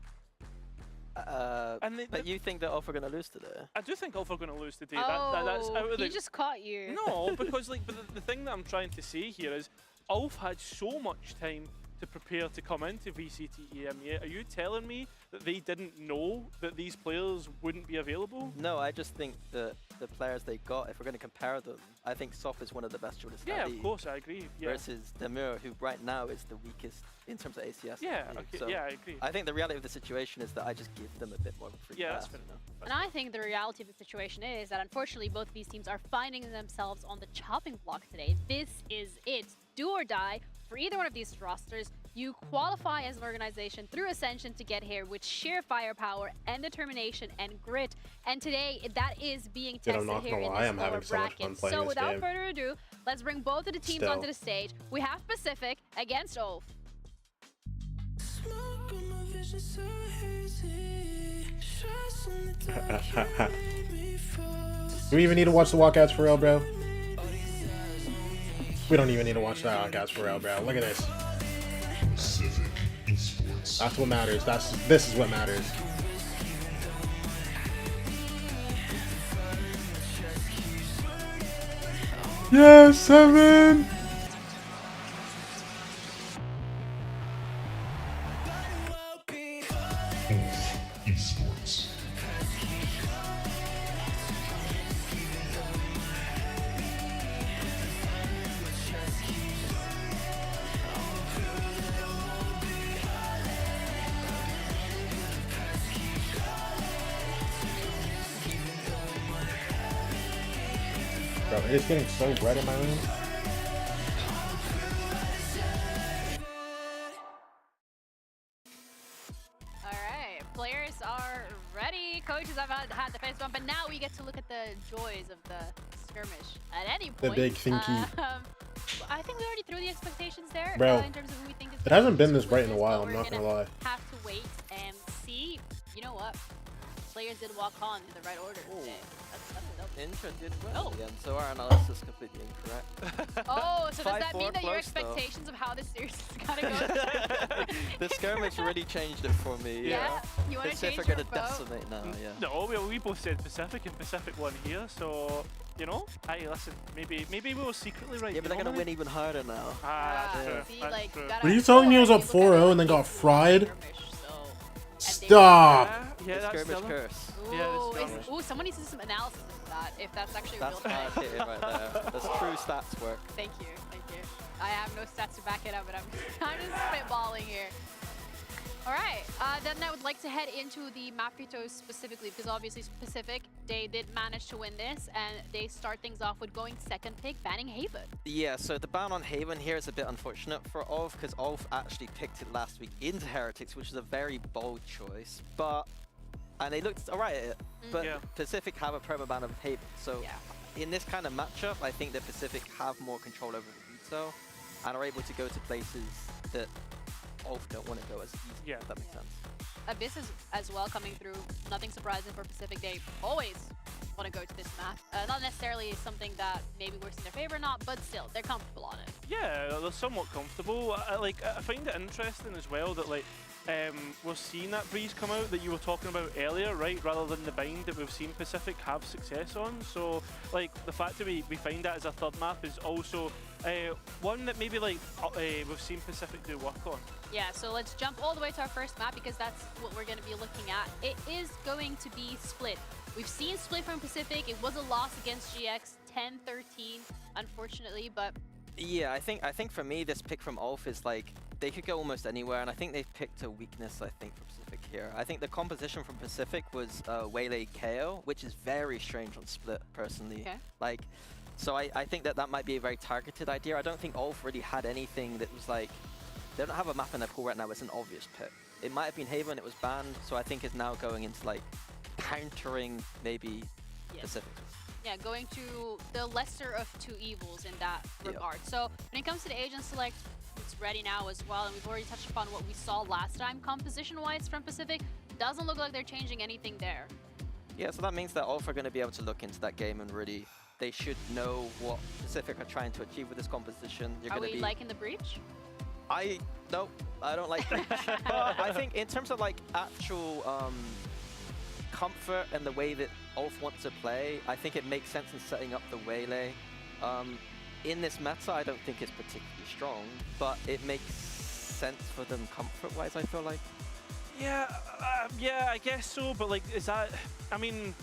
But you think that Ulf are going to lose today? I do think Ulf are going to lose today. Oh, That's out of he the... just caught you. No, because like the thing that I'm trying to say here is Ulf had so much time to prepare to come into VCT Emea. Are you telling me that they didn't know that these players wouldn't be available? No, I just think that the players they got, if we're going to compare them, I think Soft is one of the best duelists. Yeah, of course, I agree. Yeah. Versus Demir, who right now is the weakest in terms of ACS. Yeah, okay, so yeah, I agree. I think the reality of the situation is that I just give them a bit more of a free Yeah, pass. that's fair enough. And I think the reality of the situation is that unfortunately both of these teams are finding themselves on the chopping block today. This is it. Do or die for either one of these rosters. You qualify as an organization through Ascension to get here with sheer firepower and determination and grit. And today, that is being tested here in this lower bracket. So without further ado, let's bring both of the teams onto the stage. We have Pacific against Ulf. Do we even need to watch the walkouts for real, bro? We don't even need to watch the walkouts for real, bro. Look at this. That's what matters. This is what matters. Yes, 7! Esports. Bro, it is getting so red in my room. Alright, players are ready. Coaches have had the face bump, but now we get to look at the joys of the skirmish at any point. The big thinky. I think we already threw the expectations there Bro, in terms of who we think is it hasn't been this bright in a while, I'm not gonna lie. Have to wait and see. You know what? Players did walk on in the right order today. That's Intra did well again, so our analysis is completely incorrect. Oh, so does that 5-4 mean that your close, though. expectations of how this series is gonna go? The skirmish really changed it for me. Yeah? You wanna change Pacific your are gonna vote? decimate now, yeah. No, we both said Pacific and Pacific won here, so you know, hey, listen, maybe we were secretly right. Yeah, but they're gonna win even harder now. Ah, that's true. See, That's like, true. gotta Were you telling me it was up 4-0 and then got fried? Stop! Yeah, The that's skirmish still curse. Ooh, someone needs to do some analysis of that, if that's actually a real That's thing. hard hitting right there. That's true stats work. Thank you. I have no stats to back it up, but I'm just spitballing here. All right, then I would like to head into the map vetoes specifically, because obviously Pacific, they did manage to win this, and they start things off with going second pick, banning Haven. Yeah, so the ban on Haven here is a bit unfortunate for Ulf, because Ulf actually picked it last week into Heretics, which is a very bold choice, and they looked alright at it, but Pacific have a promo ban of Haven, so in this kind of matchup, I think that Pacific have more control over the veto, and are able to go to places that Ulf don't want to go as easy, if that makes sense. Abyss is as well coming through. Nothing surprising for Pacific. They always want to go to this map. Not necessarily something that maybe works in their favor or not, but still, they're comfortable on it. Yeah, they're somewhat comfortable. I find it interesting as well that we're seeing that breeze come out that you were talking about earlier, right? Rather than the bind that we've seen Pacific have success on. So the fact that we find that as a third map is also one that maybe we've seen Pacific do work on. Yeah, so let's jump all the way to our first map, because that's what we're going to be looking at. It is going to be Split. We've seen Split from Pacific. It was a loss against GX, 10-13, unfortunately, but Yeah, I think for me this pick from Ulf is like they could go almost anywhere, and I think they've picked a weakness. I think from Pacific here. I think the composition from Pacific was Waylay KO, which is very strange on Split personally. Okay. Like, so I think that might be a very targeted idea. I don't think Ulf really had anything that was like they don't have a map in their pool right now. It's an obvious pick. It might have been Haven, it was banned, so I think it's now going into like countering maybe Pacific. Yeah, going to the lesser of two evils in that regard. So when it comes to the agent select, it's ready now as well, and we've already touched upon what we saw last time composition-wise from Pacific. Doesn't look like they're changing anything there. Yeah, so that means that Ulf are going to be able to look into that game and really, they should know what Pacific are trying to achieve with this composition. Are we liking the breach? No, I don't like breach. But I think in terms of like actual comfort and the way that Ulf wants to play, I think it makes sense in setting up the Waylay. In this meta, I don't think it's particularly strong, but it makes sense for them comfort-wise, I feel like. Yeah, yeah, I guess so, but like, is that, I mean,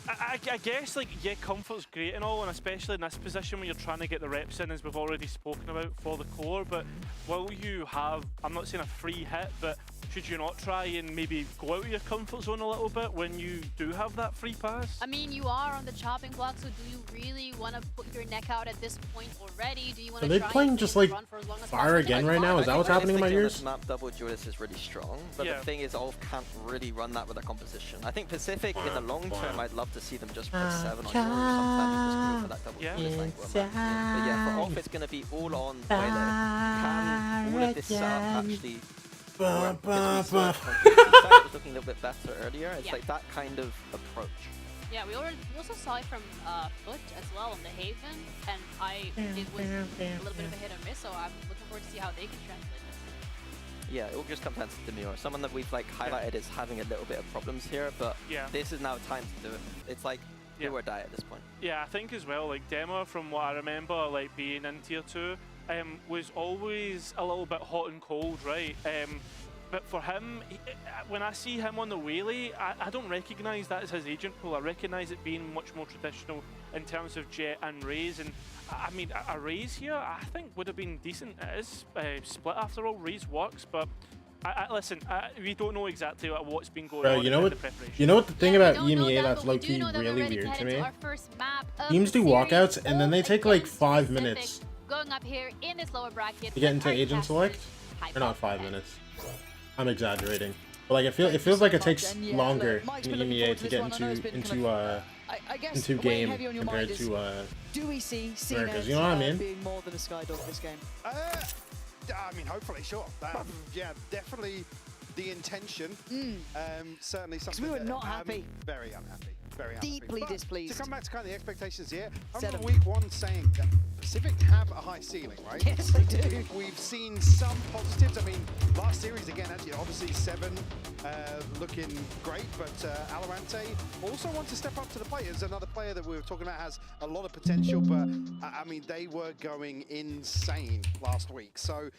I guess, like, yeah, comfort's great and all, and especially in this position when you're trying to get the reps in, as we've already spoken about, for the core, but will you have, I'm not saying a free hit, but should you not try and maybe go out of your comfort zone a little bit when you do have that free pass? I mean, you are on the chopping block, so do you really want to put your neck out at this point already? Do you want to Are they try playing and just like run for as long as fire possible? again right now? Is that what's happening in my ears? This map double duelist is really strong, but the thing is Ulf can't really run that with a composition. I think Pacific in the long term, I'd love to see them just press 7 on Euro sometimes just go for that double duelist like we're mapping. But yeah, for Ulf it's going to be all on Waylay. Can all of this setup actually work? Because we saw it was looking a little bit better earlier. It's like that kind of approach. Yeah, we also saw it from Foot as well on the Haven, and it was a little bit of a hit or miss, so I'm looking forward to see how they can translate this. Yeah, it all just comes down to Demure. Someone that we've like highlighted is having a little bit of problems here, but this is now time to do it. It's like do or die at this point. Yeah, I think as well, like Demo, from what I remember, like being in Tier 2, was always a little bit hot and cold, right? But for him, when I see him on the Waylay, I don't recognise that as his agent pool. I recognise it being much more traditional in terms of Jet and Raze. And I mean, a Raze here, I think would have been decent. It is split after all. Raze works, but listen, we don't know exactly what's been going on in the preparation. You know what the thing about Emea that's low-key really weird to me? Teams do walkouts and then they take like 5 minutes going up here in this lower bracket to get into agent select. Or not 5 minutes. I'm exaggerating, but like it feels like it takes longer in EMEA to get into game compared to do we see Americas. You know what I mean? Being more than a Skydog this game? I mean, hopefully, sure. Yeah, definitely the intention. Certainly something. We were not happy. Very unhappy. Very unhappy. Deeply displeased. To come back to kind of the expectations here, I remember week 1 saying that Pacific have a high ceiling, right? Yes, they do. We've seen some positives. I mean, last series again, actually, obviously 7 looking great, but Alorante also wants to step up to the plate. There's another player that we were talking about has a lot of potential, but I mean, they were going insane last week. So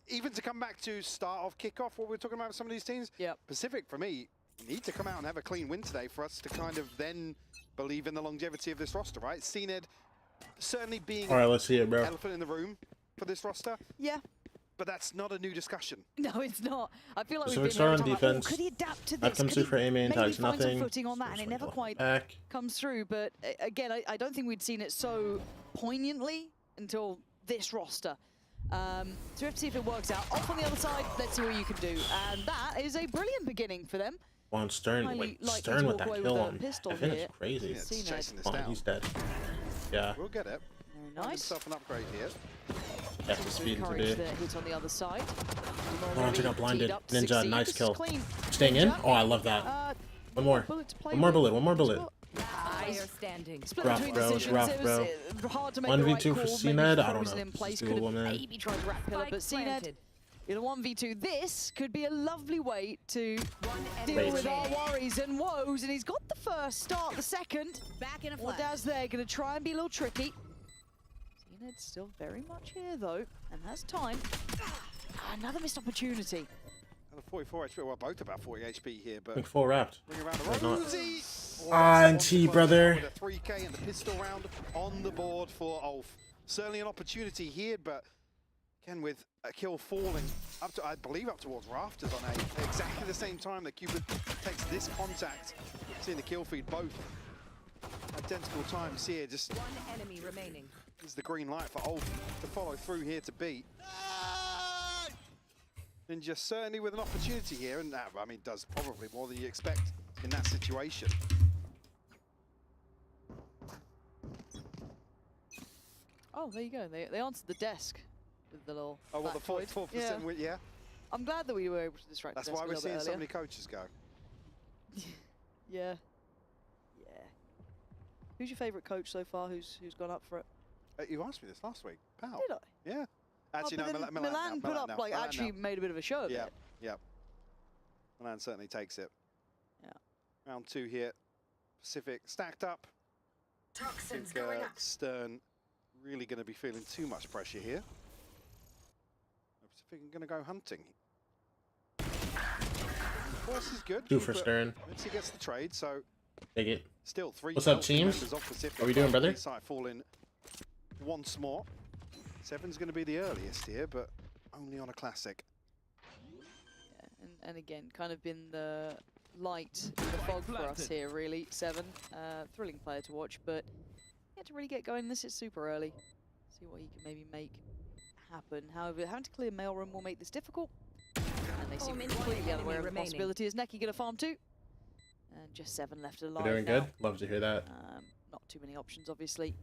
even to come back to start off kickoff, what we were talking about with some of these teams, Pacific for me need to come out and have a clean win today for us to kind of then believe in the longevity of this roster, right? CNED certainly being let's see it, bro. Elephant in the room for this roster. Yeah. But that's not a new discussion. No, it's not. I feel like So we've it's been on talking defense. about, could he adapt to That this? comes through for Emea and tags find some nothing. footing on that, and it never quite comes through. But again, I don't think we'd seen it so poignantly until this roster. So we have to see if it works out. Off on the other side, let's see what you can do. And that is a brilliant beginning for them. On Stern, wait, Stern with that kill on FN is crazy. He's dead. Yeah. We'll get it. Nice. Himself an upgrade here. That's the speed to do. The hit on the other side. Oh, I got blinded. Ninja, nice kill. Staying in? Oh, I love that. One more. One more bullet. One more bullet. Rough, bro. It's rough, bro. 1v2 for CNED? I don't know. Just do a woman. Maybe try to wrap pillar, but CNED in a 1v2. This could be a lovely way to deal with our worries and woes. And he's got the first, start the second. Back in a flash. Daz there, going to try and be a little tricky. CNED's still very much here though, and has time. Another missed opportunity. And a 44 HP, well, both about 40 HP here, but... I think full wrapped. Bring around the Rosie! T, brother. With a 3K and the pistol round on the board for Ulf. certainly an opportunity here, but again with a kill falling up to, I believe, up towards rafters on A, exactly the same time that Cupid takes this contact. Seeing the kill feed, both identical times here. Just one enemy remaining. Is the green light for Ulf to follow through here to beat. Ninja certainly with an opportunity here, and that, I mean, does probably more than you expect in that situation. Oh, there you go. They answered the desk with the little. Oh, well, the 4%, yeah. I'm glad that we were able to distract. That's the desk why a we're little bit seeing so earlier. many coaches go. Yeah. Who's your favourite coach so far? Who's gone up for it? You asked me this last week, pal. Did I? Yeah. Actually, oh, no, Milan put up, like, actually made a bit of a show of it. Yeah. Milan certainly takes it. Yeah. Round 2 here. Pacific stacked up. Toxins I going think up. Stern really going to be feeling too much pressure here. Pacific going to go hunting. Force is good. 2 for Stern. Once he gets the trade, so Take it. still 3. What's up, teams? How we doing, brother? Side falling once more. 7's going to be the earliest here, but only on a classic. Yeah, and again, kind of been the light in the fog for us here, really. 7, thrilling player to watch, but yeah, to really get going, this is super early. See what he can maybe make happen. However, having to clear mailroom will make this difficult. And they seem completely unaware of the possibility. Is Neki going to farm too? And just 7 left alive. We're doing now. good. Love to hear that. Not too many options, obviously.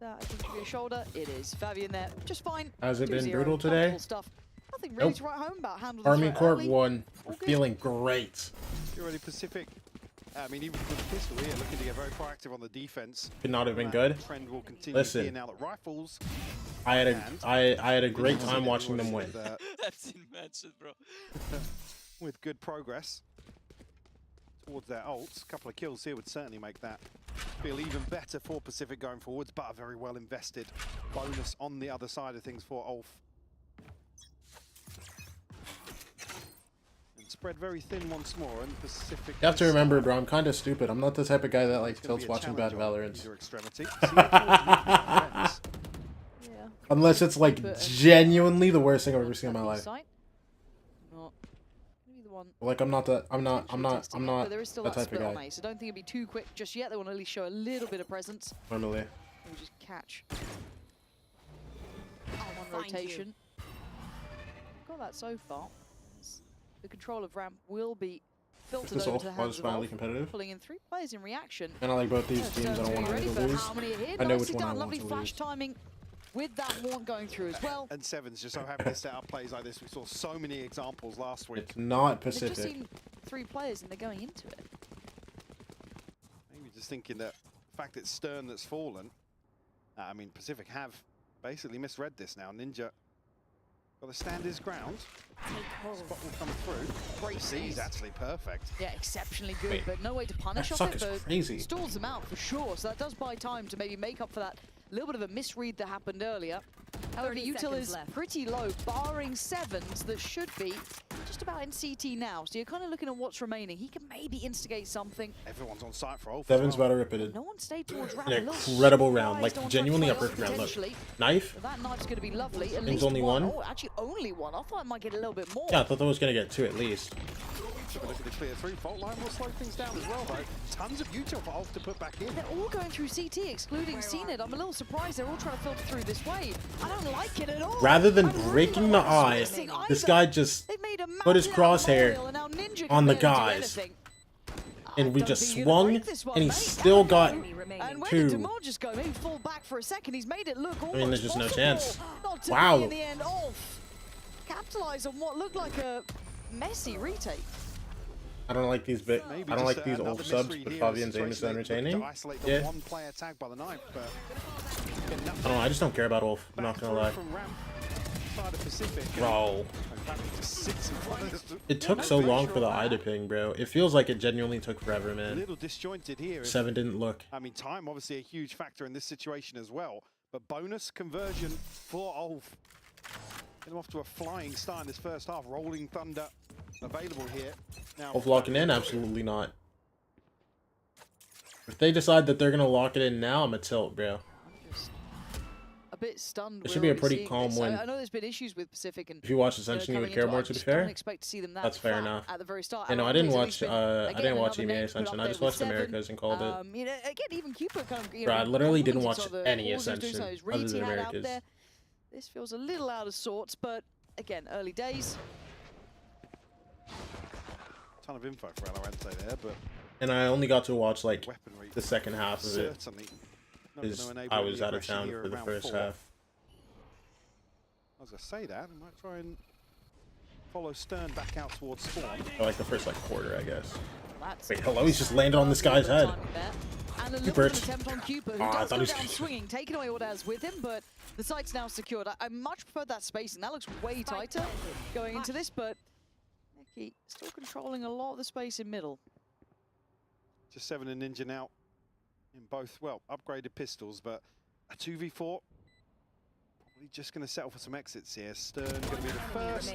And that, I think, could be a shoulder. It is. Fabian there, just fine. Has it been 2-0, brutal today? Stuff. Nothing really to write home about. Handled Army this Corp early. 1. Feeling great. You're already Pacific. I mean, even with the pistol here, looking to get very proactive on the defense. Could not have been good. Trend will continue Listen, here now that rifles. I had a great time watching them win. I've seen matches, bro. With good progress towards their ults. A couple of kills here would certainly make that feel even better for Pacific going forwards, but a very well invested bonus on the other side of things for Ulf. And spread very thin once more, and Pacific. You have to remember, bro, I'm kind of stupid. I'm not the type of guy that like tilts watching bad Valorants. Unless it's like genuinely the worst thing I've ever seen in my life. Like I'm not that There is still that that type of split on guy. A, so don't think it'd be too quick just yet. They want to at least show a little bit of presence. Normally. Maybe just catch. One rotation. Got that so far. The control of ramp will be filtered This over all to the hands was of finally Ulf, competitive. pulling in 3 players in reaction. And I like both these teams. I don't want ready to for lose. how many are here? I know which Nicely one I done. want Lovely to flash lose. timing with that horn going through as well. And Sevens just so happy to set up plays like this. We saw so many examples last week. It's not They've just Pacific. seen 3 players and they're going into it. Maybe just thinking that the fact it's Stern that's fallen. I mean, Pacific have basically misread this now. Ninja got to stand his ground. Spot will come through. Great C's actually perfect. Yeah, exceptionally good, but no way to punish That off suck it, is but crazy. stalls them out for sure. So that does buy time to maybe make up for that little bit of a misread that happened earlier. However, 30 Util seconds is left. pretty low, barring 7s that should be just about in CT now. So you're kind of looking at what's remaining. He can maybe instigate something. Everyone's on site for Ulf. Seven's about to rip it in. No one stayed towards ramp. An A little incredible round, surprised, like no one genuinely a tried to perfect round. Look, potentially. knife. That knife's going to be lovely. At Thing's least only one. Oh, actually only one. I thought it might get a little bit more. Yeah, I thought I was gonna get 2 at least. Look at the clear through. Fault line will slow things down as well, though. Tons of util for Ulf to put back in. They're all going through CT, excluding CNED. I'm a little surprised they're all trying to filter through this way. I don't like it at all. Rather than breaking the eye, this guy just put his crosshair on the guys. And we just swung, and he still got And where did 2. Demar just go? Maybe fall back for a second. He's made it look almost I mean, there's just no possible. chance. Not to Wow. be in the end. Ulf capitalize on what looked like a messy retake. I don't like these bit. Maybe I don't just like these another old subs, misread but here in a Fabian's aim is situation they look entertaining. to isolate the Yeah. one player tagged by the knife, but I don't know. I just don't care about Ulf. I'm not gonna lie. from ramp side of Pacific. Bro. And Fabian just sits in front of this. It took so long for the eye to ping, bro. It feels like it genuinely took forever, A man. little disjointed here. 7 didn't look. I mean, time obviously a huge factor in this situation as well. But bonus conversion for Ulf. Get him off to a flying start in this first half. Rolling Thunder available here. Now, Ulf locking in? Absolutely not. If they decide that they're gonna lock it in now, I'm a tilt, bro. A bit stunned. It should be a pretty calm win. I know there's been issues with Pacific, and if you watch Ascension, you would care more. To be fair, don't expect to see them that's fair enough. At the very start. You know, I didn't watch Emea Ascension. I just watched Americas and called it. You know, again, even Cooper kind of. Bro, I literally didn't watch any Ascension other than Americas. Americas. This feels a little out of sorts, but again, early days. Ton of info for Alorante there, but. And I only got to watch like the second half of it because I was out of town for the first half. As I say that, I might try and follow Stern back out towards spawn. Or like the first like quarter, I guess. Wait, hello, he's just landed on this guy's head. And a little bit of attempt on Cooper, who does go down swinging, taking away what has with him, but the site's now secured. I much prefer that spacing. That looks way tighter going into this, but Neki still controlling a lot of the space in middle. Just 7 and Ninja now in both, well, upgraded pistols, but a 2v4. Probably just going to settle for some exits here. Stern going to be the first.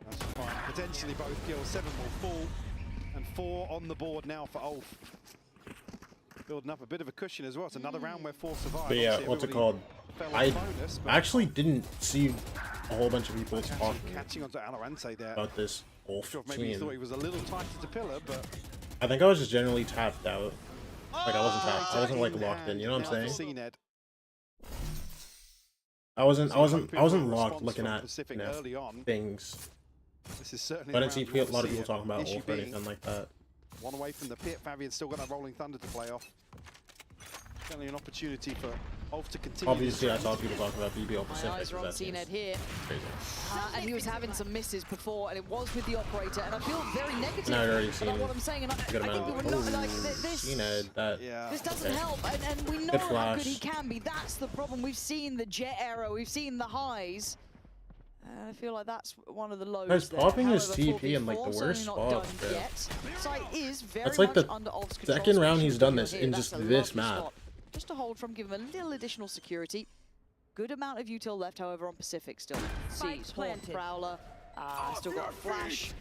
That's fine. Potentially both kills. 7 will fall. And 4 on the board now for Ulf. Building up a bit of a cushion as well. It's another round where 4 survive. But yeah, what's it called? I actually didn't see a whole bunch of people talking catching onto Alorante there. About this Ulf maybe you team. thought he was a little tighter to pillar, but I think I was just generally tapped out. Like I wasn't tapped. I wasn't like locked in. You know what I'm saying? I wasn't locked looking at things. This is certainly I didn't see a lot of people talking about Ulf or anything like that. One away from the pit. Fabian's still got that Rolling Thunder to play off. Certainly an opportunity for Ulf to continue. Obviously, I saw people talking about BBL Pacific. My eyes are on CNED here. And he was having some misses before, and it was with the operator, and I feel very negative about what I'm saying. And I think we were not like this. CNED, This doesn't help, and we know how good he can be. That's the problem. We've seen the jet arrow, we've seen the highs. I feel like that's one of the lows. He's popping his TP in like the worst spot. That's like the second round he's done this in just this map. Just to hold from, give him a little additional security. Good amount of util left, however, on Pacific still. See, Spawn, Prowler, still got a flash.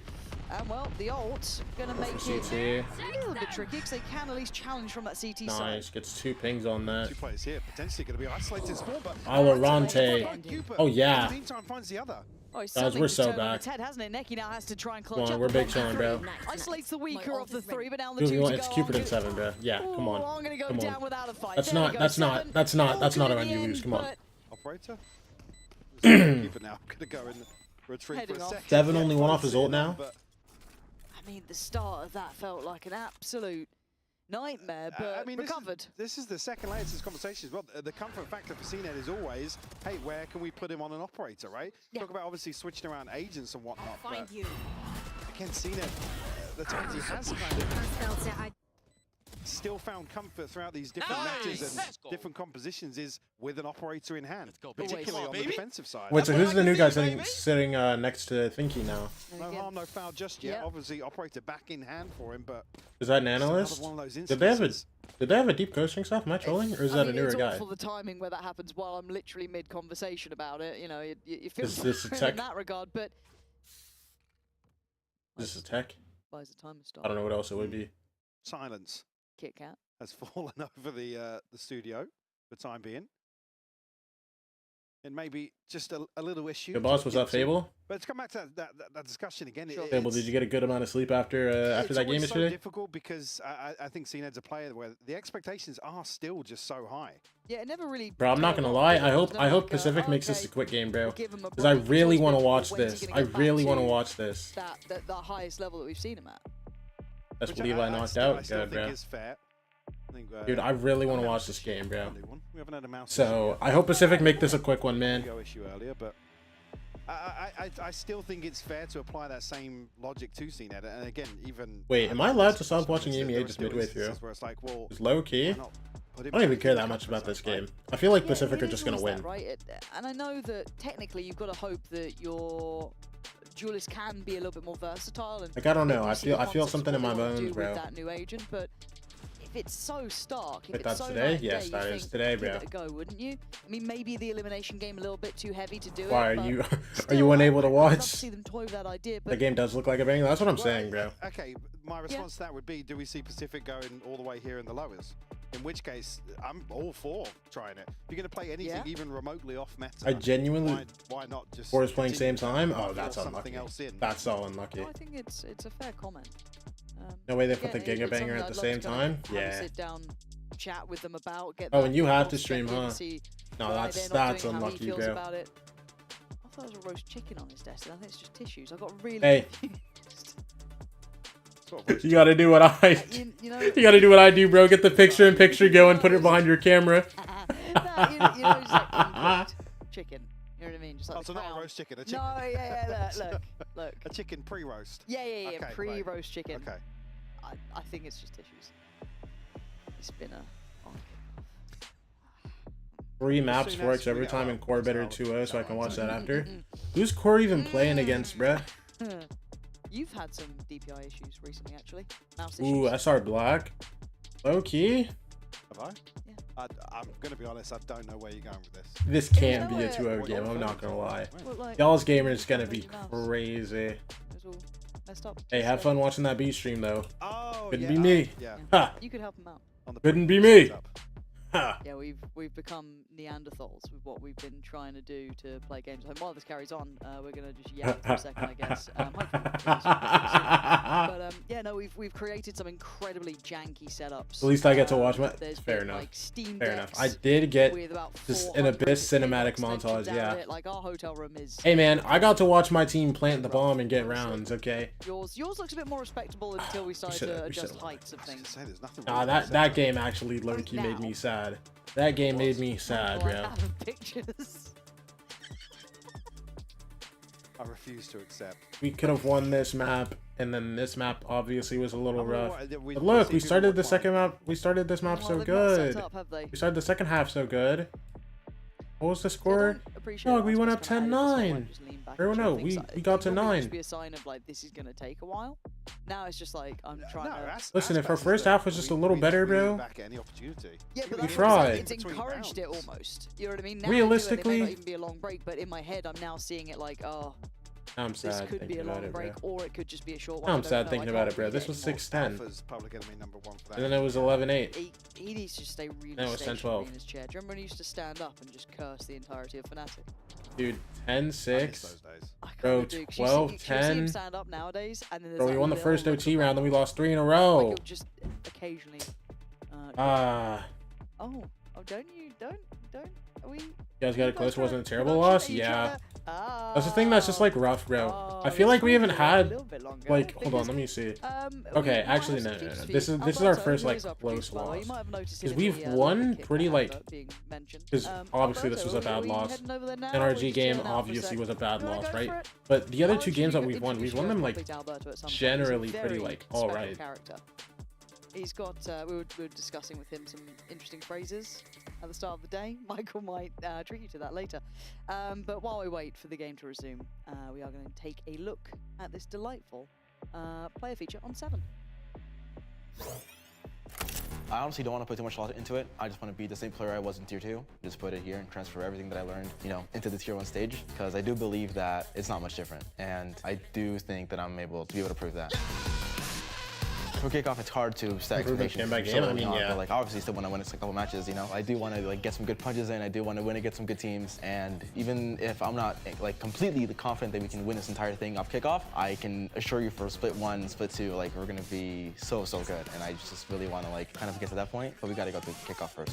And well, the ult gonna make it a little bit tricky because they can at least challenge from that CT side. Nice, gets 2 pings on that. 2 players here, potentially gonna be isolated Spawn, but Alorante. Oh yeah. In the meantime, finds the other. Oh, he's guys, we're so back. back. Head, hasn't it? Neki now has to try and clutch Come on, up. we're big chilling, bro. Isolates the weaker of the 3, but now the Dude, 2 it's Cupid in 7, bro. Yeah, come on. I'm gonna go come down on. without a fight. That's not around you lose. Come on. Operator. Cupid now gonna go in retreat for a second. 7 only 1 off his ult now. I mean, the start of that felt like an absolute nightmare, but I mean, recovered. This is the second layer to this conversation as well. The comfort factor for CNED is always, hey, where can we put him on an operator, right? Yeah. Talk about obviously switching around agents and whatnot. I'll find you. Again, CNED, the times he has kind of still found comfort throughout these different matches and different compositions is with an operator in hand, particularly on the defensive side. Wait, so who's the new guy sitting next to Thinky now? No harm, no foul just yet. Obviously, operator back in hand for him, but is that an analyst? Did they have a deep coaching staff? Am I trolling, or is that a newer guy? It's awful the timing where that happens while I'm literally mid-conversation about it. You know, you feel this a sorry tech? in that regard, but Is this a tech? buys the time I don't know what else it would be. Silence Kit Kat has fallen over the studio for the time being. And maybe just a little issue. Good boss, was that Fable? But to come back to that discussion again. Sure. Fable, did you get a good amount of sleep after that game yesterday? It's so difficult because I think CNED's a player where the expectations are still just so high. Yeah, it never really. Bro, I'm not gonna lie. I hope Pacific makes this a quick game, bro. Because I really want to watch this. I really want to watch this. The highest level that we've seen him at. That's Levi knocked out. Good, bro. Dude, I really want to watch this game, bro. So I hope Pacific make this a quick one, man. But I still think it's fair to apply that same logic to CNED. And again, even wait, am I allowed to stop watching Emea just midway through? It's low key. I don't even care that much about this game. I feel like Pacific are just gonna win. Right, and I know that technically you've got to hope that your duelist can be a little bit more versatile. And like I don't know. I feel something in my bones, bro. With that new agent, but if it's so stark, if Wait, it's that's so today? night and Yes, day, that you is think, today, give bro. it a go, wouldn't you? I mean, maybe the elimination game a little bit too heavy to do Why it. are but you still, are you unable to I'd love to watch? see them toy with that idea, The but game does look like a banger. That's what I'm saying, bro. Okay, my response to that would be, do we see Pacific going all the way here in the lowers? In which case, I'm all for trying it. If you're going to play anything even remotely off meta, I genuinely. why not just Force playing continue same to time? force Oh, that's something unlucky. else in? That's so unlucky. no, I think it's a fair comment. No way they put the Again, Giga it's Banger something at the I'd love same to kind time? of have a Yeah. sit down, chat with them about. Get Oh, that and you have to perspective stream, in, huh? see No, why that's they're not doing, how he unlucky, feels bro. about it. I thought it was a roast chicken on his desk, and I think it's just tissues. I got really Hey. confused. You gotta do what I do. You know, You gotta do what I do, bro. Get the picture-in-picture going, put it behind your camera. you know, just like uncooked chicken. You know what I mean? Just like Oh, so not a roast chicken, a chicken. No, yeah, look. A chicken pre-roast. Yeah, Okay, pre-roast chicken. Okay. I think it's just tissues. It's been a. 3 maps soon as works we every get time out, in Core Better 2.0, so I can watch that after. Mm-mm. Who's Core even playing against, bruh? You've had some DPI issues recently, actually. Mouse Ooh, issues. SR Black. Low key. Have I? Yeah. I'm going to be honest, I don't know where you're going with this. This can't be a Yeah, 2.0 game, I'm not gonna lie. Well, like, Y'all's gamer is gonna be Mouse. crazy. It was all messed up. Hey, have fun watching that B stream though. Oh, Couldn't yeah, be me. yeah. Ha! You could help him out. On the Couldn't be previous me. setup. Ha! Yeah, we've become Neanderthals with what we've been trying to do to play games. And while this carries on, we're gonna just yap for a second, I guess. But yeah, no, we've created some incredibly janky setups. At least I get to watch my. There's Fair been, enough. Like, Steam Fair enough. decks I did get with about just an 400 Abyss cinematic extensions montage. out Yeah. of it. Like our hotel room is. Hey man, I got to watch my team plant the bomb and get rounds. Okay. Yours looks a bit more respectable until we started should've- to we adjust should've- heights of things. Say, there's nothing Nah, wrong with that game actually low-key made me sad. That game made me sad, Well, I bro. have pictures. I refuse to accept. We could have won this map, and then this map obviously was a little I mean, rough. what- we- But we look, see we people started the playing. second map. We started this map Well, so they've not set good. up, have they? We started the second half so good. What was the score? Appreciate Dog, it. we I went was up kinda added 10-9. this, I won't just lean back and Everyone show know, things. we got to It probably 9. just be a sign of like this is gonna take a while. Now it's just like I'm trying to. Listen, if our first half was just a little better, bro. Back at any opportunity. Yeah, but We that's tried. what I'm saying, it's Between encouraged it rounds. almost. You know what I mean? Now Realistically- it may not even be a long break, but in my head I'm now seeing it like, oh, I'm this sad could be thinking a about long it, bro. break, or it could just be a short one. I'm I don't sad know, thinking I about can't it, bro. read This it was anymore. 6-10. Alpha's probably going to be number 1 for that. And then it was 11-8. He needs to stay really No, it was stationary 10-12. in his chair. Do you remember when he used to stand up and just curse the entirety of Fnatic? Dude, 10-6. I Bro, kinda do, 'cause you see him 12-10. stand up nowadays, and then there's Bro, we that won the little first look OT of, round, then we lost 3 in a like, row. you'll just occasionally. Ah. Oh, don't. Are we? You guys got it close. It wasn't a terrible production, loss? are you Yeah. trying That's the thing that's just like rough, bro. I feel like we haven't had like. Hold on, let me see. Okay, actually, no. This is our first like close loss. Because we've won pretty like. Because obviously this was a bad loss. NRG game obviously was a bad loss, right? But the other 2 games that we've won them like generally pretty like all right. He's got. We were discussing with him some interesting phrases at the start of the day. Michael might treat you to that later. But while we wait for the game to resume, we are going to take a look at this delightful player feature on 7. I honestly don't want to put too much thought into it. I just want to be the same player I was in Tier 2. Just put it here and transfer everything that I learned, into the Tier 1 stage. Because I do believe that it's not much different. And I do think that I'm able to prove that. For kickoff, it's hard to set expectations. Game by game, I mean, yeah. But like obviously, still want to win a couple matches. I do want to like get some good punches in. I do want to win against some good teams. And even if I'm not like completely confident that we can win this entire thing off kickoff, I can assure you for split 1, split 2, like we're gonna be so good. And I just really want to like kind of get to that point. But we got to go through kickoff first.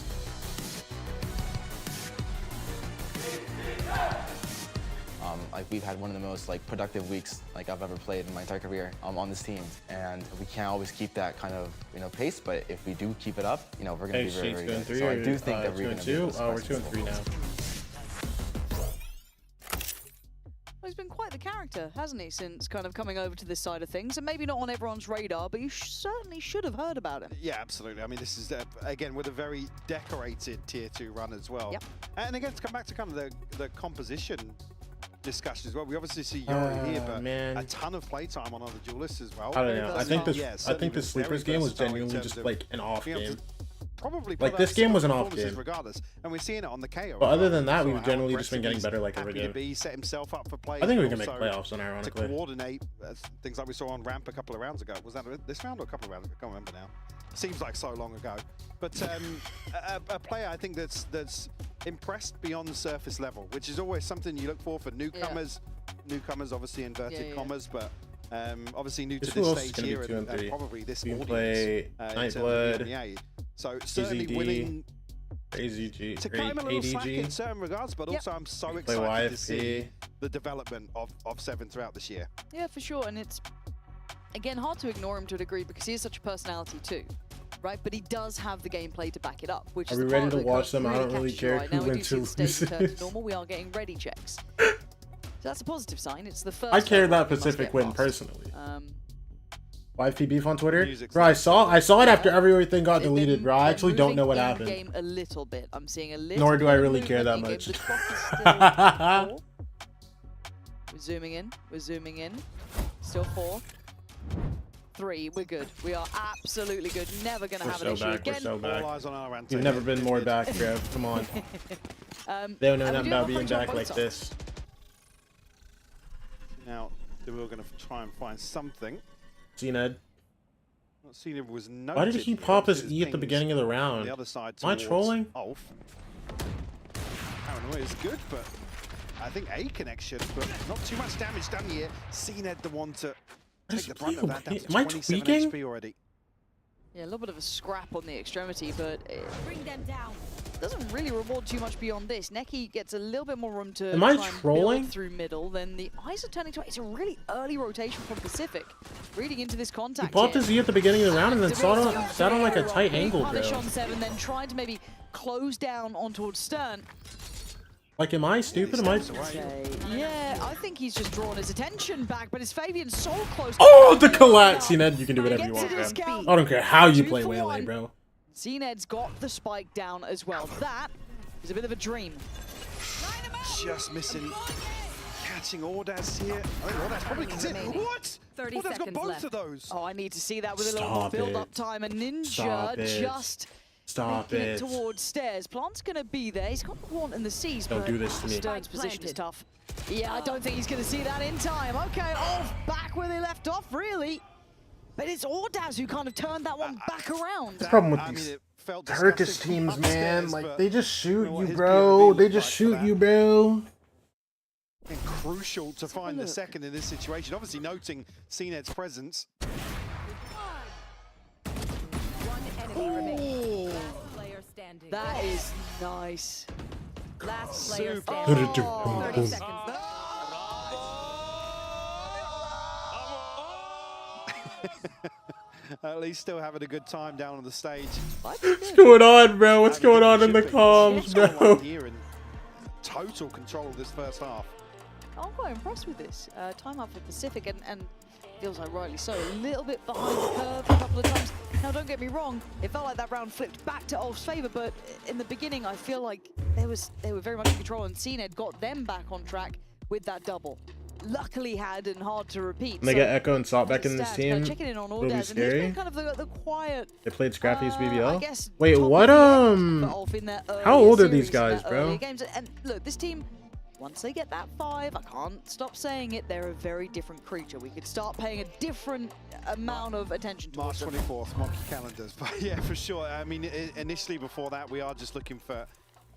Like we've had one of the most like productive weeks like I've ever played in my entire career on this team, and we can't always keep that kind of pace. But if we do keep it up, we're going to be very, very good. So I do think that we're going to be able to Oh, we're 2 and 3 now. Well, he's been quite the character, hasn't he, since kind of coming over to this side of things, and maybe not on everyone's radar, but you certainly should have heard about him. Yeah, absolutely. I mean, this is, again, with a very decorated Tier 2 run as well. Yep. And again, to come back to kind of the composition discussion as well. We obviously see Yori here, but man. a ton of playtime on other duelists as well. I don't know. I think this. Yeah, I think the certainly sleepers very game was versatile in genuinely terms just of like an off being able game. to probably Like put this out game was an similar off performances game. regardless, and we're seeing it on the KO. But other than that, So we've how generally just been getting aggressive better like he's every happy to game. be, set himself up for play. I think we and can make also playoffs, to unironically. coordinate things like we saw on ramp a couple of rounds ago. Was that this round or a couple of rounds ago? I can't remember now. Seems like so long ago. But a player I think that's impressed beyond surface level, which is always something you look for newcomers. Newcomers, obviously inverted commas, but obviously new to Who this else is stage gonna be here 2 and 3? and probably this We can audience. play in terms of Nightblood, Emea. So certainly AZD, winning AZG, to cut him a little slack in ADG. certain regards, but also I'm so play excited to YFP. see the development of Seven throughout this year. Yeah, for sure, and it's, again, hard to ignore him to a degree because he is such a personality too, right? But he does have the gameplay to back it up, which Are is we the ready part to that watch kind them? of I don't really catches you care right who now. We do wins see or the stage return to loses. normal. We are getting ready checks. So that's a positive sign. It's the first. I care that hurdle we must Pacific get win past. personally. Um, YFP beef on Twitter? Music's Bro, I saw it after everything got They've deleted, been- bro. I they're actually don't know what moving happened. in-game a little bit. I'm seeing a little. Nor do bit I of really care that movement in-game. much. The clock is still 4. We're zooming in. We're zooming in. Still 4. 3. We're good. We are absolutely good. Never gonna We're have so an issue back. again. We're so back. All eyes on Alorante. You've never been more back, Trev. Come on. They don't know and we nothing do about have a being punch on back both like sides. this. Now, we're going to try and find something. Ned. Not seen it was Why did noted he here. pop his There's E at the pings beginning of the on round? the other side Am I towards trolling? Ulf. Paranoia is good, but I think a connection, but not too much damage done here. CNED the one to take the brunt of that. Down to Am I 27 tweaking? HP already. Yeah, a little bit of a scrap on the extremity, but it Bring them down. doesn't really reward too much beyond this. Neki gets a little bit more room to Am I try and trolling? build through middle. Then the eyes are turning to it's a really early rotation from Pacific, reading into this He contact. popped here. his E at the beginning of the round and then sat on like a tight Big angle, punish bro. on 7, then tried to maybe close down on towards Stern. Like, am I stupid? Am I? Yeah, I think he's just drawn his attention back, but is Fabian so close? Oh, the collapse! Ned, you can do whatever you Gets want, a man. discount. I don't care how you 2 play for Waylay, 1. bro. CNED's got the spike down as well. That is a bit of a dream. Just missing. Catching Ordaz here. I think Ordaz probably gets it. What? 30 Ordaz got seconds both left. of those. Oh, I need to see that with a little Stop build-up it. time. A Ninja Stop it. just Stop making it. towards stairs. Plant's going to be there. He's got the Haunt and the Seas, Don't but do this to me. Stern's position is tough. Yeah, I don't think he's going to see that in time. Okay, off, back where they left off, really. But it's Ordaz who kind of turned that one back around. The problem with I mean, these it felt Turkish disgusting teams, man, upstairs, like but they just shoot you know what you, his bro. POV They looked just like for shoot that. you, bro. And crucial to find the look. second in this situation. Obviously noting CNED's presence. One enemy remaining. Last player standing. That is nice. Last player Super. standing. Oh. 30 seconds left. At least still having a good time down on the stage. What's going on, bro? What's Having going a on good in the shipping. comms, What's going bro? on here in total control of this first half. I'm quite impressed with this. Time up for Pacific, and feels like rightly so. A little bit behind the curve a couple of times. Now, don't get me wrong, it felt like that round flipped back to Ulf's favour, but in the beginning, I feel like they were very much in control, and CNED got them back on track with that double. Luckily had and hard to repeat. And they so get Echo and Salt back the in this stats, team. checking in on It'll be Ordaz, and he's scary. been kind of the quiet. They played Scrappy's I BBL. guess Wait, top what? of the end for Ulf in their How earlier old are these series, in guys, their bro? earlier games. And look, this team, once they get that 5, I can't stop saying it, they're a very different creature. We could start paying a different amount of attention to March 24th, mark your calendars. But yeah, for sure. I mean, initially before that, we are just looking for.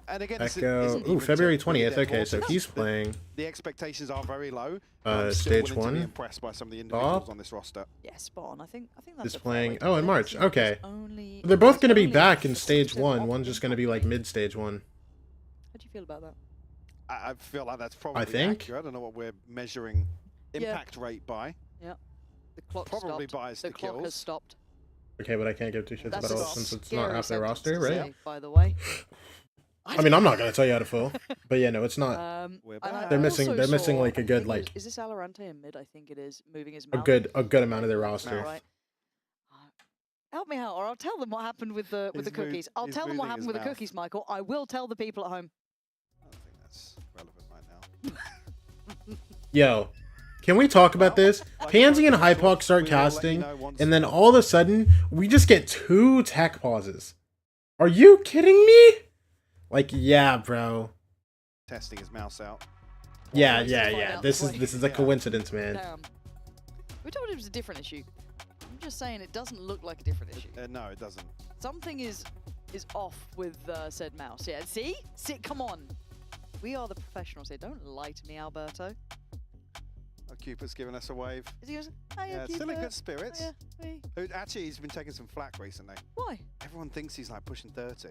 And again, this Echo. isn't Ooh, even February to really 20th. their Okay, so forces. he's playing. The expectations are very low. but I'm still Stage willing to be 1. impressed by some of the individuals Bob on this roster. Yeah, spot on. I think that's He's a fair playing. way to Oh, put in it. March. CNED is Okay. only- They're both going to be only back in 6% stage 1. off One's just going to be like impact rate. mid-stage 1. How do you feel about that? I feel like that's probably think. accurate. I don't know what we're measuring Yeah. impact rate by. Yeah. The clock Probably stopped. buys the the call has kills. stopped. Okay, but I can't give 2 shits That's about a it since it's scary not half their sentence roster, to right? say, by the way. I mean, I'm not going to tell you how to fill. But yeah, no, it's not. And I They're missing. also They're missing saw- like a I good think it was- like Is this Alorante in mid? I think it is. Moving his a mouth. good amount of their roster. Right. Help me out, or I'll tell them what happened with the He's cookies. I'll he's tell them what moving happened his with the mouth. cookies, Michael. I will tell the people at home. I don't think that's relevant right now. Yo, can we talk about this? Pansy and Hypox start casting, and then all of a sudden, we just get 2 tech pauses. Are you kidding me? Like, yeah, bro. Testing his mouse out. Yeah. This is a coincidence, man. We told him it was a different issue. I'm just saying it doesn't look like a different issue. No, it doesn't. Something is off with said mouse. Yeah, see? Come on. We are the professionals here. Don't lie to me, Alberto. Oh, Cupid's giving us a wave. Is he just, hiya, Yeah, still in Cupid. good spirits. Hiya, hey. Actually, he's been taking some flack recently. Why? Everyone thinks he's like pushing 30.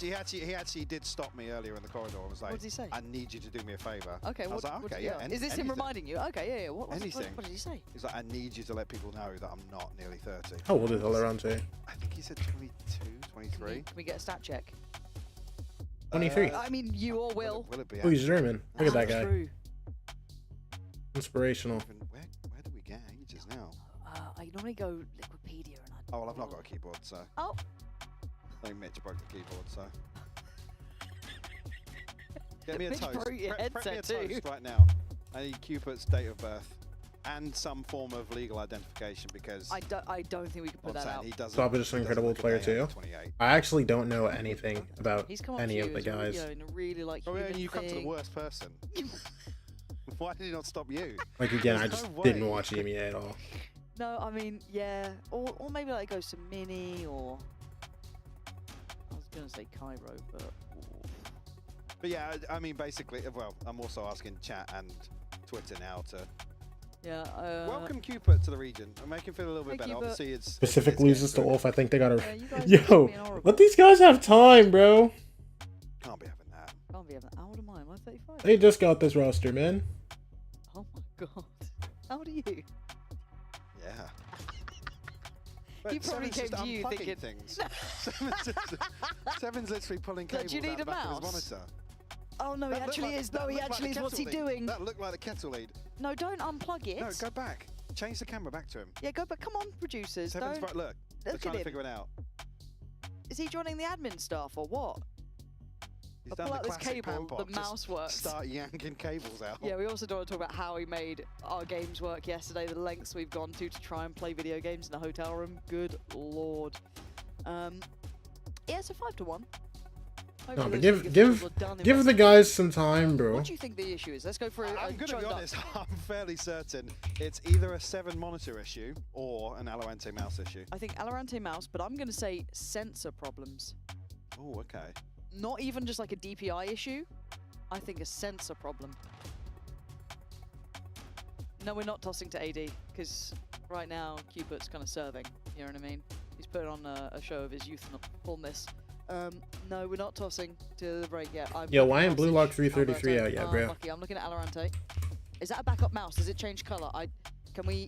He actually did stop me earlier in the corridor and was like, What did he say? I need you to do me a favour. Okay, I was like, okay, yeah. Is this him reminding you? Okay, yeah. What Anything. What did he say? He's like, I need you to let people know that I'm not nearly 30. How old is Alorante? I think he said 22, 23. Can we get a stat check? 23. I mean, you or Will. Will it be? Oh, he's German. Look at that guy. True. Inspirational. Where do we get ages now? I normally go Wikipedia and Oh, well, I've not got a keyboard, so. Oh. I think Mitch broke the keyboard, so. Get me a Mitch toast. broke your Prep me a headset too. toast right now. I need Cupid's date of birth and some form of legal identification because I don't think we can put that out. he doesn't. Stop is just an incredible player too. I actually don't know anything about He's come up any to of the you as a, guys. you know, in a really like Oh, yeah, human and you come to the thing. worst person. Why did he not stop you? Like again, I There's just no didn't way. watch Emea at all. No, I mean, yeah, or maybe like goes to Mini or I was gonna say Cairo, but But yeah, I mean, basically, well, I'm also asking chat and Twitter now to yeah. welcome Cupid to the region and make him feel a little bit Hey, better. Cupid. Obviously, it's Pacific loses to Wolf. I think they gotta. you guys are Yo, being horrible. let these guys have time, bro. Can't be having that. Can't be having. How old am I? Am I 35? They just got this roster, man. Oh my god. How old are you? Yeah. He But probably Seven's came just to you unplugging thinking. things. Seven's literally pulling Like, cables do you need out the a back of his mouse? monitor. Oh no, he That looked actually like- is. that No, he looked like actually the is. What's he kettle lead. doing? That looked like the kettle lead. No, don't unplug it. No, go back. Change the camera back to him. Yeah, go back. Come on, producers. Seven's Don't. right. Look, they're Look trying at to him. figure it out. Is he joining the admin staff or what? He's I'll done pull the out this classic cable, pan the pop, just mouse works. Start yanking cables out. Yeah, we also don't want to talk about how he made our games work yesterday, the lengths we've gone to try and play video games in a hotel room. Good lord. Yeah, so 5-1. No, Hopefully but those League give officials are done the investigating. guys some time, bro. What do you think the issue is? Let's go for it. I'm going to be honest, I'm fairly certain it's either a 7 monitor issue or an Alorante mouse issue. I think Alorante mouse, but I'm going to say sensor problems. Oh, okay. Not even just like a DPI issue. I think a sensor problem. No, we're not tossing to AD, because right now Cupid's kind of serving, you know what I mean? He's put on a show of his youthfulness. No, we're not tossing to the break yet. Yo, why ain't Blue Lock 333 out yet, bro? Lucky. I'm looking at Alorante. Is that a backup mouse? Does it change color? Could we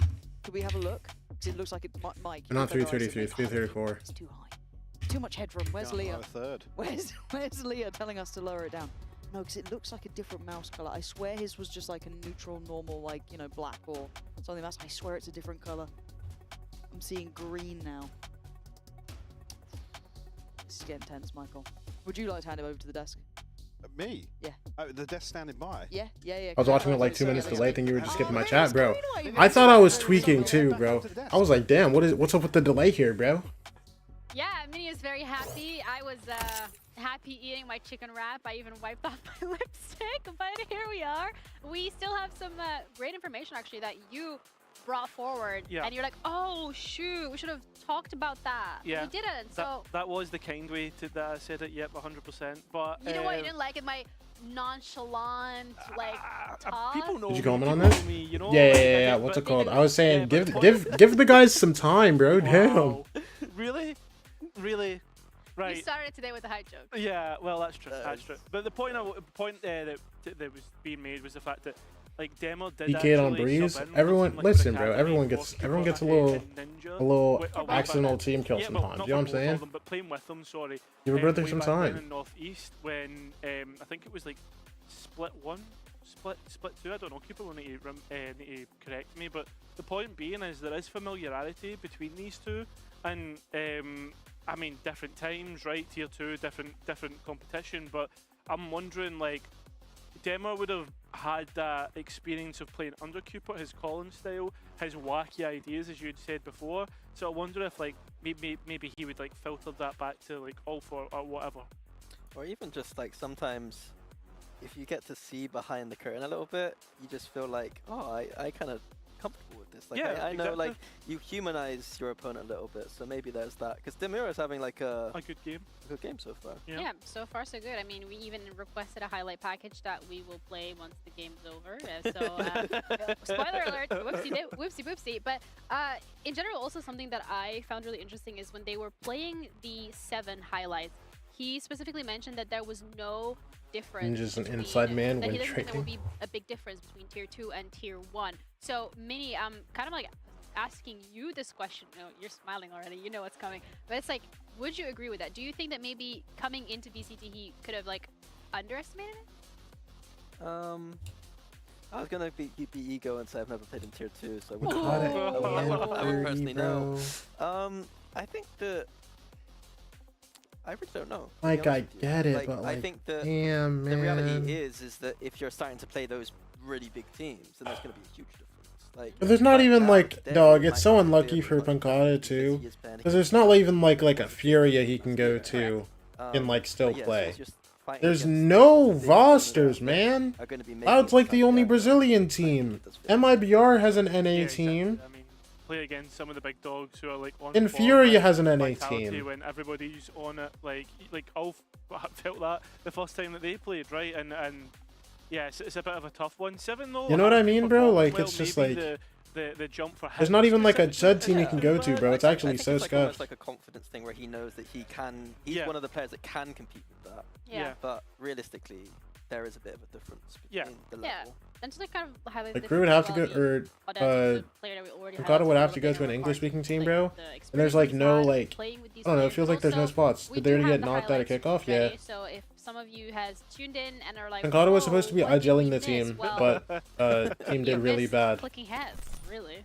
have a look? Because it looks like it might. They're not 333, 334. It's too high. Too much headroom. Where's Can't Leah? go a third. Where's Leah telling us to lower it down? No, because it looks like a different mouse color. I swear his was just like a neutral, normal, like, you know, black or something else. I swear it's a different color. I'm seeing green now. This is getting tense, Michael. Would you like to hand it over to the desk? Me? Yeah. Oh, the desk standing by? Yeah. I was watching it like 2 minutes delayed. I think you were just skipping my chat, bro. I thought I was tweaking too, bro. I was like, damn, what's up with the delay here, bro? Yeah, Minnie is very happy. I was happy eating my chicken wrap. I even wiped off my lipstick, but here we are. We still have some great information actually that you brought forward, and you're like, oh shoot, we should have talked about that. Yeah, we didn't. So that was the kind way to that I said it. Yep, 100%. But you know what? You didn't like it, my nonchalant like talk. People know. Did you comment on this? Me, you know, Yeah. What's it called? I was saying, give the guys some time, bro. Wow. Really? Right. You started today with a high joke. Yeah, well, that's true. That's true. But the point that was being made was the fact that like Demo did DK on actually Breeze. sub in with Everyone, some, like, listen, bro. academy Everyone gets a little accidental team kill sometimes. You know what I'm saying? But playing with them, sorry. Give a brother way some back then time. in Northeast when I think it was like split 1, split 2. I don't know. People will need to correct me. But the point being is there is familiarity between these two, and I mean different times, right? Tier 2, different competition. But I'm wondering, like, Demar would have had that experience of playing under Cupid, his Collins style, his wacky ideas, as you had said before. So I wonder if like maybe he would like filter that back to like Alpha or whatever. Or even just like sometimes, if you get to see behind the curtain a little bit, you just feel like, oh, I kind of comfortable with this. Like Yeah, I know exactly. like you humanize your opponent a little bit, so maybe there's that. Because Demir is having like a good game. A good game so far. Yeah, so far so good. I mean, we even requested a highlight package that we will play once the game's over. Spoiler alert, whoopsie whoopsie. But in general, also something that I found really interesting is when they were playing the 7 highlights, he specifically mentioned that there was no difference. Ninja's an between- inside man that when he doesn't think there will trading. be a big difference between tier 2 and tier 1. So, Mini, I'm kind of like asking you this question. No, you're smiling already. You know what's coming. But it's like, would you agree with that? Do you think that maybe coming into VCT he could have like underestimated it? I was gonna be ego and say I've never played in tier 2, so I would, Got it. I would personally know. Bro. I think that I really don't know. to be Like, honest I with you. get it, but, I like, think that damn, the reality man. is that if you're starting to play those really big teams, then there's gonna be a huge difference. Like, But there's not right even now, like, Demi dog, might it's so not be unlucky able for to, like, Pancada too. he is playing Because there's not even like a Furia he can go to and like still but yeah, so play. it's just fighting There's against no big teams rosters, that man. are gonna be making Cloud's like the tough only games. Brazilian team. MIBR has an NA team. I mean, play against some of the big dogs who are like on And form, Furia like, has an NA Vitality team. when everybody's on it. Like Ulf felt that the first time that they played, right? And yeah, it's a bit of a tough one. 7 though. You know what I has mean, bro? performed Like, well. it's just Maybe like- the jump for him. There's not even like a specifically- Zed team you can go to, bro. It's actually I think so it's like almost scuffed. like a confidence thing where he knows that he can. He's Yeah. one of the players that can compete with that. Yeah. But realistically, there is a bit of a difference between the Yeah, level. and so they kind of highlight Like, the Crew would have to go, difference as well. or Pancada would have to go to an English-speaking team, bro. And there's like no like, I don't know. It feels like there's no spots. Did they already get knocked out of kickoff? Yeah. So if some of you has tuned in and are like, Pancada was supposed to be "Whoa, what did igelling we the miss?" team, Well, but team you did really missed bad. Clicking heads, really.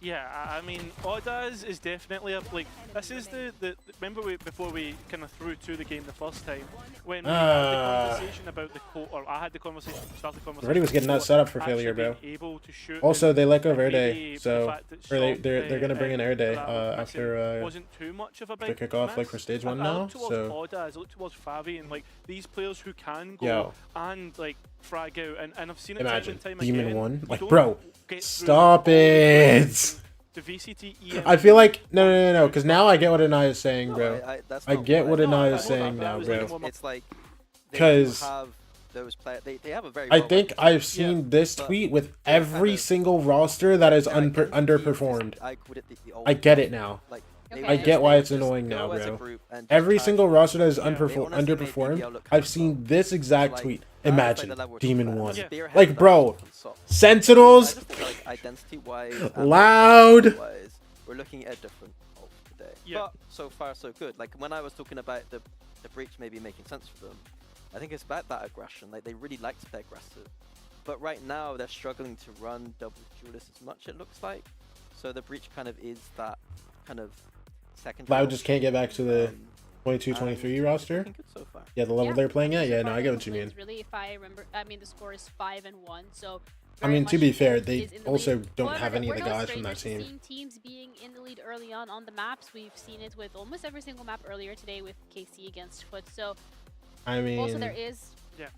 Yeah, I mean, Audaz is definitely a like. This is the remember before we kind of threw to the game the first time when we had the conversation about the or I had the conversation, started the conversation. Already was getting that before set up for actually failure, bro. being able to shoot Also, and- they let go and maybe Verde, the so fact that or Storm, they're gonna bring in Air Day that was after wasn't too much of a the big kickoff, like miss. for stage I 1 look now. towards So Audaz, I look towards Favi, and like these players who can go Yo. and like frag out, and I've seen it imagine time and time Demon again. 1, You like don't bro, get through stop it. the VCT I feel like no, because now I get what Anaya is saying, bro. That's I not get what I Anaya know is saying now, bro. It's like they do 'Cause have those players. They have a very. I well think rounded I've team. seen this but tweet with they're every kind of- single roster that is their identity is underperformed. I call it the old I get stuff. it now. Like, I get why it's annoying now, go as a bro. group and just Every try single to- roster that is They honestly made underperformed, BBL look I've seen this exact tweet. I understand Imagine the level we're Demon talking about. 1. Spearhead Like, and bro, different socks. Sentinels, I just think, like, identity-wise, and loud. personality-wise, we're looking at a different Ulf today. Yeah. But so far, so good. Like when I was talking about the breach maybe making sense for them, I think it's about that aggression. Like they really like to play aggressive, but right now they're struggling to run double duelist as much. It looks like, so the breach kind of is that kind of second. Loud just can't get back to the 22-23 roster. Good so far. Yeah, the level they're playing at. Yeah, no, I get what you mean. Really, if I remember, I mean the score is 5-1, so. I very mean, to much be fair, is they in the also lead. don't However, have any of we're the no guys from that strangers to team. seeing teams being in the lead early on the maps. We've seen it with almost every single map earlier today with KC against Foot. So I mean, also there is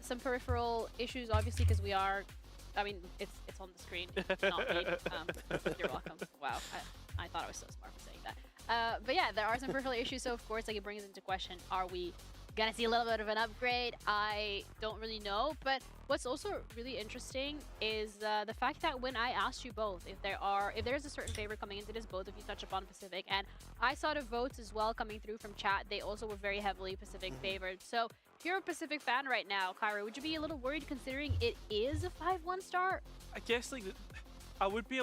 some peripheral issues, obviously, because we are. I mean, it's on the screen, not me. You're welcome. Wow, I thought I was so smart for saying that. But yeah, there are some peripheral issues. So of course, like it brings into question: are we gonna see a little bit of an upgrade? I don't really know. But what's also really interesting is the fact that when I asked you both if there's a certain favor coming into this, both of you touch upon Pacific, and I saw the votes as well coming through from chat. They also were very heavily Pacific favored. So if you're a Pacific fan right now, Kyra, would you be a little worried considering it is a 5-1 start? I guess like I would be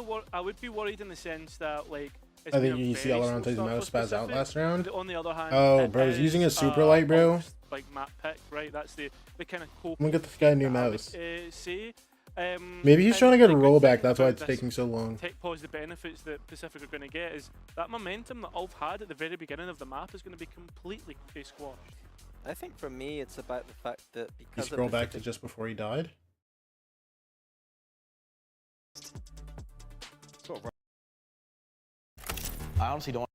worried in the sense that like. I think you see Alarante's mouse spaz out last round. On the other hand, Oh, bro, he's using a super light, bro. Like map pick, right? That's the kind of cool. I'm gonna get this guy a new mouse. Say. Maybe he's trying to get a the good rollback. thing That's why about it's this taking so long. Tech pause, the benefits that Pacific are going to get is that momentum that Ulf had at the very beginning of the map is going to be completely squashed. I think for me, it's about the fact that You because scroll of the back to just before he died. I honestly don't.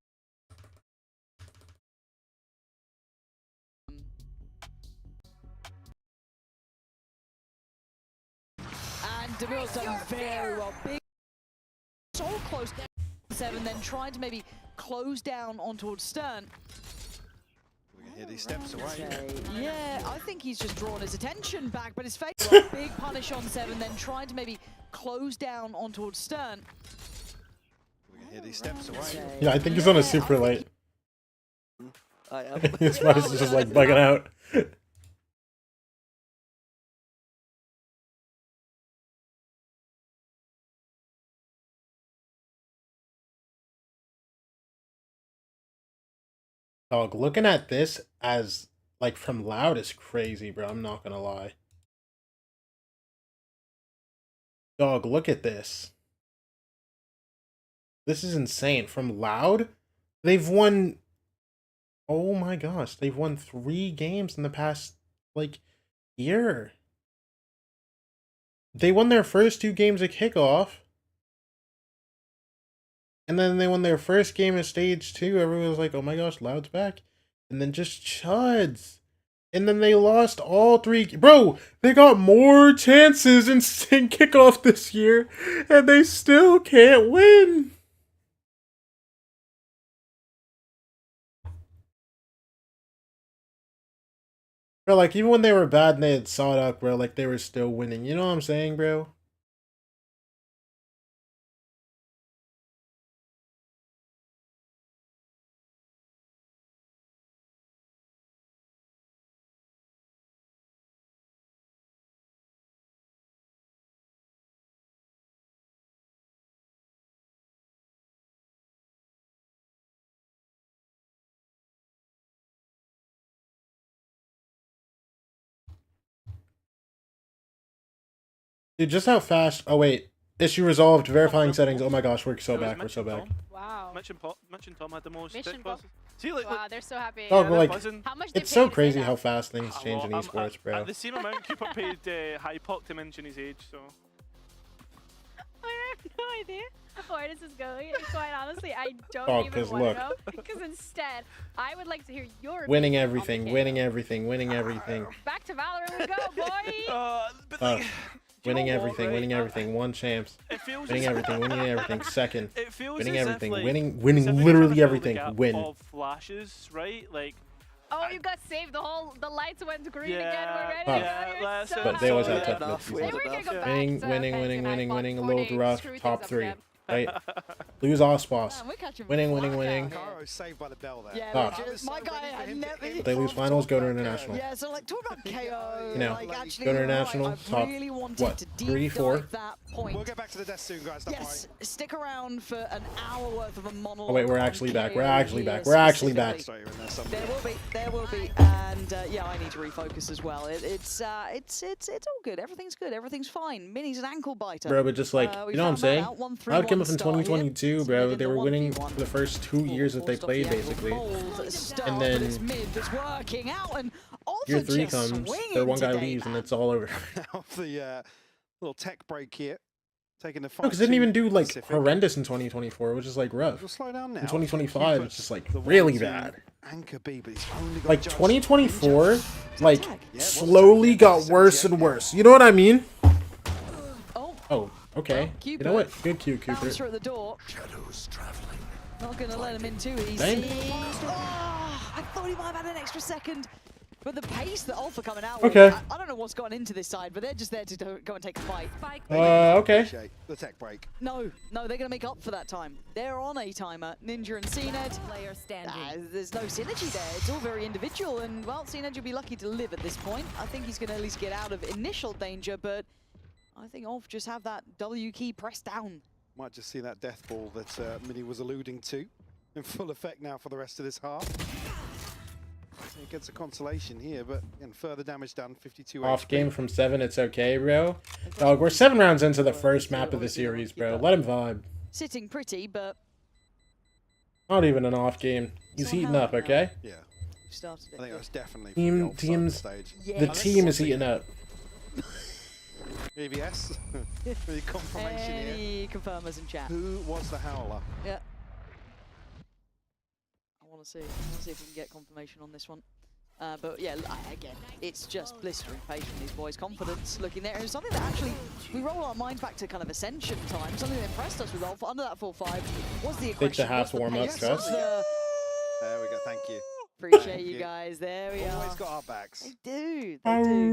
And Demille's done very well. Big, so close down 7, then trying to maybe close down on towards Stern. Here he steps away. Yeah, I think he's just drawn his attention back, but his face. Big punish on 7, then trying to maybe close down on towards Stern. Here he steps away. Yeah, I think he's on a super late. I am. His face is just like bugging out. Dog, looking at this as like from Loud is crazy, bro. I'm not gonna lie. Dog, look at this. This is insane. From Loud, they've won. Oh my gosh, they've won 3 games in the past like year. They won their first 2 games at kickoff. And then they won their first game of stage 2. Everyone was like, oh my gosh, Loud's back. And then just chuds. And then they lost all 3. Bro, they got more chances in kickoff this year. And they still can't win. Bro, like, even when they were bad and they had sawed up, bro, like, they were still winning. You know what I'm saying, bro? Dude, just how fast... Oh, wait. Issue resolved. Verifying settings. Oh my gosh, we're so back. We're so back. Wow. Mitch and Tom had the most. Mission buzz. See, like, wow, they're so happy. Oh, yeah, but like, How much it's they so paid to say crazy that? how fast things change in Well, esports, bro. At the same amount, Cooper paid Hypoc to mention his age, so. I have no idea where this is going. And quite honestly, I don't Oh, even 'cause want to look. know. Because instead, I would like to hear your Winning opinion on the everything, game. winning everything, winning everything. Back to Valorant we go, boy! Winning everything, winning everything. One champs. Winning everything, winning everything. Second. It feels Winning as everything, if, like, winning it's as if they're trying literally to fill the everything. gap Win. Of flashes, right? Like. Oh, you got saved. The lights went green Yeah, again. We're ready. yeah, So But they always happy. have tough They were gonna go back Winning, to winning, Fence winning, and I winning, fought winning. A 4 little days, rough. screw things Top up 3. again. Right? Lose Ospas. Man, we're catching Winning, winning, flack winning. out here. Caro saved by the bell there. Yeah, Ah. legit. My guy had never. If they lose finals, go to international. Yeah, so like talk about KO. You know, like, actually, go to you're right, international, I top, really wanted what, to deep 3, 4? dive that point. We'll get back to the death soon, guys. Don't Yes, stick around for an hour worth of a monologue. Oh wait, we're on actually back. We're KO actually here back. We're actually back. specifically. There will be, and yeah, I need to refocus as well. It's all good. Everything's good. Everything's fine. Minnie's an ankle biter. Bro, but just like, We you know what I'm found that saying? out. 1-3-1 Loud came up in start here. 2022, bro. Submitted They the were winning 1v1. for the first 2 years that they Forced off played, the angle, basically. bold at the start, And but it's then mid that's working out, and year Alpha 3 just comes, swinging their one guy today, leaves, and man. it's all over. Off the little tech break here. Taking the fight. Because they didn't even do like Pacific. horrendous in 2024, which is like rough. We'll slow down now. In 2025, it's just like The really 1-2 bad. Anchor B, but he's only got Like Judge 2024, Ninja. like Yeah, slowly got worse and worse. You know what I mean? Oh, okay. You Cupid know what? Good Q, Cooper. Bouncer at the door. Not gonna let him in too easy. Dang. Oh, I thought he might have had an extra second. But the pace that Alpha coming out Okay. with, I don't know what's gone into this side, but they're just there to go and take a fight. Okay. Appreciate the tech break. No, they're gonna make up for that time. They're on a timer. Ninja and CNED. Player standing. There's no synergy there. It's all very individual, and well, CNED will be lucky to live at this point. I think he's gonna at least get out of initial danger, but I think Alpha just have that W key pressed down. Might just see that death ball that Minnie was alluding to in full effect now for the rest of this half. He gets a consolation here, but again, further damage done, 52 Off HP. game from 7, it's okay, bro. Dog, we're 7 rounds into the first map of the series, bro. Let him vibe. Sitting pretty, but Not even an off game. He's heating up, okay? Yeah. Who started it? I think it was definitely Team, from the teams, stage. the team is eating up. EVS, any confirmation here? Any confirmers in chat? Who was the howler? Yeah. I want to see. If we can get confirmation on this one. But yeah, again, it's just blistering pace from these boys. Confidence looking there. And something that actually, we roll our minds back to kind of Ascension time. Something that impressed us with Ulf under that full 5 was the aggression. Take the half warm up, pace, Trust. was the- There we go, thank you. Appreciate you guys. There we are. Always got our backs. They do. They do.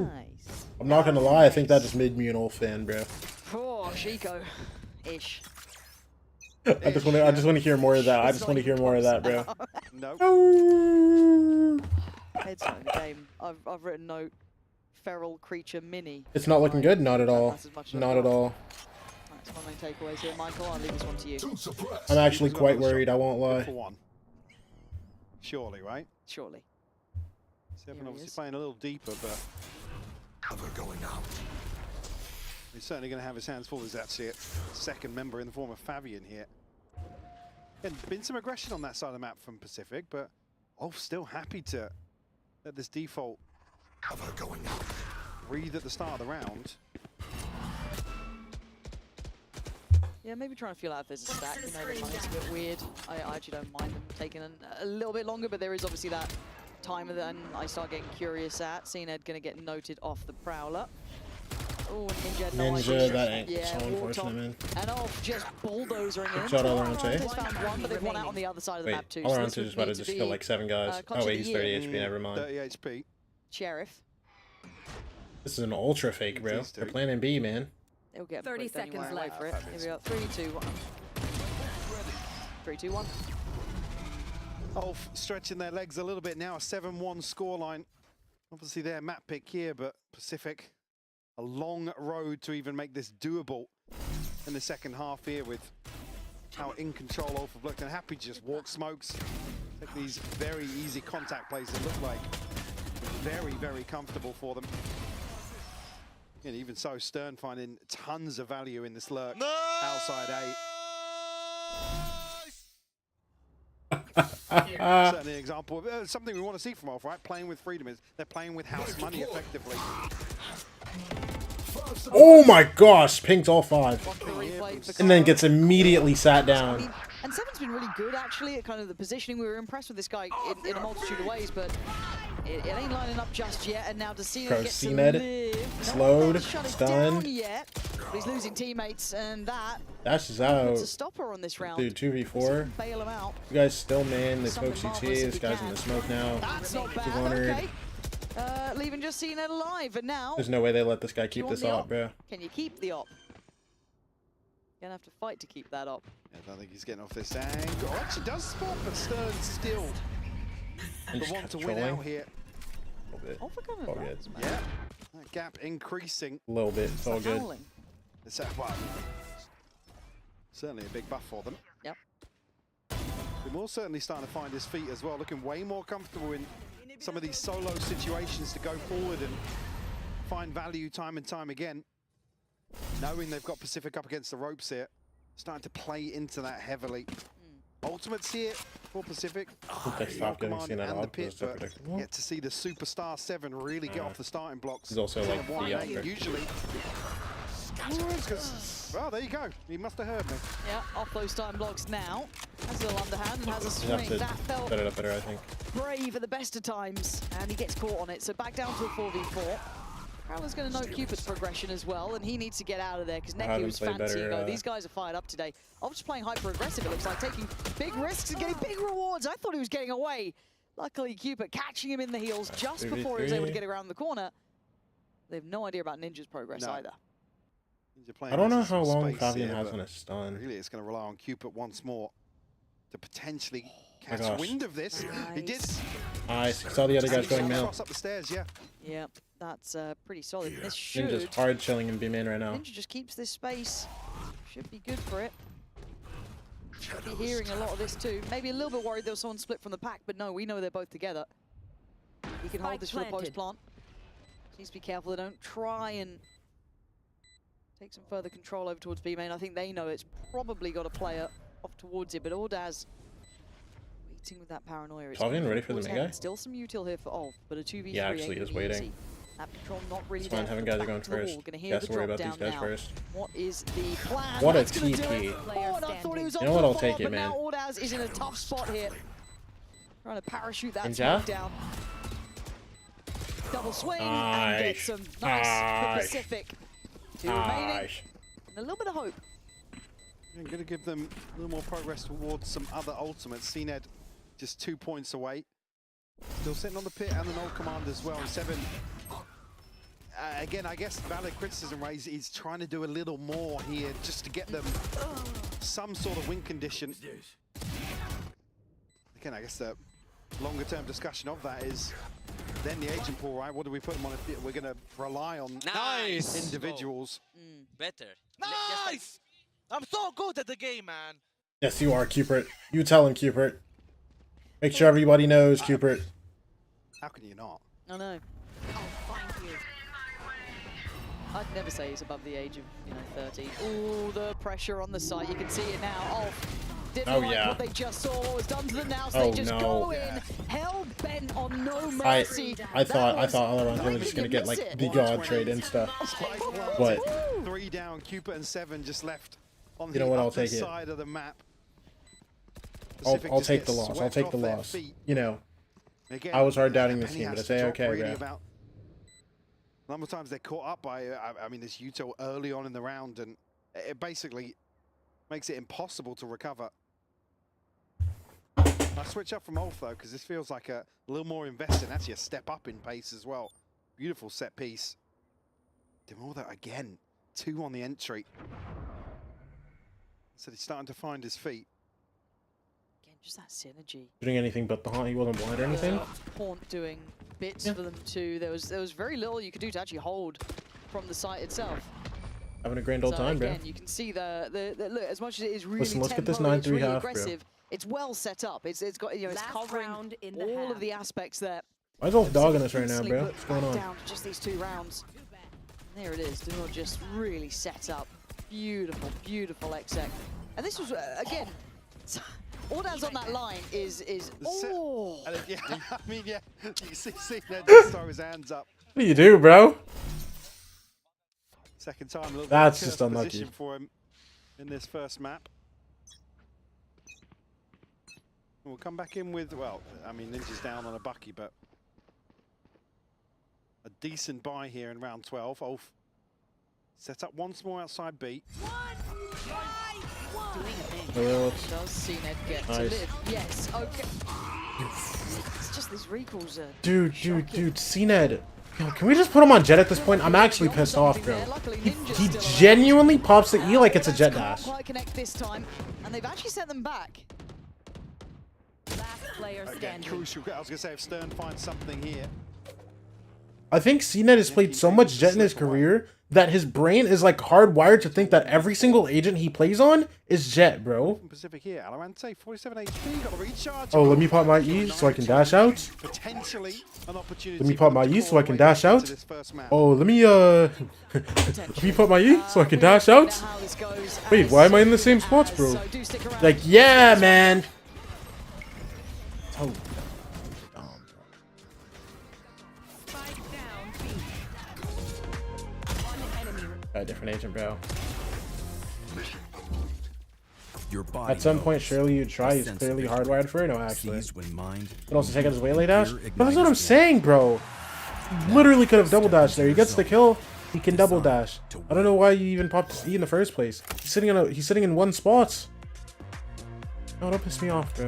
Nice. I'm not gonna lie, I think that just made me an old fan, bro. Poor Chico-ish. I just want to hear more of that. I just want to hear more of that, bro. Nope. It's not in the game. I've written note. Feral creature mini. It's not looking good, not at all. That's as much as Not I've at got. all. That's my main takeaways here, Michael. I'll leave this one to you. I'm actually quite worried, I won't Good lie. for one. Surely, right? Surely. Seven Here he obviously is. playing a little deeper, but Cover going out. he's certainly going to have his hands full as that's it. Second member in the form of Fabian here. And been some aggression on that side of the map from Pacific, but Ulf still happy to let this default Cover going out. breathe at the start of the round. Yeah, maybe trying to feel out if there's a stack. You know, the money's a bit weird. I actually don't mind them taking a little bit longer, but there is obviously that time then I start getting curious at. Seeing Ed going to get noted off the Prowler. Oh, Ninja, that ain't yeah, so walked unfortunate, on. man. And off just bulldozering in. Good shot, Alorante. They've found one, but they've won out on the other side of the Wait, map too. So Alorante this would just about to need just be, kill like 7 guys. clutch Oh of wait, the he's year. 30 HP, never mind. 30 HP. Sheriff. This is an ultra fake, bro. They're planning B, man. They'll get 30 bricked anyway. seconds Wait left. for it. Here we go. 3, 2, 1. 3, 2, 1. Ulf stretching their legs a little bit now. A 7-1 scoreline. Obviously their map pick here, but Pacific, a long road to even make this doable in the second half here with how in control Ulf have looked. And happy to just walk smokes. Take these very easy contact plays that look like very, very comfortable for them. And even so, Stern finding tons of value in this lurk outside A. Certainly an example of something we want to see from Ulf, right? Playing with freedom is they're playing with house money effectively. Oh my gosh, pinked all 5. And then gets immediately sat down. And Seven's been really good actually at kind of the positioning. We were impressed with this guy in a multitude of ways, but it ain't lining up just yet. And now Decina gets to Proceed. live. Slowed, Shut it stunned. down yet. But he's losing teammates, and that That's just puts a out. stopper on this round. Dude, 2v4. Bail him out. You guys still main. They Something smoke CT. marvelous if This he guy's can. in the smoke now. That's not bad. 200. Okay. Leaving Justina alive, and now There's no way they let this guy you keep want this the up, bro. Can you keep the op? Gonna have to fight to keep that up. Yeah, I don't think he's getting off this angle. Oh, actually does spot, but Stern still And the just one to win controlling. out here. A little bit. Oh, for goodness All good. sakes, man. Yeah, that gap increasing. A little bit. It's all good. Howling. It's well, certainly a big buff for them. Yep. Moore's certainly starting to find his feet as well, looking way more comfortable in some of these solo situations to go forward and find value time and time again. Knowing they've got Pacific up against the ropes here, starting to play into that heavily. Ultimates here for Pacific. I think they stopped getting seen at and the all. pit, but yet to see the Superstar 7 really get off the starting blocks. He's also like One, the eight, usually. Well, there you go. He must have heard me. Yeah, off those starting blocks now. Has a little underhand and has a You have swing. to That felt set it up better, I think. brave at the best of times, and he gets caught on it. So back down to a 4v4. Prowler's going to note Cupid's progression as well, and he needs to get out of there because Neki haven't was played fancying. better, These guys are fired up today. I'm just playing hyper-aggressive, it looks like, taking big risks and getting big rewards. I thought he was getting away. Luckily, Cupid catching him in the heels just before he was able to get around the corner. They have no idea about Ninja's progress either. I don't know how long Space Fabian here, has but on a stun. Really, it's going to rely on Cupid once more to potentially my catch gosh. wind of this. He did. Nice. Saw the other guys going mail. Cross up the stairs, yeah. Yeah, that's pretty solid. This should... Ninja's hard chilling in B main right now. Ninja just keeps this space. Should be good for it. Should be hearing a lot of this too. Maybe a little bit worried there was someone split from the pack, but no, we know they're both together. He can hold this for the post plant. Needs to be careful they don't try and take some further control over towards B main. I think they know it's probably got a player off towards it, but Ordaz waiting with that paranoia. It's Talking ready for the mid guy? Still some util here for Ulf, but a 2v3. He actually is waiting. That control not really It's fine, having guys are going first. Guys worry about these guys first. What is the plan? What a That's gonna do TP. it. Oh, and I thought he was You know on what, the I'll take follow-up, it, but man. now Ordaz is in a tough spot here. Trying to parachute that Ninja? smoke down. Double swing and get some nice Pacific. Two remaining. And a little bit of hope. I'm going to give them a little more progress towards some other ultimates. CNED just 2 points away. Still sitting on the pit and the null command as well. 7. Again, I guess valid criticism raised. He's trying to do a little more here just to get them some sort of win condition. Again, I guess the longer term discussion of that is then the agent pool, right? What do we put them on? If we're going to rely on individuals. Better. Nice! I'm so good at the game, man. Yes, you are, Cupert. You tell him, Cupert. Make sure everybody knows, Cupert. How can you not? I know. I'd never say he's above the age of, 30. Ooh, the pressure on the site. You can see it now. Oh, didn't like what they just saw. What was done to them now. So they just go in, hell bent on no mercy. I thought Alaron was just gonna get like the god trade and stuff. But 3 down, Cupid and 7 just left on you know the what? I'll other take it. side of the map. I'll Pacific take just the gets loss. I'll swept take the off their loss. feet. You know, Again, I was hard doubting this Penny game, but I has say to talk okay, really bro. about a number of times they're caught up by, I mean, this Uto early on in the round, and it basically makes it impossible to recover. I switch up from Ulf though, because this feels like a little more invested, actually a step up in pace as well. Beautiful set piece. Demortha again, 2 on the entry. So he's starting to find his feet. Again, just that synergy. Doing anything but the hunt. He wasn't blind or anything. Paunt doing bits for them too. There was very little you could do to actually hold from the site itself. Having a grand old time, again, bro. you can see the look, as much as it is really Listen, let's get this tempo, it's 9-3 really half, bro. aggressive. It's well set up. It's got it's covering all of the aspects there. Why is Ulf dogging us right now, bro? What's going on? Down to just these 2 rounds. There it is. Duel just really set up. Beautiful, beautiful exec. And this was again. Ordaz on that line is oh. Yeah, I mean, yeah, you see Ned just throw his hands up. What do you do, bro? Second time, a little That's bit of just unlucky. position for him in this first map. We'll come back in with, well, I mean, Ninja's down on a Bucky, but a decent buy here in round 12. Ulf set up once more outside B. Well, Does CNED get to nice. live? Yes, okay. It's just these recalls are Dude, CNED. Yo, can we just put him on Jet at this point? I'm actually pissed off, bro. He genuinely pops the E like it's a Jet dash. quite connect this time, and they've actually sent them back. Last player Again, standing. crucial. I was going to say, if Stern finds something here. I think CNED has played so much Jet in his career that his brain is like hardwired to think that every single agent he plays on is Jet, bro. Pacific here, Alorante, 47 HP, got a recharge. Oh, let me pop my E so I can dash out. Potentially an opportunity. Let me pop my E so I can dash out. Oh, let me pop my E so I can dash out. Wait, why am I in the same spots, bro? Like, yeah, man. Oh. A different agent, bro. Your body At some point, knows. surely you'd try. He's clearly hardwired for it. No, actually. Sees when mind But also take out his waylay dash. Fear But that's what I'm ignites saying, bro. Literally could have double dashed there. He gets the kill. He can double dash. I don't know why you even popped his E in the first place. He's sitting in one spot. No, don't piss me off, bro.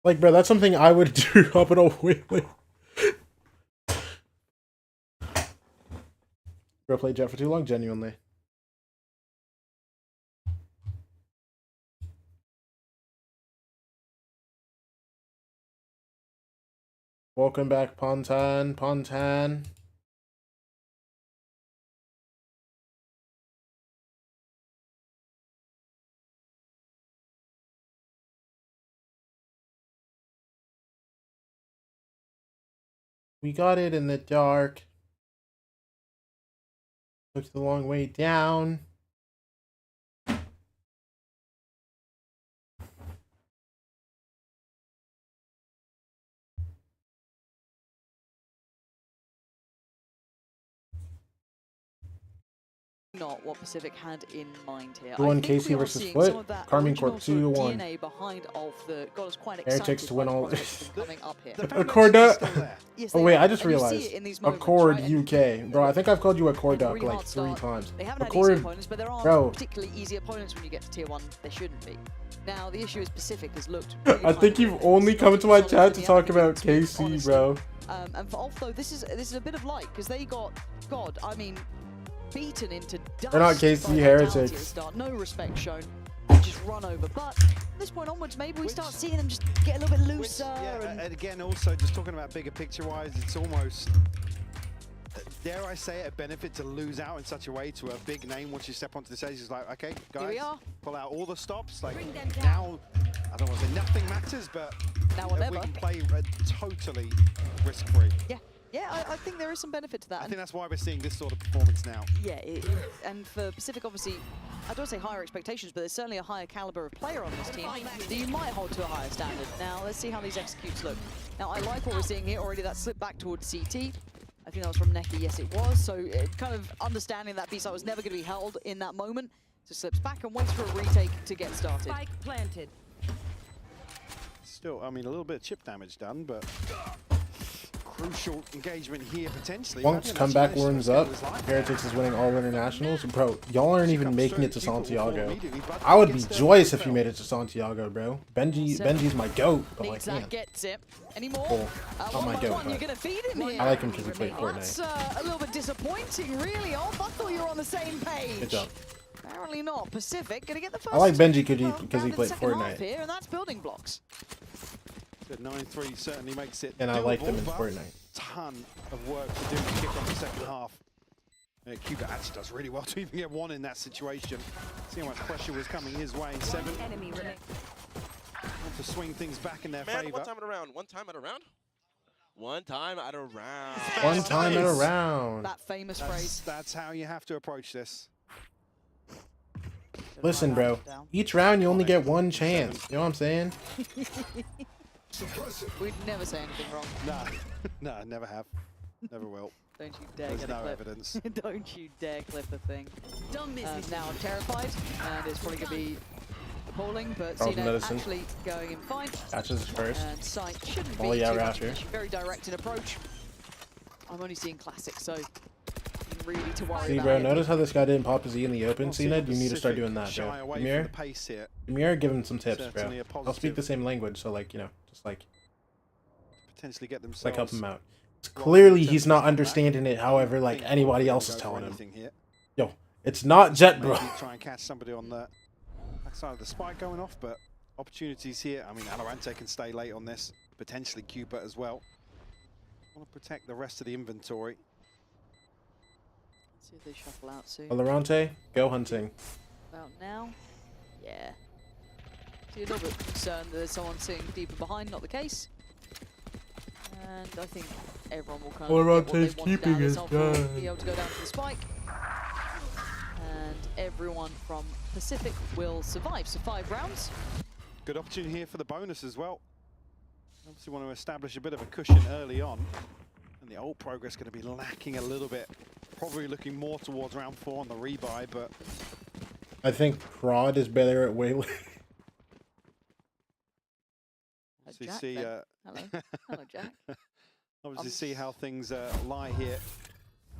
Like, bro, that's something I would do up in a waylay. Bro, played Jet for too long, genuinely. Welcome back, Pontan. We got it in the dark. Took the long way down. not what Pacific had in mind here. 2-1 I think KC we are versus seeing Split. some of that Carmine original Corp sort of 2-1. DNA behind Ulf that got us quite Heretics excited to by win the all. prospects of coming up here. Accorda. Yes, Oh they wait, are. I just And you see realized. it in these moments, Accord right? And UK, bro. I think I've called you Accord a Duck really like hard 3 start. times. They haven't had easy Accord, opponents, but there aren't bro. particularly easy opponents when you get to tier 1. They shouldn't be. Now, the issue is Pacific has looked really I think fine. you've only come into my chat to talk about KC, honestly. bro. And for Ulf, though, this is a bit of light, because they got, God, I mean, beaten into dust. They're not by KC Vitality heretics. at the start. No respect shown. They just run over. But from this point onwards, maybe we start seeing them just get a little bit looser. And again, also just talking about bigger picture-wise, it's almost, dare I say it, a benefit to lose out in such a way to a big name once you step onto the stage. It's like, okay, guys, Here we are. pull out all the stops. Like now, I don't want to say nothing matters, but now or never. We can play totally risk-free. Yeah, I think there is some benefit to that. I think that's why we're seeing this sort of performance now. Yeah, and for Pacific, obviously, I don't say higher expectations, but there's certainly a higher caliber of player on this team that you might hold to a higher standard. Now, let's see how these executes look. Now, I like what we're seeing here already. That slip back towards CT. I think that was from Neki. Yes, it was. So kind of understanding that B-side was never going to be held in that moment. So slips back and waits for a retake to get started. Spike planted. Still, I mean, a little bit of chip damage done, but crucial engagement here potentially. Wonk's comeback warms up. Heretics is winning all internationals. Bro, y'all aren't even making it to Santiago. I would be joyous if you made it to Santiago, bro. Benji's my goat, but like, That man. gets it. Any more? Cool. Not my goat, You're but going to feed him here. I like him because he played That's Fortnite. a little bit disappointing, really. I thought you were on the same page. Good job. Apparently not. Pacific going to get the first. I like Benji because round he in the played second half Fortnite. here, and that's building blocks. The 9-3 certainly makes it And I liked him doable, in but Fortnite. Ton of work to do to kick off the second half. Cuba actually does really well to even get one in that situation. See how much pressure was coming his way. 7. Enemy remaining. Want to swing things back in their Man, favor. one time at a round. One time at a round. One time at a round. One time in a round. That famous phrase. That's how you have to approach this. Listen, bro. Each round you only get one chance. You know what I'm saying? We'd never say anything wrong. No, never have. Never will. Don't you dare There's get a no clip. evidence. Don't you dare clip a thing. Now I'm terrified, and it's probably going to be appalling, but Charles CNET Medicine. actually going in fine. Catches first. And Sight shouldn't Oh, be yeah, too much Raptor. of an issue. Very direct in approach. I'm only seeing classic, so nothing really to worry See, about. bro, here. notice how this guy didn't pop his E in the open? We'll See, see Ned? the You need to start Pacific doing that, bro. shy away from Emea? the pace here. Emea, give him some tips, bro. Certainly a They'll speak positive. the same language, so, like, you know, just, like, Potentially get themselves. like help him out. It's rolling clearly in he's terms not of comeback. understanding it, however, like, Think anybody Wolf else will is go for telling him. anything here. Yo, it's not Jet, bro. Maybe try and catch somebody on the backside of the spike going off, but opportunities here. I mean, Alorante can stay late on this. Potentially Cuba as well. Want to protect the rest of the inventory. Let's see if they shuffle out soon. Valorante, go hunting. About now? Yeah. See, a little bit concerned that there's someone sitting deeper behind, not the case. And I think everyone will kind of get what Valorante's they wanted keeping out of his this. Will gun. be able to go down to the spike. And everyone from Pacific will survive. So 5 rounds. Good opportunity here for the bonus as well. Obviously want to establish a bit of a cushion early on. And the old progress going to be lacking a little bit. Probably looking more towards round 4 on the rebuy, but I think Prod is better at waylaying. obviously Jack, see, then. Hello. Hello, Jack. obviously see how things lie here.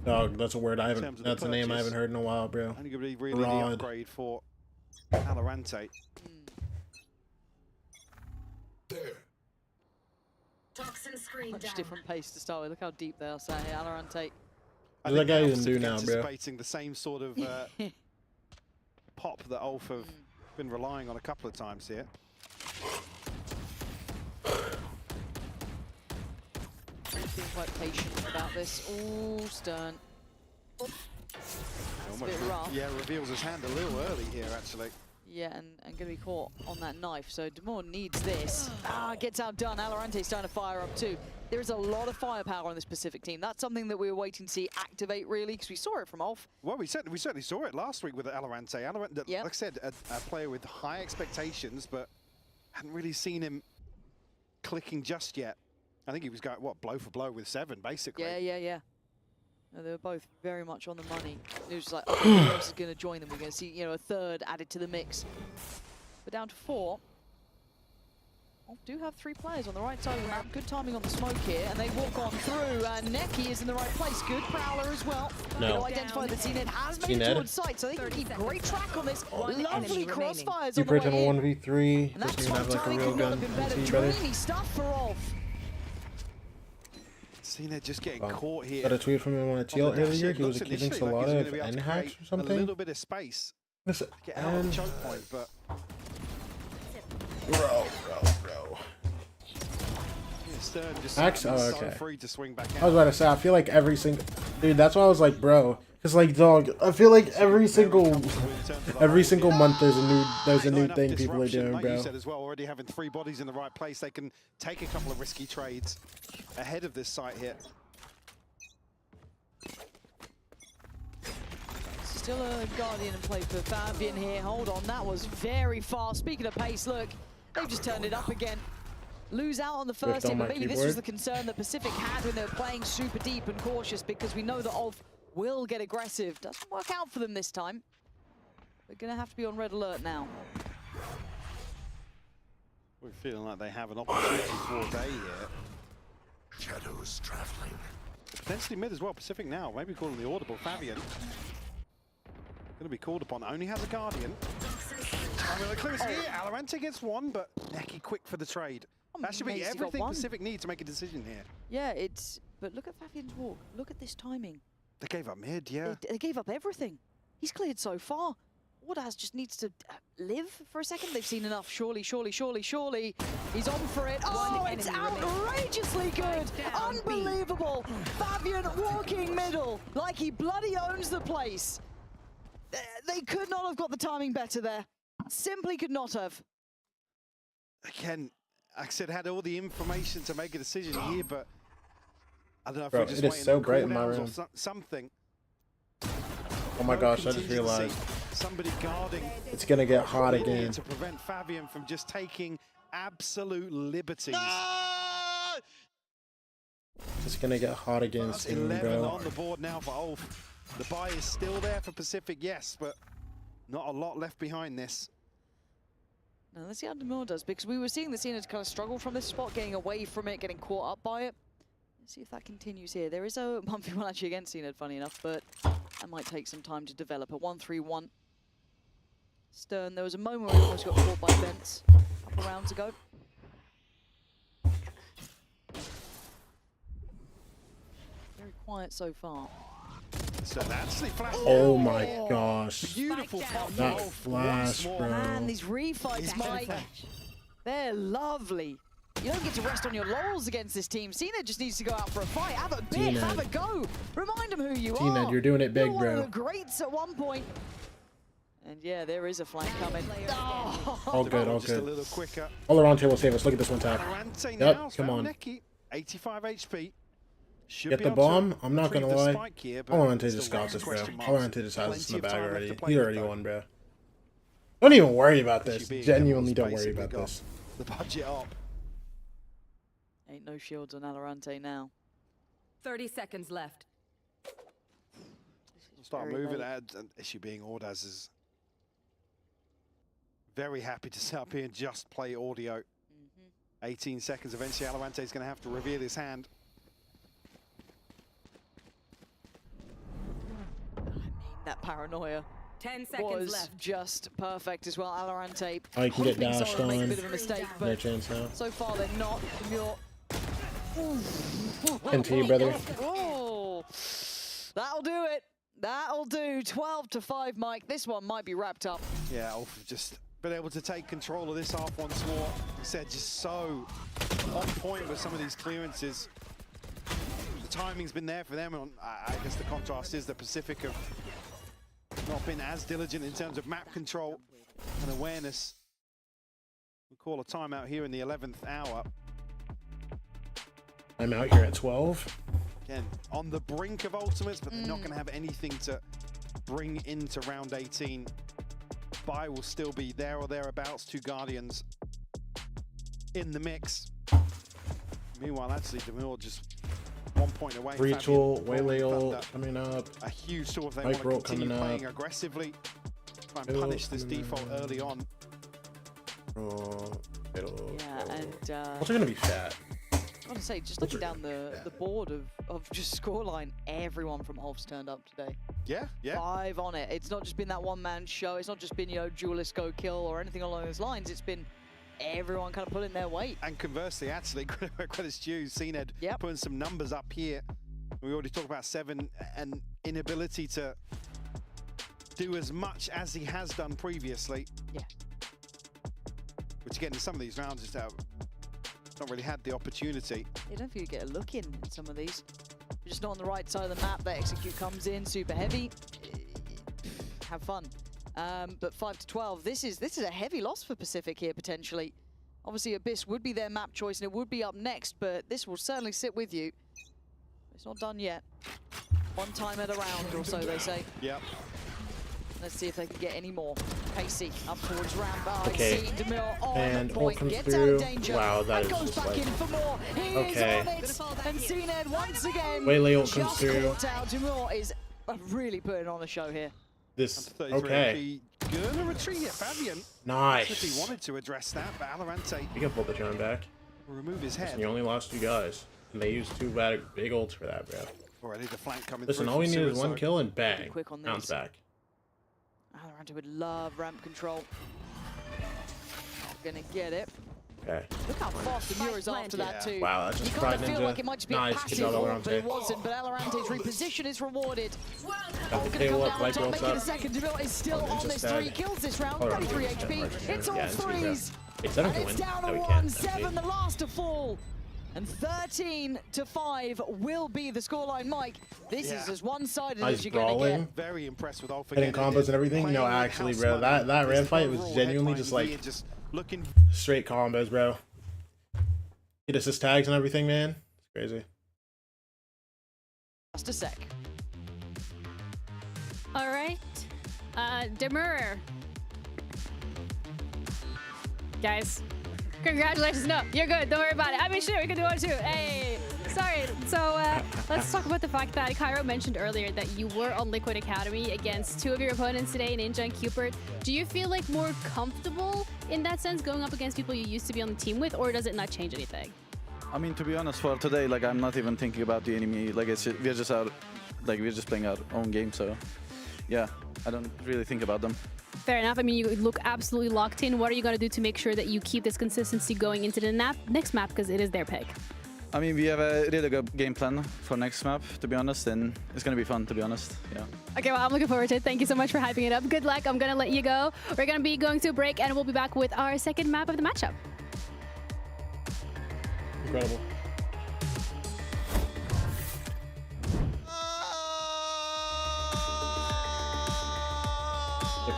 Dog, that's a word I In haven't. terms of the That's a name I purchase. haven't heard in a while, bro. Only going to be really the Rod. upgrade for Alorante. Toxin screen Much down. different pace to start with. Look how deep they are sat here. Alorante. I What think that guy they're even do now, bro? anticipating the same sort of pop that Ulf have been relying on a couple of times here. Being quite patient about this. Ooh, Stern. That's a bit rough. Yeah, reveals his hand a little early here, actually. Yeah, and going to be caught on that knife. So Demore needs this. Gets outdone. Alorante starting to fire up too. There's a lot of firepower on this Pacific team. That's something that we were waiting to see activate, really, because we saw it from Ulf. Well, we certainly saw it last week with Alorante. Alorante, Yep. like I said, a player with high expectations, but hadn't really seen him clicking just yet. I think he was going, what, blow for blow with 7, basically. Yeah. They were both very much on the money. It was just like, okay, who else is going to join them? We're going to see, a third added to the mix. But down to 4. Oh, do have 3 players on the right side of the map. Good timing on the smoke here, and they walk on through. And Neki is in the right place. Good prowler as well. No. Identify that CNED has made it towards sight, so they can keep great track on this. Lovely crossfires You on the bridge on way a in. 1v3. And that Doesn't even have like a timing real could not gun. have been better. MT better. Dreamy stuff for Ulf. Cena just getting caught here. Got a tweet from him on a TL earlier. He was Looks accusing initially like he's Solana gonna of be able to N-hacks create or something. A little bit of space Listen, to get out of the choke point, but bro. Stern just Hacks? so Oh, okay. free to swing back out. I was about to say, I feel like every single dude. That's why I was like, bro, because like, dog, I feel like every single month there's a new thing people are doing, like bro. you said as well, already having 3 bodies in the right place, they can take a couple of risky trades ahead of this site here. Still a Guardian in play for Fabian here. Hold on, that was very fast. Speaking of pace, look, they've just turned it up again. Lose out on the first hit, but maybe this was the concern that Pacific had when they were playing super deep and cautious, because we know that Ulf will get aggressive. Doesn't work out for them this time. They're going to have to be on red alert now. We're feeling like they have an opportunity towards A here. Shadows traveling. Potentially mid as well, Pacific now. Maybe calling the audible. Fabian. Going to be called upon. Only has a Guardian. I'm going to clear here. Alorante gets 1, but Neki quick for the trade. That should be everything Pacific need to make a decision here. Yeah, but look at Fabian's walk. Look at this timing. They gave up mid, yeah. They gave up everything. He's cleared so far. Ordaz just needs to live for a second. They've seen enough. Surely, surely, surely, surely. He's on for it. Oh, it's outrageously good. Unbelievable. Fabian walking middle like he bloody owns the place. They could not have got the timing better there. Simply could not have. Again, like I said, had all the information to make a decision here, but I don't know if Bro, we're just it is waiting so on bright in my cooldowns room. or something. Oh my gosh, I just realized. Somebody guarding. It's gonna get hot again. To prevent Fabian from just taking absolute liberties. It's gonna get hot again soon, 11 bro. on the board now for Ulf. The buy is still there for Pacific, yes, but not a lot left behind this. Now let's see how Demir does, because we were seeing the Cena kind of struggle from this spot, getting away from it, getting caught up by it. Let's see if that continues here. There is a 1v1 actually against Cena, funny enough, but that might take some time to develop. A 1-3-1. Stern, there was a moment where he almost got caught by Bents a couple rounds ago. Very quiet so far. So that's the flash. Oh my gosh. Beautiful That flash, bro. Man, these refights, Mike, they're lovely. You don't get to rest on your laurels against this team. Cena just needs to go out for a fight. Have a bit, have a go. Remind them who you are. T-Ned, you're doing it big, You're one bro. of the greats at one point. And yeah, there is a flank coming. Oh. All good, all Just a good. little quicker. Alorante will save us. Look at this one tap. Alorante Yep, now, come on. Neki, 85 HP. Should Get be the able to bomb. I'm not gonna retrieve the lie. spike here, but Alorante still just got this, bro. question marks. Alorante just has this in the Plenty of bag time left already. to He play with, already though. won, bro. Don't even worry about this. Actually being Genuinely Devil's don't worry basically about got this. The budget up. Ain't no shields on Alorante now. 30 seconds left. Start very moving. late. An issue being Ordaz is very happy to sit up here and just play audio. 18 seconds. Eventually, Alorante is going to have to reveal his hand. That paranoia 10 seconds was left. just perfect as well. Alorante Oh, you can get hoping dashed someone will make a on. bit of a mistake, No but chance now. so far they're not. Demir. NT, brother. Oh, that'll do it. That'll do. 12-5, Mike. This one might be wrapped up. Yeah, Ulf have just been able to take control of this half once more. Like I said, just so on point with some of these clearances. The timing's been there for them, and I guess the contrast is that Pacific have not been as diligent in terms of map control and awareness. We call a timeout here in the 11th hour. I'm out here at 12. Again, on the brink of ultimates, but they're not going to have anything to bring into round 18. Buy will still be there or thereabouts. 2 Guardians in the mix. Meanwhile, actually, Demir just 1 point away. Retool, Fabian, Waylay Thunder, ult coming up. a huge tool if they want to Micro continue coming playing up. aggressively. Try and Middle punish this coming default up. early on. Middle. Yeah, and Also gonna be fat. I want to say, just looking down the board of just scoreline, everyone from Ulf's turned up today. Yeah, yeah. 5 on it. It's not just been that one-man show. It's not just been, you know, duelist go kill or anything along those lines. It's been everyone kind of pulling their weight. And conversely, actually, credit's due, CNED putting some numbers up here. We already talked about 7 and inability to do as much as he has done previously. Yeah. Which again, in some of these rounds, just not really had the opportunity. You don't feel you get a look in some of these. You're just not on the right side of the map. That execute comes in super heavy. Have fun. But 5-12. This is a heavy loss for Pacific here potentially. Obviously, Abyss would be their map choice and it would be up next, but this will certainly sit with you. It's not done yet. One time at a round or so, they say. Yep. Let's see if they can get any more. Pacey up towards Rambo. Okay. Demir on And the ult point, comes gets through. out of danger. Wow, that and is goes just back like... in for more. He Okay. is on it. And CNED once again. Waylay ult comes just through. caught out. Demir is really putting on a show here. This, 33 okay. HP. Gonna retreat it, Fabian. Nice. If he wanted to address that, but Alorante You can pull the drone back. will remove his head. You only lost 2 guys. And they used 2 big ults for that, bro. Already the flank coming Listen, through all we from need is 1 Suicide. kill and bang. Quick on Bounce this. back. Alorante would love ramp control. Not gonna get it. Okay. Look how fast Demir is after that too. Wow, that's You just kind of Pride feel Ninja. like it might just be Nice, a good passive job, ult, Alorante. but it wasn't. But Alarante's reposition is rewarded. Got the Gonna table come up, down like top, rolls make it a up. second. Demir is still Oh, on Ninja's this dead. 3 kills this round. Hold on, 33 Ninja's HP. dead, right It's here. all Yeah, it's good, bro. threes. Wait, 7 And can it's win? down No, to we 1. can't. 7 the last to fall. And 13-5 will be the scoreline. Mike, this is as one-sided Nice as you're going to brawling. get. Very impressed with Ulf Hitting again. combos and everything. No, Playing like actually, house bro, money. that This ram fight was overall genuinely headline just like here, just looking straight combos, bro. Hit assist tags and everything, man. It's crazy. Just a sec. All right. Demir. Guys, congratulations. No, you're good. Don't worry about it. I mean, sure, we can do it too. Hey, sorry. So let's talk about the fact that Cairo mentioned earlier that you were on Liquid Academy against 2 of your opponents today, Ninja and Cupid. Do you feel like more comfortable in that sense going up against people you used to be on the team with, or does it not change anything? I mean, to be honest, for today, like I'm not even thinking about the enemy. Like we're just out, like we're just playing our own game. So, yeah, I don't really think about them. Fair enough. I mean, you look absolutely locked in. What are you going to do to make sure that you keep this consistency going into the next map, because it is their pick? I mean, we have a really good game plan for next map, to be honest, and it's gonna be fun, to be honest. Yeah. Okay, well, I'm looking forward to it. Thank you so much for hyping it up. Good luck. I'm going to let you go. We're going to be going to a break, and we'll be back with our second map of the matchup. Incredible.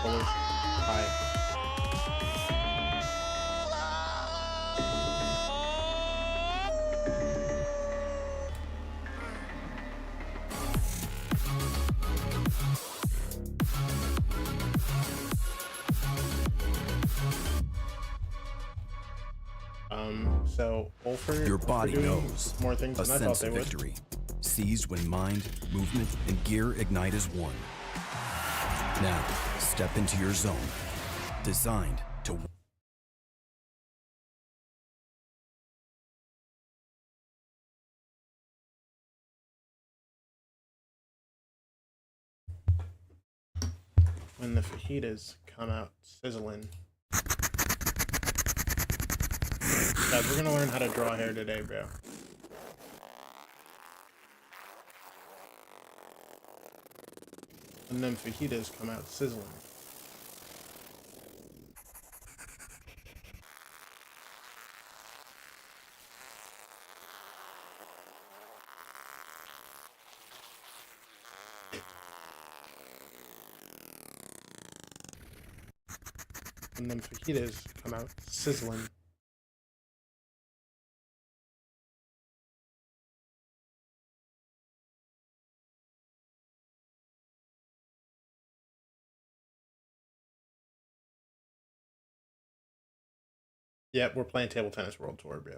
Hi. So Wolfer, Your body doing knows. more things A than I thought sense they of would. victory, seized when mind, movement, and gear ignite as one. Now, step into your zone. Designed to When the fajitas come out sizzling. Guys, we're gonna learn how to draw hair today, bro. And then fajitas come out sizzling. And then fajitas come out sizzling. Yep, we're playing Table Tennis World Tour, bro.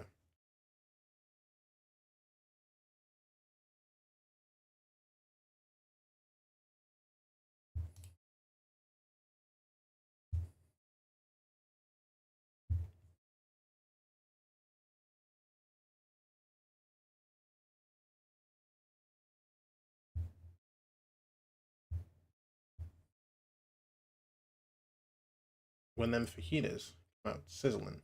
when them fajitas come out sizzling.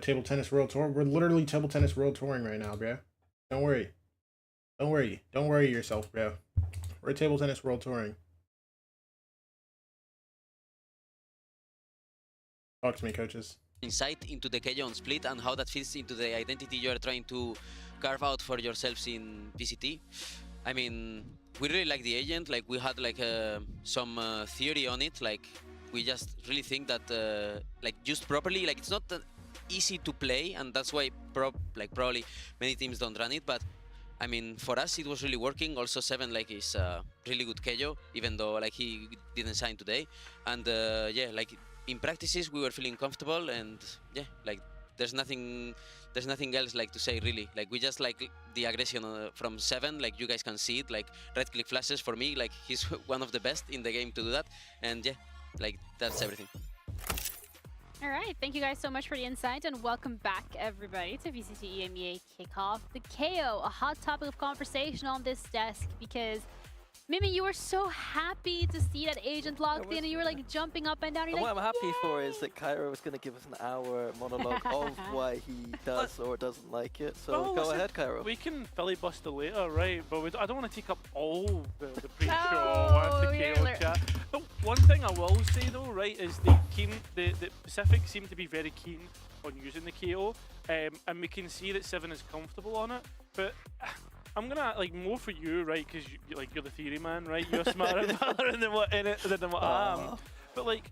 Table tennis world tour. We're literally table tennis world touring right now, bro. Don't worry. Don't worry. Don't worry yourself, bro. We're table tennis world touring. Talk to me, coaches. Insight into the KO on split and how that fits into the identity you are trying to carve out for yourselves in VCT. I mean, we really like the agent. Like we had like some theory on it. Like we just really think that like used properly, like it's not easy to play, and that's why probably many teams don't run it. But I mean, for us it was really working. Also, Seven like is really good KO, even though like he didn't sign today. And yeah, like in practices we were feeling comfortable, and yeah, like there's nothing else like to say really. Like we just like the aggression from Seven. Like you guys can see it, like red click flashes for me. Like he's one of the best in the game to do that, and yeah, like that's everything. All right, thank you guys so much for the insight, and welcome back everybody to VCT EMEA Kickoff. The KO, a hot topic of conversation on this desk, because Mimi, you were so happy to see that agent locked in, and you were like jumping up and down. You're And like, what I'm happy for is that Cairo was going to give us an hour monologue of why he does or doesn't like it. So Well, go listen, ahead, Cairo. We can filibuster later, right? But I don't want to take up all the pre-show Oh, and the you're KO chat. But one thing I will say though, right, is the Pacific seem to be very keen on using the KO, and we can see that Seven is comfortable on it. But I'm gonna like more for you, right? Because you're the theory man, right? You're smarter than what I am. But like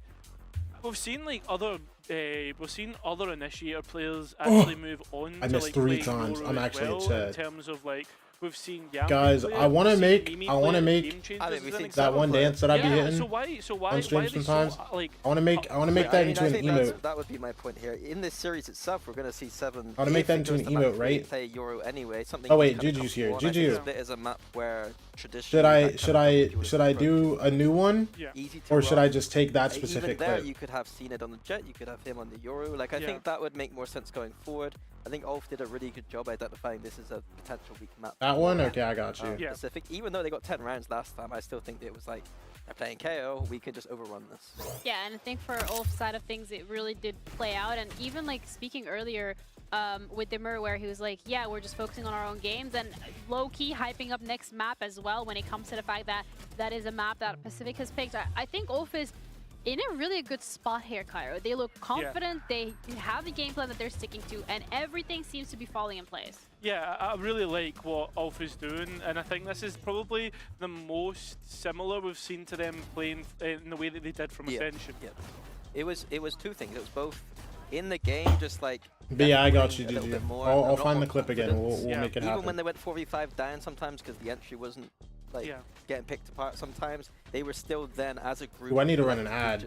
we've seen like other initiator players actually move on. I to, missed like, 3 play times. Yoru I'm as actually well, upset. in terms of like we've seen Yampi Guys, play I it, want to we've make seen Mimi I want to play it, make Game Changers as an that example. one dance that I be hitting So why on are stream they sometimes. so, like, I want to make that I mean, into I an think emote. that would be my point here. In this series itself, we're going to see Seven. I want to make that into an emote, right? Play Euro anyway. Something. Oh wait, he's kinda Juju's here. comfortable on. I think Juju. Split is a map where traditionally. Should I do a new one, Easy to or should run. I just take that Even specific there, clip? you could have seen it on the Jet. You could have him on the Euro. Like I think that would make more sense going forward. I think Ulf did a really good job identifying this as a potential weak map. That one? Okay, I got you. Pacific. Even though they got 10 rounds last time, I still think it was like, they're playing KO, we can just overrun this. yeah, and I think for Ulf's side of things, it really did play out. And even like speaking earlier with Dimmer, where he was like, yeah, we're just focusing on our own games, and low-key hyping up next map as well when it comes to the fact that that is a map that Pacific has picked. I think Ulf is in a really good spot here, Cairo. They look confident, they have the game plan that they're sticking to, and everything seems to be falling in place. Yeah, I really like what Ulf is doing, and I think this is probably the most similar we've seen to them playing in the way that they did from Ascension. Yeah. It was 2 things. It was both in the game, just like. But yeah, I got you, a little Juju. bit more, I'll a lot find more the clip again. We'll confidence. make it happen. Even when they went 4v5 down sometimes because the entry wasn't like getting picked apart sometimes, they were still then as a group. Do I need to run an ad?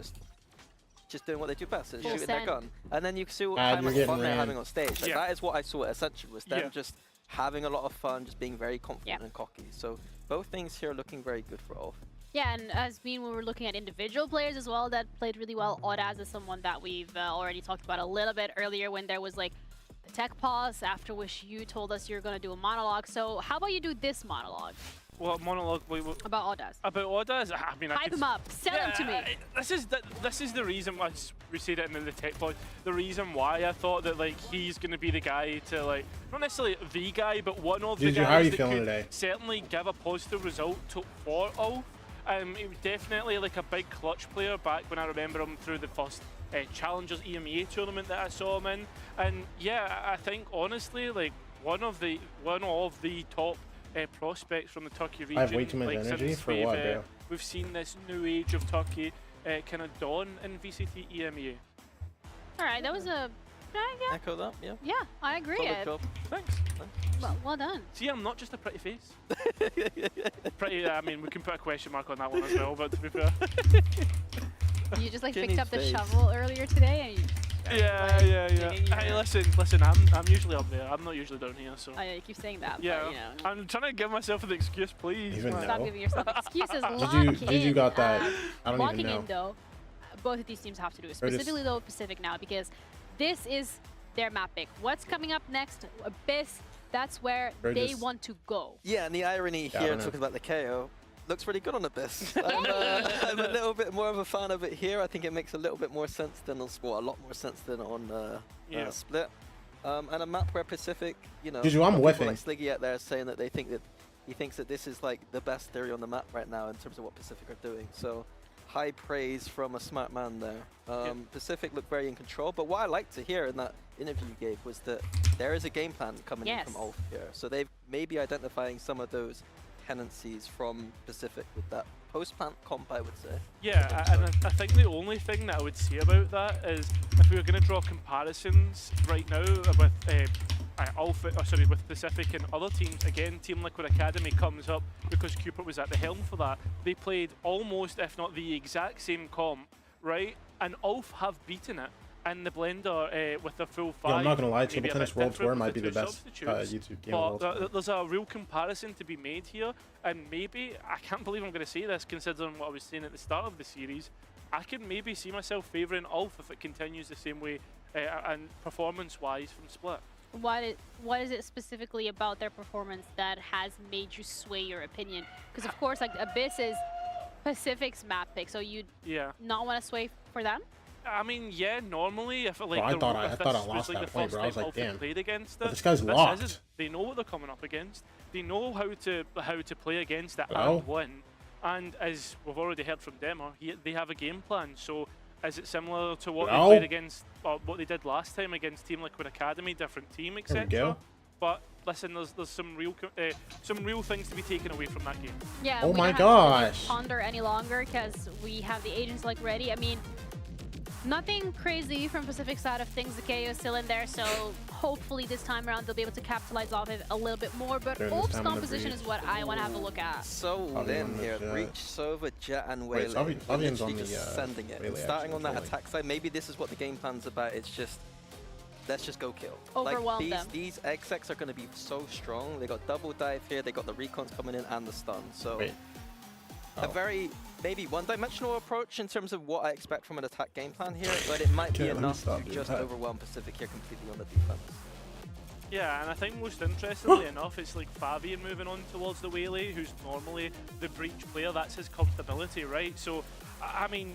Just doing what they do best, is Full shooting their send. gun. And then you see how Ad, much you're fun getting they're ran. having on stage. Like, that is what I saw at Ascension, was them just having a lot of fun, just being very confident and cocky. So both things here are looking very good for Ulf. Yeah, and as when we were looking at individual players as well that played really well, Audaz is someone that we've already talked about a little bit earlier when there was like a tech pause, after which you told us you're going to do a monologue. So how about you do this monologue? What monologue? About Audaz. About Audaz? I mean, Hype him up. Sell him to me. This is the reason why we said it in the tech pod. The reason why I thought that like he's going to be the guy to like, not necessarily the guy, but one of the Juju, guys how are you that feeling could today? certainly give a positive result for Ulf. He was definitely like a big clutch player back when I remember him through the first Challengers EMEA tournament that I saw him in. And yeah, I think honestly, like one of the top prospects from the Turkey region. I have way too much like, energy since for what, bro? we've seen this new age of Turkey kind of dawn in VCT EMEA. All right, that was a. Yeah. Echo that, yeah. Yeah, I agree. Solid job. Thanks. Well done. See, I'm not just a pretty face. Pretty. I mean, we can put a question mark on that one as well. But to be fair. You just like Jenny's picked up the face. shovel earlier today, and you. Yeah. Hey, listen. I'm usually up there. I'm not usually down here. So. I keep saying that. Yeah. But, you know. I'm trying to give myself an excuse, please. Even Stop know. giving yourself excuses. Did you got that? I don't Walking even know. in though, both of these teams have to do it. Or just- Specifically though, Pacific now, because this is their map pick. What's coming up next? Abyss. That's where Or they just- want to go. Yeah, and the irony Yeah, I here, don't know. talking about the KO, looks really good on Abyss. I'm a little bit more of a fan of it here. I think it makes a little bit more sense than on Sport, a lot more sense than on Split. And a map where Pacific, you know, Juju, I'm people whiffing. like Sliggy out there saying that they think that he thinks that this is like the best theory on the map right now in terms of what Pacific are doing. So high praise from a smart man there. Pacific looked very in control, but what I liked to hear in that interview you gave was that there is a game plan coming in from Ulf here. So they've maybe identifying some of those tendencies from Pacific with that post-plant comp, I would say. Yeah, and I think the only thing that I would say about that is if we were going to draw comparisons right now with with Pacific and other teams, again, Team Liquid Academy comes up because Cupid was at the helm for that. They played almost, if not the exact same comp, right? And Ulf have beaten it in the blender with the full 5. Yeah, I'm not gonna lie, maybe Table a Tennis bit World different Tour with might be the two best substitutes. YouTube game of all But time. there's a real comparison to be made here, and maybe, I can't believe I'm going to say this considering what I was saying at the start of the series, I can maybe see myself favouring Ulf if it continues the same way and performance-wise from Split. What is it specifically about their performance that has made you sway your opinion? Because of course, like Abyss is Pacific's map pick, so you'd not want to sway for them. I mean, yeah, normally if like I thought I this thought I was lost like that the point, first bro. I was time like, Ulf had damn. played against But it, this guy's this locked. isn't. They know what they're coming up against. They know how to play against it Hello? and win. And as we've already heard from Demo, they have a game plan. So is it similar to what Hello? they played against, or what they did last time against Team Liquid Academy, different team, There etc. we go. But listen, there's some real things to be taken away from that game. Yeah. Oh we my don't have to gosh. ponder any longer because we have the agents like ready. I mean, nothing crazy from Pacific side of things. The KO is still in there, so hopefully this time around they'll be able to capitalize off it a little bit more. But During this Ulf's time of the composition breach. is what I want to have a look at. So Avian in on here, the Reach, Sova, Jet, and Wait, Waylay. so Avian's on Literally the, just sending it. Waylay And starting actually on that controlling. attack side, maybe this is what the game plan's about. It's just, let's just go kill. Overwhelm like them. These execs are going to be so strong. They got double dive here, they got the recons coming in and the stun. So Wait. a very, maybe one-dimensional approach in terms of what I expect from an attack game plan here, but it might be Yeah, let me enough stop to doing just that. overwhelm Pacific here completely on the defense. Yeah, and I think most interestingly enough, it's like Fabian moving on towards the Waylay, who's normally the breach player. That's his comfortability, right? So, I mean,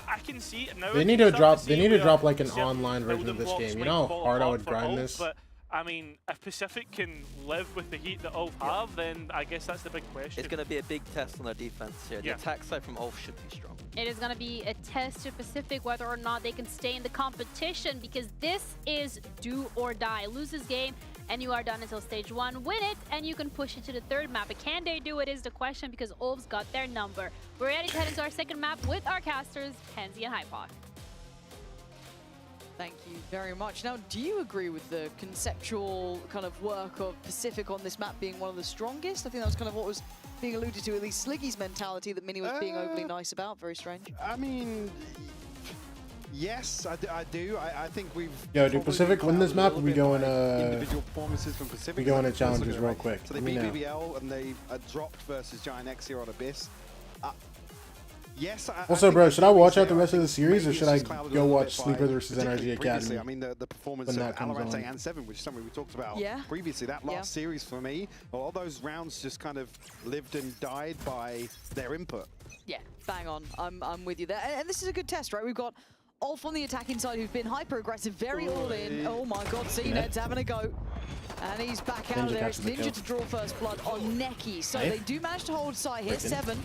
I can see it now. They need to drop. They need to drop like an online version of this game. You know how hard I would grind this. But I mean, if Pacific can live with the heat that Ulf have, then I guess that's the big question. It's going to be a big test on their defense here. The attack side from Ulf should be strong. It is going to be a test to Pacific whether or not they can stay in the competition, because this is do or die. Lose this game and you are done until stage 1. Win it and you can push it to the third map. But can they do it is the question, because Ulf's got their number. We're ready to head into our second map with our casters, Pansy and Hypoc. Thank you very much. Now, do you agree with the conceptual kind of work of Pacific on this map being one of the strongest? I think that was kind of what was being alluded to, at least Sliggy's mentality that Mini was being overly nice about. Very strange. I mean, yes, I do. I think we've. Yo, do probably Pacific win this clouded a map? little We bit going by individual performances from Pacific. We going to Let's look at challenges it, real right? quick. So they Let me beat know. BBL and they dropped versus Giant X here on Abyss. Yes. Also, bro, should I watch out the rest of the series, or maybe should it's I just clouded a go little watch bit Sleeper by, versus particularly Energy previously, Academy? I mean, the performance when of that comes Alorante on? and Seven, which is something we talked about Yeah. previously. That last series for me, all those rounds just kind of lived and died by their input. Yeah, bang on. I'm with you there. And this is a good test, right? We've got Ulf on the attacking side, who's been hyper-aggressive, very all-in. Oh my god, C-Ned's having a go. And he's back out Ninja there. It's catches the Ninja kill. to draw first blood on Neki. So Nice. they do manage to hold side here. Freaking. Seven.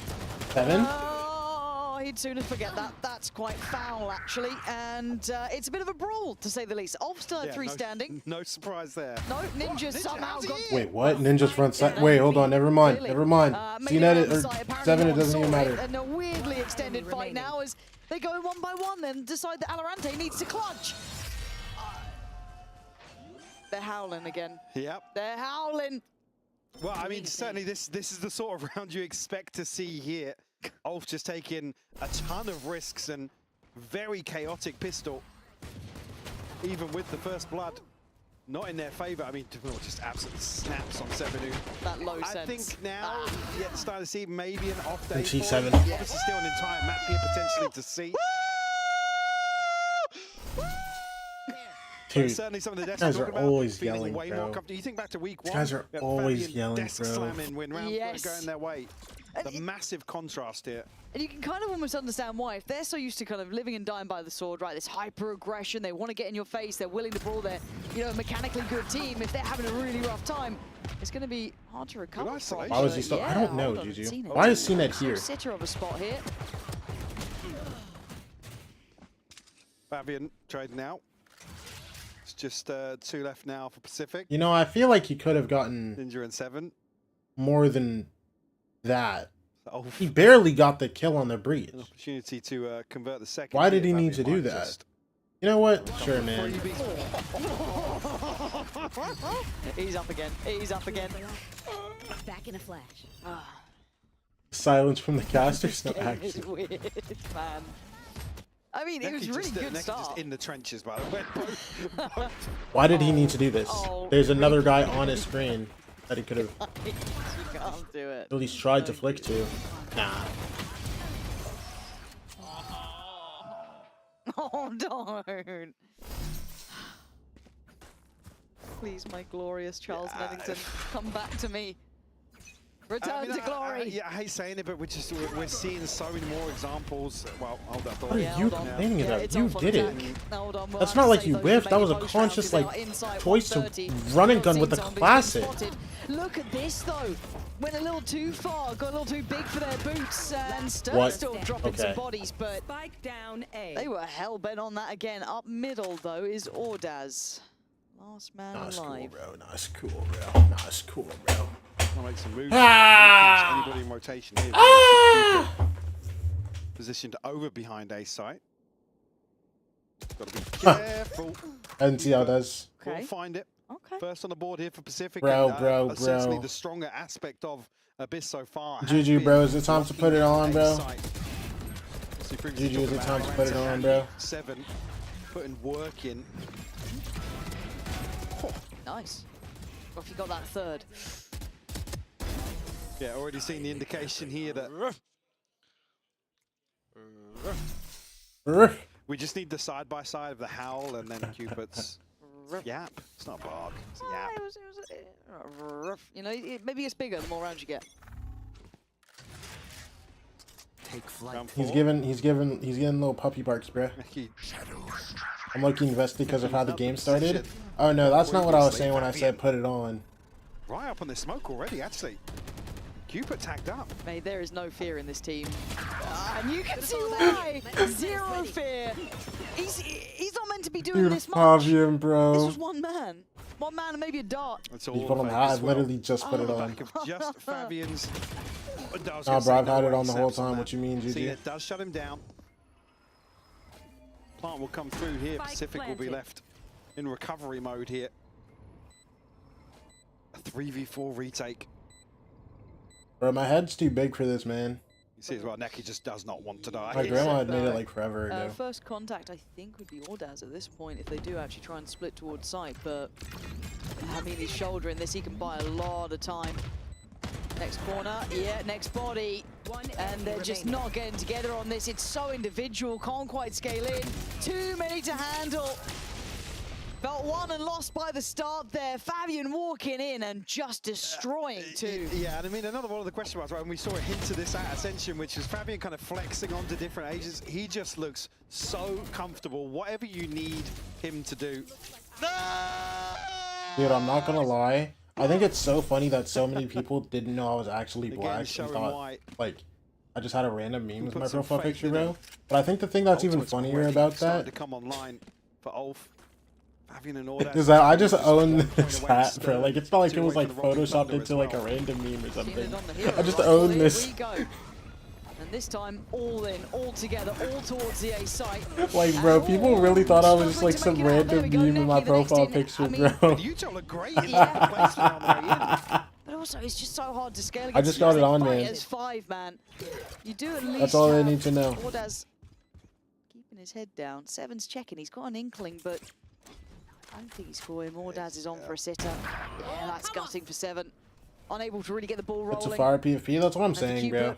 Seven? Oh, he'd sooner forget that. That's quite foul, actually. And it's a bit of a brawl, to say the least. Ulf still had three standing. No surprise there. No, Ninja somehow got... Wait, what? Ninja's front side. Wait, hold on. Never mind. Never mind. Maybe CNET on the or side, apparently 7, it one doesn't even saw matter. And a weirdly extended fight now as They go one by one, then decide that Alorante needs to clutch. They're howling again. Yep. They're howling. Well, I mean, certainly this is the sort of round you expect to see here. Ulf just taking a ton of risks and very chaotic pistol. Even with the first blood, not in their favor. I mean, just absolute snaps on Sevenu. That low I sense. think now, starting to see maybe an off day. G7. Obviously still an entire map here potentially to see. Dude, certainly some of the these guys are always yelling, way bro. more comfortable. You think back to week These one. guys are always yelling, desk bro. slamming when rounds Yes. were going their way. The massive contrast here. And you can kind of almost understand why. If they're so used to kind of living and dying by the sword, right, this hyper-aggression, they want to get in your face, they're willing to brawl, they're, you know, a mechanically good team. If they're having a really rough time, it's going to be hard to recover from. Why was he still? Yeah, I don't know, hold on, Juju. CNET. Why is CNET here? Sitter of a spot here. Fabian trading out. It's just 2 left now for Pacific. You know, I feel like he could have gotten Ninja and 7. more than that. Oh. He barely got the kill on the breach. An opportunity to convert the second. Why did here. he need to Fabian do might that? just- You know what? Sure, man. He's up again. He's up again. Back in a flash. Silence from the casters. No This game is action. weird, man. I mean, it was Neki really just, good Neki start. just in the trenches, by the way. Both- Why did he need to do this? Oh, There's another guy on his screen that he could have You can't do it. at least tried to flick to. Nah. Oh, don't. Please, my glorious Charles Nennington, come back to me. Return to glory. I hate saying it, but we're seeing so many more examples. Well, hold up. What are you complaining about? it's You off on did it. Jack. Hold on, we'll That's have not to like save you those whiffed. That was a remaining post rounds conscious, because like, they are inside choice to 130. run and gun Not with the seen zombies classic. being spotted. Look at this, though. Went a little too far, got a little too big for their boots, and Stern What? still dropping some Okay. bodies, but Spike down A. they were hell-bent on that again. Up middle, though, is Ordaz. Last man Nah, it's cool, alive. bro. Nah, it's cool, bro. Nah, it's cool, bro. I'll make some moves. Ah! Anybody in rotation here. Ah! Positioned over behind A site. Got to be careful. And see how it does. We'll find it. Okay. First on the board here for Pacific. Bro, and, bro, essentially bro. the stronger aspect of Abyss so far. has Juju, been bro, is it time to put it on, bro? A site. So previously Juju, is it talked time about to put it on, bro? 7, putting work in. Nice. Well, if you got that third. Yeah, already seen the indication here that we just need the side-by-side of the Howl and then Cupid's Yap. It's not Bark, it's Yap. You know, maybe it's bigger the more rounds you get. Take flight. He's getting little puppy barks, bro. I'm looking invested because of how the game started. Oh no, that's not what I was saying when I said put it on. Right up on the smoke already, actually. Cupid tagged up. Mate, there is no fear in this team. And you can see why. Zero fear. He's not meant to be doing Dude, this much. Fabian, This bro. was one man. One man and maybe a dart. That's You put on that. I literally just put it on. Back of just Fabian's. Nah, bro, I've had it on the whole time. What you mean, See, Juju? it does shut him down. Plant will come through here. Spike Pacific will be planted. left in recovery mode here. A 3v4 retake. Bro, my head's too big for this, man. You see as well, Neki just does not want to die. My grandma had made it like forever ago. First contact, I think, would be Ordaz at this point if they do actually try and split towards site. But I mean, he's shouldering this. He can buy a lot of time. Next corner, yeah, next body. And they're just not getting together on this. It's so individual, can't quite scale in. Too many to handle. Felt one and lost by the start there. Fabian walking in and just destroying two. Yeah, and I mean, another one of the question marks, right, when we saw a hint of this at Ascension, which is Fabian kind of flexing onto different ages, he just looks so comfortable. Whatever you need him to do. Dude, I'm not gonna lie. I think it's so funny that so many people didn't know I was actually The black game's and showing thought, why. like, I just had a random meme with put my some profile faith picture, in bro. him. But I think the thing that's even Ultimate's funnier already about started that to come online for Ulf. Fabian and Ordaz. is that I just own one point this away hat, from bro. Stern, Like, it's not like 2 it was away like from the Rocket photoshopped Thunder into as like a well. random meme or Seen it something. on the hero I just rifle. own Here this. we go. And This time, all in, all together, all towards the A site. Like, bro, people really thought I was just like some random meme in my profile picture, bro. Utah look great in the placement on the way in. But also, it's just so hard to scale against. I just got it on, man. As 5, man. You do at least. That's all they need to know. Ordaz keeping his head down. Seven's checking. He's got an inkling, but I don't think he's calling. Ordaz is on for a sitter. Yeah, that's gutting for Seven. Unable to really get the ball rolling. It's a fire PFP. That's what I'm saying, bro.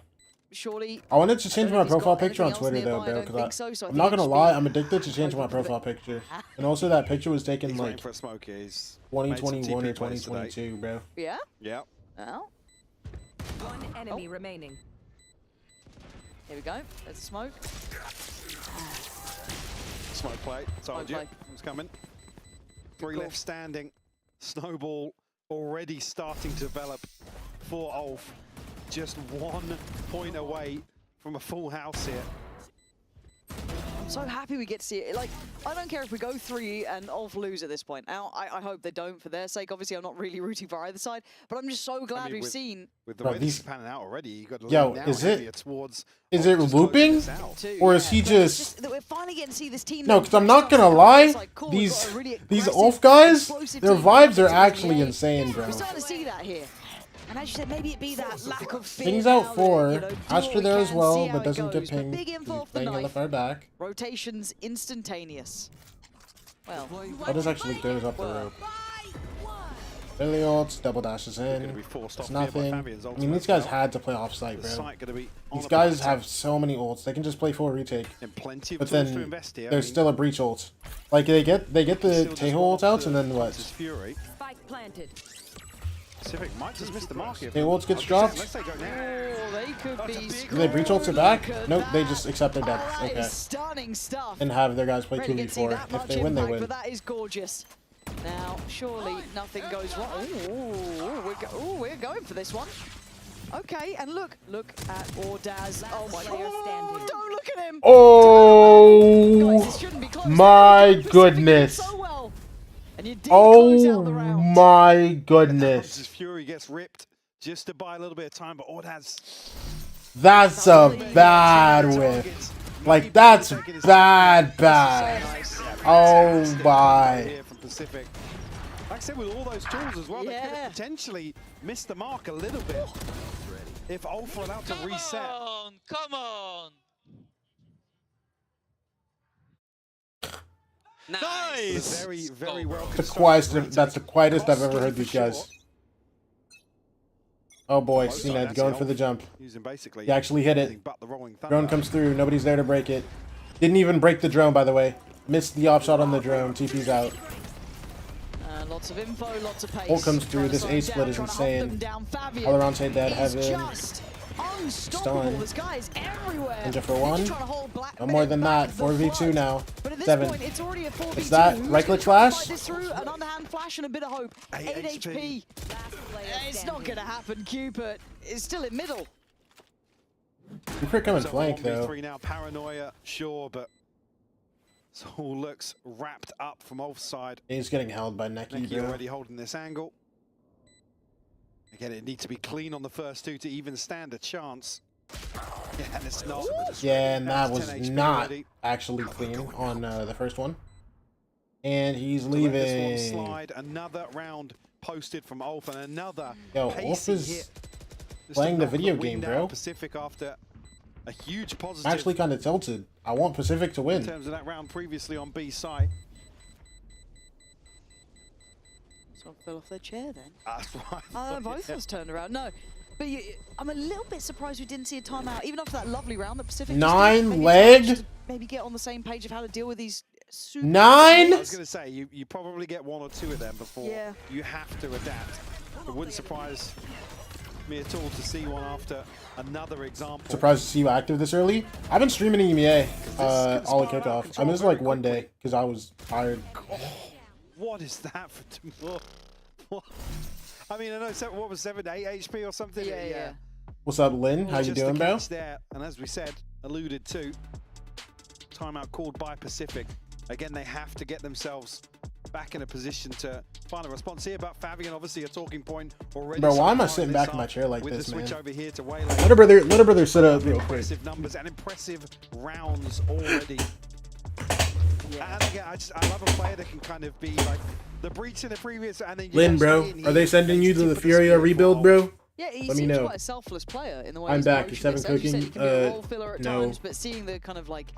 Surely. I wanted to change my profile picture on Twitter though, bro, because I'm not gonna lie, I'm addicted to changing my profile picture. And also that picture was taken like 2021 or 2022, bro. Yeah? Yeah. Well. One enemy remaining. Here we go. There's smoke. Smoke play. Told you. It was coming. 3 left standing. Snowball already starting to develop for Ulf. Just 1 point away from a full house here. I'm so happy we get to see it. Like, I don't care if we go 3 and Ulf lose at this point. Now, I hope they don't for their sake. Obviously, I'm not really rooting for either side, but I'm just so glad we've seen. With the way this is panning out already, you got to Yo, lean now is heavier it towards looping, or is he just? We're finally getting to see this team. No, because I'm not gonna lie, these Ulf guys, their vibes are actually insane, bro. We're starting to see that here. And as you said, maybe it be that lack of fear. Things out 4. You know, Astra there as well, but doesn't get But pinged. big info off the Playing on the knife. far back. Rotations instantaneous. Well, That just actually goes up the rope. Billy ults, double dashes in. It's nothing. I mean, these guys had to play off-site, bro. These guys have so many ults. They can just play full retake. But then there's still a breach ult. Like they get the Teho ult out, and then what? Spike planted. Pacific might just miss the mark here. Teho ults gets dropped. Unless they go now. Oh, they could be. Do they breach ults it back? Nope, they just accept their death. That Okay. is stunning stuff. And have their guys play Really get to see 2v4. that If much they win, they impact, win. But that is gorgeous. Now, surely nothing goes wrong. We're going for this one. Okay, and look at Ordaz. Oh my God! Don't look at him. Oh my goodness! Oh my goodness! Fury gets ripped just to buy a little bit of time, but Ordaz. That's a bad whiff. Like that's bad. Oh my. Pacific. Like I said, with all those tools as well, they could have potentially missed the mark a little bit. If Ulf were allowed to reset. Come on! Nice! Very, very well. That's the quietest I've ever heard these guys. Oh boy, CNED going for the jump. He actually hit it. Drone comes through. Nobody's there to break it. Didn't even break the drone, by the way. Missed the op shot on the drone. TP's out. Lots of info, lots of pace. Ult comes through. This A split is insane. Alorante dead. Heaven. Stun. This guy is everywhere. Ninja for 1. No more than that. 4v2 now. 7. It's that. Right click flash. An underhand flash and a bit of hope. 8 HP. It's not going to happen, Cupid. It's still in middle. Cupid coming flank, though. Now. Paranoia, sure, but Saul looks wrapped up from offside. He's getting held by Neki, bro. Already holding this angle. Again, it needs to be clean on the first 2 to even stand a chance. Yeah, and it's not. Yeah, and that was not actually clean on the first one. And he's leaving. This one slide. Another round posted from Ulf, and another. Yo, Ulf is playing the video game, bro. Pacific after a huge positive. I'm actually kind of tilted. I want Pacific to win. In terms of that round previously on B side. Someone fell off their chair then. That's right. Both of us turned around. No. But I'm a little bit surprised we didn't see a timeout, even after that lovely round that Pacific 9 leg? Maybe get on the same page of how to deal with these super 9? I was going to say, you probably get 1 or 2 of them before you have to adapt. It wouldn't surprise me at all to see one after another example. Surprised to see you active this early. I've been streaming Emea all the kickoff. I missed like 1 day because I was tired. Oh, what is that for tomorrow? I mean, I know, what was 7 to 8 HP or something? Yeah. What's up, Lynn? How you doing, bro? There, and as we said, alluded to, timeout called by Pacific. Again, they have to get themselves back in a position to find a response here. But Fabian, obviously a talking point already. Bro, so why am I far in sitting this back in my half chair like with this, the switch man? over here to Waylay. Let a brother sit up real quick. Impressive numbers and impressive rounds already. And again, I love a player that can kind of be like the breach in the previous. And then Lynn, bro, are they sending you to the Furia rebuild, bro? Yeah, he Let me seems know. quite a selfless player in the way I'm he's back. approaching Is Seven this. As you said, he cooking? can be a role filler at No. times, but seeing the kind of like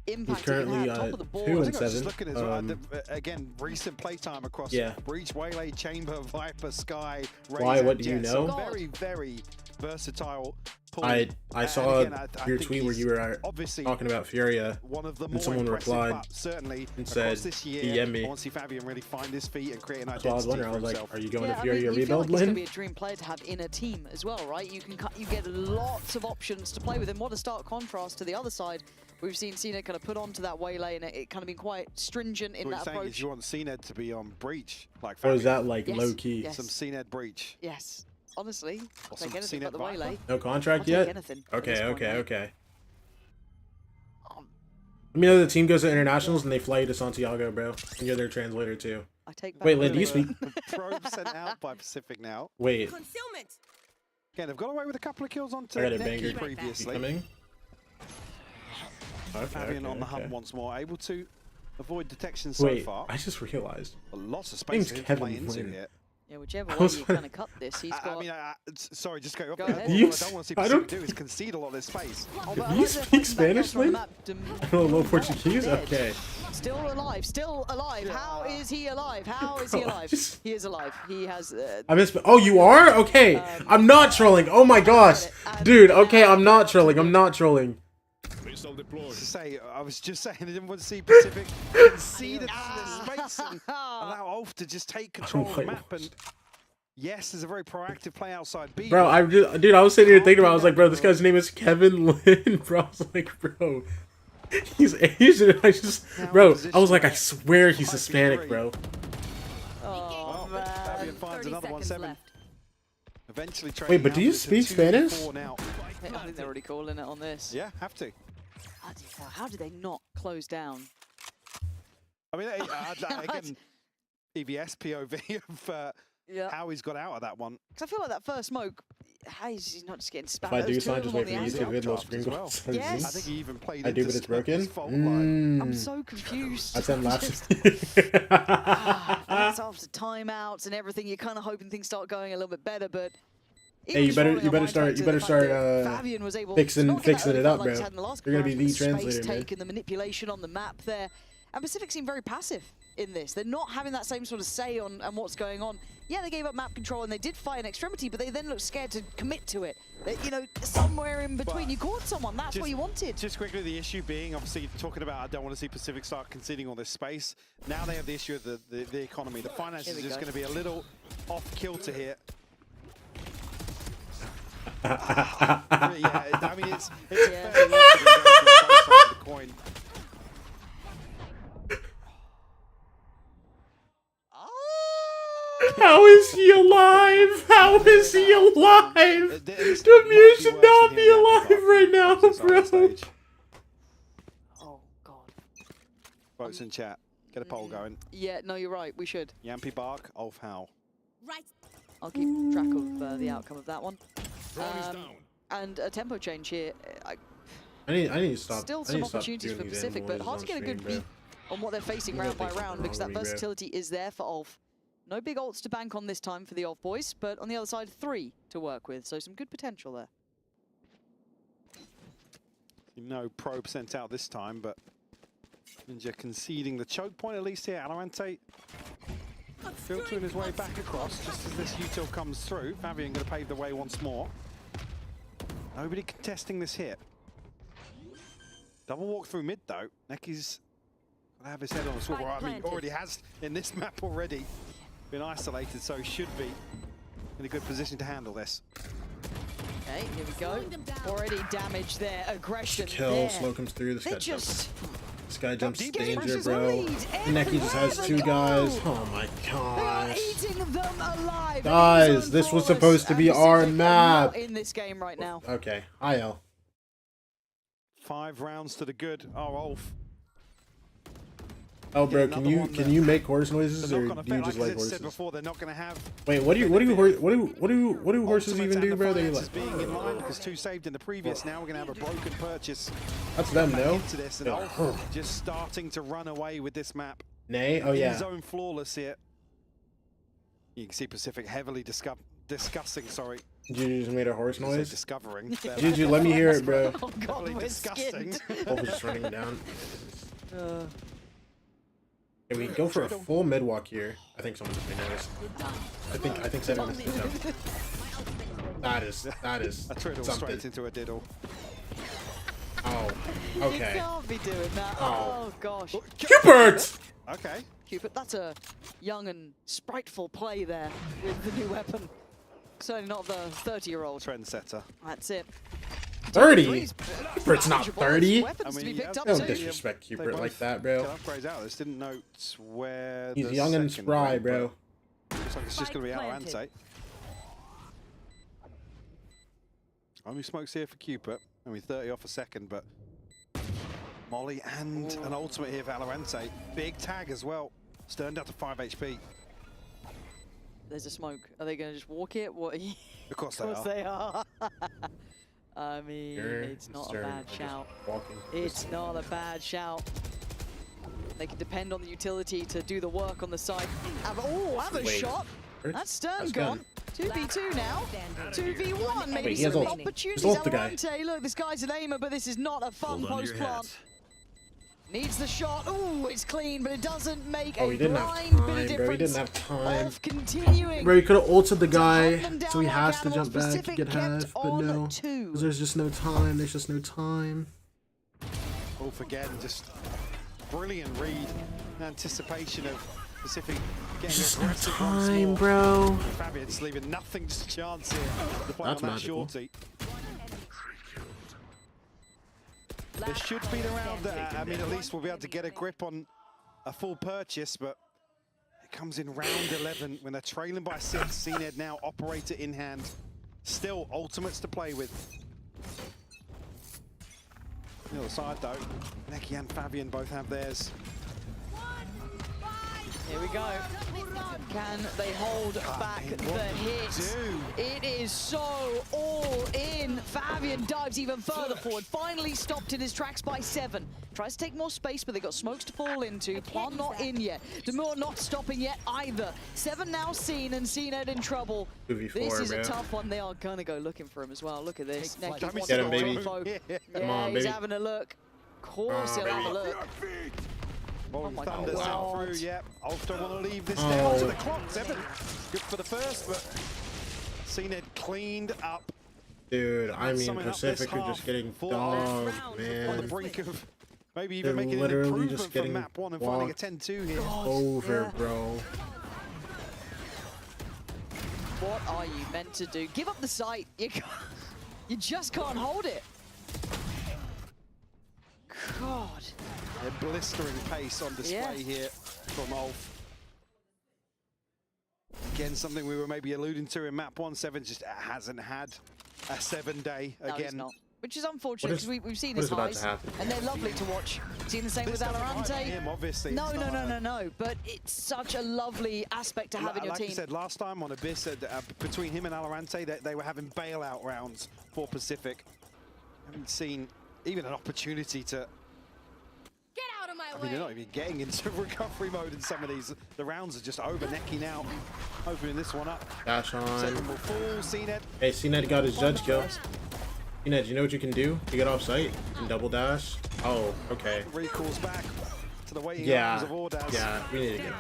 impact He's he can currently have, top of the board. 2 I and think I was 7. just looking as well, again, recent playtime across Breach, Waylay, Chamber, Viper, Sky, Raze, Why? What and do you Jet. know? So very, very versatile pool. I And saw again, I your think tweet where he's you were obviously talking about Furia, one of the and more someone impressive, replied but certainly and across said, this year, DM me. I want to see Fabian really find his feet and create an That's what I was identity wondering. I for was like, himself. are you going Yeah, to I Furia mean, you feel rebuild, like he's going to Lynn? be a dream player to have in a team as well, right? You get lots of options to play with him. What a stark contrast to the other side. We've seen CNED kind of put onto that Waylay, and it kind of been quite stringent in What that you're saying approach. is you want CNED to be on Breach, like Or is Fabian. that like Yes, low key? yes. Some CNED Breach. Yes, honestly, Or take some anything but the CNED Viper. Waylay. No contract I'll take yet? anything at this Okay, point, okay, mate. okay. Let me know the team goes to internationals and they fly you to Santiago, bro. And you're their translator too. I take back Wait, my Lynn, do you word. speak? Probe sent out by Pacific now. Wait, Again, they've got away with a couple of kills onto I got a Neki banger previously. coming. Okay, Fabian okay, on the okay. hunt once more, able to avoid detection so Wait, far. I just realized. Lots of space Name's for him to Kevin play into Lynn. here. Yeah, whichever I way was you like- kind of cut this, he's got. I mean, sorry, just go. Go ahead. All You I don't want to see I Pacific don't- do is concede a lot of this space. Oh, but Do I you like they're speak fighting back Spanish, elsewhere on the Lynn? map. Dem- I don't know not Portuguese? dead. Okay. Still alive, still alive. How is he alive? How is he Bro, I alive? just- He is alive. He has. I miss. Oh, you are? Okay. I'm not trolling. Oh my gosh. Dude, okay, I'm not trolling. I'm not trolling. To say, I was just saying, I didn't want to see Pacific concede the space and allow Ulf to just take control of the my map. And yes, there's a very proactive play outside B. Bro, dude, I was sitting here thinking about. I was like, bro, this guy's name is Kevin Lynn. Bro, I was like, bro, he's Asian. I just, bro, I was like, I swear he's Hispanic, bro. Oh, man. Fabian finds another 1-7. Eventually, Wait, but do you speak Spanish? now. I think they're already calling it on this. Yeah, have to. How did they not close down? I mean, again, EVS POV of how he's got out of that one. Because I feel like that first smoke, how is he not just getting spammed? If I do Those two sign, of just them wait on for the YouTube angle. video As screen. well. Yes. I think he even played I do, but into it's broken. Spurs fault line. I'm so confused. I sent laps. That's after timeouts and everything. You're kind of hoping things start going a little bit better, but Hey, you better start fixing it up, bro. You're gonna be the translator, man. Taking the manipulation on the map there, and Pacific seem very passive in this. They're not having that same sort of say on what's going on. Yeah, they gave up map control and they did fight an extremity, but they then looked scared to commit to it. You know, somewhere in between, you caught someone. That's what you wanted. Just quickly, the issue being, obviously, talking about I don't want to see Pacific start conceding all this space. Now they have the issue of the economy. The finances is just going to be a little off kilter here. Yeah, I mean, it's a fairly awkward engagement on both sides of the coin. How is he alive? How is he alive? Demir should not be alive right now, bro. Oh, God. Votes in chat. Get a poll going. Yeah, no, you're right. We should. Yampy Bark, Ulf Howe. Right. I'll keep track of the outcome of that one. And a tempo change here. I need to stop. Still I some need to stop opportunities for doing these Pacific, but animal hard to get a noises good on beat on what they're facing I'm round by gonna think round something because that wrong with me, bro. versatility is there for Ulf. No big ults to bank on this time for the Ulf boys, but on the other side, 3 to work with, so some good potential there. No probe sent out this time, but Ninja conceding the choke point at least here. Alorante filtering his way back across just as this util comes through. Fabian going to pave the way once more. Nobody contesting this hit. Double walk through mid though. Neki's going to have his head on a swivel. I mean, already has in this map already been isolated, so should be in a good position to handle this. Okay, here we go. Already damage there, aggression Kill, there. slow comes through. This They guy just... This guy jumps Deep danger, pressure's bro. a lead. Neki just has 2 guys. Oh my They are gosh. eating them alive. Guys, this was supposed to be our map. In this game right now. Okay, IL. 5 rounds to the good. Oh, Ulf. Oh, bro, Get can another you one can you make horse noises, The or knock-on do you effect, just like like I said horses? before, they're not going to have. Wait, what do horses even do, bro? They Finances like. being in line because 2 saved in the previous. Now we're going to have a broken purchase. That's them, Back no? into this, and Ulf just starting to run away with this map. Nay? Oh, yeah. In zone flawless here. You can see Pacific heavily discussing. Sorry. Juju just made a horse noise. Discovering. Juju, let me hear it, bro. Oh God, we're disgusting. Wolf is just running down. Can we go for a full mid walk here? I think someone just made notice. I think Seven missed the jump. That is a triddle something. straight into a diddle. Oh, You okay. can't be doing that. Oh. Oh, gosh. Cupid! Okay. Cupid, that's a young and spriteful play there with the new weapon. Certainly not the 30-year-old. Trendsetter. That's it. 30? Cupid's not 30. Weapons to be picked up Don't too. disrespect They Cupid both like that, bro. got upgrades out. This didn't note where He's the young and second spry, went, bro. but looks like it's just going to be Planted. Alorante. Only smokes here for Cupid. I mean, 30 off a second, but Molly and an ultimate here for Alorante. Big tag as well. Stern down to 5 HP. There's a smoke. Are they going to just walk it? What? Of course Of course they they are. I mean, it's not a bad shout. It's not a bad shout. They can depend on the utility to do the work on the side. Have a shot. That's Stern gone. 2v2 now. 2v1. Maybe he has some ult. opportunities. He's ult the guy. Alorante, look, this guy's an aimer, but this is not a fun Hold on to your post-plant. hats. Needs the shot. Ooh, it's clean, but it doesn't make Oh, a he didn't have blind bit of time, bro. He difference. didn't have time. Of continuing. Bro, he could have ulted the guy, hunt them so he down has like to jump animals. back to Pacific get kept half, but on no. 2. Because there's just no time. There's just no time. Wolf again, just brilliant read. Anticipation of Pacific getting Just no aggressive once time, more. bro. Fabian's leaving nothing to chance here. The play That's on that magical. shorty. This should be the round that, I mean, at least we'll be able to get a grip on a full purchase, but it comes in round 11 when they're trailing by 6. CNED now operator in hand. Still ultimates to play with. On the other side though, Neki and Fabian both have theirs. Here we go. Can they hold back the hit? It is so all in. Fabian dives even further forward. Finally stopped in his tracks by 7. Tries to take more space, but they got smokes to fall into. Plant not in yet. Demure not stopping yet either. 7 now seen and CNED in trouble. 2v4, This is bro. a tough one. They are gonna go looking for him as well. Look at this. Neki wants Get him, to baby. info. Come Yeah, on, he's baby. having a look. Of course he'll have a look. Rolling my Thunder God. sent through, yep. Ulf don't want to leave this Oh. down to the clock. 7. Good for the first, but CNED cleaned up. Dude, I mean, Summing up this Pacific are just half getting for dogged, on the man. brink of maybe even They're making an literally improvement just from getting map 1 and finding a walked 10-2 here. over, bro. What are you meant to do? Give up the sight. You just can't hold it. God. A blistering pace on display here from Ulf. Again, something we were maybe alluding to in map 1. 7 just hasn't had a 7-day No, he's again. not. Which is unfortunate What is- because we've seen what his is about highs, to happen? and they're lovely to watch. Seen the same This with doesn't ride Alorante. him, obviously. No, It's no, not no, a- no, no. But it's such a lovely aspect to have in your like team. I said last time on Abyss, between him and Alorante, they were having bailout rounds for Pacific. Haven't seen even an opportunity to. Get out of my I mean, they're not even getting into recovery mode in some of these. The rounds are just over. Neki now opening this one up. Dash on. Second will fall. CNED. Hey, CNED got his judge kill. CNED, you know what you can do to get off site? You can double dash. Oh, okay. Recalls back to the waiting Yeah, arms of Ordaz. yeah, we need to get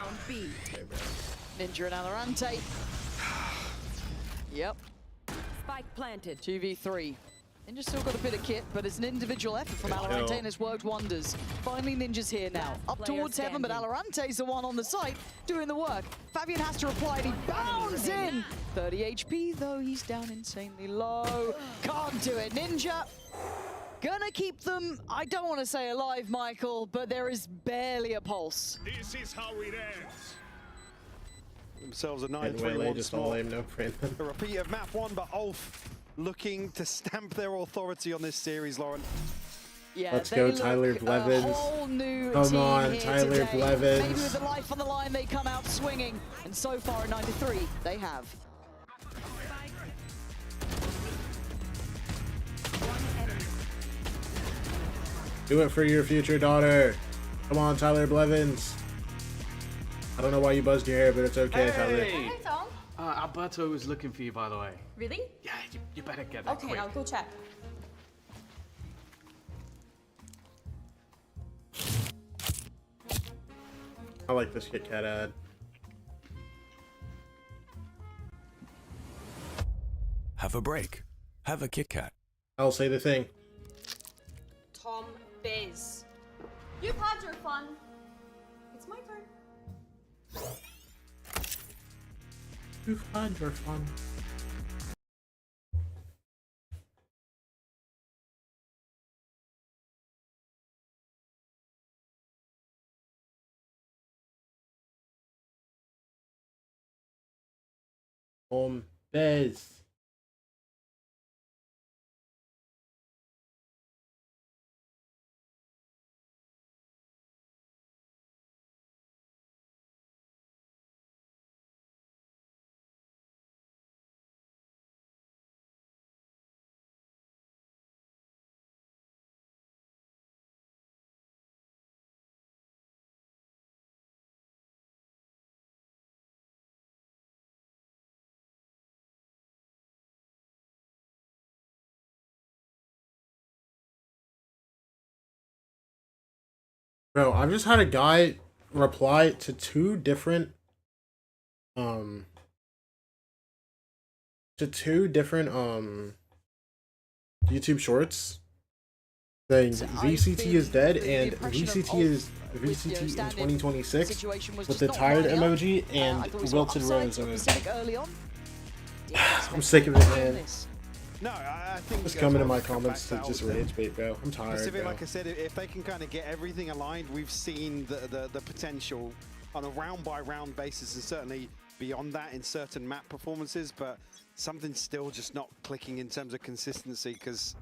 Ninja and Alorante. Yep. Spike planted. 2v3. Ninja's still got a bit of kit, but it's an individual effort from Good Alorante kill. and it's worked wonders. Finally, Ninja's here now. Up player towards heaven, but standing. Alorante's the one on the site doing the work. Fabian has to reply and he bounds in. 30 HP, though he's down insanely low. Can't do it. Ninja gonna keep them, I don't want to say alive, Michael, but there is barely a pulse. This is how it ends. Themselves a And 9-3 Waylay once just all more. aim no print. A repeat of map 1, but Ulf looking to stamp their authority on this series, Lauren. Yeah, Let's go, Tyler Blevins. Come on, Tyler Blevins. Maybe with the life on the line, they come out swinging. And so far in 93, they have. Do it for your future daughter. Come on, Tyler Blevins. I don't know why you buzzed your hair, but it's okay, Tyler. Hey, Tom. Alberto was looking for you, by the way. Really? Yeah, you better get that Okay, quick. I'll go check. I like this Kit Kat ad. Have a break. Have a Kit Kat. I'll say the thing. Tom Biz. You've had your fun. It's my turn. You've had your fun. Bez. Bro, I've just had a guy reply to two different YouTube shorts saying VCT is dead and VCT in 2026 with the tired emoji and wilted rose emoji. I'm sick of it, man. No, I think Just coming in my comments to just rage bait, bro. I'm tired, Pacific, bro. like I said, if they can kind of get everything aligned, we've seen the potential on a round-by-round basis, and certainly beyond that in certain map performances, but something's still just not clicking in terms of consistency, because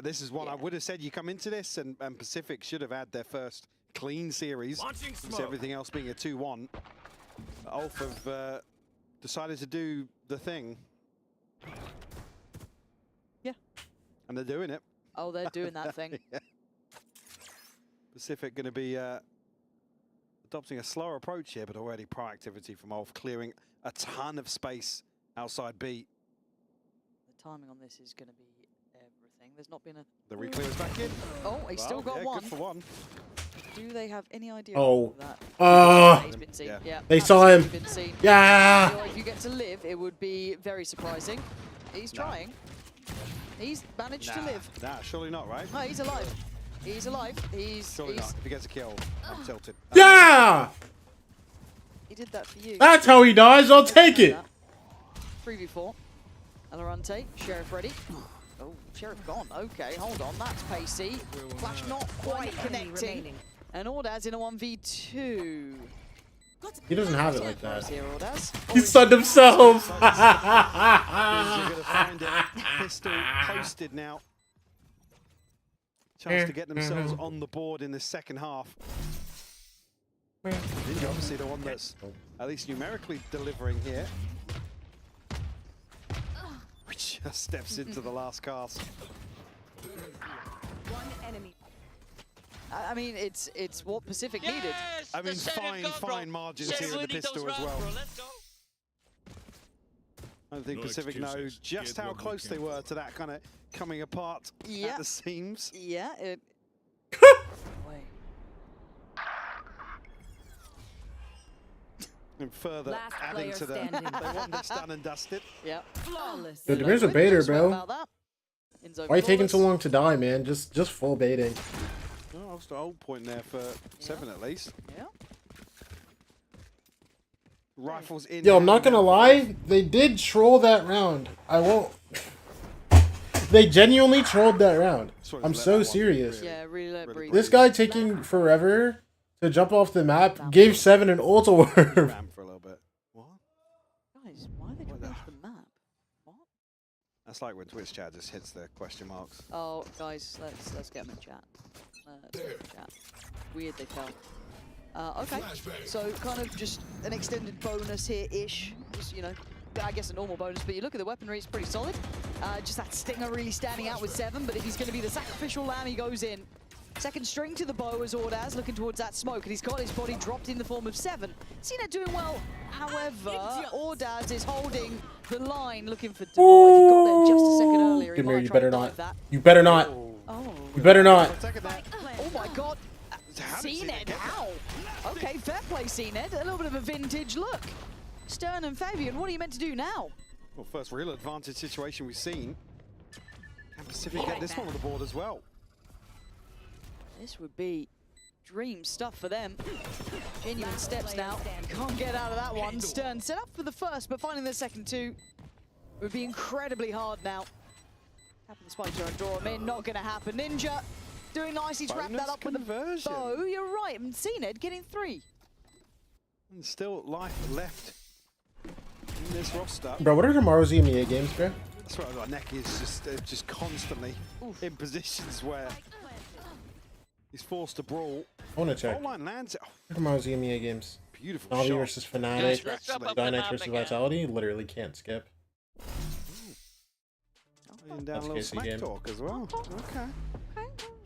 this is what I would have said. You come into this, and Pacific should have had their first clean series, with everything else being a 2-1. Ulf have decided to do the thing. Yeah. And they're doing it. Oh, they're doing that thing. Yeah. Pacific going to be adopting a slower approach here, but already proactivity from Ulf, clearing a ton of space outside B. The timing on this is going to be everything. There's not been a... The reclear is back in. Oh, he's still got one. Good for one. Do they have any idea Oh. of that? He's been seen. Yeah. They saw him. Been seen. Yeah. I feel like if you get to live, it would be very surprising. He's trying. He's managed to live. Nah, surely not, right? No, he's alive. He's alive. Surely not. If he gets a kill, I'm tilted. Yeah! He did that for you. That's how he dies. I'll take it. 3v4. Alorante, Sheriff ready. Oh, Sheriff gone. Okay, hold on. That's pacey. Flash not quite connecting. And Ordaz in a 1v2. He doesn't have it like that. Here, Ordaz. He sunned himself. You're going to find it. Pistol posted now. Chance to get themselves on the board in the second half. Ninja obviously the one that's at least numerically delivering here. Which just steps into the last cast. One enemy. I mean, it's what Pacific needed. I mean, fine margins here in the pistol as well. I don't think Pacific know just how close they were to that kind of coming apart at the seams. Yeah, it... And further Last adding player to the... standing. They want this done and dusted. Yeah. Flawless. Yo, Demir's a baiter, bro. Why are you taking so long to die, man? Just full baiting. Oh, I was the old point there for 7 at least. Yeah. Rifles in. Yo, I'm not gonna lie. They did troll that round. I won't. They genuinely trolled that round. I'm so serious. Yeah, really let breathe. This guy taking forever to jump off the map gave 7 an ultra worm. For a little bit. What? Guys, why are they jumping off the map? What? That's like when Twitch chat just hits the question marks. Oh, guys, let's get them in chat. Let's get them in chat. Weird they fell. Okay, so kind of just an extended bonus here-ish. Just, you know, I guess a normal bonus, but you look at the weaponry, it's pretty solid. Just that stinger really standing out with 7, but if he's going to be the sacrificial lamb, he goes in. Second string to the bow as Ordaz looking towards that smoke, and he's got his body dropped in the form of 7. Cena doing well, however, Ordaz is holding the line, looking for Dubois. If he got there just a second earlier, he might you try better to not. dive that. You better not. Oh. You better not. Oh my god. CNED, how? Okay, fair play, CNED. A little bit of a vintage look. Stern and Fabian, what are you meant to do now? Well, first real advantage situation we've seen. And Pacific get this one on the board as well. This would be dream stuff for them. Genuine steps now. Can't get out of that one. Stern set up for the first, but finding the second two would be incredibly hard now. Tapping the spike and draw him in, not going to happen. Ninja doing nice, he's wrapped that up with a bow. You're right, and CNED getting 3. And still life left in this roster. Bro, what are tomorrow's Emea games, bro? That's right, our neck is just constantly in positions where he's forced to brawl. I want to check. Goal line lands it. What are tomorrow's Emea games? Beautiful Navi shot. versus Fnatic, Dynex versus Vitality. Literally can't skip. Laying down a little KC smack game. talk as well. Okay.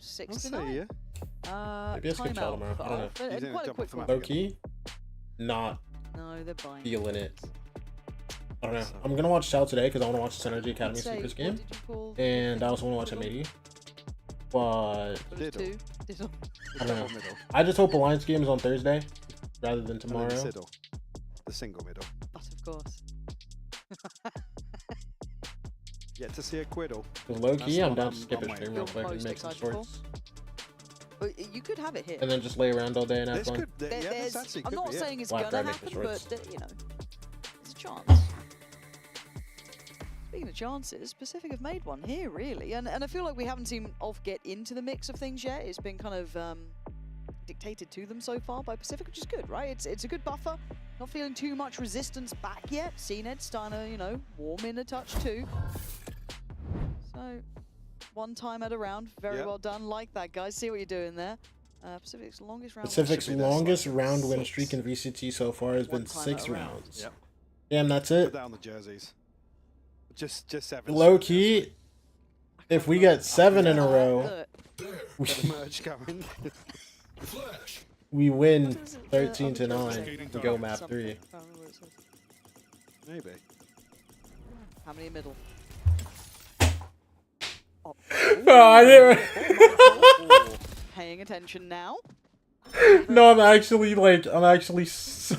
6 I'll to see 9. you. Maybe it's good call tomorrow. I don't know. You didn't Quite a jump quick off the one. map Low key, not No, they're buying. feeling it. I don't know. I'm gonna watch Shao today because I want to watch the Synergy Academy Say, Secrets what game, did you call and I also want to watch M80. But Diddle. Diddle. I don't know. I just hope Alliance game is on Thursday rather than And then tomorrow. the siddle. The single middle. But of course. Yet to see a quiddle. Because low key, That's I'm down what to skip a I'm stream real waiting quick for. and make some Most excited shorts, But you could have it here. and then just lay around all day and have This fun. could, yeah, this There's, actually I'm could not be saying it. it's Why gonna can't I make the happen, but shorts? you know, there's a chance. Speaking of chances, Pacific have made one here, really, and I feel like we haven't seen Ulf get into the mix of things yet. It's been kind of dictated to them so far by Pacific, which is good, right? It's a good buffer. Not feeling too much resistance back yet. CNED starting to, you know, warm in a touch too. So, one time at a round, very Yep. well done. Like that, guys. See what you're doing there. Pacific's longest round. Pacific's Should be this, longest like, round win 6. streak in VCT so far has One been time 6 at a round. rounds. Yep. Damn, that's Put it. down the jerseys. Just 7. Low key, if we get 7 in a row, Got the merge coming. we win 13 to 9 and go map 3. Maybe. How many middle? No, I didn't. Paying attention now. No, I'm actually so.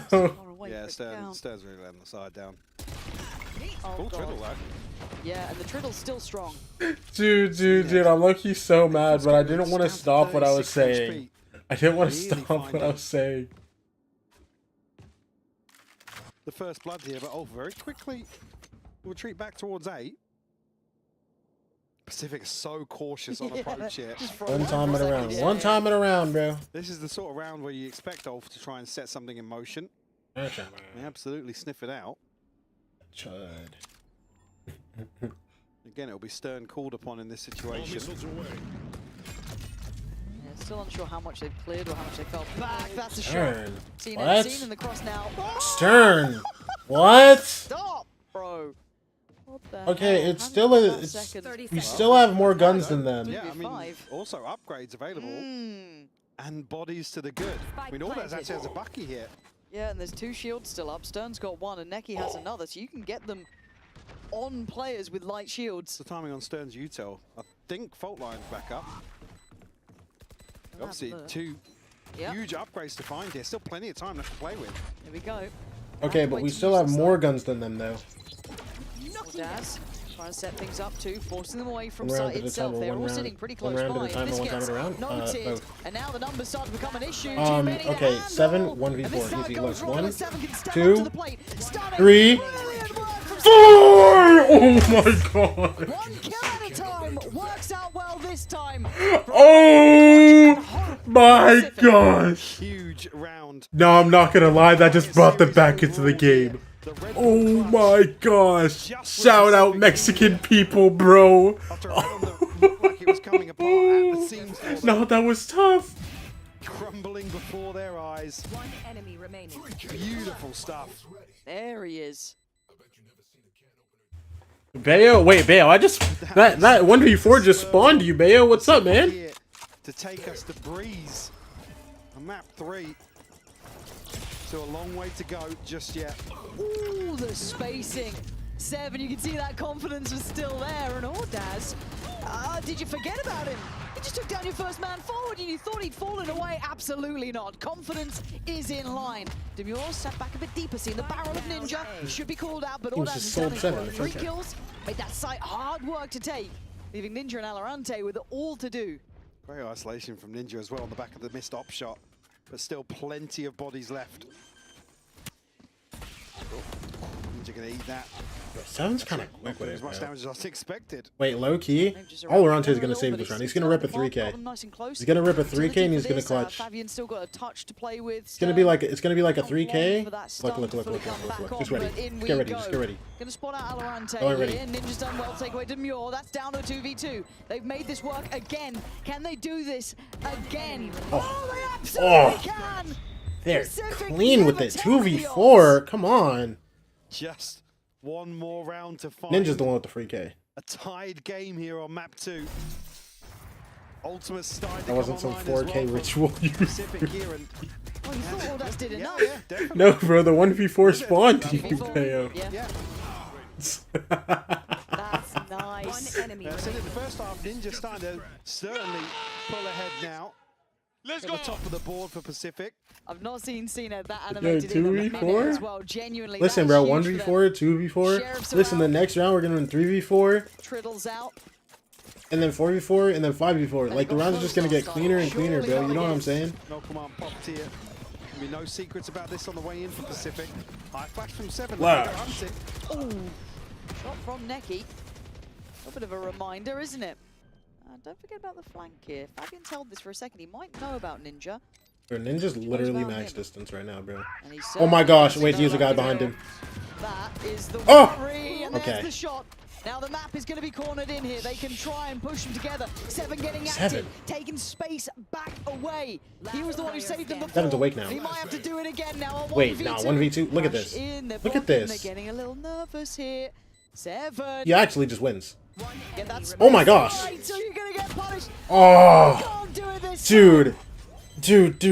Yeah, Stern's really letting the side down. Oh, Cool God. triple though. Yeah, and the triddle's still strong. Dude, I'm low-key so mad, but I didn't want to stop what I was saying. I didn't want to Really stop what I was saying. The first blood here, but very quickly we'll retreat back towards 8. Pacific is so cautious on approach here. One time in a round. One time in a round, bro. This is the sort of round where you expect Ulf to try and set something in motion. They absolutely sniff it out. Chud. Again, it'll be Stern called upon in this situation. Yeah, still unsure how much they've cleared or how much they fell back. That's a shot. Stern. Seen What? it, seen in the cross now. Stern. What? Stop, bro. What the Okay, hell? it's How still did a. that It's, second? we still have more guns than them. Yeah, I mean, also upgrades available. And bodies to the good. I mean, all that's actually has a Bucky here. Yeah, and there's 2 shields still up. Stern's got 1 and Neki has another, so you can get them on players with light shields. The timing on Stern's util. I think Fault Line's back up. Obviously, 2 huge upgrades to find here. Still plenty of time left to play with. Here we go. Okay, but we still have more guns than them, though. Daz trying to set things up too, forcing them away from One round site at a itself. time or They're one all round- sitting pretty one close round at by. a time If this or one time gets at a round? noted, Both. and now the numbers start to become an issue. Too many to Okay, handle. 7, 1v4, And this time easy. it Look, goes wrong, 1, and 7 can step up 2, to the plate. Stunning. 3, 4! Brilliant work from Oh my god! One kill at a time. Works out well this time. Oh my gosh! Huge round. No, I'm not gonna lie, that just brought them back into the game. The red Oh my gosh. Shout out Mexican people, bro. after a round that looked like it was coming apart at the seams. for them. No, that was tough. Crumbling before their eyes. One enemy remaining. Beautiful stuff. There he is. Bayo, wait, Bayo, that 1v4 just spawned you, Bayo. What's up, man? Here to take us to Breeze. On map 3. So a long way to go just yet. Ooh, the spacing. 7, you can see that confidence was still there. And Ordaz, did you forget about him? You just took down your first man forward and you thought he'd fallen away. Absolutely not. Confidence is in line. Demure sat back a bit deeper, seeing the barrel of Ninja. Should be called out, but He was Ordaz just is sold down center in for the 3 first kills. Made that site hard work to take, leaving Ninja and Alorante with all to do. Great isolation from Ninja as well on the back of the missed op shot. But still plenty of bodies left. Ninja gonna eat that. Sounds kind of quick with As it, much man. damage as I expected. Wait, low key. Alorante is gonna save this round. He's gonna rip a 3K. He's gonna rip a 3K and he's gonna clutch. Fabian's still got a touch to play with. It's gonna be like a 3K. Look. Look. Just ready. Just get ready. Just get ready. Gonna spawn out Alorante Going ready. here. Ninja's done well to take away Demure. That's down to a 2v2. They've made this work again. Can they do this again? Oh, they absolutely can! They're Pacific clean with it. Libertarians. 2v4. Come on. Just one more round to find. Ninja's the one with the free K. A tied game here on map 2. Ultimate's starting to That wasn't come some online as 4K well for ritual you Pacific here and Oh, you thought Ordaz did enough? definitely. No, bro, the 1v4 spawned you, 1v4, Bayo. Yeah. That's nice. One enemy So in remaining. the first half, Ninja starting to certainly pull ahead now. Let's At go. the top of the board for Pacific. I've not seen Cena that animated in a 2v4? minute as well. Genuinely, Listen, that's bro, huge for them. 1v4, 2v4. Sheriffs Listen, the around. next round we're gonna win 3v4, Triddles out. and then 4v4, and then 5v4. Like, the rounds are just gonna get cleaner and cleaner, bro. You know what I'm saying? No command popped here. Can be no secrets about this on the way in for Pacific. High flash from 7. Wow. Ooh, shot from Neki. A bit of a reminder, isn't it? Don't forget about the flank here. Fabian's held this for a second. He might know about Ninja. Bro, Ninja's literally about max him? distance right now, bro. And he's Oh my certainly gosh, doesn't wait, know he has a guy about behind it. him. That is the Oh! three, and Okay. there's the shot. Now the map is going to be cornered in here. They can try and push them together. 7 getting active, taking space back away. He was the one who saved them before. 7's awake now. He might have to do it again now on Wait, 1v2. nah, 1v2. Look at Rush this. in, they're Look at blocking, this. They're getting a little nervous here. 7. He actually just wins. Yeah, that's Oh my gosh. right, so you're going to get punished. Oh, Can't do it this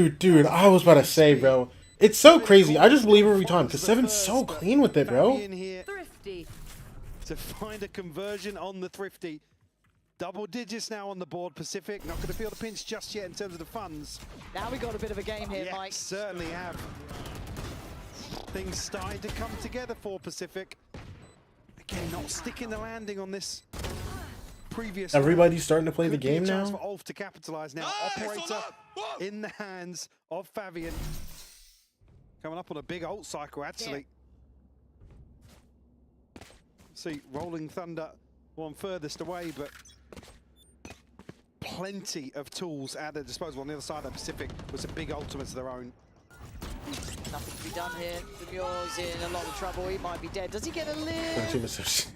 dude. I was about to say, bro. It's so crazy. I just believe every time because 7's so clean with it, bro. Fabian here Thrifty. to find a conversion on the Thrifty. Double digits now on the board. Pacific not going to feel the pinch just yet in terms of the funds. Now we got a bit of a game here, Yeah, Mike. certainly have. Things starting to come together for Pacific. Again, not sticking the landing on this previous. Everybody's starting to play the Could be a game chance now. for Ulf to capitalize now. Operator in the hands of Fabian. Coming up on a big ult cycle, actually. See, Rolling Thunder one furthest away, but plenty of tools at their disposal. On the other side of the Pacific was a big ultimate of their own. Nothing to be done here. Demure's in a lot of trouble. He might be dead. Does he get a live? Team association.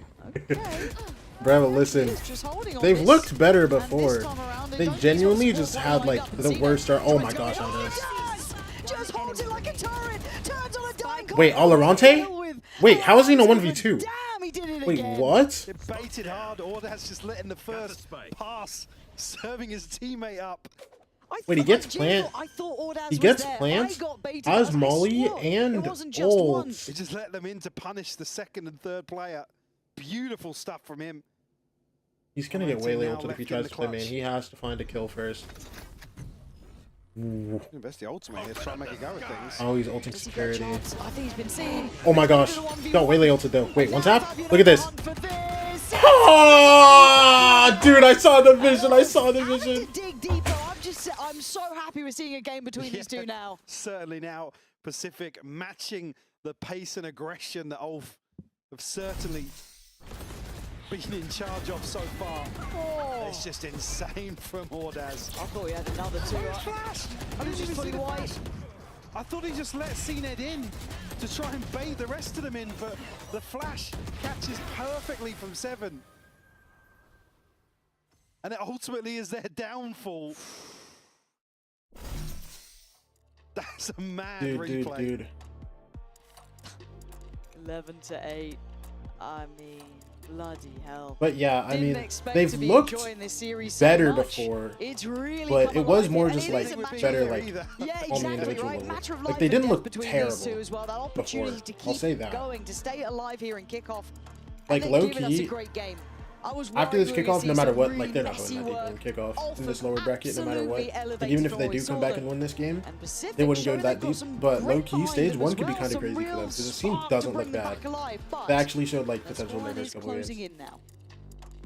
Bro, listen. He's just holding on They've this. looked better And this before. time around, They don't genuinely use all just four had lined like up. the See worst start. Oh my that? gosh, how does? Just holds it like a turret. Turns on a dime. Wait, Alorante? Wait, how is he in a 1v2? Damn, he did it Wait, again. what? It baited hard. Ordaz just letting the first pass, serving his teammate up. Wait, he gets plant. I thought Ordaz He was gets there. plant, I got baited. has I Molly, swore. and It wasn't just one. He just let them in to punish the second and third player. Beautiful stuff from him. He's gonna get way Alorante now ulted if he left in tries the to play main. clutch. He has to find a kill first. Ooh. Invest the ultimate here to try and make it go with things. Oh, he's ulting Does he get a security. chance? I think he's been seen. Oh my gosh. No, Waylay ulted though. Wait, one tap? Look at this. For this. Oh, dude, I saw the vision. I saw the vision. To dig deeper. I'm so happy we're seeing a game between these two now. Certainly now, Pacific matching the pace and aggression that Ulf have certainly been in charge of so far. Oh. It's just insane from Ordaz. I thought he had another two. I was just fully white. I thought he just let CNED in to try and bait the rest of them in, but the flash catches perfectly from 7. And it ultimately is their downfall. That's a mad replay. Dude. 11-8. I mean, bloody hell. But yeah, I Didn't mean, expect they've to be looked enjoying this series so better much. before, It's really but come it was alive more here, and just it like is a match better of like yeah, on the exactly, individual right? level. Matter of Like life they and didn't death look between terrible these two as well. That opportunity before. to keep I'll say that. going, to stay alive here in kickoff. Like and low giving us a key, great game. I was after this worried we would kickoff, see no matter some what, really like they're not messy going that work. deep in kickoff in Alpha this lower bracket, no matter what. absolutely Like even if elevated they what we do come saw back them. and win this game, And Pacific they wouldn't go showed that they've got deep. some But grit low key, behind stage them 1 as could be well, kind of some crazy for real them because this team spark to doesn't bring look them bad. back alive, but They actually showed like the potential in their squad first is couple closing games. in now.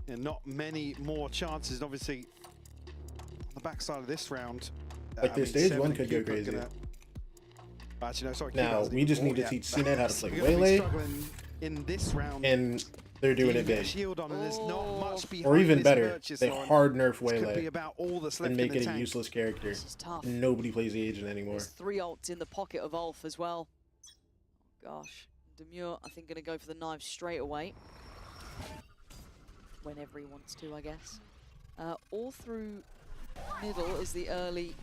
Yeah, not many more chances. And obviously, on the backside of this round, Like I this mean, stage 7 1 and could go Cube are crazy. Actually, no, sorry. Now we just need to teach CNED how to play Waylay, in this round, and they're doing it big. Shield on, and there's not much behind Or even this better, purchase they line. hard nerf This could be Waylay about all that's left and in make the it a tank. useless character. This is tough. And nobody plays the agent anymore. There's 3 ults in the pocket of Ulf as well. Oh, gosh. Demure, I think, going to go for the knife straight away. Whenever he wants to, I guess. All through middle is the early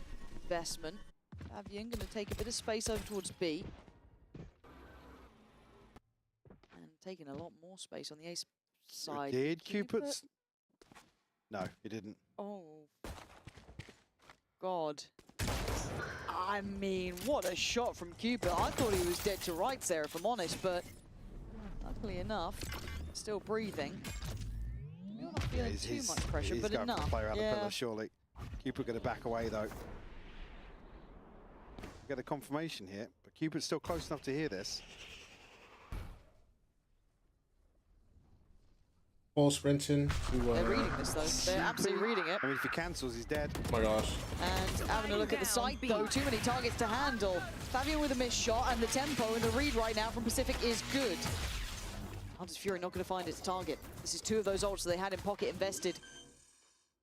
investment. Fabian going to take a bit of space over towards B. And taking a lot more space on the ace side. Did Cupid's? No, he didn't. Oh. God. I mean, what a shot from Cupid. I thought he was dead to rights there, if I'm honest, but luckily enough, still breathing. You're not feeling too much pressure, he's but going for enough. the player out the Yeah. pillar, surely. Cupid going to back away, though. Get a confirmation here, but Cupid's still close enough to hear this. Full sprinting to They're reading this, though. They're absolutely reading it. I mean, if he cancels, he's dead. Oh my gosh. And having a look at the site, though, too many targets to handle. Fabian with a missed shot, and the tempo in the read right now from Pacific is good. Hunter's Fury not going to find its target. This is 2 of those ults that they had in pocket invested.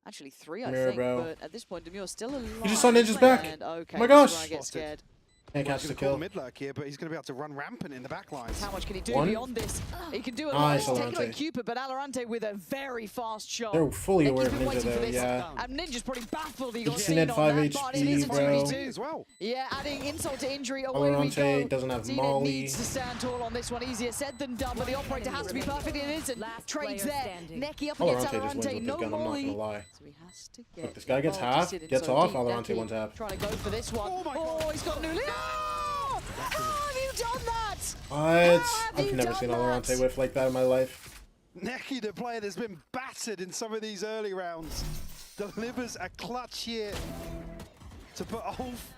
Actually 3, I Demure, think, bro. but at this point, Demure's still alive. You just saw Ninja's back. And, okay, Oh my this is gosh. where I get scared. Can't catch the kill. Mid lurk here, but he's going to be able to run rampant in the back lines. How much can he do One. beyond this? He can do a lot. Nice, He's taking away Alorante. Cupid, but Alorante with a very fast shot. They're fully Nicky's aware of been Ninja waiting for though, this. yeah. And Ninja's probably baffled he got He's seen seen at on 5 that, but it is a HP, bro. 2v2. As well. Yeah, adding insult to injury, away we Alorante go. doesn't have CNED Molly. needs to stand tall on this one. Easier said than done, but the operator has to be perfect, and it isn't. Trades there. Necky up against Alorante just wins Alorante, with no this gun, I'm not Molly. gonna lie. So he has to get Look, this guy gets half, gets off, Alorante wants half. Trying to go for this one. Oh, he's got Newly. No! How have you done that? What? I've never seen Alorante whiff like that in my life. Necky, the player that's been battered in some of these early rounds, delivers a clutch here to put Ulf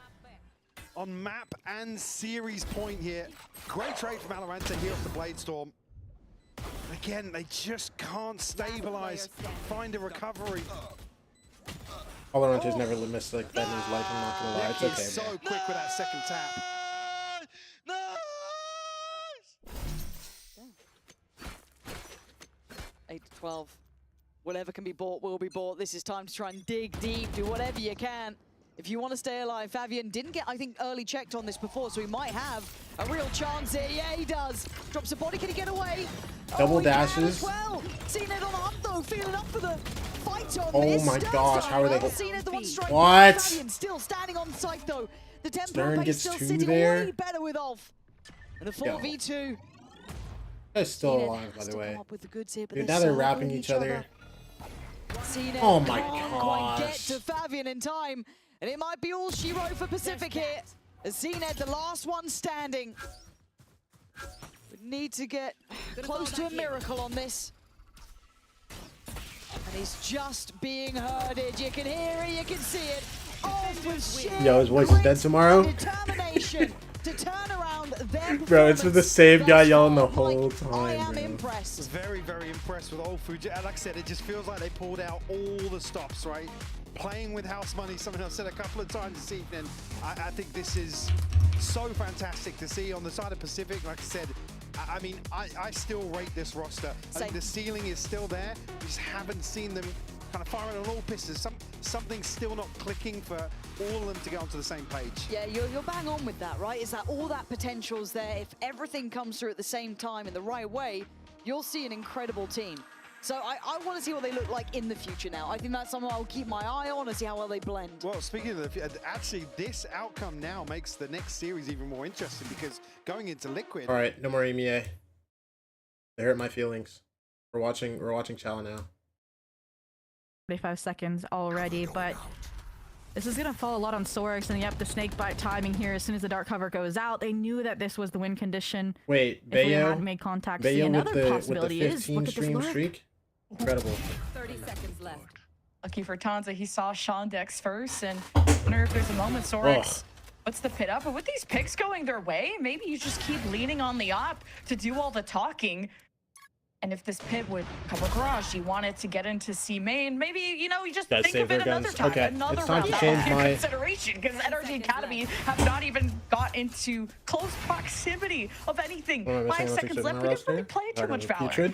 on map and series point here. Great trade from Alorante here off the Blade Storm. Again, they just can't stabilize, find a recovery. Alorante's never missed like that in his life, I'm not gonna lie. It's Necky's okay, so man. quick with that second tap. 8-12. Whatever can be bought will be bought. This is time to try and dig deep, do whatever you can. If you want to stay alive, Fabian didn't get, I think, early checked on this before, so he might have a real chance here. Yeah, he does. Drops a body, can he get away? Double he can dashes. as well. CNED on the hump, though, feeling up for the fight on Oh this. my Stern's gosh, done how are they well. go- CNED the one strike. What? Fabian still standing on site, though. The tempo Stern pace gets still 2 sitting there. way better with Ulf. And a 4v2. Guy's still CNED alive, by has the to way. come up with the goods here, but Dude, they're now they're so wrapping on each other. CNED Oh my can't quite get gosh. to Fabian in time, and it might be all she wrote for Pacific here. As CNED, the last one standing. We need to get close to a miracle on this. And he's just being herded. You can hear it, you can see it. Off with sheer Yo, his voice is dead tomorrow. determination to turn around their Bro, it's been the same guy yelling the whole I time, am bro. impressed. Very, very impressed with Ulf. Like I said, it just feels like they pulled out all the stops, right? Playing with house money, something I've said a couple of times this evening. I think this is so fantastic to see on the side of Pacific. Like I said, I mean, I still rate this roster. I think the ceiling is still there. We just haven't seen them kind of firing on all pistons. Something's still not clicking for all of them to get onto the same page. Yeah, you're bang on with that, right? Is that all that potential's there? If everything comes through at the same time in the right way, you'll see an incredible team. So I want to see what they look like in the future now. I think that's something I'll keep my eye on and see how well they blend. Well, speaking of actually, this outcome now makes the next series even more interesting because going into Liquid. All right, no more Emea. They hurt my feelings. We're watching Chala now. 45 seconds already, but this is gonna fall a lot on Sorex, and yep, the snake bite timing here. As soon as the dark cover goes out, they knew that this was the win condition. Wait, if we Bayo hadn't made contact. See, another possibility with the is 15 look at this stream lurk. streak. Incredible. 30 seconds left. Lucky for Tanza, he saw Shondex first, and I wonder if there's a moment Sorex puts the pit up. But with these picks going their way, maybe you just keep leaning on the op to do all the talking. And if this pit would cover garage, you want it to get into C main, maybe, you know, you just think of it another time, another round. It's time to change my consideration, because NRG Academy have not even got into close proximity of anything. 5 seconds left, we didn't really play too much Valor.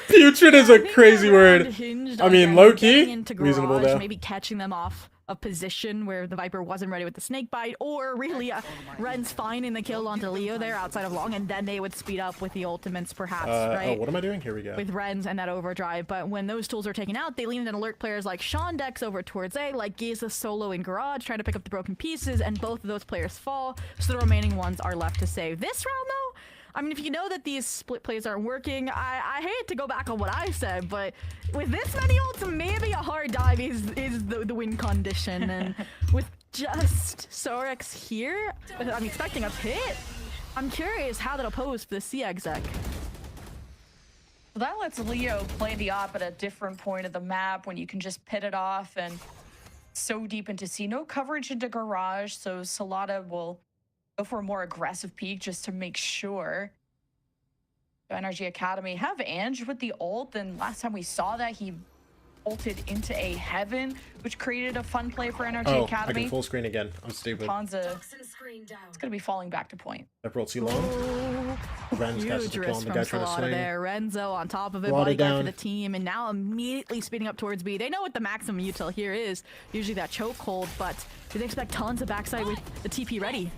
Putrid is a crazy word. I mean, low-key, reasonable though. Maybe catching them off a position where the Viper wasn't ready with the snake bite, or really Ren's finding the kill onto Leo there outside of long, and then they would speed up with the ultimates perhaps, right? Oh, what am I doing? Here we go. With Ren's and that overdrive, but when those tools are taken out, they lean in alert players like Shondex over towards A, like Giza solo in garage, trying to pick up the broken pieces, and both of those players fall, so the remaining ones are left to save. This round though, I mean, if you know that these split plays aren't working, I hate to go back on what I said, but with this many ults, maybe a hard dive is the win condition. And with just Sorex here, I'm expecting a pit. I'm curious how that'll pose for the C exec. Well, that lets Leo play the op at a different point of the map when you can just pit it off and so deep into C. No coverage into garage, so Salada will go for a more aggressive peek just to make sure. NRG Academy have Ange with the ult, and last time we saw that he ulted into a heaven, which created a fun play for NRG Academy. I can full screen again. I'm stupid. Tanza, it's gonna be falling back to point. That rolled too long. Ren's catches the kill on the guy trying to swing. There, Renzo on top of it, bodyguard for the team, and now immediately speeding up towards B. They know what the maximum util here is, usually that chokehold, but do they expect Tanza backside with the TP ready?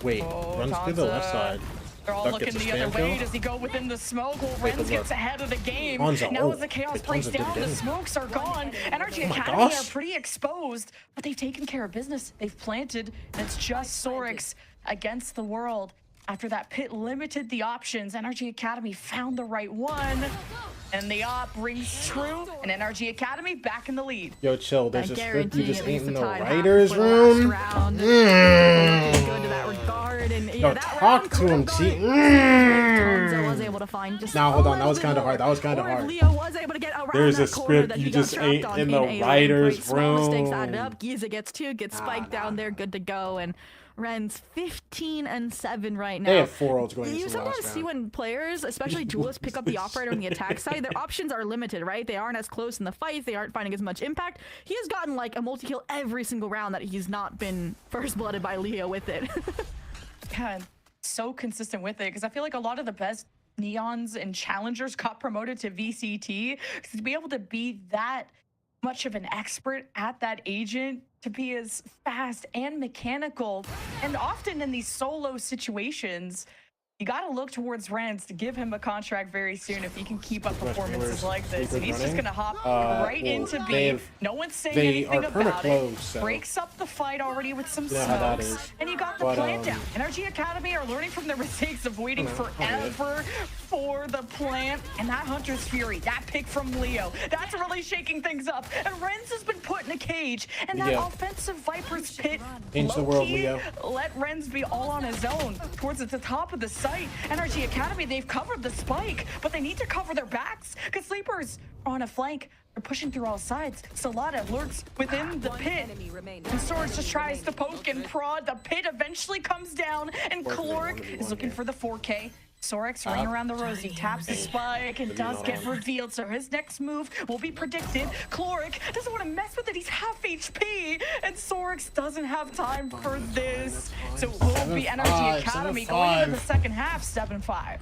Wait, runs to the left side. They're all looking the other way. Does he go within the smoke? Well, Renz gets ahead of the game. Now as the chaos breaks down, the smokes are gone. NRG Academy are pretty exposed, but they've taken care of business. They've planted, and it's just Sorex against the world. After that pit limited the options, NRG Academy found the right one, and the op rings true, and NRG Academy back in the lead. Yo, chill. There's a script you just ain't in the writer's room. Yo, talk to him, T. Was able to find just now, hold on. That was kind of hard. That was kind of hard. Leo was able to get around There's a script you just ain't in the writer's room. Mistakes added up. Giza gets 2, gets spiked down there, good to go, and Ren's 15-7 right now. They have 4 ults going into the last sometimes round. see when players, especially duelists, pick up the operator on the attack side, their options are limited, right? They aren't as close in the fights, they aren't finding as much impact. He has gotten like a multi-kill every single round that he's not been first-blooded by Leo with it. God, so consistent with it, because I feel like a lot of the best Neons and Challengers got promoted to VCT, to be able to be that much of an expert at that agent, to be as fast and mechanical, and often in these solo situations, you got to look towards Renz to give him a contract very soon if he can keep up performances like this. And he's just going to hop right into B. No one's saying anything about it. So breaks up the fight already with some smokes. And you got the plant down. NRG Academy are learning from their mistakes of waiting forever for the plant. And that Hunter's Fury, that pick from Leo, that's really shaking things up. And Renz has been put in a cage. And that offensive Viper's pit, low-key, let Renz be all on his own towards the top of the site. NRG Academy, they've covered the spike, but they need to cover their backs because Sleepers are on a flank. They're pushing through all sides. Salada lurks within the pit, and Swords just tries to poke and prod. The pit eventually comes down, and Caloric is looking for the 4K. Sorex running around the Rosie, taps the spike, and does get revealed, so his next move will be predicted. Caloric doesn't want to mess with it, he's half HP, and Sorex doesn't have time for this. So it will be NRG Academy going into the second half, 7-5.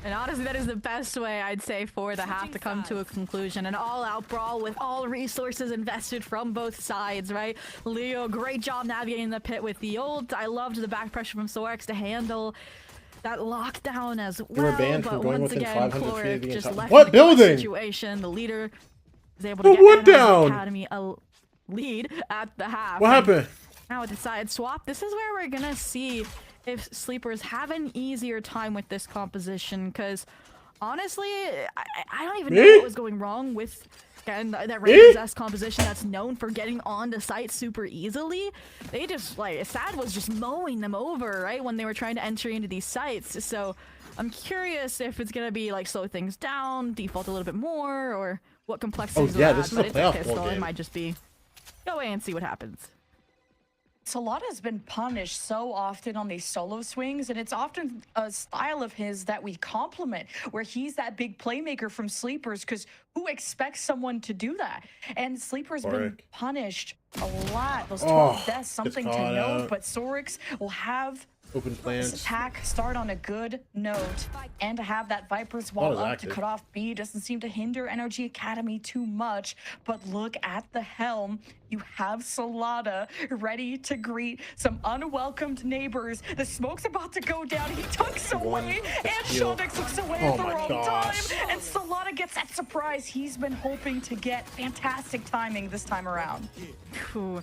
And honestly, that is the best way, I'd say, for the half to come to a conclusion. An all-out brawl with all resources invested from both sides, right? Leo, great job navigating the pit with the ult. I loved the back pressure from Sorex to handle that lockdown as well. You were banned from but going once within again, 500 feet of Chloric the just entire- left What in the clutch building? situation. The leader is able Oh, to what get down? Academy a lead at the half. What And happened? now with the side swap, this is where we're gonna see if Sleepers have an easier time with this composition, because honestly, I don't even know what was going wrong with that Rain Possessed composition that's known for getting on the site super easily. They just, like, Sad was just mowing them over, right, when they were trying to enter into these sites. So I'm curious if it's gonna be, like, slow things down, default a little bit more, or what complexities will add, this is but a it's a playoff pistol. ball It game. might just be go away and see what happens. Solana has been punished so often on these solo swings, and it's often a style of his that we compliment, where he's that big playmaker from Sleepers, because who expects someone to do that? And Sleepers been punished a lot. Those 12 deaths, something to caught note, out. but Sorix will have Open this plants. attack start on a good note, and to have that Viper's wall is up to active. cut off B doesn't seem to hinder Energy Academy too much. But look at the helm. You have Solana ready to greet some unwelcomed neighbors. The smoke's about to go down. He tucks away, and Shondex looks away at the wrong time. And Solana gets that surprise he's been hoping to get. Fantastic timing this time around. Ooh,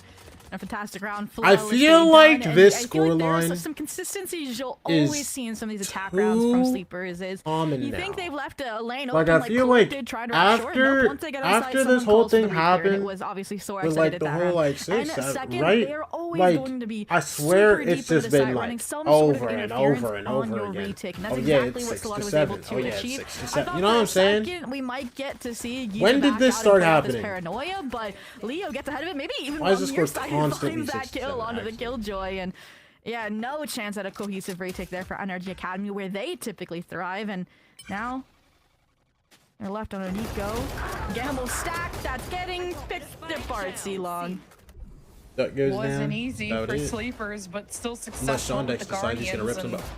a fantastic round. I flawlessly feel like done, and this I feel like there's scoreline some consistencies you'll is always see in some of these attack rounds from too Sleepers. Is common you now. think they've left a lane Like, open, I feel Chloric like did, trying to rush short. after- Nope, once they get on after site, this someone whole calls for the thing reclear, and happened, it was obviously Sorex with that like did the that whole round. like 6, And 7, second, right? they're always Like going to be I swear super it's deep into just the been site, like running some sort of over and interference over and on over your again. retake, and that's Oh yeah, exactly it's what 6 to Solana was 7. able to Oh yeah, achieve. it's 6 to I 7. thought You know for what a I'm saying? second we might get to see Giza When did back this out and start clear up his happening? paranoia, but Leo gets ahead of it. Maybe even Why is on this your score side constantly finds that 6 to kill 7, onto the actually? Killjoy, and yeah, no chance at a cohesive retake there for Energy Academy, where they typically thrive, and now they're left on a Nico. Gamble stack, that's getting picked apart, C-Long. That goes Wasn't down. easy That for it. Sleepers, but still Unless successful with Shondex the decides he's gonna rip Guardians. some.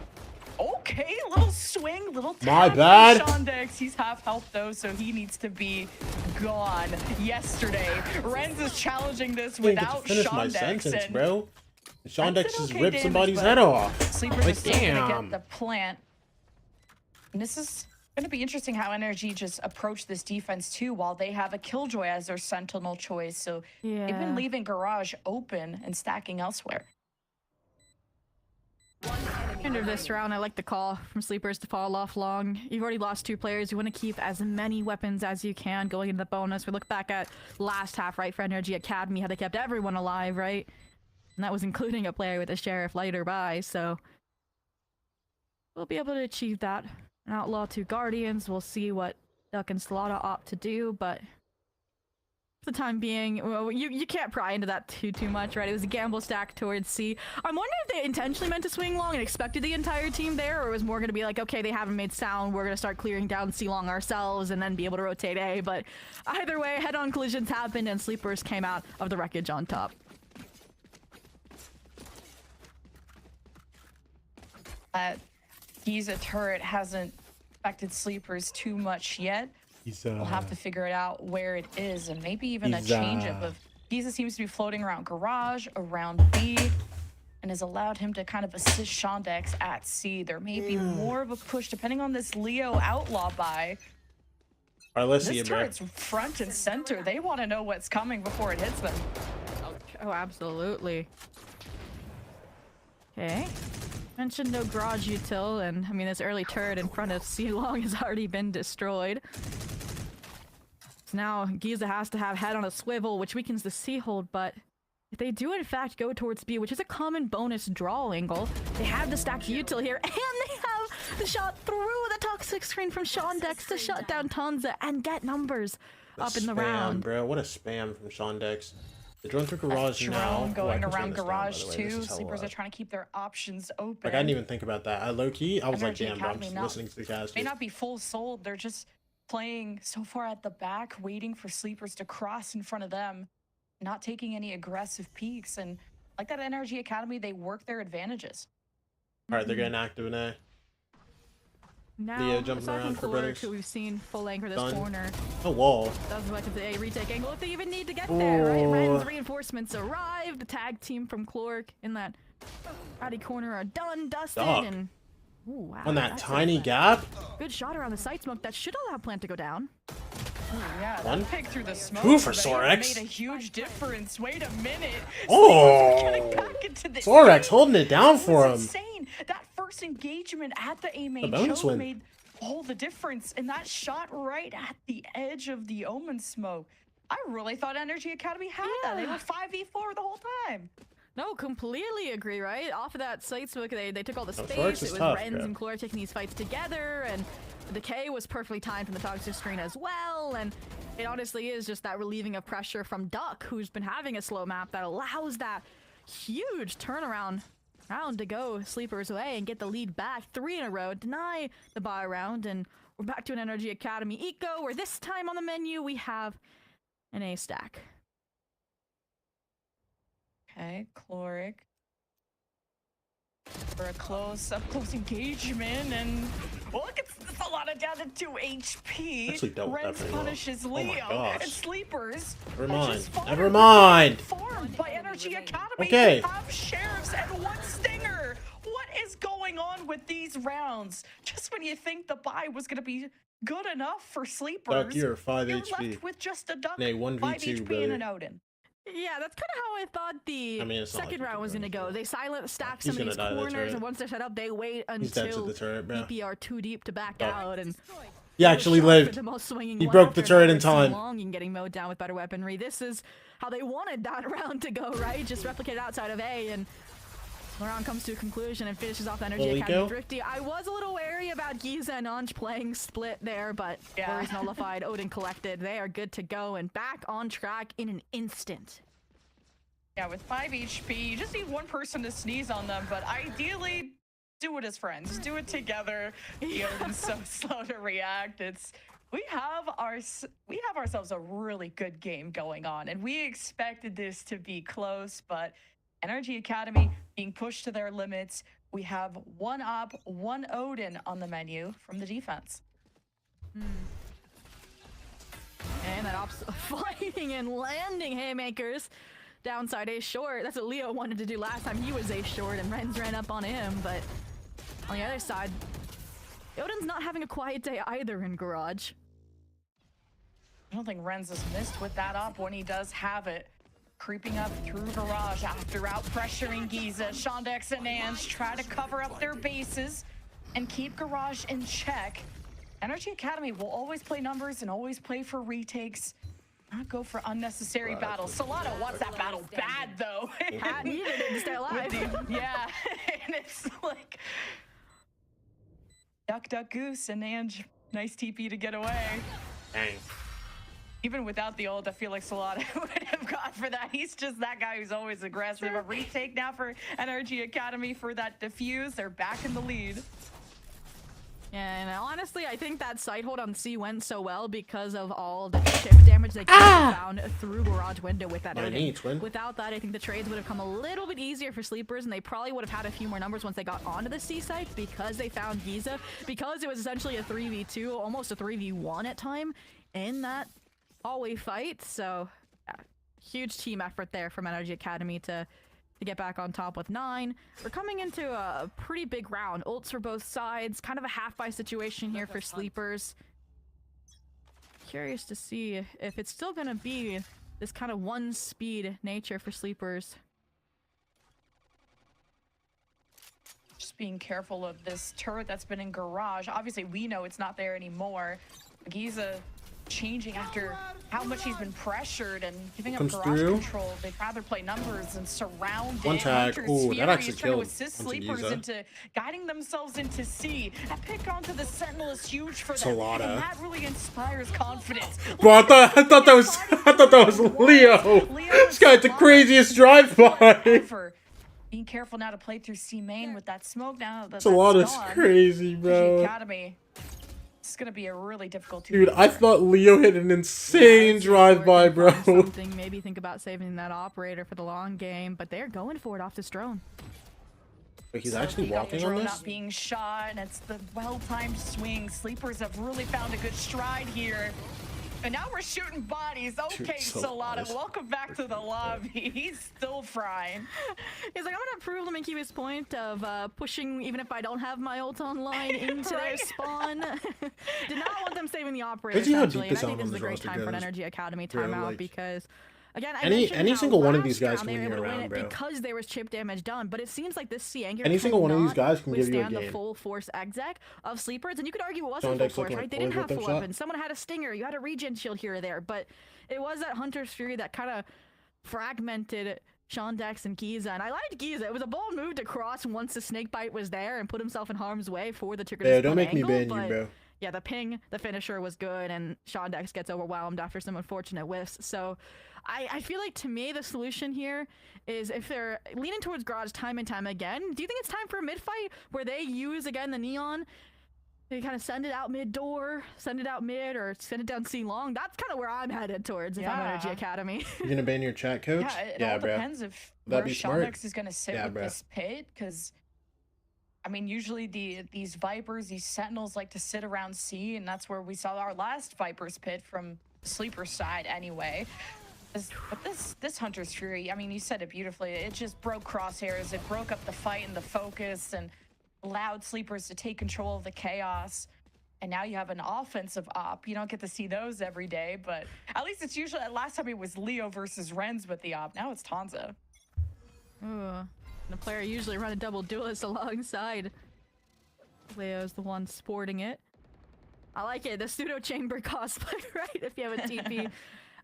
Okay, little swing, little My tap bad. from Shondex. He's half health though, so he needs to be gone yesterday. Renz is challenging this I didn't get without to finish my Shondex. sentence, And bro. Shondex just okay ripped damage, somebody's but head off. Sleepers Like, is still gonna damn. get the plant. And this is gonna be interesting how Energy just approach this defense too, while they have a Killjoy as their sentinel choice. So they've Yeah. been leaving Garage open and stacking elsewhere. End of this round, I like the call from Sleepers to fall off long. You've already lost 2 players. You want to keep as many weapons as you can going into the bonus. We look back at last half, right, for Energy Academy, how they kept everyone alive, right? And that was including a player with a Sheriff lighter by, so we'll be able to achieve that. An Outlaw 2 Guardians, we'll see what Duck and Solana opt to do, but for the time being, well, you can't pry into that too much, right? It was a gamble stack towards C. I'm wondering if they intentionally meant to swing long and expected the entire team there, or it was more going to be like, okay, they haven't made sound, we're going to start clearing down C long ourselves and then be able to rotate A. But either way, head-on collisions happened and Sleepers came out of the wreckage on top. Giza turret hasn't affected Sleepers too much yet. We'll have to figure it out where it is, and maybe even a change-up of Giza seems to be floating around Garage, around B, and has allowed him to kind of assist Shondex at C. There may be more of a push depending on this Leo Outlaw buy. All right, let's see This it, bro. turret's front and center. They want to know what's coming before it hits them. Oh, absolutely. Okay. Mentioned no garage util, and I mean, this early turret in front of C-Long has already been destroyed. So now Giza has to have head on a swivel, which weakens the C-hold, but if they do in fact go towards B, which is a common bonus draw angle, they have the stacked util here, and they have the shot through the toxic screen from Shondex to shut down Tanza and get numbers up in the round. Bro, what a spam from Shondex. The drone through Garage Drone now. going Oh, I can turn around this down, Garage by the way. This too. is hella Sleepers are loud. trying to keep their options open. Like, I didn't even think about that. I low-key, I was like, Energy damn, bro, I'm Academy just not- listening to the cast. May not be full sold. They're just playing so far at the back, waiting for Sleepers to cross in front of them, not taking any aggressive peeks. And like that Energy Academy, they work their advantages. All right, they're getting active in A. Now, Leo jumping aside around from for Clork, brothers. who we've seen full anchor this Done. corner. Oh, wall. Doesn't like a retake angle if they even need to get there, right? Oh. Ren's reinforcements arrive. The tag team from Clork in that ratty corner are done, dusted, Dog. and ooh, wow, On that that's tiny a gap. good shot around the side smoke that should allow Plant to go down. Ooh, yeah, One. that pick through the smoke. Two for but it Sorex. made a huge difference. Wait a minute. Oh. Getting back into this Sorex game. holding it down That for was him. Insane. That first engagement at the A The main bonus choke win. made all the difference, and that shot right at the edge of the Omen smoke. I really thought Energy Academy had that. They were 5v4 the whole time. No, completely agree, right? Off of that side smoke, they took all the Sorex space. is It was tough, Renz yeah. and Clork taking these fights together, and the decay was perfectly timed from the toxic screen as well. And it honestly is just that relieving of pressure from Duck, who's been having a slow map that allows that huge turnaround round to go Sleepers away and get the lead back 3 in a row, deny the buy round, and we're back to an Energy Academy eco, where this time on the menu we have an A stack. Okay, Cloric. For a close engagement, and look, it's a lot of down to 2 HP. Actually dealt with that Renz pretty well. punishes Oh my Leo, gosh. and Sleepers. Never are mind. just fodder Never mind. Farmed by Energy Academy. Okay. They have sheriffs and 1 stinger. What is going on with these rounds? Just when you think the buy was gonna be good enough for Sleepers, Duck, you're 5 you're HP. left with just a Duck, Nay, 5 1v2, HP and an brother. Odin. Yeah, that's kind of how I thought the I mean, it's not second like round was going to go. They silent stack some He's of these gonna die to the corners, turret. and once they're set up, they wait He's dead to until the turret, bro. BP are too deep to back Oh. out. And He actually shot lived. for the most swinging He one broke the after turret in another, time. Long and getting mowed down with better weaponry. This is how they wanted that round to go, right? Just replicate it outside of A, and the round comes to a conclusion and finishes off the Energy Will he Academy go? Drifty. I was a little wary about Giza and Anj playing split there, but worries nullified. Odin collected. They are good to go and back on track in an instant. Yeah, with 5 HP, you just need one person to sneeze on them, but ideally, do it as friends. Do it together. The Odin's so slow to react. We have ourselves a really good game going on, and we expected this to be close, but Energy Academy being pushed to their limits. We have 1 op, 1 Odin on the menu from the defense. And that op's fighting and landing haymakers. Downside A short. That's what Leo wanted to do last time he was A short, and Renz ran up on him. But on the other side, Odin's not having a quiet day either in Garage. I don't think Renz is missed with that up when he does have it. Creeping up through Garage after out pressuring Giza. Shondex and Ange try to cover up their bases and keep Garage in check. Energy Academy will always play numbers and always play for retakes. Not go for unnecessary battles. Solano wants that battle bad though. Pat needed it to stay alive. Yeah, and it's like duck, duck, goose, and Ange, nice TP to get away. Dang. Even without the ult, I feel like Solana would have gone for that. He's just that guy who's always aggressive. A retake now for Energy Academy for that defuse. They're back in the lead. And honestly, I think that side hold on C went so well because of all the chip damage they could have found through Garage window with that. My Odin. knee, twin. Without that, I think the trades would have come a little bit easier for Sleepers, and they probably would have had a few more numbers once they got onto the C side because they found Giza, because it was essentially a 3v2, almost a 3v1 at time in that hallway fight. So yeah, huge team effort there from Energy Academy to get back on top with 9. We're coming into a pretty big round. Ults for both sides, kind of a half-buy situation here for Sleepers. Curious to see if it's still gonna be this kind of one-speed nature for Sleepers. Just being careful of this turret that's been in Garage. Obviously, we know it's not there anymore. Giza changing after how much he's been pressured and giving up Comes Garage through. control. They'd rather play numbers and surround One it. tag. Hunter's Ooh, that Fury actually is trying to killed assist onto Sleepers Giza. into guiding themselves into C. That pick onto the Sentinel is huge for them. Solana. And that really inspires confidence. Bro, I thought that was Leo. This guy had the craziest drive-by. Ever. Being careful now to play through C main with that smoke now. That's Solana's gone. crazy, bro. Academy. It's gonna be a really difficult Dude, I thought Leo hit an insane drive-by, bro. Something, maybe think about saving that operator for the long game, but they're going for it off this drone. Wait, he's So actually you got walking your on drone this? not being shot, and it's the well-timed swing. Sleepers have really found a good stride here. And now we're shooting bodies. Okay, so Solana, honest. welcome back to the lobby. He's still frying. He's like, I'm gonna prove them and keep his point of pushing, even if I don't have my ult online, into their Right? spawn. Did not want them saving the operator, Crazy how deep essentially. And this I think out this on is a this great roster time for an goes. Energy Academy Bro, timeout like, because, again, I any mentioned how single one of these last guys round can they win were you able to win around, it bro. because there was chip damage done. But it seems like this Cianger Any single one of these cannot guys can give you a withstand the game. full force exec of Sleepers, and you could argue it Sean wasn't full Dex force, looking right? like They didn't boys have with full them shot. weapons. Someone had a stinger. You had a regen shield here or there, but it was that Hunter's Fury that kind of fragmented Sean Dex and Giza, and I liked Giza. It was a bold move to cross once the snake bite was there and put himself in harm's way for the trigger. Yeah, don't make me ban you, but bro. yeah, the ping, the finisher was good, and Sean Dex gets overwhelmed after some unfortunate whiffs. So I feel like, to me, the solution here is if they're leaning towards Garage time and time again, do you think it's time for a mid-fight where they use, again, the Neon? They kind of send it out mid-door, send it out mid, or send it down C-long. That's kind of where I'm headed towards if I'm Energy Academy. You gonna ban your chat, coach? Yeah, it all bro. depends if That'd where be smart. Shondex is going to sit Yeah, with bro. this pit, because I mean, usually these Vipers, these Sentinels like to sit around C, and that's where we saw our last Vipers pit from Sleeper side anyway. But this Hunter's Fury, I mean, you said it beautifully. It just broke crosshairs. It broke up the fight and the focus and allowed Sleepers to take control of the chaos. And now you have an offensive op. You don't get to see those every day, but at least it's usually, last time it was Leo versus Renz with the op. Now it's Tanza. Ooh. The player usually run a double duelist alongside. Leo's the one sporting it. I like it, the pseudo chamber cosplay, right? If you have a TP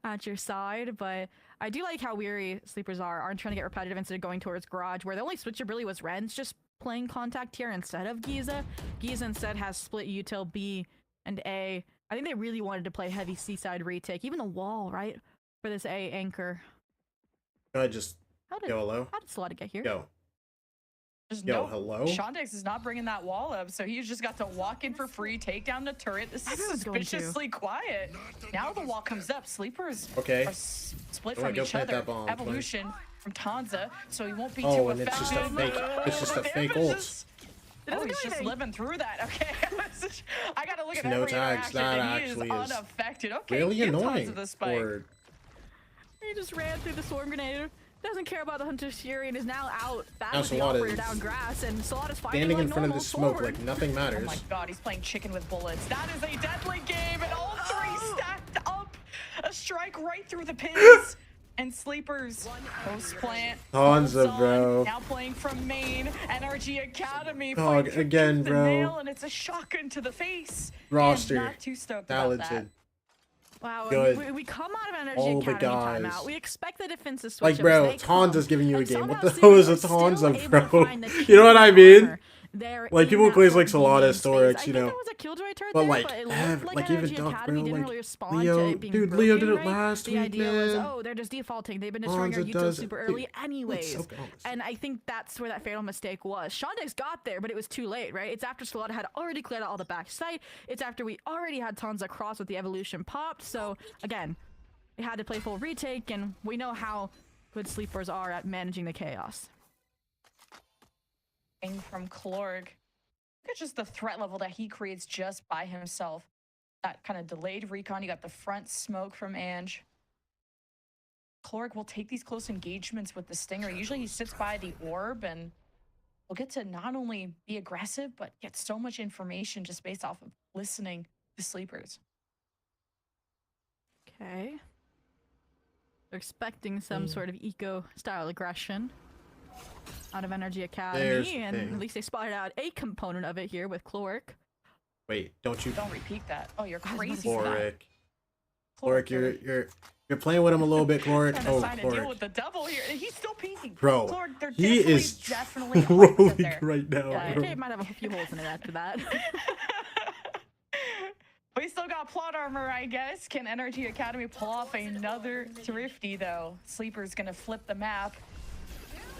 at your side, but I do like how weary Sleepers aren't trying to get repetitive instead of going towards Garage, where the only switcher really was Renz just playing contact here instead of Giza. Giza instead has split util B and A. I think they really wanted to play heavy seaside retake, even the wall, right? For this A anchor. I just yo, hello. How did Slaughter get here? Yo. Just Yo, no, hello? Shondex is not bringing that wall up, so he's just got to walk in for free, take down the turret. This is Everyone's going to. suspiciously quiet. Now the wall comes up. Sleepers Okay. are split I'm gonna from go each plant other. that bomb, Evolution from Tanza, so he won't be Oh, too and it's effective. just a fake. It's just a The fake emphasis- ult. Oh, he's just living through that. Okay, I gotta look at No every tags, interaction, that and he is actually is unaffected. Okay, really give Tanza annoying. the spike. Or He just ran through the swarm grenade. Doesn't care about the Hunter's Fury and is now out back Now with the Solana operator is down grass, and Solana's fighting standing like in front of normal the smoke forward. like nothing matters. Oh my god, he's playing chicken with bullets. That is a deadly game, and all three stacked up. A strike right through the pins. And Sleepers, post plant. Tanza, holds on, bro. Now playing from main, NRG Academy. Dog, fighting again, tooth and bro. nail, and it's a shotgun to the face. Roster. And not too stoked about that. Talented. Wow, Good. we come out of Energy All the Academy guys. timeout. We expect the defensive switch Like, ups, bro, they come, Tanza's giving you a and game. What somehow the hell is a Sleepers are still Tanza, able to bro? find the You know what I mean? armor there Like, in people who that plays like front Solana, medium space. Storage, I you think know. there was a killjoy turret But there, like, but it looked like like even Energy Duck, Academy bro, didn't like really respond Leo, to it being dude, Leo did broken, it right? last The week, idea was, man. oh, they're just defaulting. They've been destroying our Tanza util does super it. early Dude, anyways. so honest. And I think that's where that fatal mistake was. Shondex got there, but it was too late, right? It's after Solana had already cleared out all the backside. It's after we already had Tanza cross with the evolution popped. So, again, we had to play full retake, and we know how good Sleepers are at managing the chaos. From Klorg. Look at just the threat level that he creates just by himself. That kind of delayed recon. You got the front smoke from Ange. Klorg will take these close engagements with the Stinger. Usually he sits by the orb and will get to not only be aggressive, but get so much information just based off of listening to Sleepers. Okay. They're expecting some sort of eco-style aggression out of Energy Academy, There's the and thing. at least they spotted out a component of it here with Chloric. Wait, don't you? Don't repeat that. Oh, you're crazy for that. Chloric, you're playing with him a little bit, Chloric. Trying to Oh, sign a deal Chloric. with the devil here, and he's still peeking. Bro, Klorg, they're he definitely, is definitely rolling up there. right now, Yeah, bro. it might have a few holes in it after that. We still got plot armor, I guess. Can Energy Academy pull off another Thrifty, though? Sleeper's gonna flip the map.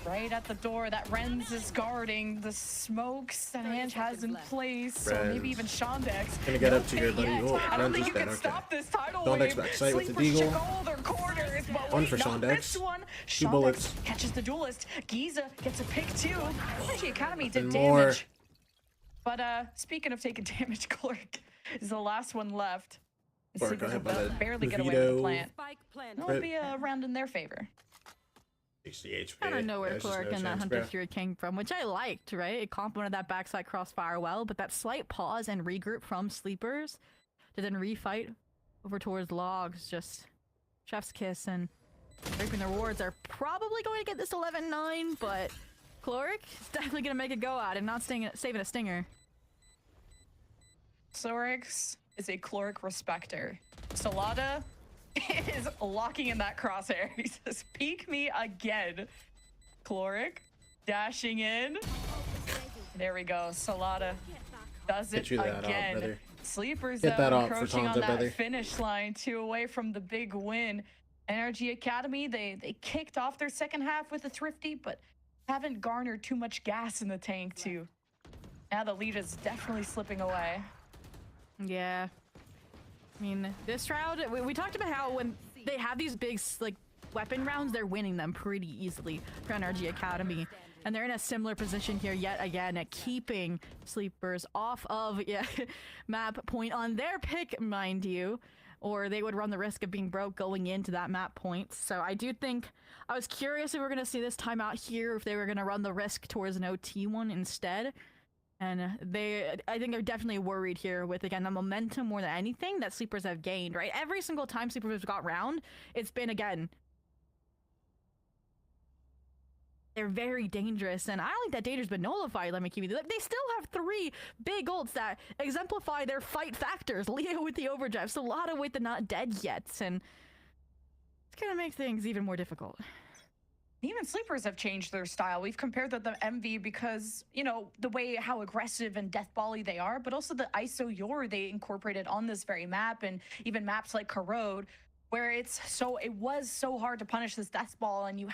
right at the door that Renz is guarding, the smokes that Ange has in place, or maybe even Shondex. Gonna get up to your buddy. Yet. Oh, I don't Renz think is you dead. can Okay. stop this tidal Shondex wave. back sight with the Sleepers deagle. check all their corners, but One wait, for not Shondex. this one. 2 Shondex bullets. catches the duelist. Giza gets a pick too. Energy Academy did And more. damage. But speaking of taking damage, Clark is the last one left. Clark Sleepers got hit will by the barely get away with the Vito. plant. Spike planted. It'll be a round in their favor. 60 HP. I don't know where There's just Clark no and that chance, Hunter bro. Fury came from, which I liked, right? It complemented that backside crossfire well, but that slight pause and regroup from Sleepers to then refight over towards Logs, just chef's kiss, and reaping the rewards are probably going to get this 11-9, but Clark is definitely going to make a go at it, not saving a stinger. Sorix is a Clark respecter. Salada is locking in that crosshair. He says, peek me again. Clark dashing in. There we go. Salada does it Get you that again. brother. Sleepers Get though that up for encroaching on Tonza, that brother. finish line, 2 away from the big win. Energy Academy, they kicked off their second half with a thrifty, but haven't garnered too much gas in the tank too. Now the lead is definitely slipping away. Yeah. I mean, this round, we talked about how when they have these big, like, weapon rounds, they're winning them pretty easily for Energy Academy. And they're in a similar position here yet again at keeping Sleepers off of map point on their pick, mind you, or they would run the risk of being broke going into that map point. So I do think, I was curious if we were going to see this timeout here, if they were going to run the risk towards an OT one instead. And I think they're definitely worried here with, again, the momentum more than anything that Sleepers have gained, right? Every single time Sleepers have got round, it's been, again, they're very dangerous, and I don't think that danger's been nullified, let me keep you. They still have 3 big ults that exemplify their fight factors. Leo with the overdrive, Solana with the not dead yet, and it's gonna make things even more difficult. Even Sleepers have changed their style. We've compared them to MV because, you know, the way how aggressive and deathbally they are, but also the ISO Yor they incorporated on this very map, and even maps like Corrode, where it was so hard to punish this death ball, and you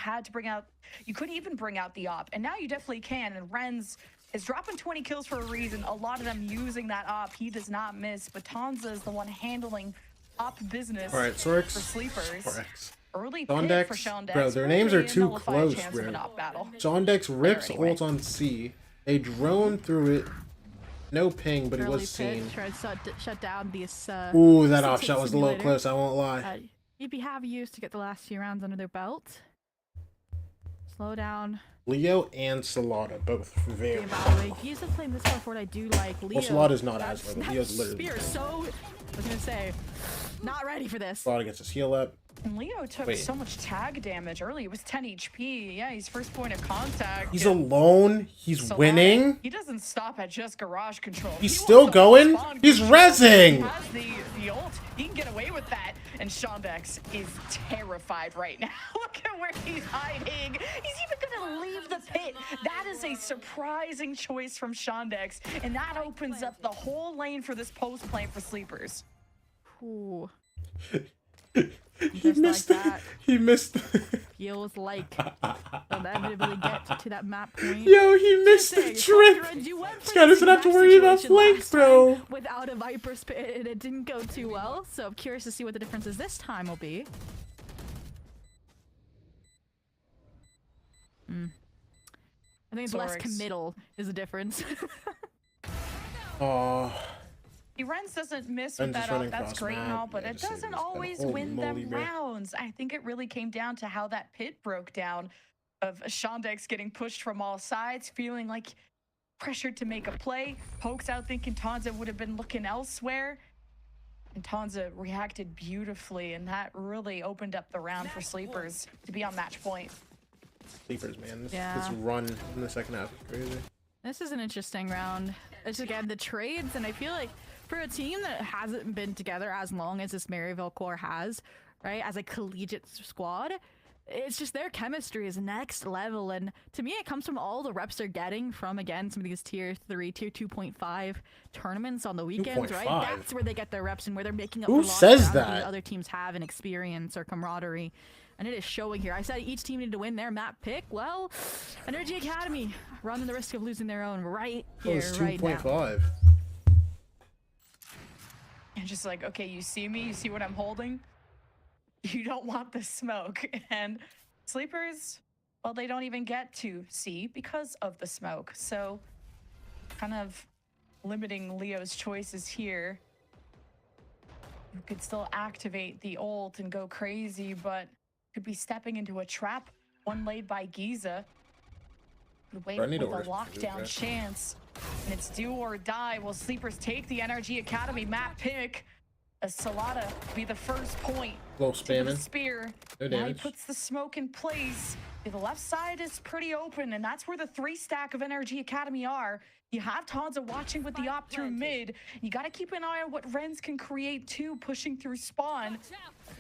couldn't even bring out the op, and now you definitely can. And Renz is dropping 20 kills for a reason. A lot of them using that op. He does not miss, but Tonza is the one handling op business. All right, Sorix. For Sleepers. Sorix. Early Shondex, pick for Shondex. bro, their names are Really too nullify a close, chance of bro. an op battle. Shondex rips There, anyway. ult on C. They drone through it. No ping, but he Early was seen. pick, tried to shut down this. Ooh, that this off shot was a little simulator. close, I won't lie. You'd be happy used to get the last few rounds under their belt. Slow down. Leo and Salada, both very Evaluate. He's just playing this far forward. I do like Leo. Well, Salada's not as That's- low, but Leo's literally Spear, so I was gonna say, not ready for this. Salada gets his heal up. And Leo took Wait. so much tag damage early. It was 10 HP. Yeah, he's first point of contact. He's and alone. He's Solana, winning. He doesn't stop at just garage control. He's He still wants to going. spawn He's control. rezzing. He has the ult. He can get away with that. And Shondex is terrified right now. Look at where he's hiding. He's even going to leave the pit. That is a surprising choice from Shondex. And that opens up the whole lane for this post play for Sleepers. Ooh. He missed. He missed. Feels like they'll inevitably get to that map point. Yo, he missed the trip. This guy doesn't have to worry about flank, bro. Without a Viper Spit, and it didn't go too well. So I'm curious to see what the differences this time will be. I think it's less Sorix. committal is the difference. Oh. Renz doesn't miss Renz with is that running up, that's cross great and map. all, but Yeah, it just saying, doesn't he's got a always holy win moly, them bro. rounds. I think it really came down to how that pit broke down, of Shondex getting pushed from all sides, feeling like pressured to make a play. Pokes out thinking Tonza would have been looking elsewhere. And Tonza reacted beautifully, and that really opened up the round for Sleepers to be on match point. Sleepers, man. This Yeah. run in the second half is crazy. This is an interesting round. It's again the trades, and I feel like for a team that hasn't been together as long as this Maryville core has, right, as a collegiate squad, it's just their chemistry is next level. And to me, it comes from all the reps they're getting from, again, some of these tier 3, tier 2.5 tournaments on the weekends, right? 2.5? That's where they get their reps and where they're making up Who for lost says ground that? other teams have in experience or camaraderie. And it is showing here. I said each team needed to win their map pick. Well, Energy Academy running the risk of losing their own right here, right now. 2.5. And just like, okay, you see me? You see what I'm holding? You don't want the smoke. And Sleepers, well, they don't even get to see because of the smoke. So kind of limiting Leo's choices here. You could still activate the ult and go crazy, but could be stepping into a trap, one laid by Giza. Wait with a lockdown chance. And it's do or die. Will Sleepers take the Energy Academy map pick? As Salada be the first point. Low spamming. Spear. No now he damage. puts the smoke in place. The left side is pretty open, and that's where the 3 stack of Energy Academy are. You have Tanza watching with the op through mid. You got to keep an eye on what Rens can create too, pushing through spawn.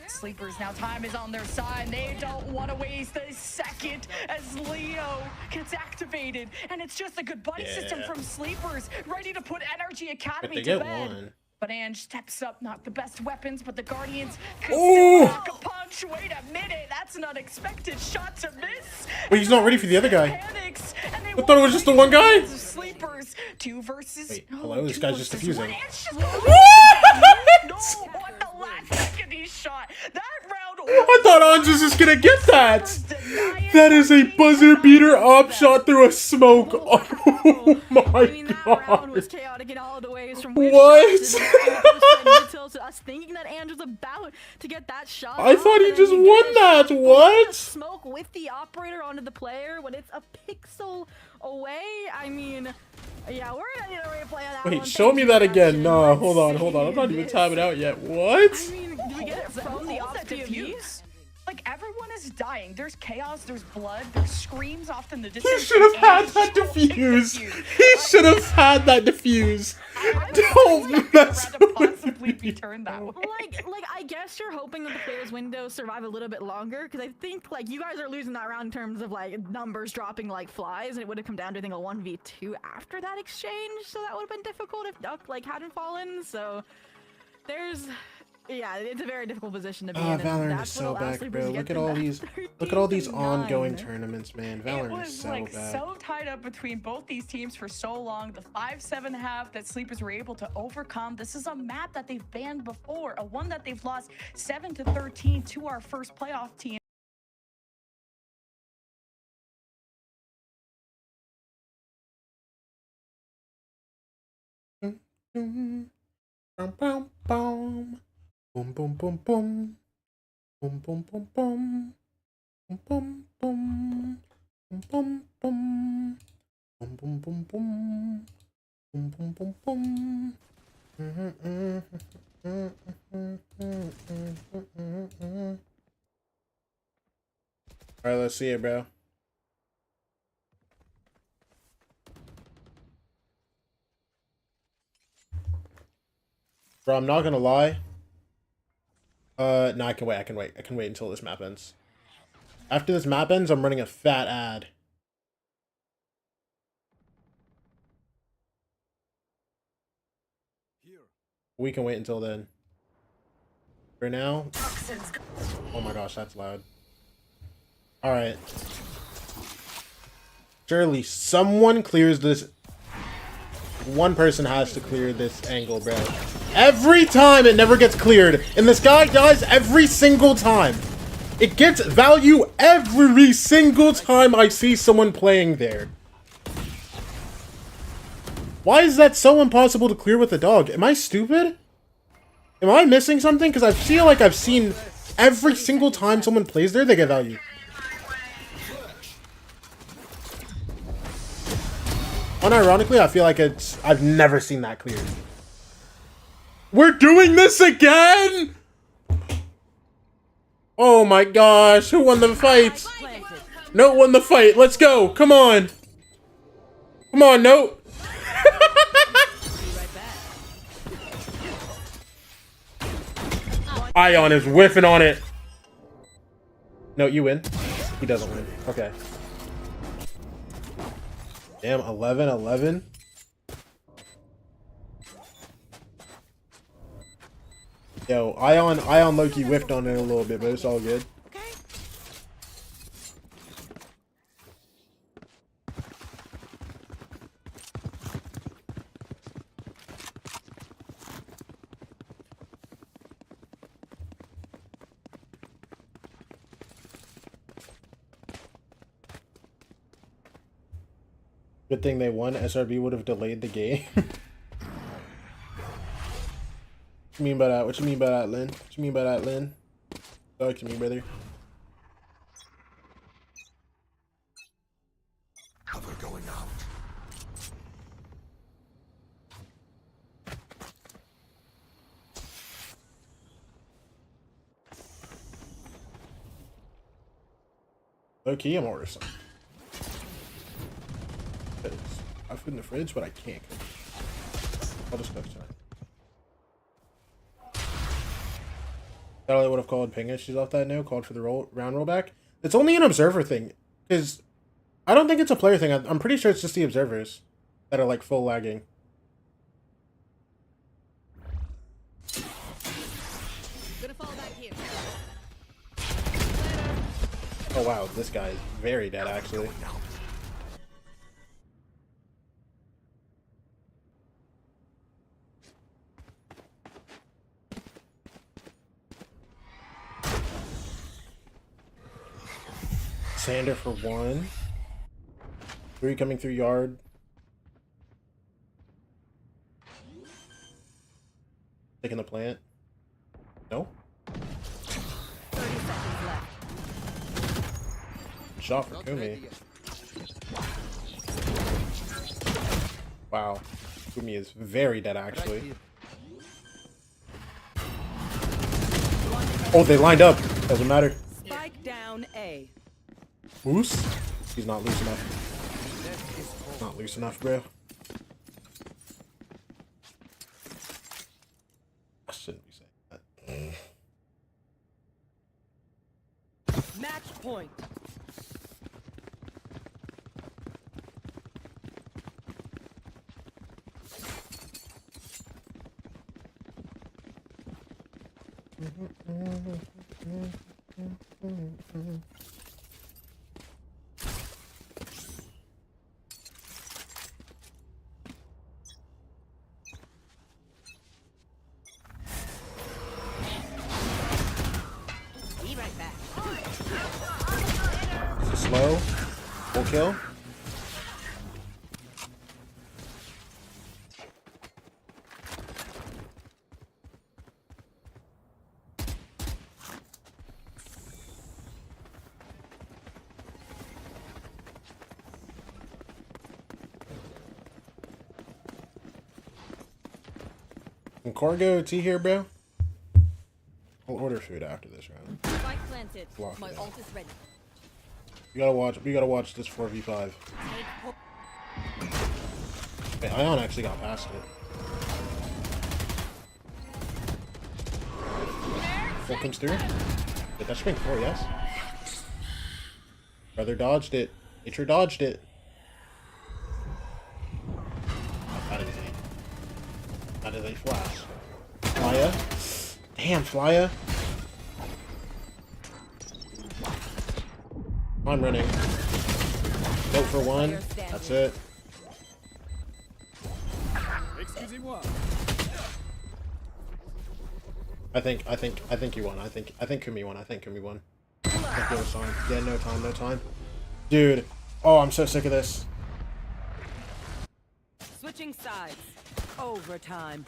Sleepers, now time is on their side. They don't want to waste a second as Leo gets activated. And it's just a good buddy system from Sleepers, ready to put Energy Academy to bed. But Ange steps up, not the best weapons, but the Guardians could still rock a punch. Wait a minute, that's an unexpected shot to miss. Wait, he's not ready for the other guy. Panics, I thought it was just the one guy. Sleepers, 2 versus. Wait, hello, this guy's just defusing. No, at the last second he shot. That round. I thought Ange was just gonna get that. That is a buzzer beater op shot through a smoke. Oh my god. Round was chaotic in all the ways from what? To us thinking that Ange was about to get that shot. I thought he just won that. What? Smoke with the operator onto the player when it's a pixel away. I mean, yeah, we're gonna need a replay of that. Wait, show me that again. No, hold on. I'm not even tabbing out yet. What? I mean, do we get it from the off POVs? Like, everyone is dying. There's chaos, there's blood, there's screams off in the distance. He should have had that defuse. He should have had that defuse. Don't mess with me. Like, I guess you're hoping that the players' windows survive a little bit longer, because I think, like, you guys are losing that round in terms of, like, numbers dropping like flies, and it would have come down to, I think, a 1v2 after that exchange, so that would have been difficult if Duck, like, hadn't fallen, so there's... Yeah, it's a very difficult position to be in. Valorant is so back, bro. Look at all these ongoing tournaments, man. Valorant is so bad. It was so tied up between both these teams for so long. The 5-7 half that Sleepers were able to overcome. This is a map that they've banned before, a one that they've lost 7-13 to our first playoff team. Boom, boom, boom, boom. Boom, boom, boom, boom. Boom, boom, boom. Boom, boom, boom. Boom, boom, boom, boom. Boom, boom, boom, boom. Alright, let's see it, bro. Bro, I'm not gonna lie. No, I can wait. I can wait until this map ends. After this map ends, I'm running a fat ad. We can wait until then. For now. Oh my gosh, that's loud. Alright. Surely someone clears this. One person has to clear this angle, bro. Every time it never gets cleared. And this guy dies every single time. It gets value every single time I see someone playing there. Why is that so impossible to clear with a dog? Am I stupid? Am I missing something? Because I feel like I've seen every single time someone plays there, they get value. Unironically, I feel like I've never seen that cleared. We're doing this again? Oh my gosh, who won the fight? Note won the fight, let's go, come on. Come on, Note. Ion is whiffing on it. Note, you win. He doesn't win, okay. Damn, 11-11. Yo, Ion low-key whiffed on it a little bit, but it's all good. Good thing they won. SRB would have delayed the game. What you mean by that? What you mean by that, Lynn? What you mean by that, Lynn? Talk to me, brother. Cover going out. Low key, I'm ordering something. I have food in the fridge, but I can't cook. I'll just cook tonight. I would have called Ping if she's off that note, called for the round rollback. It's only an observer thing, because I don't think it's a player thing. I'm pretty sure it's just the observers that are like full lagging. Gonna fall back here. Oh wow, this guy is very dead actually. Sander for 1. 3 coming through yard. Taking the plant. No. 30 seconds left. Shot for Kumi. Wow. Kumi is very dead actually. Oh, they lined up. Doesn't matter. Spike down A. Loose? He's not loose enough. Not loose enough, bro. I shouldn't be saying that. Match point. Be right back. Slow. Full kill. Can Corgo tea here, bro? I'll order food after this round. Spike planted. Lock My it ult is ready. We gotta watch this 4v5. Hey, Ion actually got past it. Full comes through. Did that spring 4, yes? Brother dodged it. Nature dodged it. That is a flash. Flya. Damn, Flya. I'm running. Note for 1. That's it. I think you won. I think Kumi won. I think Kumi won. I think it was fine. Yeah, no time. Dude. Oh, I'm so sick of this. Switching sides. Overtime.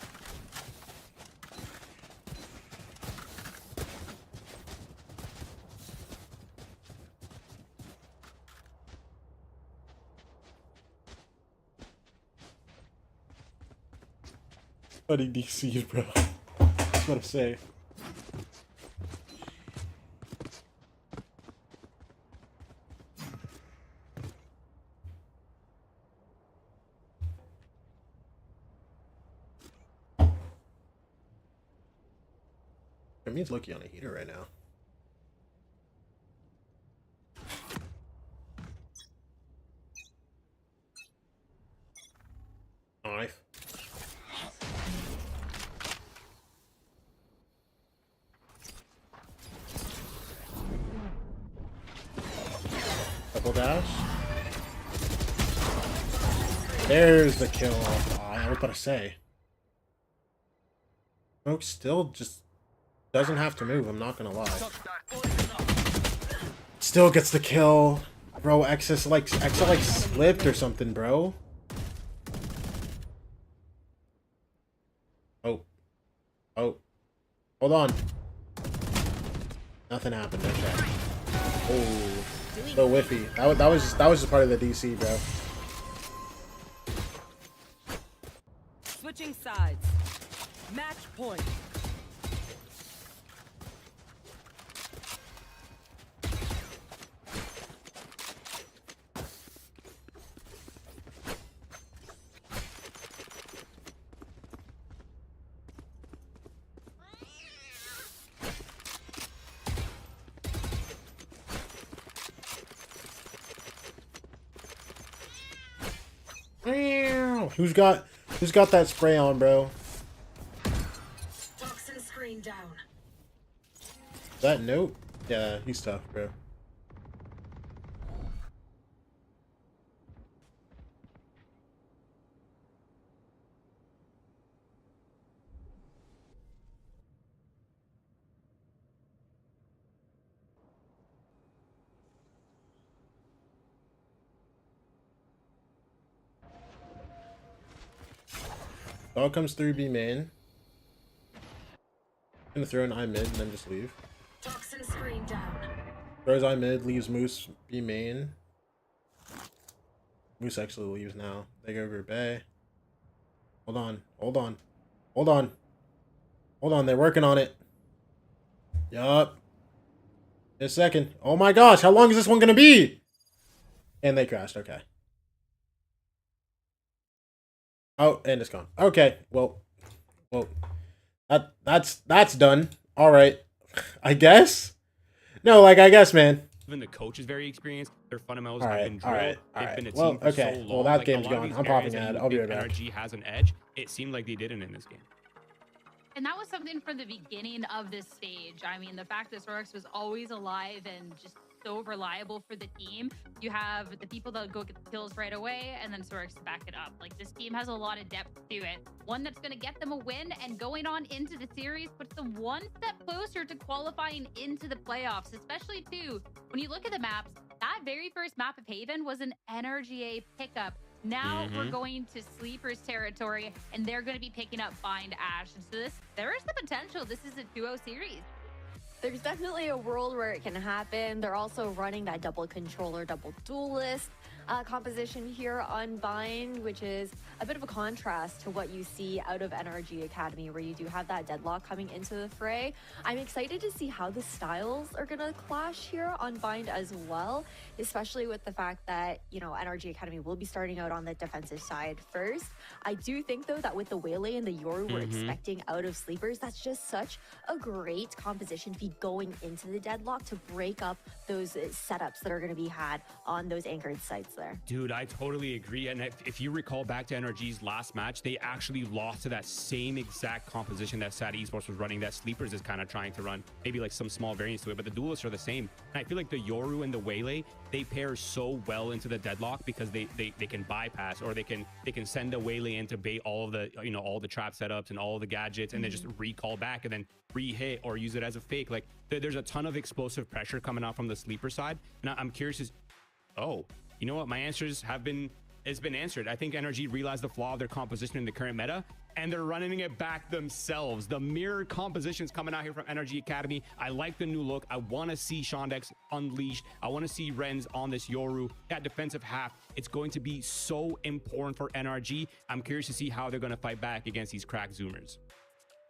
Buddy DC'd, bro. That's what I'm saying. Means Loki on a heater right now. Knife. Double dash. There's the kill. I was about to say. Smoke still just doesn't have to move, I'm not gonna lie. Still gets the kill. Bro, Exo like slipped or something, bro. Oh. Oh. Hold on. Nothing happened. No check. Oh. So whiffy. That was just part of the DC, bro. Switching sides. Match point. Who's got that spray on, bro? Toxin screen down. That note? Yeah, he's tough, bro. Dog comes through B main. Gonna throw an I mid and then just leave. Toxin screen down. Throws I mid, leaves Moose B main. Moose actually leaves now. They go group A. Hold on, hold on, hold on. Hold on, they're working on it. Yup. In a second. Oh my gosh, how long is this one gonna be? And they crashed, okay. Oh, and it's gone. Okay, well, that's done. All right, I guess. No, like I guess, man. Even the coach is very experienced. Their fundamentals All have right, been all drilled. right, all They've right. been a Well, team for okay. so long. Well, that Like, game's a lot of gone. these I'm areas popping that ad. you I'll be think right back. NRG has an edge. It seemed like they didn't in this game. And that was something from the beginning of this stage. I mean, the fact that Sorex was always alive and just so reliable for the team. You have the people that go get the kills right away, and then Sorex to back it up. Like, this team has a lot of depth to it. One that's going to get them a win, and going on into the series puts them one step closer to qualifying into the playoffs, especially, too, when you look at the maps, that very first map of Haven was an NRGA pickup. Now we're going to Sleepers territory, and they're going to be picking up Bind Ash. And so there is the potential. This is a 2-0 series. There's definitely a world where it can happen. They're also running that double controller, double duelist composition here on Bind, which is a bit of a contrast to what you see out of NRG Academy, where you do have that deadlock coming into the fray. I'm excited to see how the styles are going to clash here on Bind as well, especially with the fact that, you know, NRG Academy will be starting out on the defensive side first. I do think, though, that with the Waylay and the Yoru we're expecting out of Sleepers, that's just such a great composition to be going into the deadlock to break up those setups that are going to be had on those anchored sites there. Dude, I totally agree. And if you recall back to NRG's last match, they actually lost to that same exact composition that SAT Esports was running, that Sleepers is kind of trying to run. Maybe like some small variants to it, but the duelists are the same. And I feel like the Yoru and the Waylay, they pair so well into the deadlock because they can bypass, or they can send a Waylay in to bait all of the, you know, all the trap setups and all the gadgets, and then just recall back and then re-hit or use it as a fake. Like, there's a ton of explosive pressure coming out from the Sleeper side. And I'm curious you know what? My answers it's been answered. I think NRG realized the flaw of their composition in the current meta, and they're running it back themselves. The mirror compositions coming out here from NRG Academy. I like the new look. I want to see Shondex unleashed. I want to see Renz on this Yoru. That defensive half, it's going to be so important for NRG. I'm curious to see how they're going to fight back against these crack Zoomers.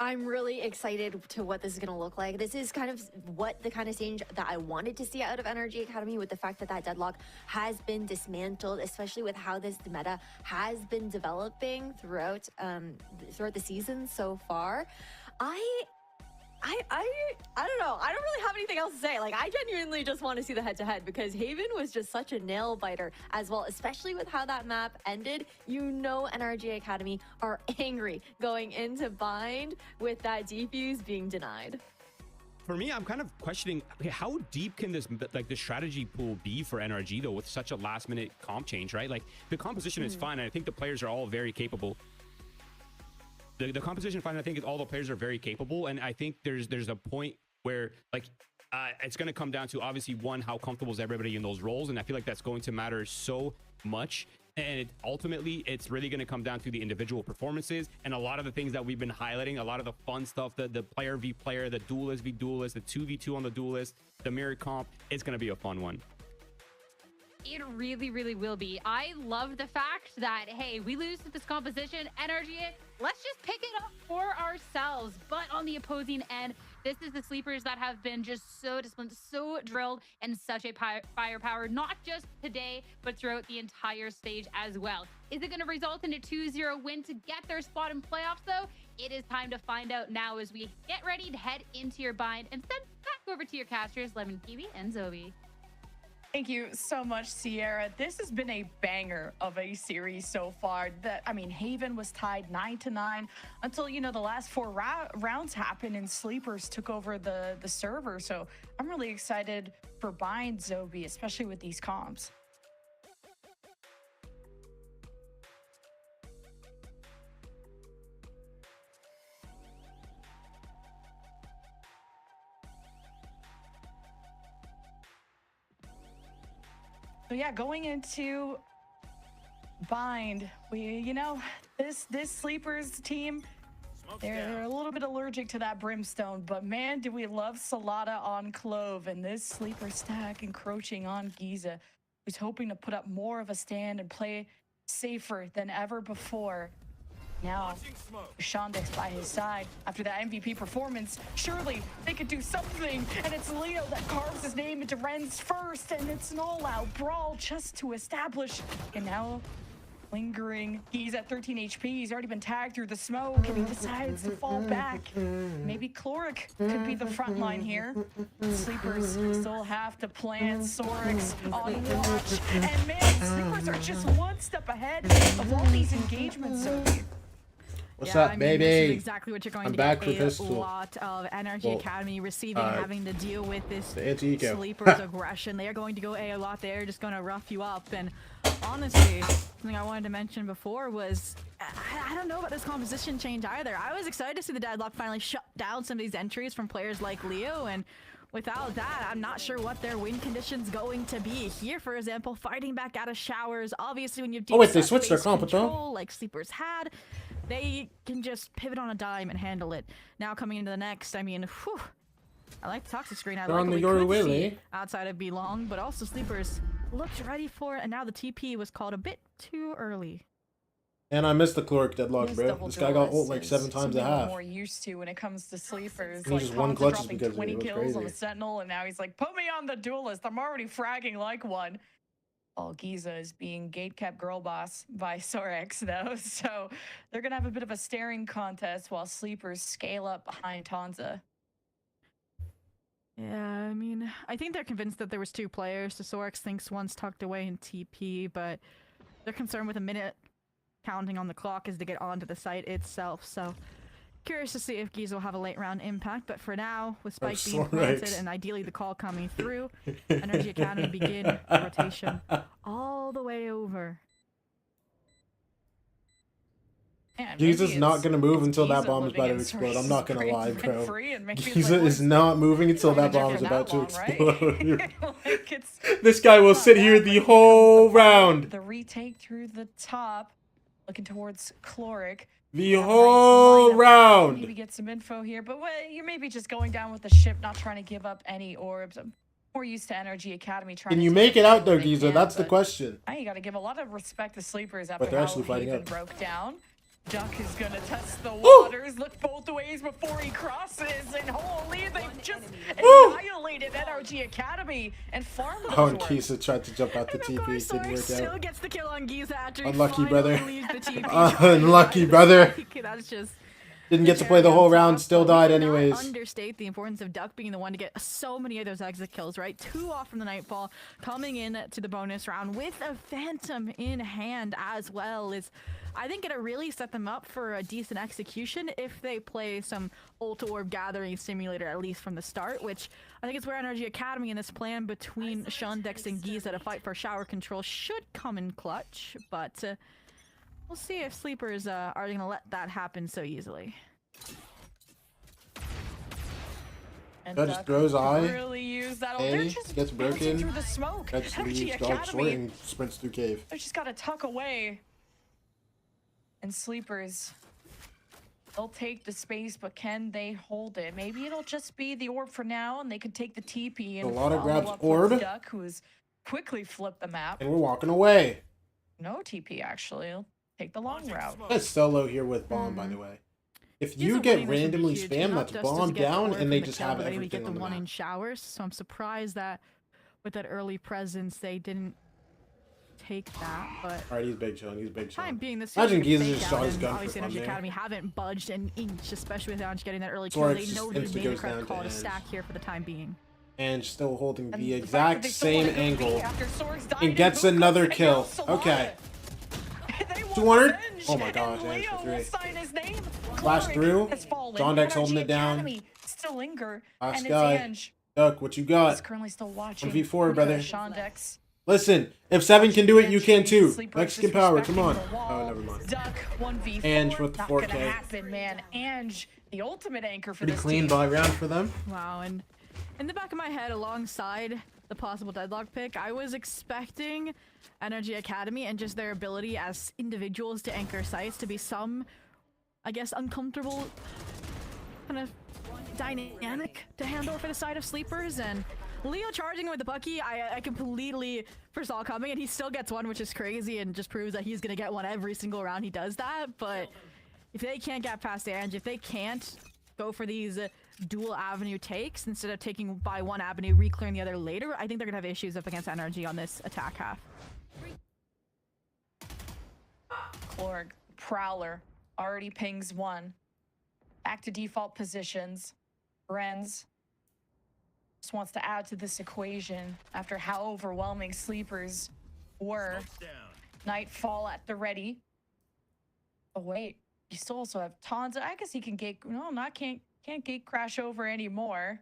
I'm really excited to what this is going to look like. This is kind of what the kind of stage that I wanted to see out of NRG Academy, with the fact that that deadlock has been dismantled, especially with how this meta has been developing throughout the season so far. I don't know. I don't really have anything else to say. Like, I genuinely just want to see the head-to-head, because Haven was just such a nail-biter as well, especially with how that map ended. You know NRG Academy are angry going into Bind with that defuse being denied. For me, I'm kind of questioning, okay, how deep can this, like, the strategy pool be for NRG, though, with such a last-minute comp change, right? Like, the composition is fine, and I think the players are all very capable. The composition fine, I think all the players are very capable, and I think there's a point where, like, It's going to come down to, obviously, one, how comfortable is everybody in those roles, and I feel like that's going to matter so much. And ultimately, it's really going to come down to the individual performances and a lot of the things that we've been highlighting, a lot of the fun stuff, the player v player, the duelist v duelist, the 2v2 on the duelist, the mirror comp. It's going to be a fun one. It really, really will be. I love the fact that, hey, we lose to this composition, energy, let's just pick it up for ourselves. But on the opposing end, this is the sleepers that have been just so disciplined, so drilled, and such a firepower, not just today, but throughout the entire stage as well. Is it going to result in a 2-0 win to get their spot in playoffs, though? It is time to find out now as we get ready to head into your bind and send back over to your casters, Lemon Kiwi and Zoe. Thank you so much, Sierra. This has been a banger of a series so far. Haven was tied 9-9 until, the last 4 rounds happened and Sleepers took over the server. So I'm really excited for Bind, Zobi, especially with these comps. So yeah, going into Bind, this Sleepers team, they're a little bit allergic to that Brimstone, but man, do we love Salada on Clove, and this Sleeper stack encroaching on Giza, who's hoping to put up more of a stand and play safer than ever before. Now, Shondex by his side. After that MVP performance, surely they could do something. And it's Leo that carves his name into Ren's first. And it's an all-out brawl just to establish. And now, lingering. He's at 13 HP. He's already been tagged through the smoke. And he decides to fall back. Maybe Chloric could be the front line here. Sleepers still have to plant Sorix on watch. And man, Sleepers are just one step ahead of all these engagements, Sophie. What's up, baby? This is exactly what you're going I'm to back get with a this tool. lot of Energy Academy receiving, having to deal with this the anti-eco. Sleepers aggression. They are going to go a lot. They're just going to rough you up. And honestly, something I wanted to mention before was, I don't know about this composition change either. I was excited to see the Deadlock finally shut down some of these entries from players like Leo, and without that, I'm not sure what their win condition's going to be. Here, for example, fighting back out of showers. Obviously, when you have they switched their comp though. like Sleepers had, they can just pivot on a dime and handle it. Now coming into the next, I mean, whew, I like the toxic screen. I They're like on what the we could Willy. see outside of Belong, but also Sleepers looked ready for it, and now the TP was called a bit too early. And I missed the Chloric deadlock, This bro. double This guy got duelist ult like is 7 times something a we're half. more used to when it comes to Sleepers. He Like just won Khan's clutches dropping because of it. 20 It was kills on the crazy. Sentinel, and now he's like, put me on the duelist. I'm already fragging like one. All Giza is being gatekept girl boss by Sorex, though, so they're gonna have a bit of a staring contest while Sleepers scale up behind Tanza. Yeah, I mean, I think they're convinced that there was 2 players. So Sorex thinks one's tucked away in TP, but they're concerned with a minute counting on the clock as they get onto the site itself. So curious to see if Giza will have a late round impact, but for now, with Spike being planted and ideally the call coming through, Energy Academy begin rotation all the way over. Man, Giza's maybe not gonna move until that Giza bomb is about to living in explode. I'm not gonna Source's lie, brain bro. rent-free, and maybe it's Giza like, is not moving until that Why bomb did is you about to for that long, explode. like it's This guy will sit here the whole round. the retake through the top, looking towards Chloric. The whole round. Maybe get some info here, but you're maybe just going down with the ship, not trying to give up any orbs. I'm more used to Energy Academy trying Can to you take make it out though, what they Giza? can, That's the but question. Now you got to give a lot of respect to Sleepers after they're how actually fighting Haven up. broke down. Duck is gonna test the waters, look both ways before he crosses, and holy, they've just annihilated NRG Academy and farmed Oh, those and orbs. Kisa tried to jump out the TP. It didn't work Still out. gets the kill on Giza after he Unlucky, finally brother. leaves the TP. Unlucky, brother. That's just... Didn't get to play the whole round, still died anyways. Understate the importance of Duck being the one to get so many of those exit kills, right? 2 off from the Nightfall, coming in to the bonus round with a Phantom in hand as well. Is, I think, gonna really set them up for a decent execution if they play some Ult Orb Gathering Simulator at least from the start, which I think is where Energy Academy in this plan between Shondex and Giza to fight for shower control should come in clutch, but we'll see if Sleepers are gonna let that happen so easily. And That just throws could eye. really use that. They're A just gets bouncing broken. through the smoke. That's Energy leaves dog short Academy. and sprints through cave. They just gotta tuck away. And Sleepers, they'll take the space, but can they hold it? Maybe it'll just be the orb for now, and they could take the TP and A lot of follow grabs up with orb. Duck, who has quickly flipped the map. And we're walking away. No TP, actually. He'll take the long route. That's solo here with bomb, by the way. If He's you a get winning, this would be randomly huge. spam, Not that's just does he bomb get the down, orb and they from the just kill, have but they everything get on the the one map. in showers. So I'm surprised that with that early presence they didn't take that. But Alright, he's big showing. He's big showing. time being, this Imagine seems like a Giza just fake shot out, his and gun for obviously fun Energy there. Academy haven't budged an inch, especially with Ange getting that early kill. Or They it's know just they made a goes correct down call to to Ange. stack here for the time being. And still holding the The fact exact that they still same wanna go angle. B after Sorg's died And gets hookah, another and now kill. Solana. Okay. They want 200? revenge, Oh my and gosh, Ange Leo for will 3. sign his name. Flash Cloric through. has fallen. John Dex holding Energy it down. Academy still linger, Last and guy. it's Ange. Duck, what you He's got? currently still watching. 1v4, brother. Sean Dex. Listen, if 7 can do it, you can too. Sleepers Mexican power, come on. disrespecting the Oh, wall. never mind. Duck 1v4. Ange with the Not 4K. gonna happen, man. Ange, the ultimate anchor for Pretty this clean team. buy round for them. Wow, and in the back of my head, alongside the possible deadlock pick, I was expecting Energy Academy and just their ability as individuals to anchor sites to be some, I guess, uncomfortable kind of dynamic to handle for the side of Sleepers. And Leo charging with the Bucky, I completely foresaw coming, and he still gets one, which is crazy and just proves that he's gonna get one every single round he does that. But if they can't get past Ange, if they can't go for these dual avenue takes instead of taking by one avenue, re-clearing the other later, I think they're gonna have issues up against Energy on this attack half. Cloric, Prowler, already pings one. Back to default positions. Renz just wants to add to this equation after how overwhelming Sleepers were. Nightfall at the ready. Oh wait, you still also have Tonza. I guess he can gate. No, not can't gate crash over anymore.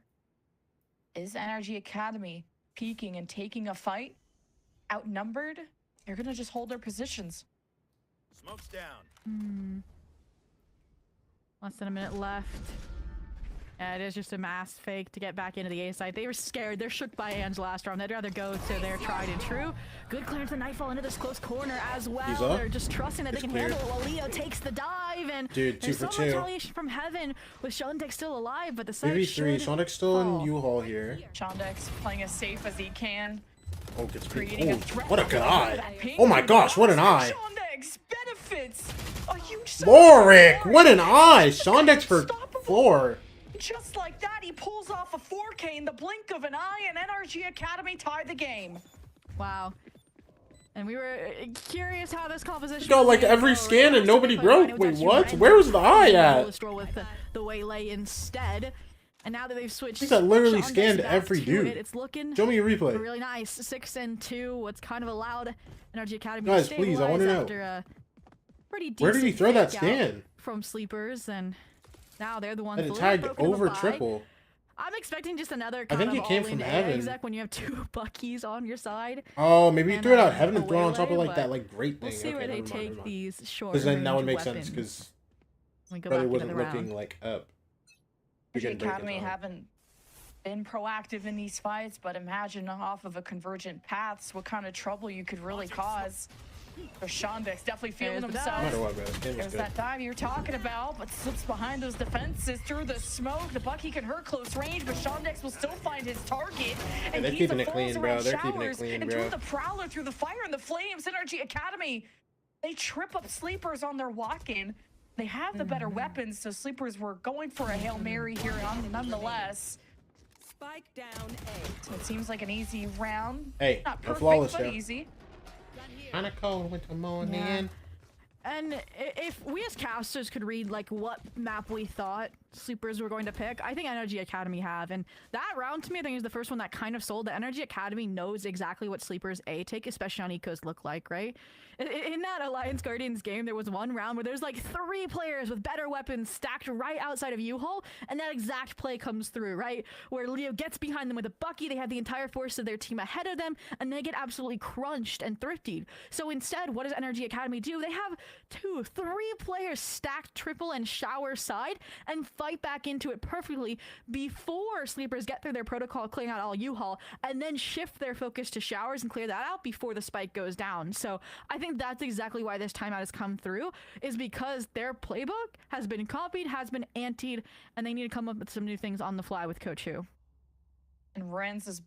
Is Energy Academy peeking and taking a fight? Outnumbered? They're gonna just hold their positions. Smoke's down. Less than a minute left. It is just a mass fake to get back into the A side. They were scared. They're shook by Ange last round. They'd rather go to their tried and true. Good clearance of Nightfall into this close corner as well. They're just trusting that they can handle it while Leo takes the dive. And Dude, 2 there's for so 2. much retaliation from heaven with Shondex still alive, but the site 3v3. should Sonic's still in fall. U-Haul here. Shondex playing as safe as he can. Oh, gets Creating a oh, threat. what a good eye. Oh my gosh, what an eye. Shondex benefits a huge Loric, what an eye. Shondex for 4. Just like that, he pulls off a 4K in the blink of an eye, and NRG Academy tied the game. Wow. And we were curious how this composition Got like every scan and nobody broke. Wait, what? Where was the eye at? With the waylay instead. And now that they've switched, I think that literally Shondex scanned back every to dude. It's looking Show me a replay. really nice. 6 and 2. What's kind of allowed Energy Academy Guys, to please, I stabilize wanna know. after a pretty Where did he decent throw that fake out scan? from Sleepers, and now they're the ones And it fully tagged broken in the over bye. triple. I'm expecting just another I kind think of it came all-in from egg heaven. exec when you have 2 Buckies on your side. Oh, maybe you and, threw it out uh, heaven and a throw it on top of waylay, like that but like great thing. We'll see Okay, where they never mind, take never mind. these short Because then that would range make sense weapons because when we go brother back into wasn't the looking round. like up. NRG Again, break it Academy down. haven't been proactive in these fights, but imagine off of a convergent paths what kind of trouble you could really cause. For Shondex definitely feeling There's the himself. No matter what, bro. This game was There's good. that dive you're talking about, but slips behind those defenses through the smoke. The Bucky can hurt close range, but Shondex will still find his target. And they're Giza keeping it falls clean, bro. around They're keeping it showers, clean, and bro. through the Prowler, through the fire and the flames, Energy Academy, they trip up Sleepers on their walk-in. They have the better weapons, so Sleepers were going for a Hail Mary here nonetheless. Spike down A. So it seems like an easy round. Hey, Not no perfect, flawless but there. easy. Kinda cold with the morning. Yeah. And if we as casters could read like what map we thought Sleepers were going to pick, I think Energy Academy have. And that round to me, I think is the first one that kind of sold that Energy Academy knows exactly what Sleepers A take, especially on Ecos, look like, right? In that Alliance Guardians game, there was one round where there's like 3 players with better weapons stacked right outside of U-Haul, and that exact play comes through, right? Where Leo gets behind them with a Bucky, they have the entire force of their team ahead of them, and they get absolutely crunched and thriftied. So instead, what does Energy Academy do? They have 2, 3 players stacked triple and shower side, and fight back into it perfectly before Sleepers get through their protocol, clearing out all U-Haul, and then shift their focus to showers and clear that out before the spike goes down. So I think that's exactly why this timeout has come through, is because their playbook has been copied, has been antied, and they need to come up with some new things on the fly with Coach Hu. And Renz has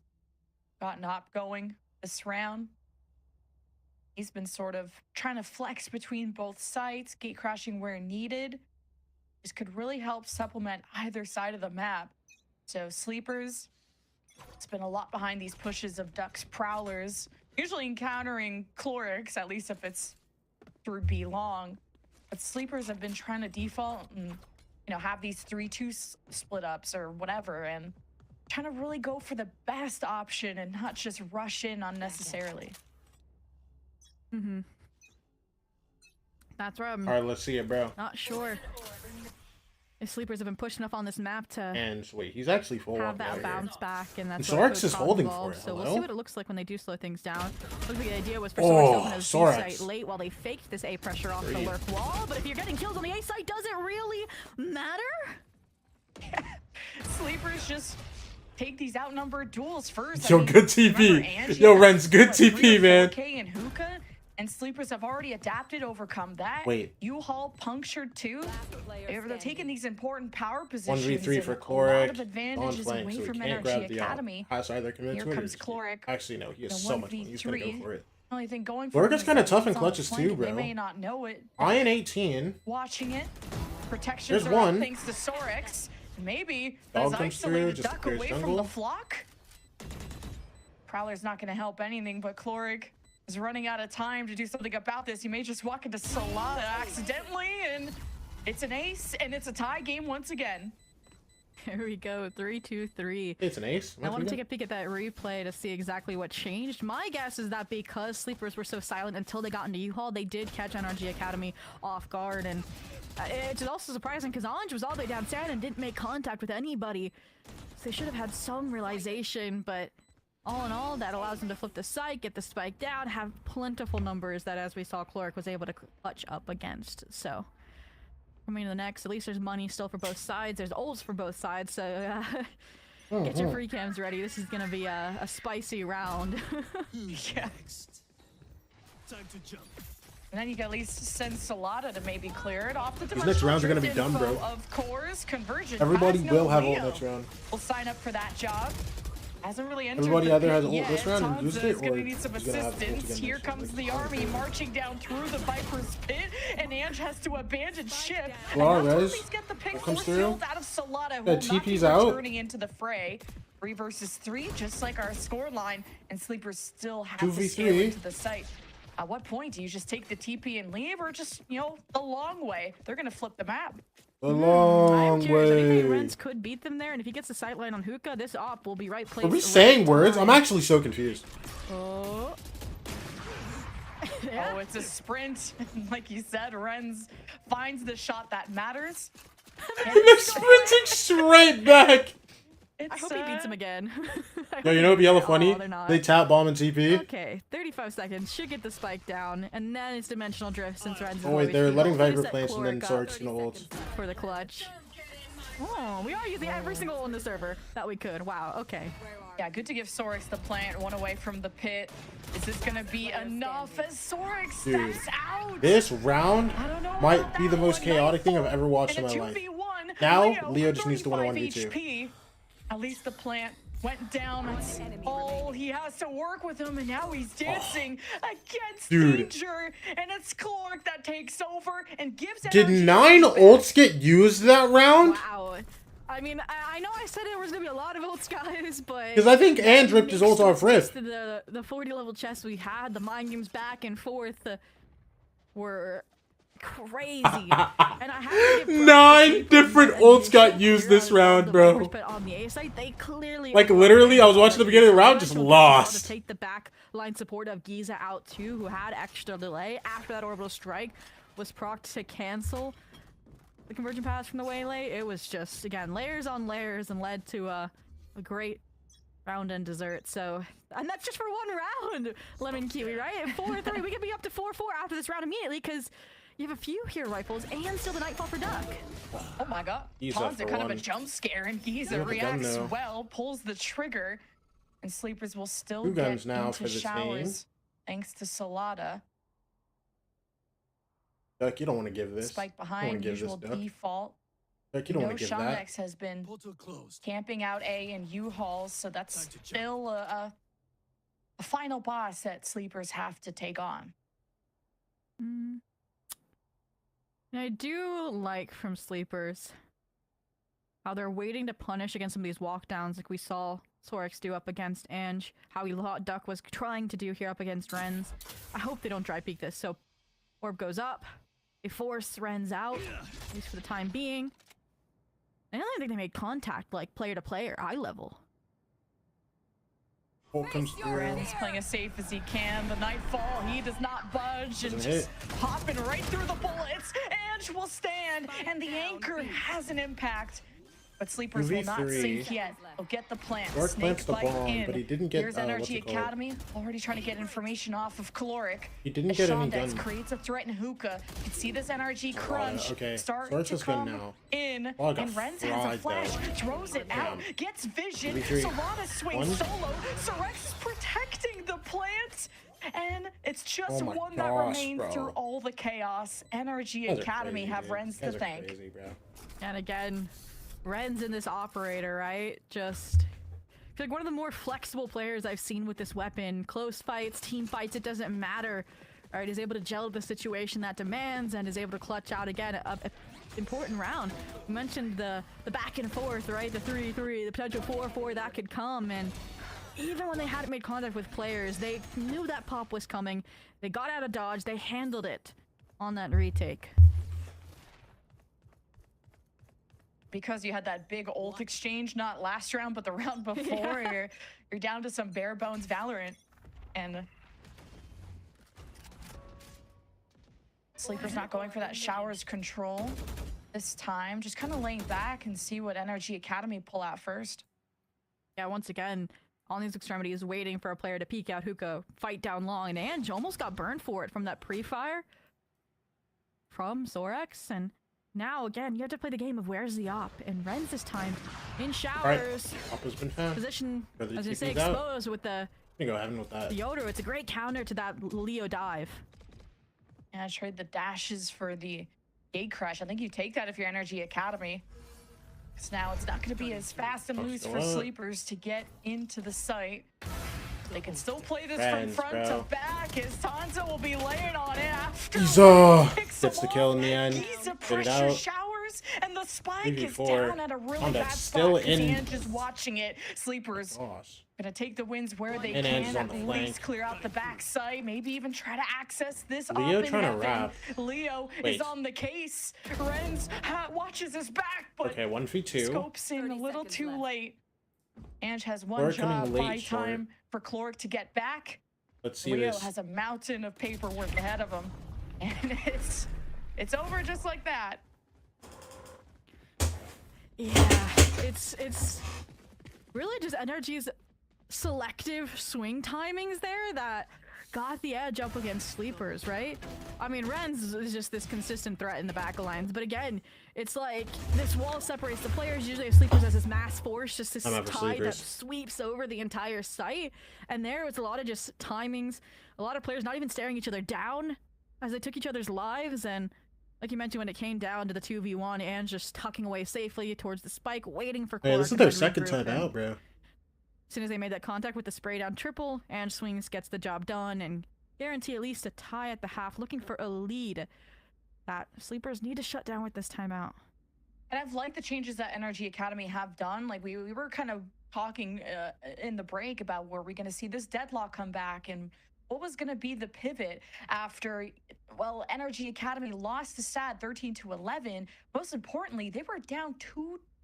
gotten up going this round. He's been sort of trying to flex between both sides, gate crashing where needed. This could really help supplement either side of the map. So Sleepers, it's been a lot behind these pushes of Duck's Prowlers, usually encountering Chlorix, at least if it's through B long. But Sleepers have been trying to default and, have these 3-2 split ups or whatever, and trying to really go for the best option and not just rush in unnecessarily. Mm-hmm. That's right. All right, let's see it, bro. Not sure if Sleepers have been pushed enough on this map to And wait, he's actually full have up that there. bounce back, and that's And what Sorax Coach is Kong holding involved. for it. So we'll Hello? see what it looks like when they do slow things down. Looks like the idea was for Oh, Sorax to open his B Sorax. site late while they faked this A pressure off the Great. lurk wall. But if you're getting kills on the A site, does it really matter? Sleepers just take these outnumbered duels first. Yo, good TP. remember Angie Yo, had, Renz, good what, 3 TP, or man. 4K and Hookah, and Sleepers have already adapted, overcome that. Wait. U-Haul punctured too. They're taking these important power positions. 1v3 and for a lot Chloric. of On advantages flank, away so he from can't Energy grab the Academy. high side. They're committed Here to it. comes Chloric. Actually, no, he has The so much money. He's gonna go 1v3. for it. Only thing going for Chloric them is is kinda that tough in it's on the clutches flank. too, They bro. may not know it. Iron 18. Watching it. Protections There's are up one. thanks to Sorax. Maybe Dog does comes through, isolated just Duck clears away from jungle. the flock. Prowler's not going to help anything, but Chloric is running out of time to do something about this. He may just walk into Solana accidentally, and it's an ace, and it's a tie game once again. Here we go, 3-2-3. It's an ace. I want to take a peek at that replay to see exactly what changed. My guess is that because Sleepers were so silent until they got into U-Haul, they did catch NRG Academy off guard, and it's also surprising because Anj was all the way downstairs and didn't make contact with anybody. So they should have had some realization, but all in all, that allows them to flip the site, get the spike down, have plentiful numbers that, as we saw, Chloric was able to clutch up against. So coming to the next, at least there's money still for both sides. There's ults for both sides, so get your free cams ready. This is gonna be a spicy round. Yeah. Time to jump. And then you can at least send Solana to maybe clear it off the These next rounds are gonna be done, bro. Of course, Conversion. Everybody has will no have Leo. ult next round. Will sign up for that job. Hasn't really entered Everybody the either has pit ult this yet. round and Tanza used it, is gonna or need some he's gonna have ult assistance. again Here next comes round. the army marching down through the Viper's pit, and Ange has to abandon ship. Wow, And that's where Rez. he's get the pick What comes force through? field out of Solana, who Yeah, will not be TP's out. returning into the fray. 3 versus 3, just like our score line, and Sleepers still have to 2v3. scale into the site. At what point do you just take the TP and leave, or just, the long way? They're gonna flip the map. The long I'm curious. I think way. Renz could beat them there, and if he gets the sight line on Hookah, this op will be right place. Are we right saying words? time. I'm actually so confused. Oh. Oh, it's a sprint. Like you said, Renz finds the shot that matters. And they're sprinting straight back. I hope he beats him again. Yo, you know what'd be hella funny? they're not. They tap bomb and TP. Okay, 35 seconds. Should get the spike down, and then it's dimensional drift since Renz is Oh wait, always they're free. letting Hopefully Viper set plants and then Chloric up Sorax gonna ult. for the clutch. Oh, we are using every single one on the server that we could. Wow, okay. Yeah, good to give Sorax the plant, one away from the pit. Is this gonna be enough as Sorax Dude, steps out? this round might be the most chaotic thing I've ever watched in And my a life. 2v1, Now, Leo just needs to win a 35 1v2. HP. At least the plant went down. That's all he has to work with him, and now he's dancing against Dude. danger. And it's Chloric that takes over and gives Did energy 9 back. ults get used that round? Wow. I mean, I know I said there was gonna be a lot of ults, guys, but 'Cause I think Ange ripped his ult off rip. The 40 level chess we had, the mind games back and forth were crazy. And I have to give 9 different ults got used this round, bro. But on the A side, they clearly Like literally, I was watching the beginning of the round, just to lost. take the back line support of Giza out too, who had extra delay after that orbital strike was procced to cancel the conversion pass from the waylay. It was just, again, layers on layers and led to a great round and dessert. So, and that's just for one round, Lemon Kiwi, right? At 4-3, we could be up to 4-4 after this round immediately, because you have a few hero rifles and still the Nightfall for Duck. Oh my god. Giza Pawns for a kind of one. a jump scare, and Giza Yeah, the gun reacts now. well, pulls the trigger, and Sleepers will still 2 get guns now into for the showers thanks to Solada. Duck, you don't want to give this. Spike You don't behind, want to give usual this, Duck. default. Duck, you don't want to give that. Shondex has been camping out A and U-Hauls, so that's still a final boss that Sleepers have to take on. And I do like from Sleepers how they're waiting to punish against some of these walkdowns like we saw Sorex do up against Ange, how he thought Duck was trying to do here up against Renz. I hope they don't dry peek this. So Orb goes up, they force Renz out, at least for the time being. I don't think they made contact like player to player, eye level. Ult comes through. Ren's playing as safe as he can. The Nightfall, he does not budge and Doesn't just hopping right through the bullets. Ange will stand, and the anchor has an impact. But Sleepers will not 2v3. sink yet. They'll get the plant. Rourke Snake plants the bite bomb, in. but he didn't get, Here's what's Energy it called? Academy, already trying to get information off of Caloric. He didn't As get any Shondex gun. creates a threat in hookah. You can see this energy crunch okay. start Source to is good come now. in. Oh, I got And Renz has a fried, flash, though. throws it out, Damn. gets vision. 2v3. Solana swings One. solo. Sorex is protecting the plant. And it's just Oh my one that gosh, remains bro. through all the chaos. Energy You guys are Academy crazy, have dude. Renz You to guys are thank. crazy, bro. And again, Ren's in this operator, right? Just like one of the more flexible players I've seen with this weapon. Close fights, team fights, it doesn't matter. All right, is able to gel the situation that demands and is able to clutch out again a important round. We mentioned the back and forth, right? The 3-3, the potential 4-4 that could come, and even when they hadn't made contact with players, they knew that pop was coming. They got out of dodge, they handled it on that retake. Because you had that big ult exchange, not last round, but the round before, you're down to some bare bones Valorant. And Sleeper's not going for that showers control this time. Just kind of laying back and see what Energy Academy pull out first. Yeah, once again, on these extremities, waiting for a player to peek out hookah, fight down long, and Ange almost got burned for it from that pre-fire from Sorex, and now, again, you have to play the game of where's the op, and Renz this time in showers. Op has been fast. Position, I Whether was he gonna say, keeps out. exposed with the You go heaven with that. Yoder. It's a great counter to that Leo dive. And I trade the dashes for the gate crush. I think you take that if you're Energy Academy. Because now it's not going to be as fast and loose for Sleepers to get into the site. They can still play this from front to back as Tanza will be laying on it after. Giza gets the kill in the end. Giza Get it pressure out. showers, and the spike is 3v4. down at a really Shondex bad still spot. in. And just watching it. Sleepers gonna take the wins where they And Ange's can, on at the least flank. clear out the backside, maybe even try to access this Leo up in trying to heaven. wrap. Leo Wait. is on the case. Renz watches his back, but Okay, 1v2. scopes in a little too late. Ange has one Chloric coming job, late, buy short. time for Chloric to get back. Let's see Leo this. has a mountain of paperwork ahead of him, and it's over just like that. Yeah, it's really just Energy's selective swing timings there that got the edge up against Sleepers, right? I mean, Renz is just this consistent threat in the back lines, but again, it's like this wall separates the players. Usually if Sleepers has this mass force, just this I'm out for tide that Sleepers. sweeps over the entire site, and there it's a lot of just timings, a lot of players not even staring each other down as they took each other's lives, and like you mentioned, when it came down to the 2v1, and just tucking away safely towards the spike, waiting for Hey, Clark this is to their try to second regroup time and out, bro. as soon as they made that contact with the spray down triple, and Swings gets the job done and guarantee at least a tie at the half, looking for a lead that Sleepers need to shut down with this timeout. And I've liked the changes that Energy Academy have done. Like we were kind of talking in the break about where we're going to see this deadlock come back and what was going to be the pivot after, well, Energy Academy lost to SAD 13-11. Most importantly, they were down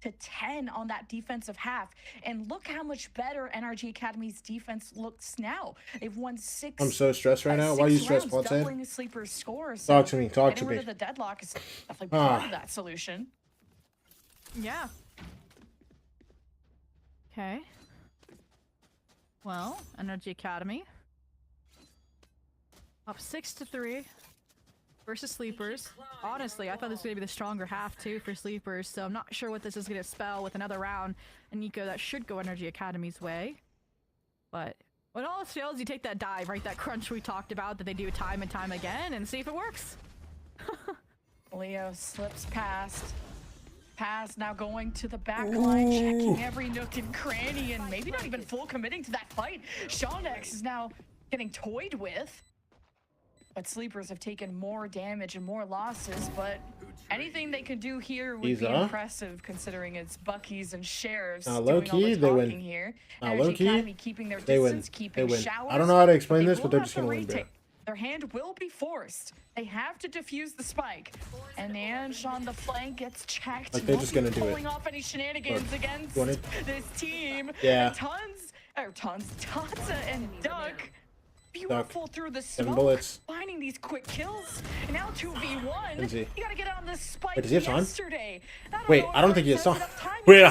2-10 on that defensive half. And look how much better Energy Academy's defense looks now. They've won 6. I'm so stressed right now. Why are you stressed, rounds, Ponce? doubling Sleeper's score. Talk to me, talk to getting rid me. of the deadlock is definitely part Ah. of that solution. Yeah. Okay. Well, Energy Academy up 6-3 versus Sleepers. Honestly, I thought this was going to be the stronger half too for Sleepers, so I'm not sure what this is going to spell with another round. And Nico, that should go Energy Academy's way. But when all else fails, you take that dive, right? That crunch we talked about that they do time and time again and see if it works. Leo slips past. Pass now going to the back line, checking every nook and cranny, and maybe not even full committing to that fight. Shondex is now getting toyed with. But Sleepers have taken more damage and more losses, but anything they can do here would be impressive considering it's Bucky's and Sheriff's doing all the talking here. Energy Academy keeping their distance, keeping Showers. I don't know how to explain this, but they're just gonna win, bro. Their hand will be forced. They have to defuse the spike. And Ange on the flank gets checked. Like they're just gonna do it. Pulling off any shenanigans against this team. Yeah. And Tata and Duck. Beautiful through the 7 smoke, bullets. finding these quick kills. And now 2v1. Lindsay. You gotta get on this spike. Wait, does he have time? Yesterday. Wait, I don't think he has time. Wait,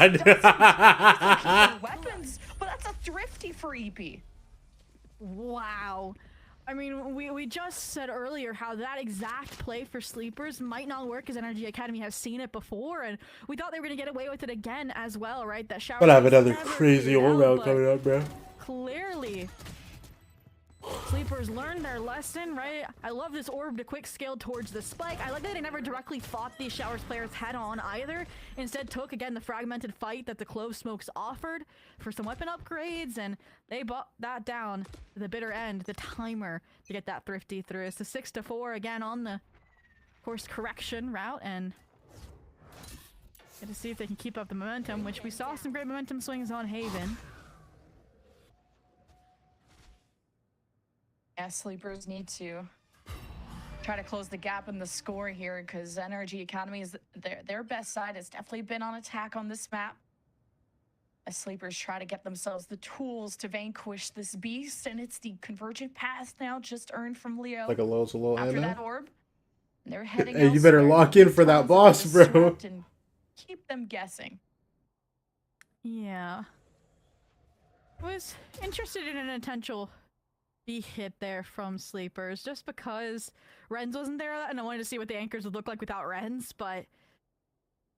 Weapons, but that's a thrifty for EP. Wow. I mean, we just said earlier how that exact play for Sleepers might not work because Energy Academy has seen it before, and we thought they were going to get away with it again as well, right? That shower. We'll have another crazy old round coming up, bro. Clearly, Sleepers learned their lesson, right? I love this orb to quick scale towards the spike. I like that they never directly fought these Showers players head on either. Instead took, again, the fragmented fight that the Clove Smokes offered for some weapon upgrades, and they bought that down to the bitter end, the timer, to get that thrifty through. It's a 6-4 again on the course correction route, and get to see if they can keep up the momentum, which we saw some great momentum swings on Haven. Yeah, Sleepers need to try to close the gap in the score here because Energy Academy is their best side has definitely been on attack on this map. As Sleepers try to get themselves the tools to vanquish this beast, and it's the convergent path now just earned from Leo. Like a little after hand that orb. And they're heading Hey, you better lock in for that boss, bro. And keep them guessing. Yeah. Was interested in a potential hit there from Sleepers just because Renz wasn't there and I wanted to see what the anchors would look like without Renz, but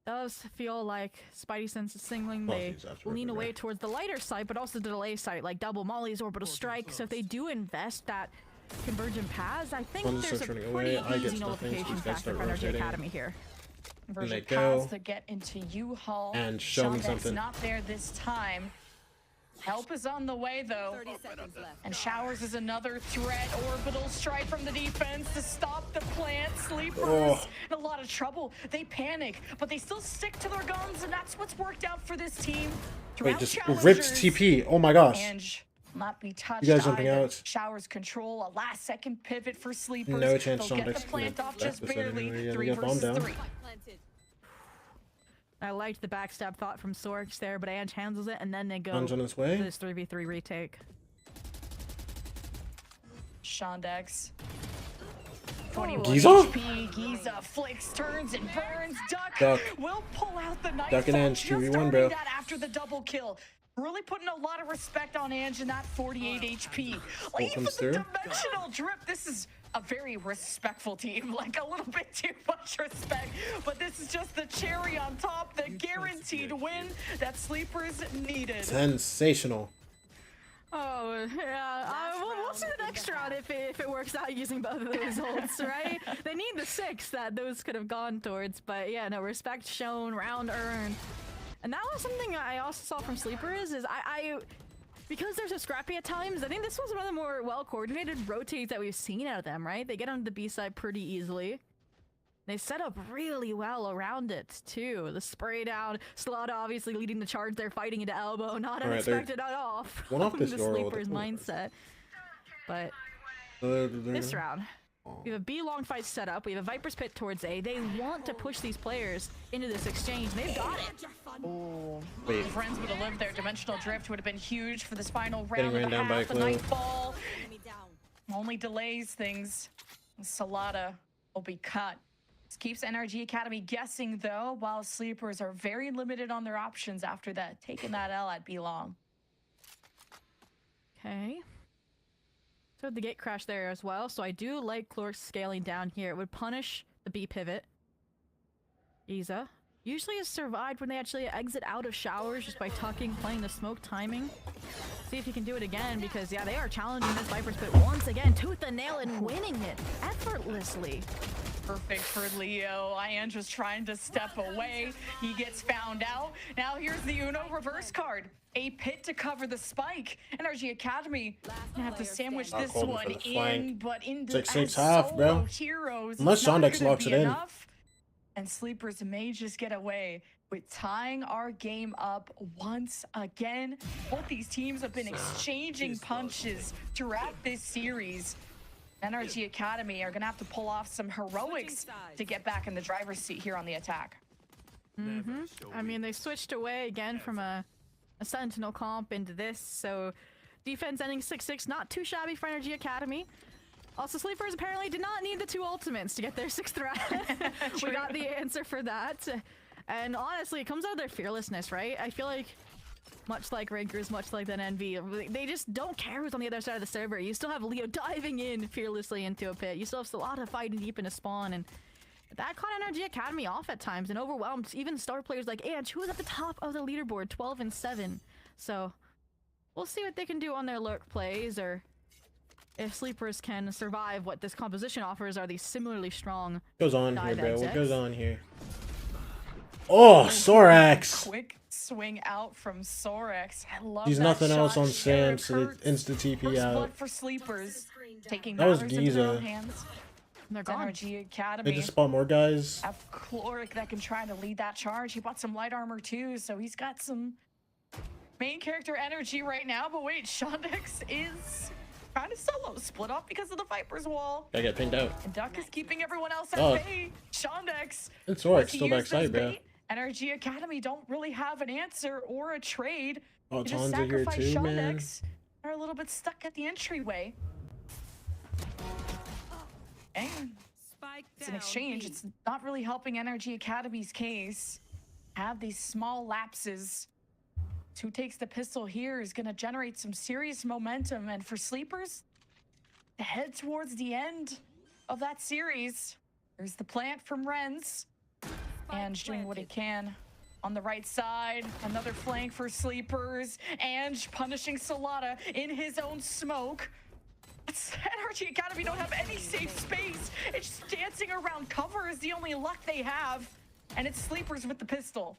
does feel like Spidey sense is signaling they lean away towards the lighter side, but also the delay side, like double mollies, orbital strike. So if they do invest that convergent paths, I think there's a pretty easy nullification factor for Energy Academy here. Convergent paths to get into U-Haul. And show me something. Not there this time. Help is on the way, though. And Showers is another threat. Orbital strike from the defense to stop the plant. Sleepers in a lot of trouble. They panic, but they still stick to their guns, and that's what's worked out for this team. Wait, just ripped TP. Oh my gosh. Ange not be touched. You guys jumping out. Showers control. A last-second pivot for Sleepers. No chance. They'll get the plant off just barely. 3 versus 3. I liked the backstab thought from Sorks there, but Ange handles it, and then they go Ange on his way. to this 3v3 retake. Shondex. 21 Giza? HP. Giza flicks, turns, and burns. Duck will pull out the knife. Duck and Ange 2v1, bro. That after the double kill. Really putting a lot of respect on Ange and that 48 HP. Like, even the dimensional drip, this is a very respectful team, like a little bit too much respect, but this is just the cherry on top, the guaranteed win that Sleepers needed. Sensational. Oh, yeah. We'll see the next round if it works out using both of the results, right? They need the 6 that those could have gone towards, but yeah, no, respect shown, round earned. And that was something I also saw from Sleepers, is because they're so scrappy at times, I think this was one of the more well-coordinated rotates that we've seen out of them, right? They get on the B side pretty easily. They set up really well around it, too. The spray down, Slaughter obviously leading the charge there, fighting into elbow, not unexpected at all from the Sleepers mindset. But this round, we have a B long fight set up. We have a Viper's Pit towards A. They want to push these players into this exchange. They've got it. Oh, wait. Friends would have lived there. Dimensional drift would have been huge for this final round. Getting ran down by a the Clove. Nightfall only delays things. Salada will be cut. This keeps Energy Academy guessing, though, while Sleepers are very limited on their options after that, taking that L at B long. Okay. So the gate crash there as well. So I do like Clork scaling down here. It would punish the B pivot. Iza usually has survived when they actually exit out of showers just by tucking, playing the smoke timing. See if he can do it again, because yeah, they are challenging this Viper split once again, tooth and nail, and winning it effortlessly. Perfect for Leo. Ian just trying to step away. He gets found out. Now here's the Uno reverse card. A pit to cover the spike. NRG Academy gonna have to sandwich this one in, but in the 6-6 half, bro. Heroes, Unless Shondex gonna locks be it in. enough. And Sleepers may just get away with tying our game up once again. Both these teams have been exchanging punches throughout this series. NRG Academy are gonna have to pull off some heroics to get back in the driver's seat here on the attack. I mean, they switched away again from a Sentinel comp into this, so defense ending 6-6, not too shabby for NRG Academy. Also, Sleepers apparently did not need the 2 ultimates to get their 6th round. We got the answer for that. And honestly, it comes out of their fearlessness, right? I feel like, much like Rankers, much like that NV, they just don't care who's on the other side of the server. You still have Leo diving in fearlessly into a pit. You still have a lot of fighting deep in a spawn, and that caught NRG Academy off at times and overwhelmed even star players like Ange, who was at the top of the leaderboard, 12-7. So we'll see what they can do on their lurk plays, or if Sleepers can survive what this composition offers. Are these similarly strong? Goes on here, bro. What goes on here? Oh, Sorax! Quick swing out from Sorax. I love He's that nothing shot. else on Sam, Sharon so they Kurtz, insta TP first out. blood for Sleepers, taking That was matters into their own Giza. hands. They're gone. NRG Academy. They just spawn more guys. Have Cloric that can try to lead that charge. He bought some light armor too, so he's got some main character energy right now. But wait, Shondex is trying to solo split off because of the Viper's wall. I get pinned out. And Duck is keeping everyone else at Oh. bay. Shondex. And Sorax does he still use backside, this bro. bait? NRG Academy don't really have an answer or a trade. Oh, They just Tons are here sacrifice too, man. Shondex. They're a little bit stuck at the entryway. And it's an exchange. It's not really helping NRG Academy's case. Have these small lapses. Who takes the pistol here is going to generate some serious momentum. And for Sleepers, to head towards the end of that series, there's the plant from Renz. Ange doing what he can on the right side. Another flank for Sleepers. Ange punishing Solana in his own smoke. NRG Academy don't have any safe space. It's just dancing around cover is the only luck they have. And it's Sleepers with the pistol.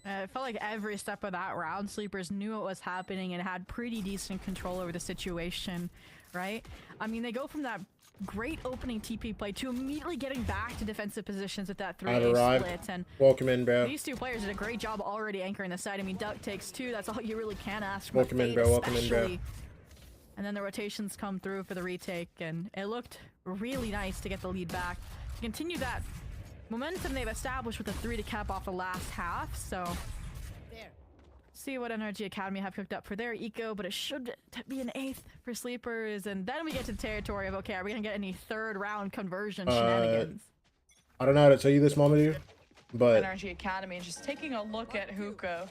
It felt like every step of that round, Sleepers knew what was happening and had pretty decent control over the situation, right? I mean, they go from that great opening TP play to immediately getting back to defensive positions with that 3A split. And welcome in, bro. These two players did a great job already anchoring the side. I mean, Duck takes 2. That's all you really can ask from Welcome in, bro. Welcome in, bro. And then the rotations come through for the retake, and it looked really nice to get the lead back. To continue that momentum they've established with a 3 to cap off the last half, so see what NRG Academy have cooked up for their eco, but it should be an 8th for Sleepers, and then we get to the territory of, okay, are we gonna get any 3rd round conversion shenanigans? I don't know how to tell you this, Mamadou, but NRG Academy just taking a look at Hookah,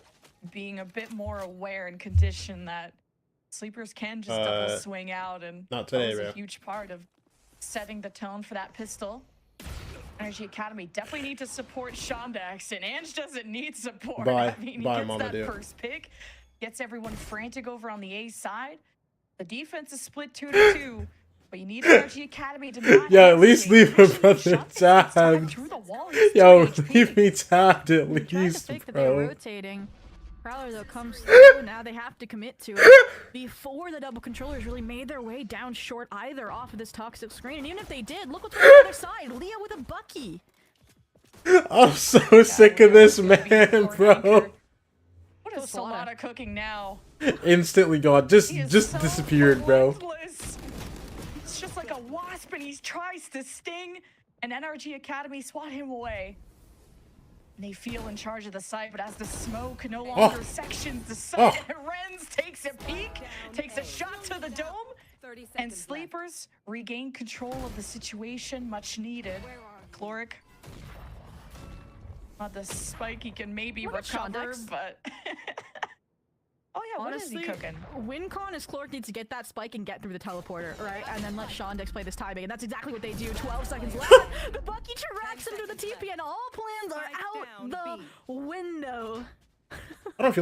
being a bit more aware and conditioned that Sleepers can just double swing out, and not today, that was bro. a huge part of setting the tone for that pistol. NRG Academy definitely need to support Shondex, and Ange doesn't need support. Bye. I mean, he Bye, gets that Mamadou. first pick, gets everyone frantic over on the A side. The defense is split 2-2, but you need NRG Academy to not yo, at least hesitate. leave my brother tabbed. Yo, leave me tabbed at least, That they're bro. rotating. Prowler though comes through, now they have to commit to it before the double controllers really made their way down short either off of this toxic screen. And even if they did, look what's on the other side. Leo with a Bucky. I'm so sick of this man, bro. What is Solana cooking now? Instantly gone. Just He is so disappeared, bro. relentless. It's just like a wasp, and he tries to sting, and NRG Academy swat him away. And they feel in charge of the site, but as the smoke no longer sections the site, Renz takes a peek, takes a shot to the dome, and Sleepers regain control of the situation, much needed. Cloric, the spike he can maybe What a recover, Shondex. but Oh yeah, what is he cooking? WinCon is Clork needs to get that spike and get through the teleporter, right? And then let Shondex play this timing, and that's exactly what they do. 12 seconds left. The Bucky tracks him to the TP, and all plans are out the window. I don't feel